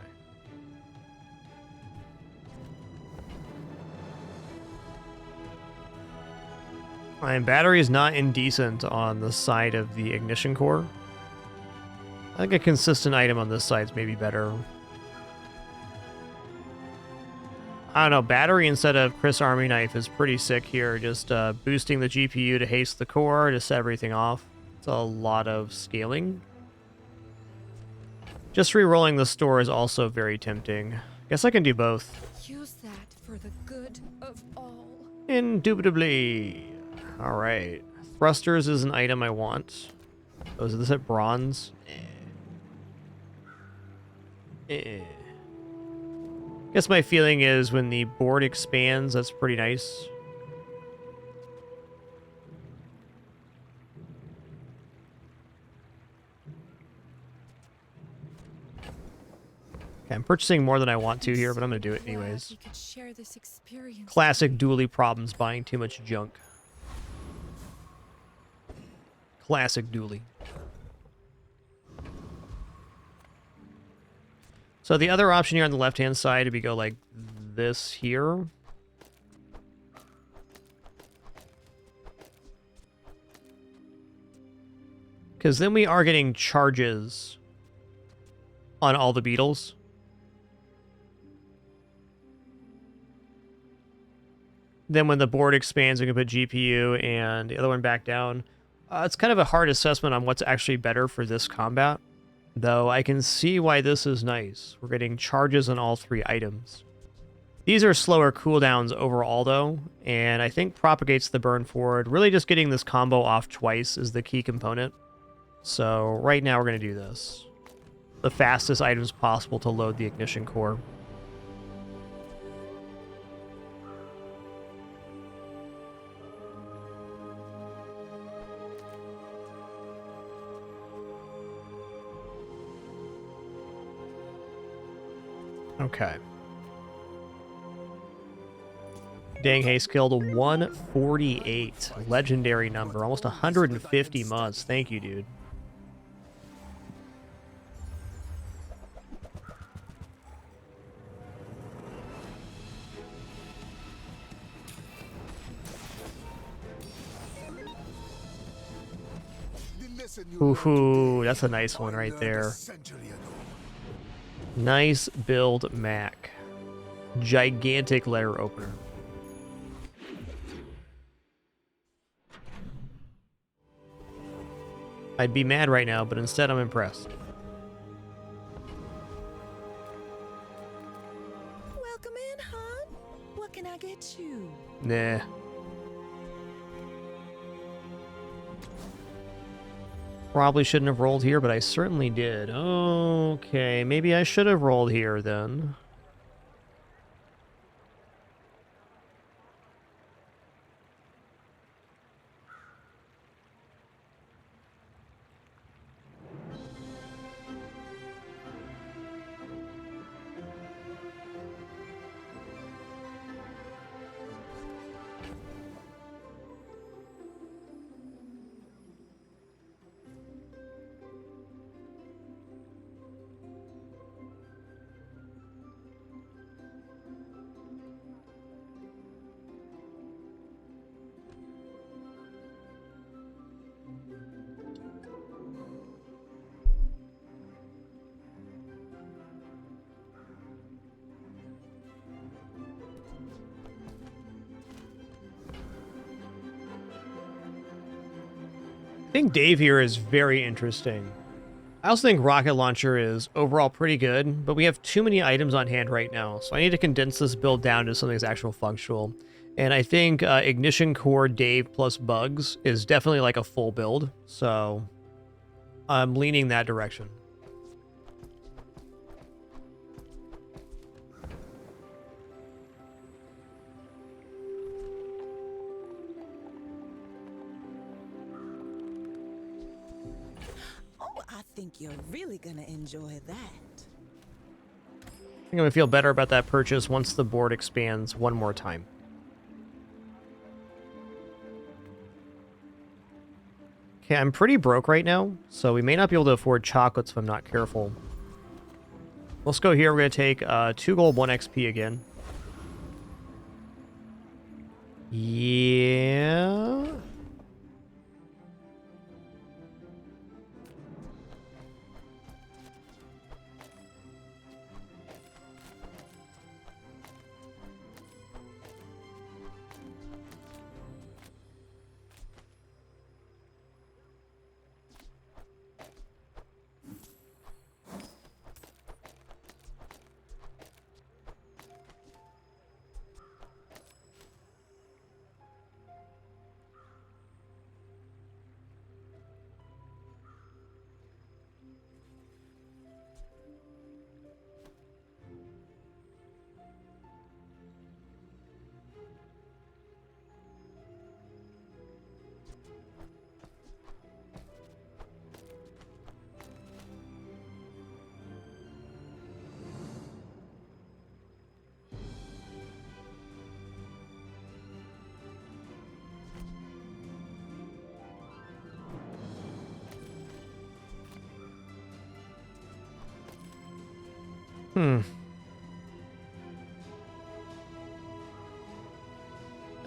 And battery is not indecent on the side of the ignition core. I think a consistent item on this side is maybe better. I don't know, battery instead of Chris Army Knife is pretty sick here. Just boosting the GPU to haste the core to set everything off. It's a lot of scaling. Just re-rolling the store is also very tempting. Guess I can do both. Use that for the good of all. Indubitably. Alright. Thrusters is an item I want. Oh, is this at bronze? Guess my feeling is when the board expands, that's pretty nice. Okay, I'm purchasing more than I want to here, but I'm going to do it anyways. Classic Dooley problems, buying too much junk. Classic Dooley. So the other option here on the left-hand side, if we go like this here. Because then we are getting charges on all the beetles. Then when the board expands, we can put GPU and the other one back down. It's kind of a hard assessment on what's actually better for this combat. Though I can see why this is nice. We're getting charges on all three items. These are slower cooldowns overall though, and I think propagates the burn forward. Really just getting this combo off twice is the key component. So right now we're going to do this. The fastest items possible to load the ignition core. Okay. Dang, Haste killed a 148. Legendary number. Almost 150 months. Thank you, dude. Ooh, that's a nice one right there. Nice build, Mac. Gigantic letter opener. I'd be mad right now, but instead I'm impressed. Welcome in, hon. What can I get you? Nah. Probably shouldn't have rolled here, but I certainly did. Okay, maybe I should have rolled here then. think Dave here is very interesting. I also think Rocket Launcher is overall pretty good, but we have too many items on hand right now, so I need to condense this build down to something that's actual functional. And I think Ignition Core Dave plus Bugs is definitely like a full build, so I'm leaning that direction. I think you're really gonna enjoy that. I think I'm gonna feel better about that purchase once the board expands one more time. Okay, I'm pretty broke right now, so we may not be able to afford chocolates if I'm not careful. Let's go here. We're gonna take 2 gold, 1 XP again. Yeah.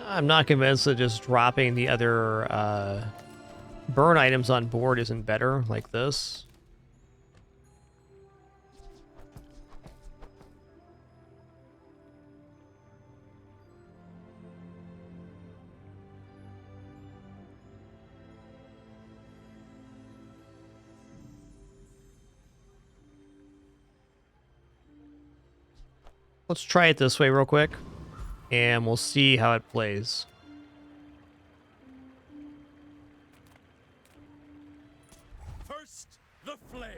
I'm not convinced that just dropping the other burn items on board isn't better, like this. Let's try it this way real quick, and we'll see how it plays. First, the flame,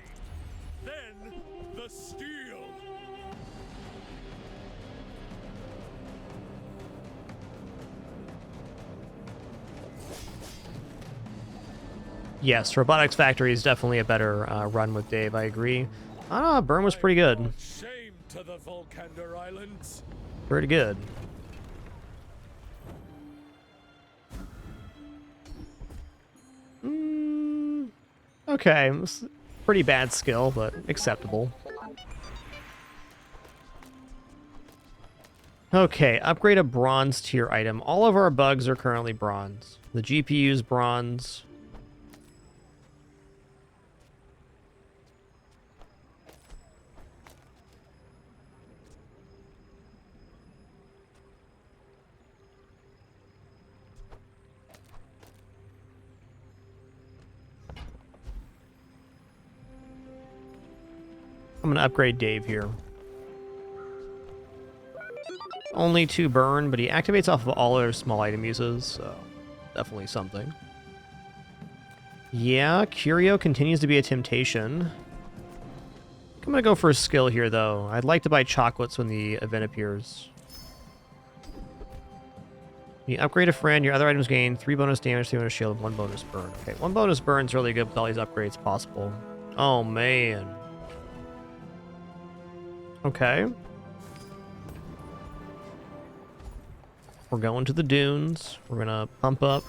then the steel. Yes, Robotics Factory is definitely a better run with Dave, I agree. Burn was pretty good. Shame to the Volcander Islands. Pretty good. Okay, pretty bad skill, but acceptable. Okay, upgrade a bronze tier item. All of our bugs are currently bronze. The GPU's bronze. I'm gonna upgrade Dave here. Only 2 burn, but he activates off of all other small item uses, so definitely something. Yeah, Curio continues to be a temptation. I'm gonna go for a skill here, though. I'd like to buy chocolates when the event appears. You upgrade a friend, your other items gain 3 bonus damage, 3 bonus shield, 1 bonus burn. Okay, 1 bonus burn's really good with all these upgrades possible. Oh, man. Okay. We're going to the dunes. We're gonna pump up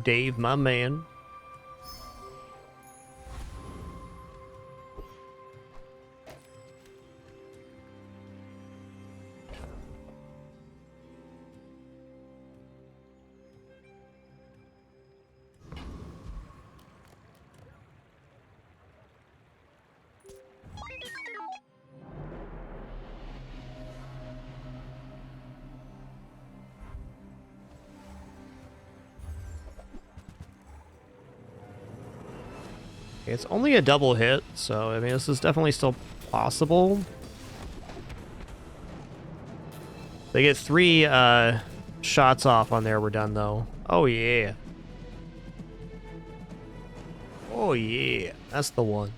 Dave, my man. It's only a double hit, so I mean this is definitely still possible. They get 3 shots off on there. We're done though. Oh yeah. Oh yeah. That's the one.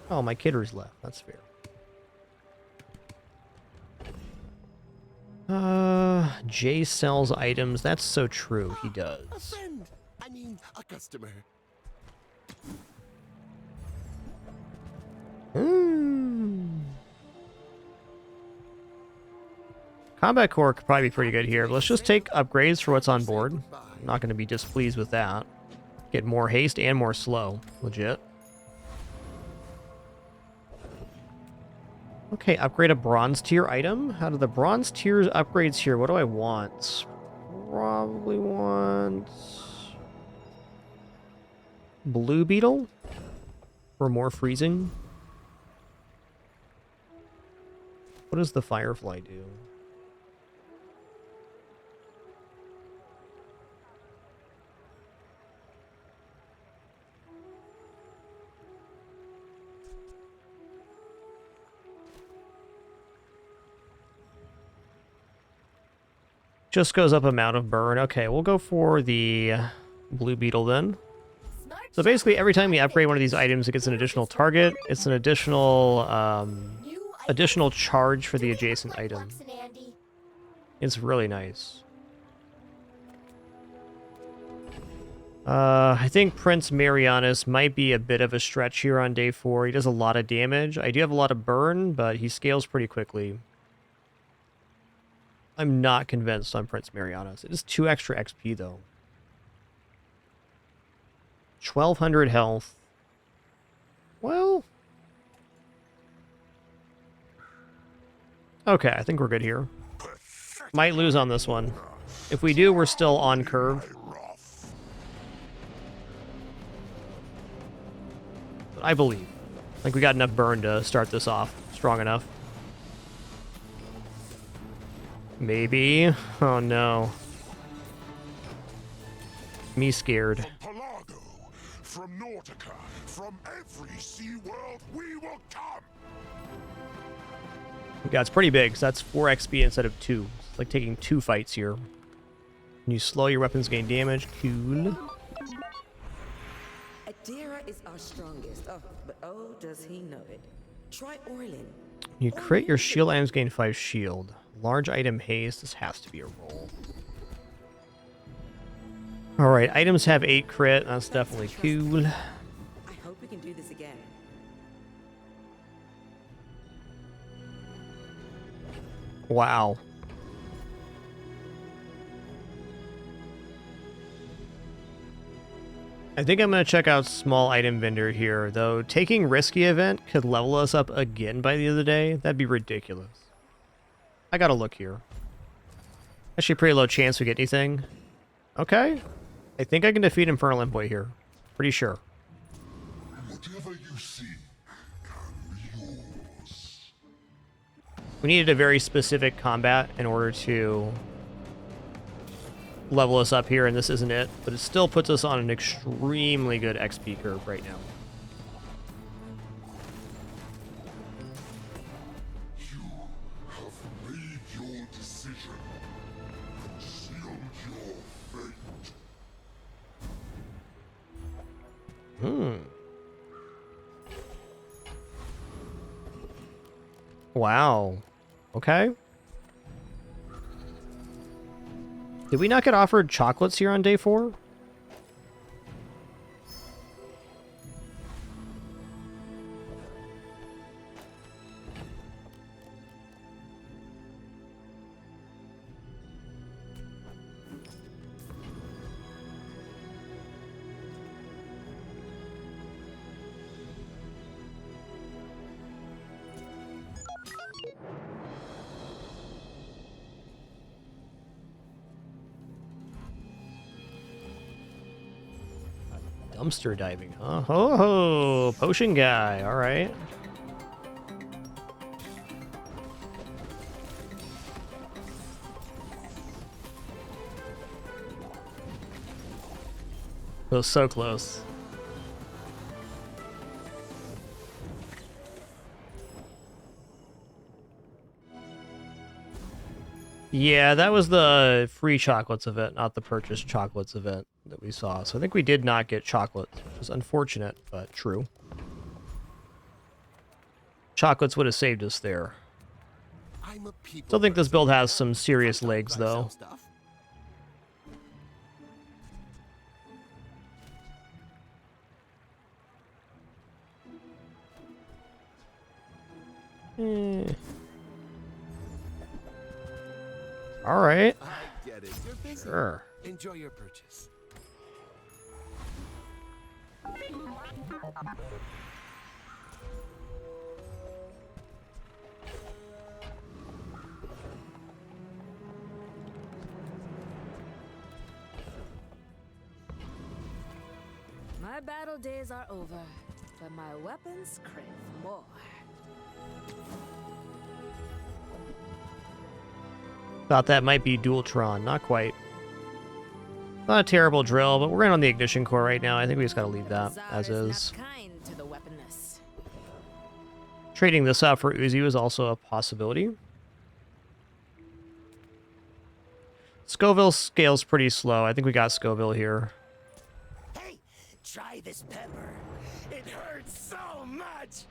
Oh, my kidder's left. That's fair. Jay sells items. That's so true. He does. A friend. I mean, a customer. Combat core could probably be pretty good here. But let's just take upgrades for what's on board. I'm not going to be displeased with that. Get more haste and more slow. Legit. Okay, upgrade a bronze tier item. How do the bronze tiers upgrades here? What do I want? Probably want blue beetle for more freezing. What does the firefly do? Just goes up amount of burn. Okay, we'll go for the blue beetle then. So basically, every time we upgrade one of these items, it gets an additional target. It's an additional additional charge for the adjacent item. It's really nice. I think Prince Marianus might be a bit of a stretch here on day 4. He does a lot of damage. I do have a lot of burn, but he scales pretty quickly. I'm not convinced on Prince Marianus. It is 2 extra XP, though. 1,200 health. Well... okay, I think we're good here. Might lose on this one. If we do, we're still on curve. But I believe. I think we got enough burn to start this off strong enough. Maybe. Oh no. Me scared. From Pelago, from Nautica, from every sea world, we will come. Yeah, it's pretty big, so that's 4 XP instead of 2. It's like taking 2 fights here. When you slow, your weapons gain damage. Cool. Adira is our strongest. Oh, but oh, does he know it. Try Orlin. You crit your shield items gain 5 shield. Large item haste. This has to be a roll. Alright, items have 8 crit. That's definitely cool. I hope we can do this again. Wow. I think I'm going to check out small item vendor here, though taking risky event could level us up again by the end of the day. That'd be ridiculous. I gotta look here. Actually, pretty low chance we get anything. Okay. I think I can defeat Infernal Envoy here. Pretty sure. Whatever you see can be yours. We needed a very specific combat in order to level us up here, and this isn't it. But it still puts us on an extremely good XP curve right now. Wow. Okay. Did we not get offered chocolates here on day 4? Dumpster diving, huh? Ho ho! Potion guy, alright. It was so close. Yeah, that was the free chocolates event, not the purchased chocolates event that we saw. So I think we did not get chocolates, which is unfortunate, but true. Chocolates would have saved us there. Still think this build has some serious legs, though. All right. I get it. You're busy. Sure. Enjoy your purchase. My battle days are over, but my weapons crave more. Thought that might be Dualtron. Not quite. Not a terrible drill, but we're in on the ignition core right now. I think we just gotta leave that as is. Trading this out for Uzi was also a possibility. Scoville scales pretty slow. I think we got Scoville here. Hey, try this pepper. It hurts so much.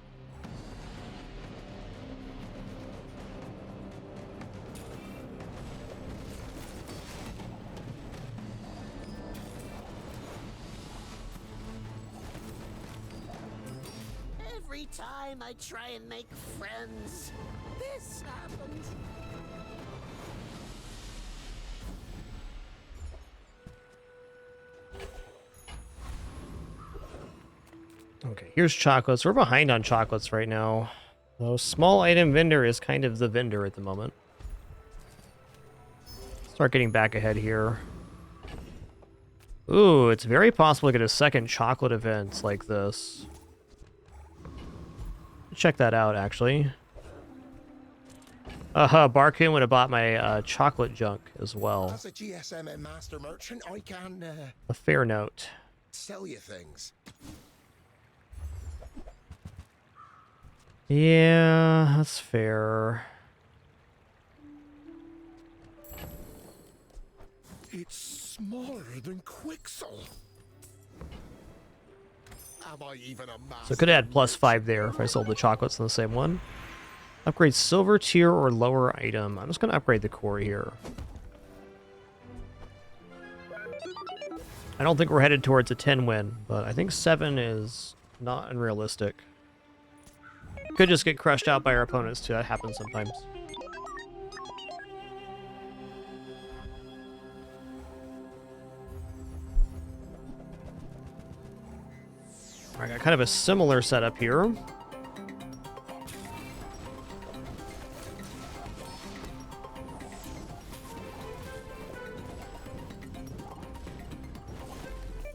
Every time I try and make friends, this happens. Okay, here's chocolates. We're behind on chocolates right now. So small item vendor is kind of the vendor at the moment. Start getting back ahead here. Ooh, it's very possible to get a second chocolate event like this. Check that out, actually. Barcoon would have bought my chocolate junk as well. As a GSM and master merchant, I can A fair note. sell you things. Yeah, that's fair. It's smaller than Quixel. Am I even a master? So I could add +5 there if I sold the chocolates in the same one. Upgrade silver tier or lower item. I'm just going to upgrade the core here. I don't think we're headed towards a 10 win, but I think 7 is not unrealistic. Could just get crushed out by our opponents too. That happens sometimes. I got kind of a similar setup here.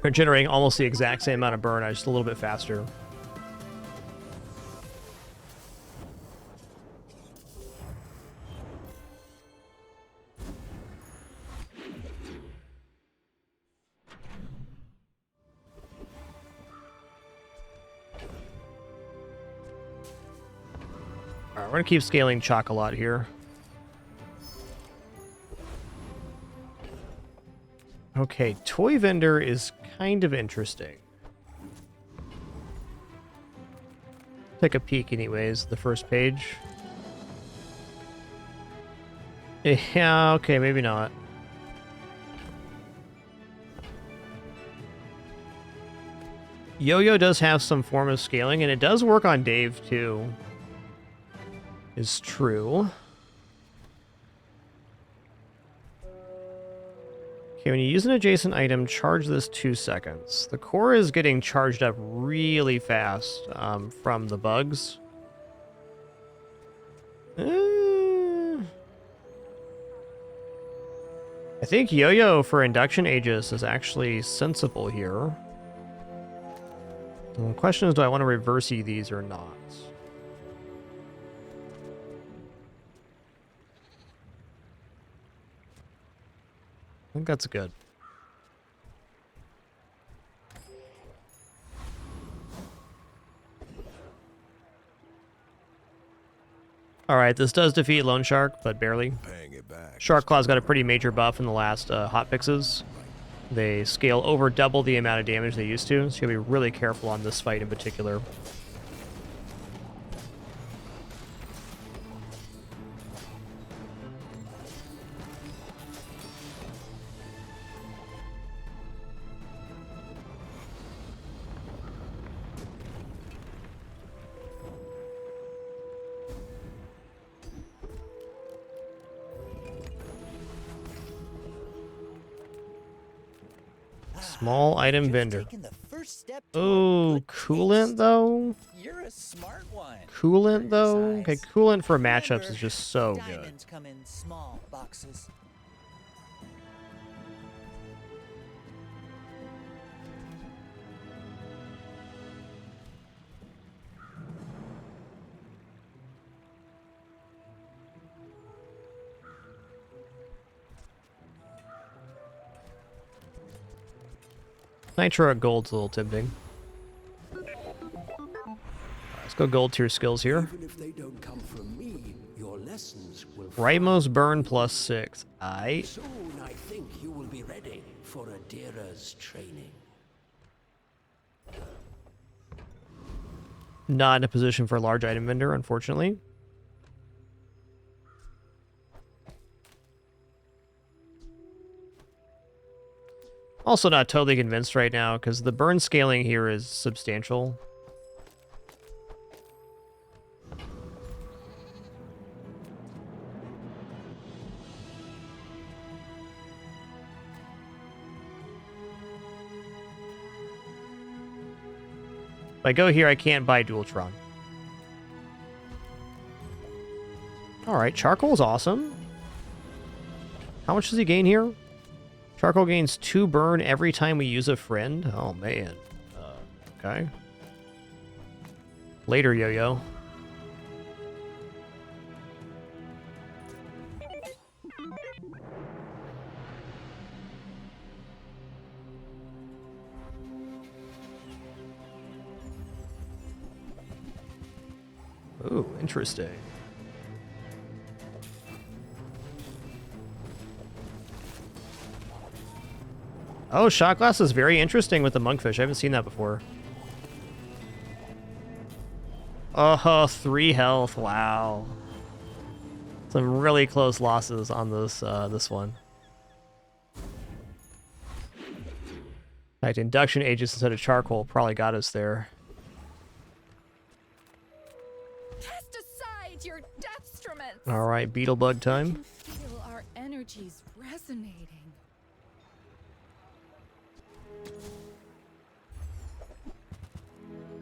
We're generating almost the exact same amount of burn, just a little bit faster. Alright, we're gonna keep scaling Chalk a lot here. Okay, Toy Vendor is kind of interesting. Take a peek anyways, the first page. Yeah, okay, maybe not. Yo-Yo does have some form of scaling, and it does work on Dave too. Is true. Okay, when you use an adjacent item, charge this 2 seconds. The core is getting charged up really fast from the bugs. I think Yo-Yo for Induction Aegis is actually sensible here. The question is, do I want to reverse E these or not? I think that's good. Alright, this does defeat Lone Shark, but barely. Shark Claw's got a pretty major buff in the last hotfixes. They scale over double the amount of damage they used to, so you gotta be really careful on this fight in particular. Small item vendor. Oh, coolant though? You're a smart one. Coolant though? Okay, coolant for matchups is just so good. Diamonds come in small boxes. Nitro at gold's a little tempting. Let's go gold tier skills here. Even if they don't come from me, your lessons will Ramos burn +6. Aight. Soon I think you will be ready for Adira's training. Not in a position for a large item vendor, unfortunately. Also not totally convinced right now, because the burn scaling here is substantial. If I go here, I can't buy Dualtron. Alright, Charcoal's awesome. How much does he gain here? Charcoal gains 2 burn every time we use a friend. Oh, man. Okay. Later, Yo-Yo. Ooh, interesting. Oh, shot glass is very interesting with the monkfish. I haven't seen that before. Oh, 3 health. Wow. Some really close losses on this this one. Right, induction ages instead of charcoal probably got us there. Cast aside your deathstruments. All right, beetlebug time. Feel our energies resonating.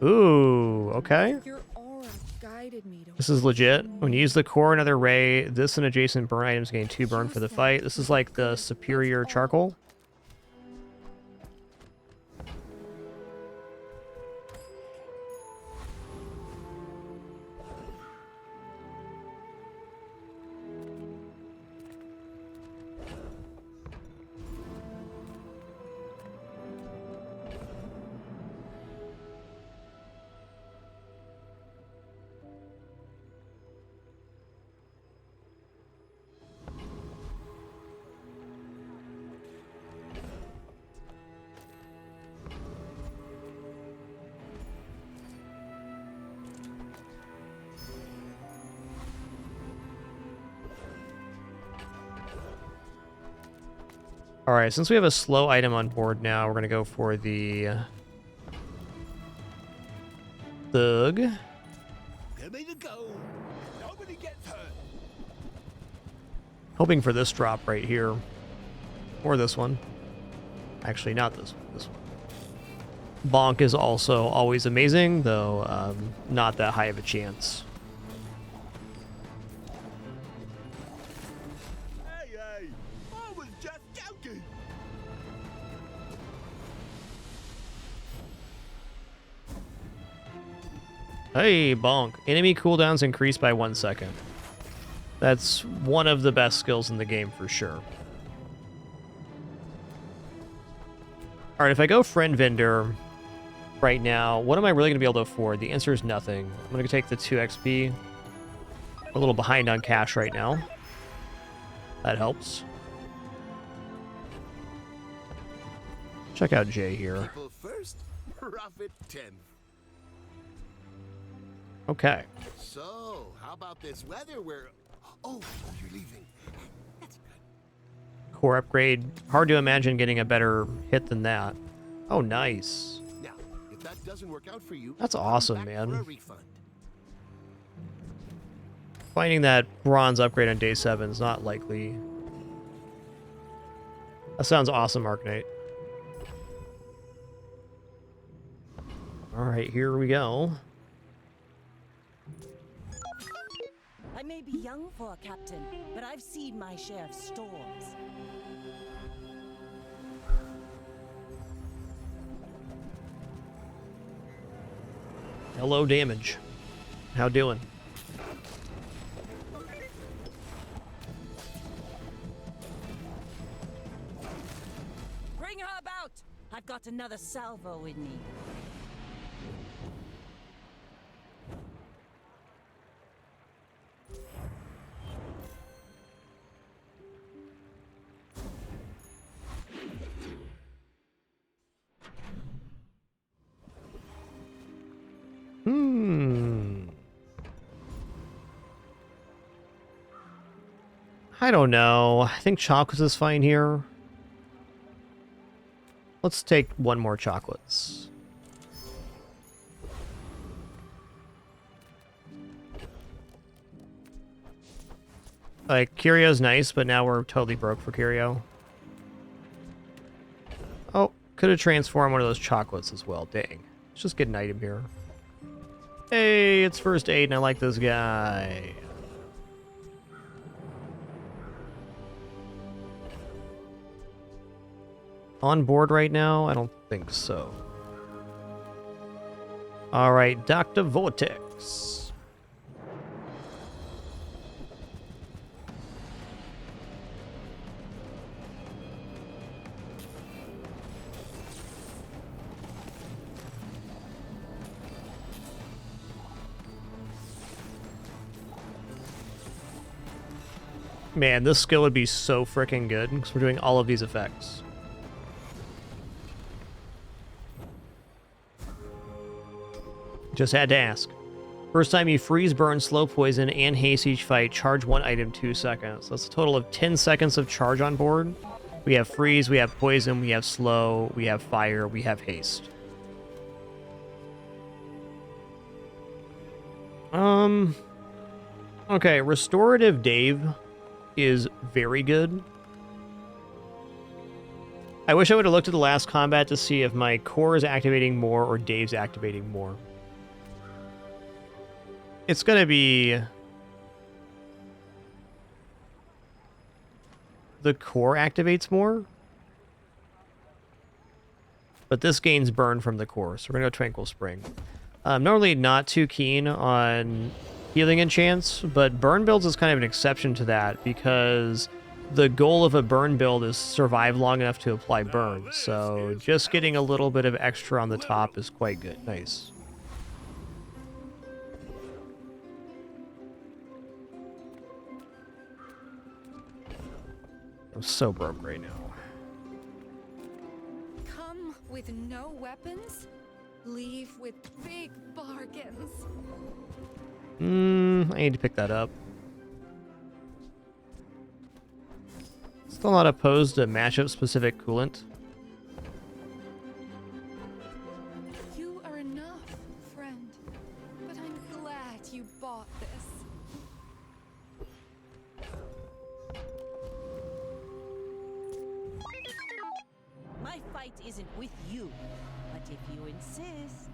Ooh, okay. Your aura guided me to This is legit. When you use the core another ray, this and adjacent burn items gain 2 burn for the fight. This is like the superior charcoal. Alright, since we have a slow item on board now, we're going to go for the Thug. Give me the gold. Nobody gets hurt. Hoping for this drop right here. Or this one. Actually, not this one. This one. Bonk is also always amazing, though not that high of a chance. Hey, bonk. Enemy cooldowns increased by 1 second. That's one of the best skills in the game for sure. Alright, if I go friend vendor right now, what am I really going to be able to afford? The answer is nothing. I'm going to take the 2 XP. We're a little behind on cash right now. That helps. Check out Jay here. People first, profit 10th. Okay. So, how about this weather where... Oh, you're leaving. Core upgrade. Hard to imagine getting a better hit than that. Oh, nice. Now, if that doesn't work out for you, That's come awesome, back man. for a refund. Finding that bronze upgrade on day 7 is not likely. That sounds awesome, Arknight. Alright, here we go. I may be young for a captain, but I've seen my share of storms. Hello, damage. How doing? Bring her about! I've got another salvo in me. I don't know. I think chocolates is fine here. Let's take one more chocolates. Like, Curio's nice, but now we're totally broke for Curio. Oh, could have transformed one of those chocolates as well. Dang. Let's just get an item here. Hey, it's first aid and I like this guy. On board right now? I don't think so. Alright, Dr. Vortex. Man, this skill would be so freaking good because we're doing all of these effects. Just had to ask. First time you freeze, burn, slow poison, and haste each fight, charge one item 2 seconds. That's a total of 10 seconds of charge on board. We have freeze, we have poison, we have slow, we have fire, we have haste. Okay, Restorative Dave is very good. I wish I would have looked at the last combat to see if my core is activating more or Dave's activating more. It's gonna be the core activates more, but this gains burn from the core, so we're gonna go Tranquil Spring. Normally not too keen on healing enchants, but burn builds is kind of an exception to that because the goal of a burn build is survive long enough to apply burn, so just getting a little bit of extra on the top is quite good. Nice. I'm so broke right now. Come with no weapons, leave with big bargains. I need to pick that up. Still not opposed to matchup specific coolant. You are enough, friend. But I'm glad you bought this. My fight isn't with you, but if you insist.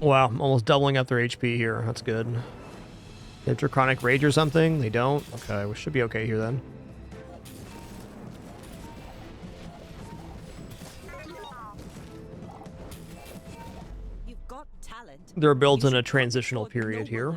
Wow, almost doubling up their HP here. That's good. They have Draconic Rage or something? They don't? Okay, we should be okay here then. You've got talent. They're built in a transitional period here.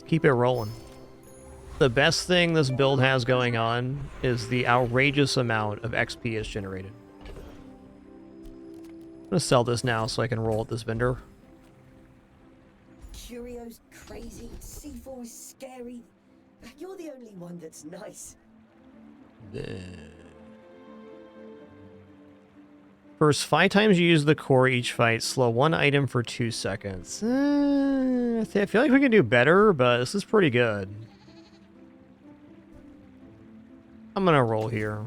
Keep it rolling. The best thing this build has going on is the outrageous amount of XP it's generated. I'm gonna sell this now so I can roll at this vendor. Curio's crazy, C4's scary. You're the only one that's nice. First 5 times you use the core each fight, slow 1 item for 2 seconds. I feel like we can do better, but this is pretty good. I'm gonna roll here.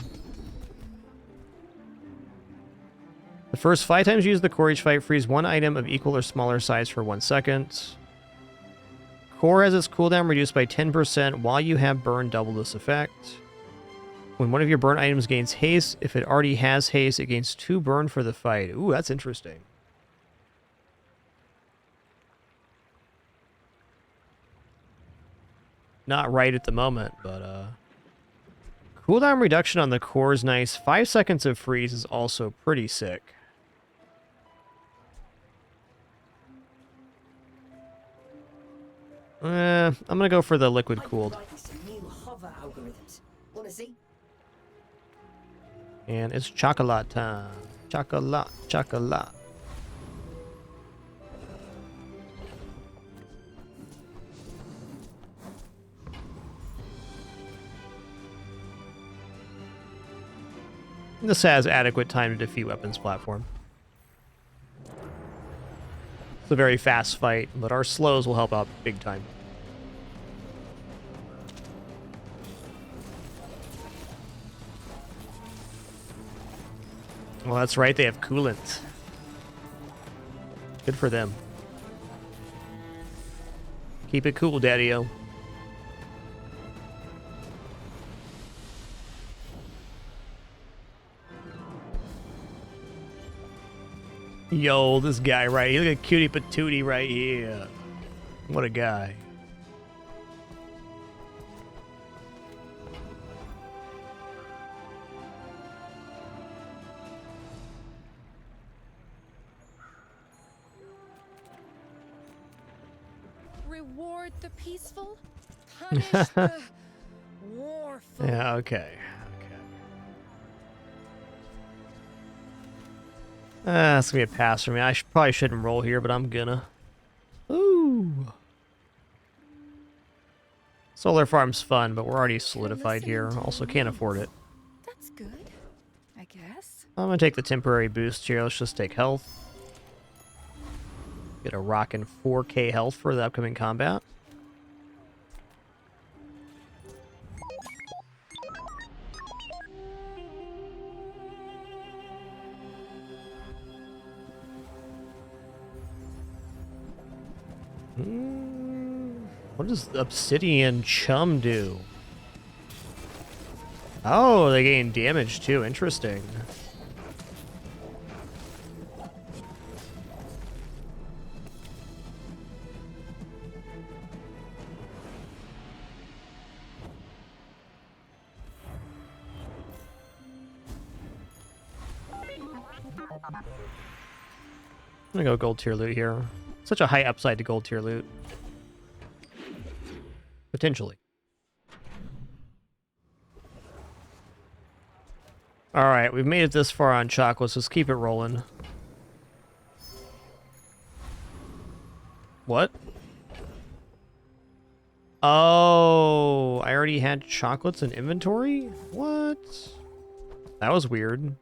The first 5 times you use the core each fight, freeze 1 item of equal or smaller size for 1 second. Core has its cooldown reduced by 10% while you have burn double this effect. When one of your burn items gains haste, if it already has haste, it gains 2 burn for the fight. Ooh, that's interesting. Not right at the moment, but cooldown reduction on the core is nice. 5 seconds of freeze is also pretty sick. I'm gonna go for the liquid cooled. And it's chocolate time. Chocolate, chocolate. This has adequate time to defeat weapons platform. It's a very fast fight, but our slows will help out big time. Well, that's right, they have coolant. Good for them. Keep it cool, Daddy-o. Yo, this guy right here. Look at Cutie Patootie right here. What a guy. Reward the peaceful, punish the warful. Yeah, okay. That's gonna be a pass for me. I probably shouldn't roll here, but I'm gonna. Ooh. Solar farm's fun, but we're already solidified here. Also can't afford it. That's good, I guess. I'm gonna take the temporary boost here. Let's just take health. Get a rockin' 4K health for the upcoming combat. What does Obsidian Chum do? Oh, they gain damage too. Interesting. I'm gonna go gold tier loot here. Such a high upside to gold tier loot. Potentially. Alright, we've made it this far on chocolates. Let's keep it rolling. What? Oh, I already had chocolates in inventory? What? That was weird.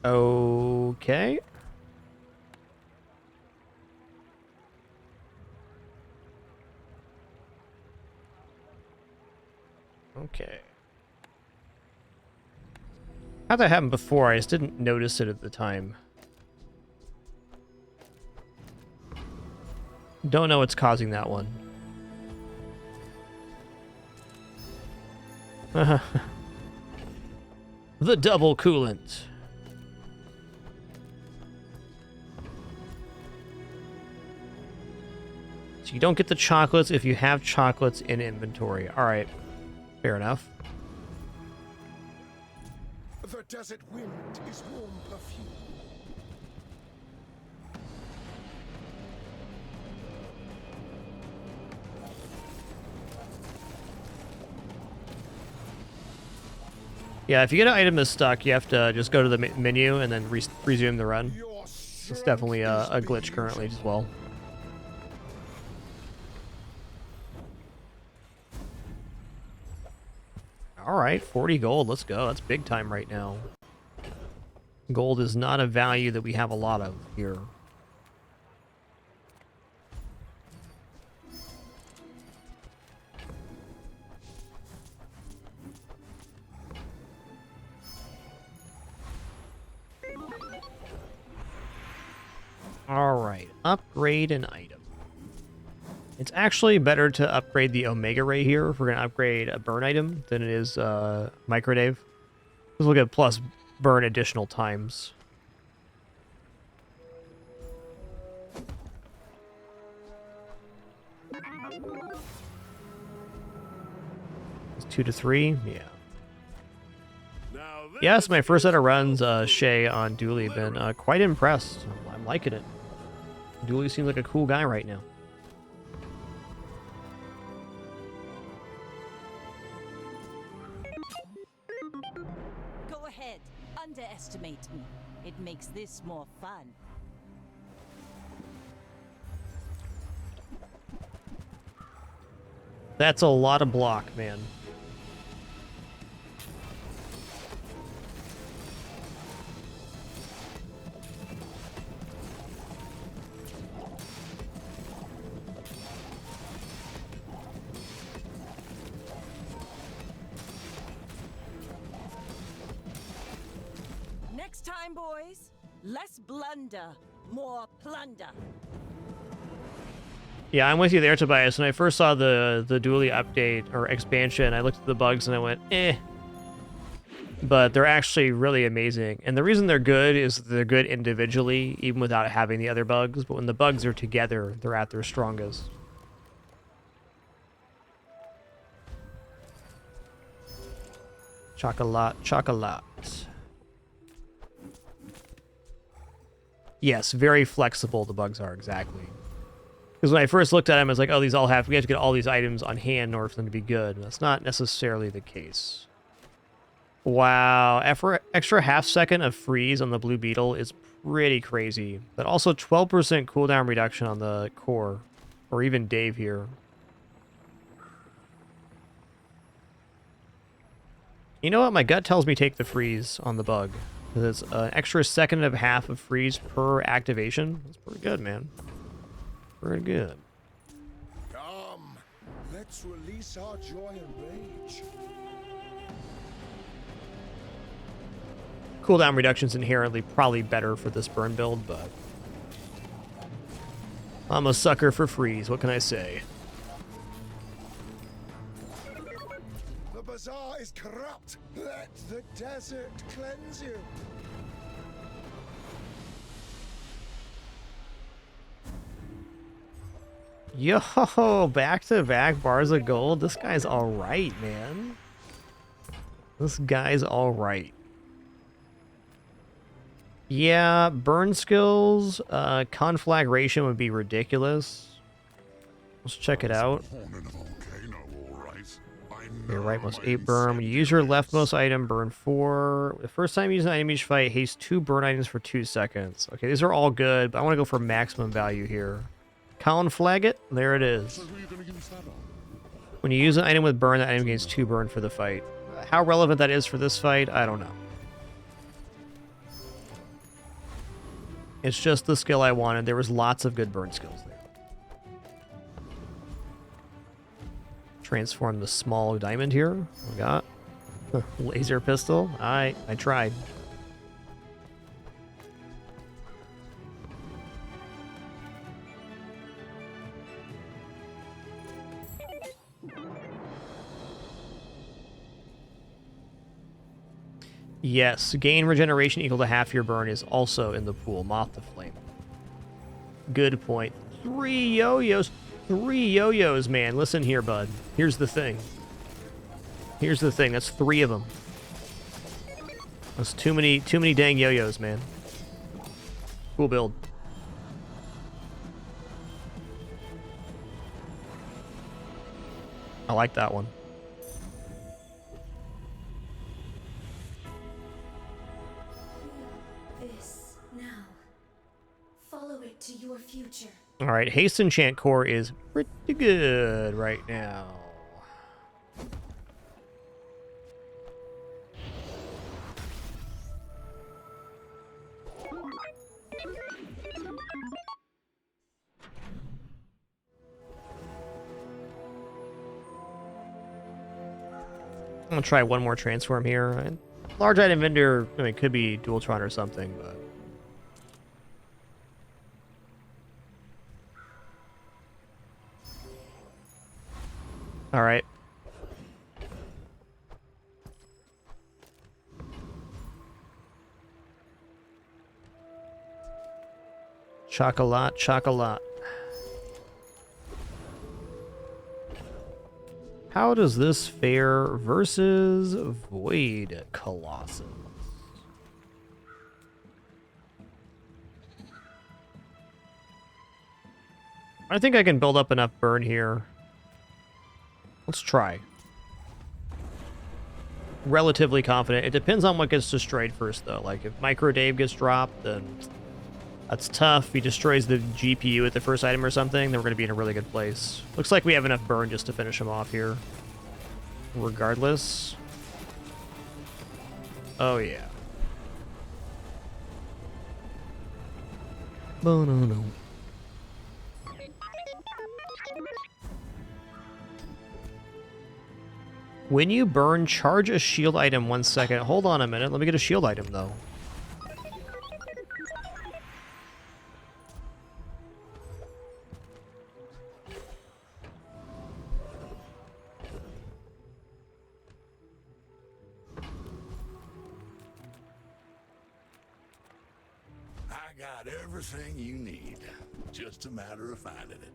Okay. Okay. How'd that happen before? I just didn't notice it at the time. Don't know what's causing that one. The double coolant. So you don't get the chocolates if you have chocolates in inventory. All right, fair enough. The desert wind is warm perfume. Yeah, if you get an item that's stuck, you have to just go to the menu and then resume the run. It's definitely a glitch currently as well. All right, 40 gold. Let's go. That's big time right now. Gold is not a value that we have a lot of here. All right, upgrade an item. It's actually better to upgrade the Omega Ray here if we're going to upgrade a burn item than it is Microdave. Let's look at plus burn additional times. It's 2 to 3, yeah. Yes, my first set of runs, Shay on Dooley, been quite impressed. I'm liking it. Dooley seems like a cool guy right now. Go ahead, underestimate me. It makes this more fun. That's a lot of block, man. Next time, boys, less blunder, more plunder. Yeah, I'm with you there, Tobias. When I first saw the Dooley update or expansion, I looked at the bugs and I went, eh. But they're actually really amazing. And the reason they're good is they're good individually, even without having the other bugs. But when the bugs are together, they're at their strongest. Chocolat, chocolat. Yes, very flexible the bugs are, exactly. Because when I first looked at them, I was like, oh, we have to get all these items on hand in order for them to be good. And that's not necessarily the case. Wow, extra half second of freeze on the Blue Beetle is pretty crazy. But also 12% cooldown reduction on the core, or even Dave here. You know what? My gut tells me take the freeze on the bug. Because it's an extra second and a half of freeze per activation. That's pretty good, man. Pretty good. Come, let's release our joy and rage. Cooldown reduction's inherently probably better for this burn build, but I'm a sucker for freeze. What can I say? The bazaar is corrupt. Let the desert cleanse you. Yo, back-to-back bars of gold. This guy's all right, man. This guy's all right. Yeah, burn skills, conflagration would be ridiculous. Let's check it out. Your rightmost 8 burn. When you use your leftmost item, burn 4. The first time you use an item each fight, haste 2 burn items for 2 seconds. Okay, these are all good, but I want to go for maximum value here. Conflag it. There it is. When you use an item with burn, that item gains 2 burn for the fight. How relevant that is for this fight, I don't know. It's just the skill I wanted. There was lots of good burn skills there. Transform the small diamond here. We got laser pistol. I tried. Yes, gain regeneration equal to half your burn is also in the pool. Moth to Flame. Good point. 3 yo-yos. 3 yo-yos, man. Listen here, bud. Here's the thing. Here's the thing. That's 3 of them. That's too many dang yo-yos, man. Cool build. I like that one. This now. Follow it to your future. All right, Haste Enchant Core is pretty good right now. I'm gonna try one more transform here. Large item vendor, I mean, could be Dualtron or something, but all right. Chocolat, chocolat. How does this fare versus Void Colossus? I think I can build up enough burn here. Let's try. Relatively confident. It depends on what gets destroyed first, though. Like, if Micro Dave gets dropped, then that's tough. If he destroys the GPU at the first item or something, then we're going to be in a really good place. Looks like we have enough burn just to finish him off here. Regardless. Oh, yeah. Bono. When you burn, charge a shield item 1 second. Hold on a minute. Let me get a shield item, though. I got everything you need. Just a matter of finding it.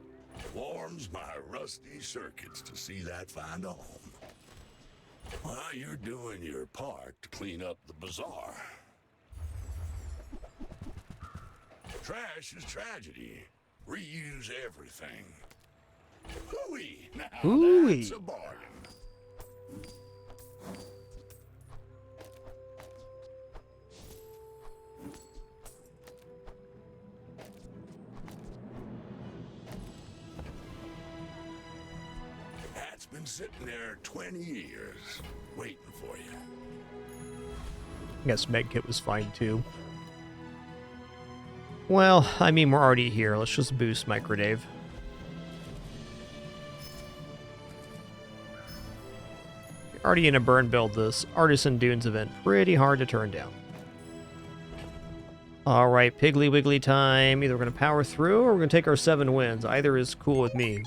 Warms my rusty circuits to see that find a home. While you're doing your part to clean up the bazaar. Trash is tragedy. Reuse everything. Hooey! Now Hooey. that's a bargain. That's been sitting there 20 years, waiting for you. I guess Medkit was fine, too. Well, I mean, we're already here. Let's just boost Microdave. Already in a burn build, this Artisan Dunes event. Pretty hard to turn down. Alright, Piggly Wiggly time. Either we're going to power through or we're going to take our 7 wins. Either is cool with me.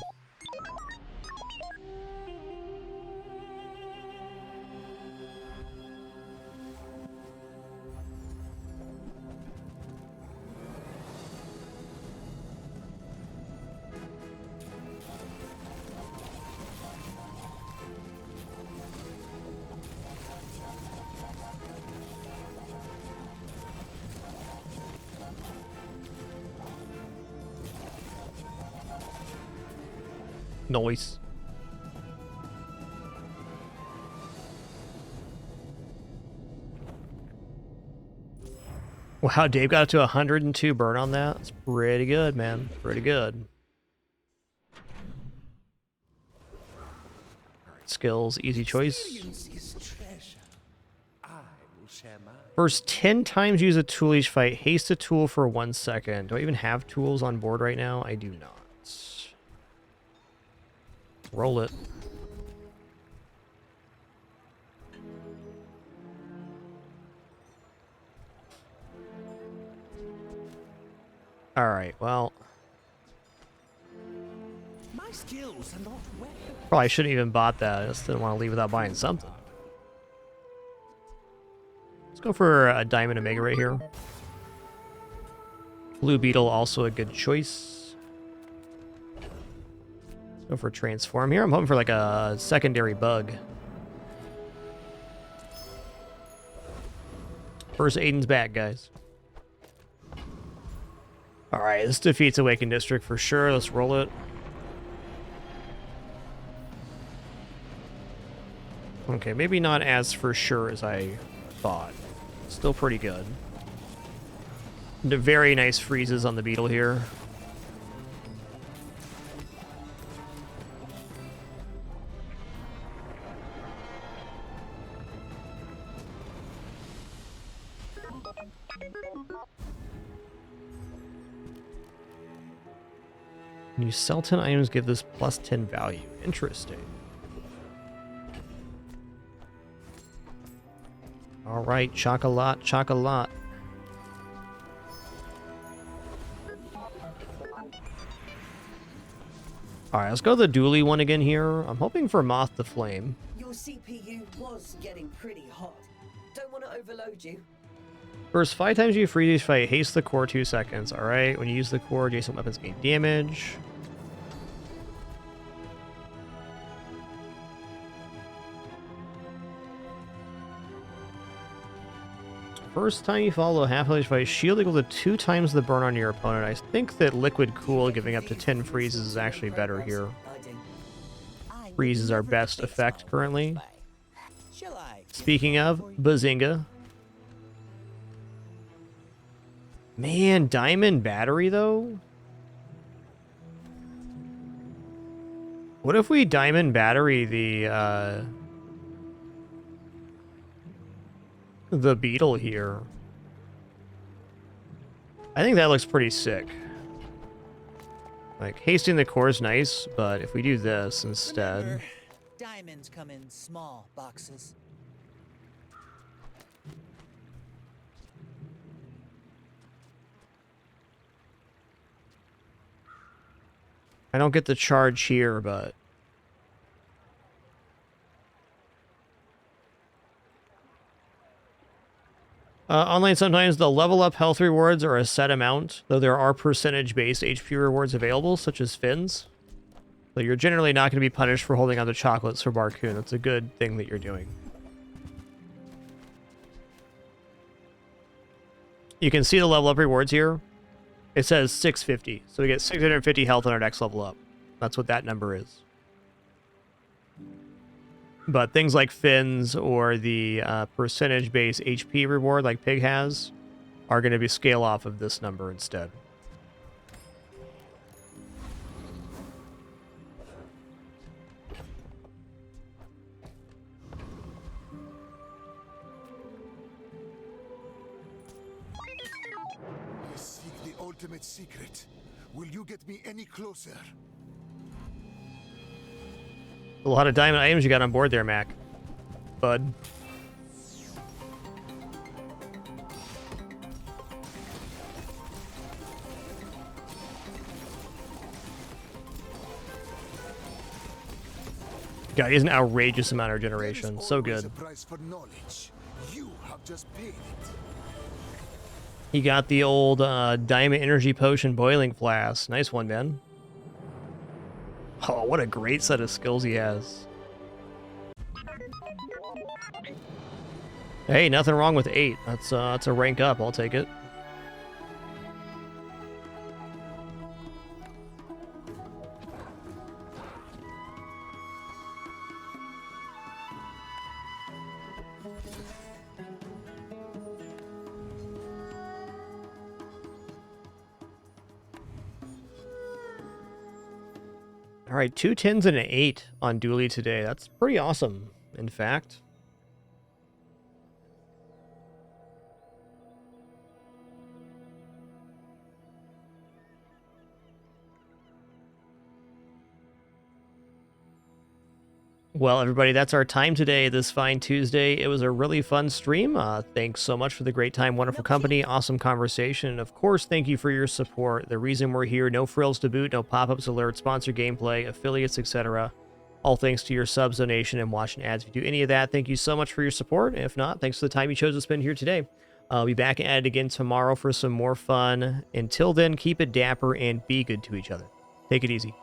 Noise. Wow, Dave got up to 102 burn on that. That's pretty good, man. Pretty good. Alright, skills, easy choice. First 10 times use a tool each fight. Haste a tool for 1 second. Do I even have tools on board right now? I do not. Roll it. Alright, well. My skills are not well. Probably shouldn't even bought that. I just didn't want to leave without buying something. Let's go for a Diamond Omega right here. Blue Beetle, also a good choice. Go for transform here. I'm hoping for like a secondary bug. First Aiden's back, guys. Alright, this defeats Awakened District for sure. Let's roll it. Okay, maybe not as for sure as I thought. Still pretty good. The very nice freezes on the beetle here. New sell 10 items give this plus 10 value. Interesting. All right, chocolate, chocolate. All right, let's go the Dooley one again here. I'm hoping for Moth to Flame. Your CPU was getting pretty hot. Don't want to overload you. First, 5 times you freeze fight, haste the core 2 seconds. All right, when you use the core, adjacent weapons gain damage. First time you follow a half-health fight, shield equal to 2 times the burn on your opponent. I think that Liquid Cool giving up to 10 freezes is actually better here. Freeze is our best effect currently. Speaking of, Bazinga. Man, Diamond Battery though? What if we Diamond Battery the beetle here? I think that looks pretty sick. Like, hasting the core is nice, but if we do this instead... Remember, diamonds come in small boxes. I don't get the charge here, but... Online, sometimes the level up health rewards are a set amount, though there are percentage-based HP rewards available, such as fins. So you're generally not going to be punished for holding on to chocolates for Barcoon. That's a good thing that you're doing. You can see the level up rewards here. It says 650, so we get 650 health on our next level up. That's what that number is. But things like fins or the percentage-based HP reward like Pig has are going to be scale off of this number instead. I seek the ultimate secret. Will you get me any closer? A lot of diamond items you got on board there, Mac. Bud. God, he's an outrageous amount of regeneration. So good. A price for knowledge. You have just paid it. He got the old Diamond Energy Potion Boiling Flask. Nice one, man. Oh, what a great set of skills he has. Hey, nothing wrong with 8. That's a rank up. I'll take it. All right, 2 10s and an 8 on Dooley today. That's pretty awesome, in fact. Well, everybody, that's our time today, this fine Tuesday. It was a really fun stream. Thanks so much for the great time, wonderful company, awesome conversation. And of course, thank you for your support. The reason we're here, no frills to boot, no pop-ups, alerts, sponsor gameplay, affiliates, etc. All thanks to your subs, donation, and watching ads. If you do any of that, thank you so much for your support. If not, thanks for the time you chose to spend here today. I'll be back at it again tomorrow for some more fun. Until then, keep it dapper and be good to each other. Take it easy.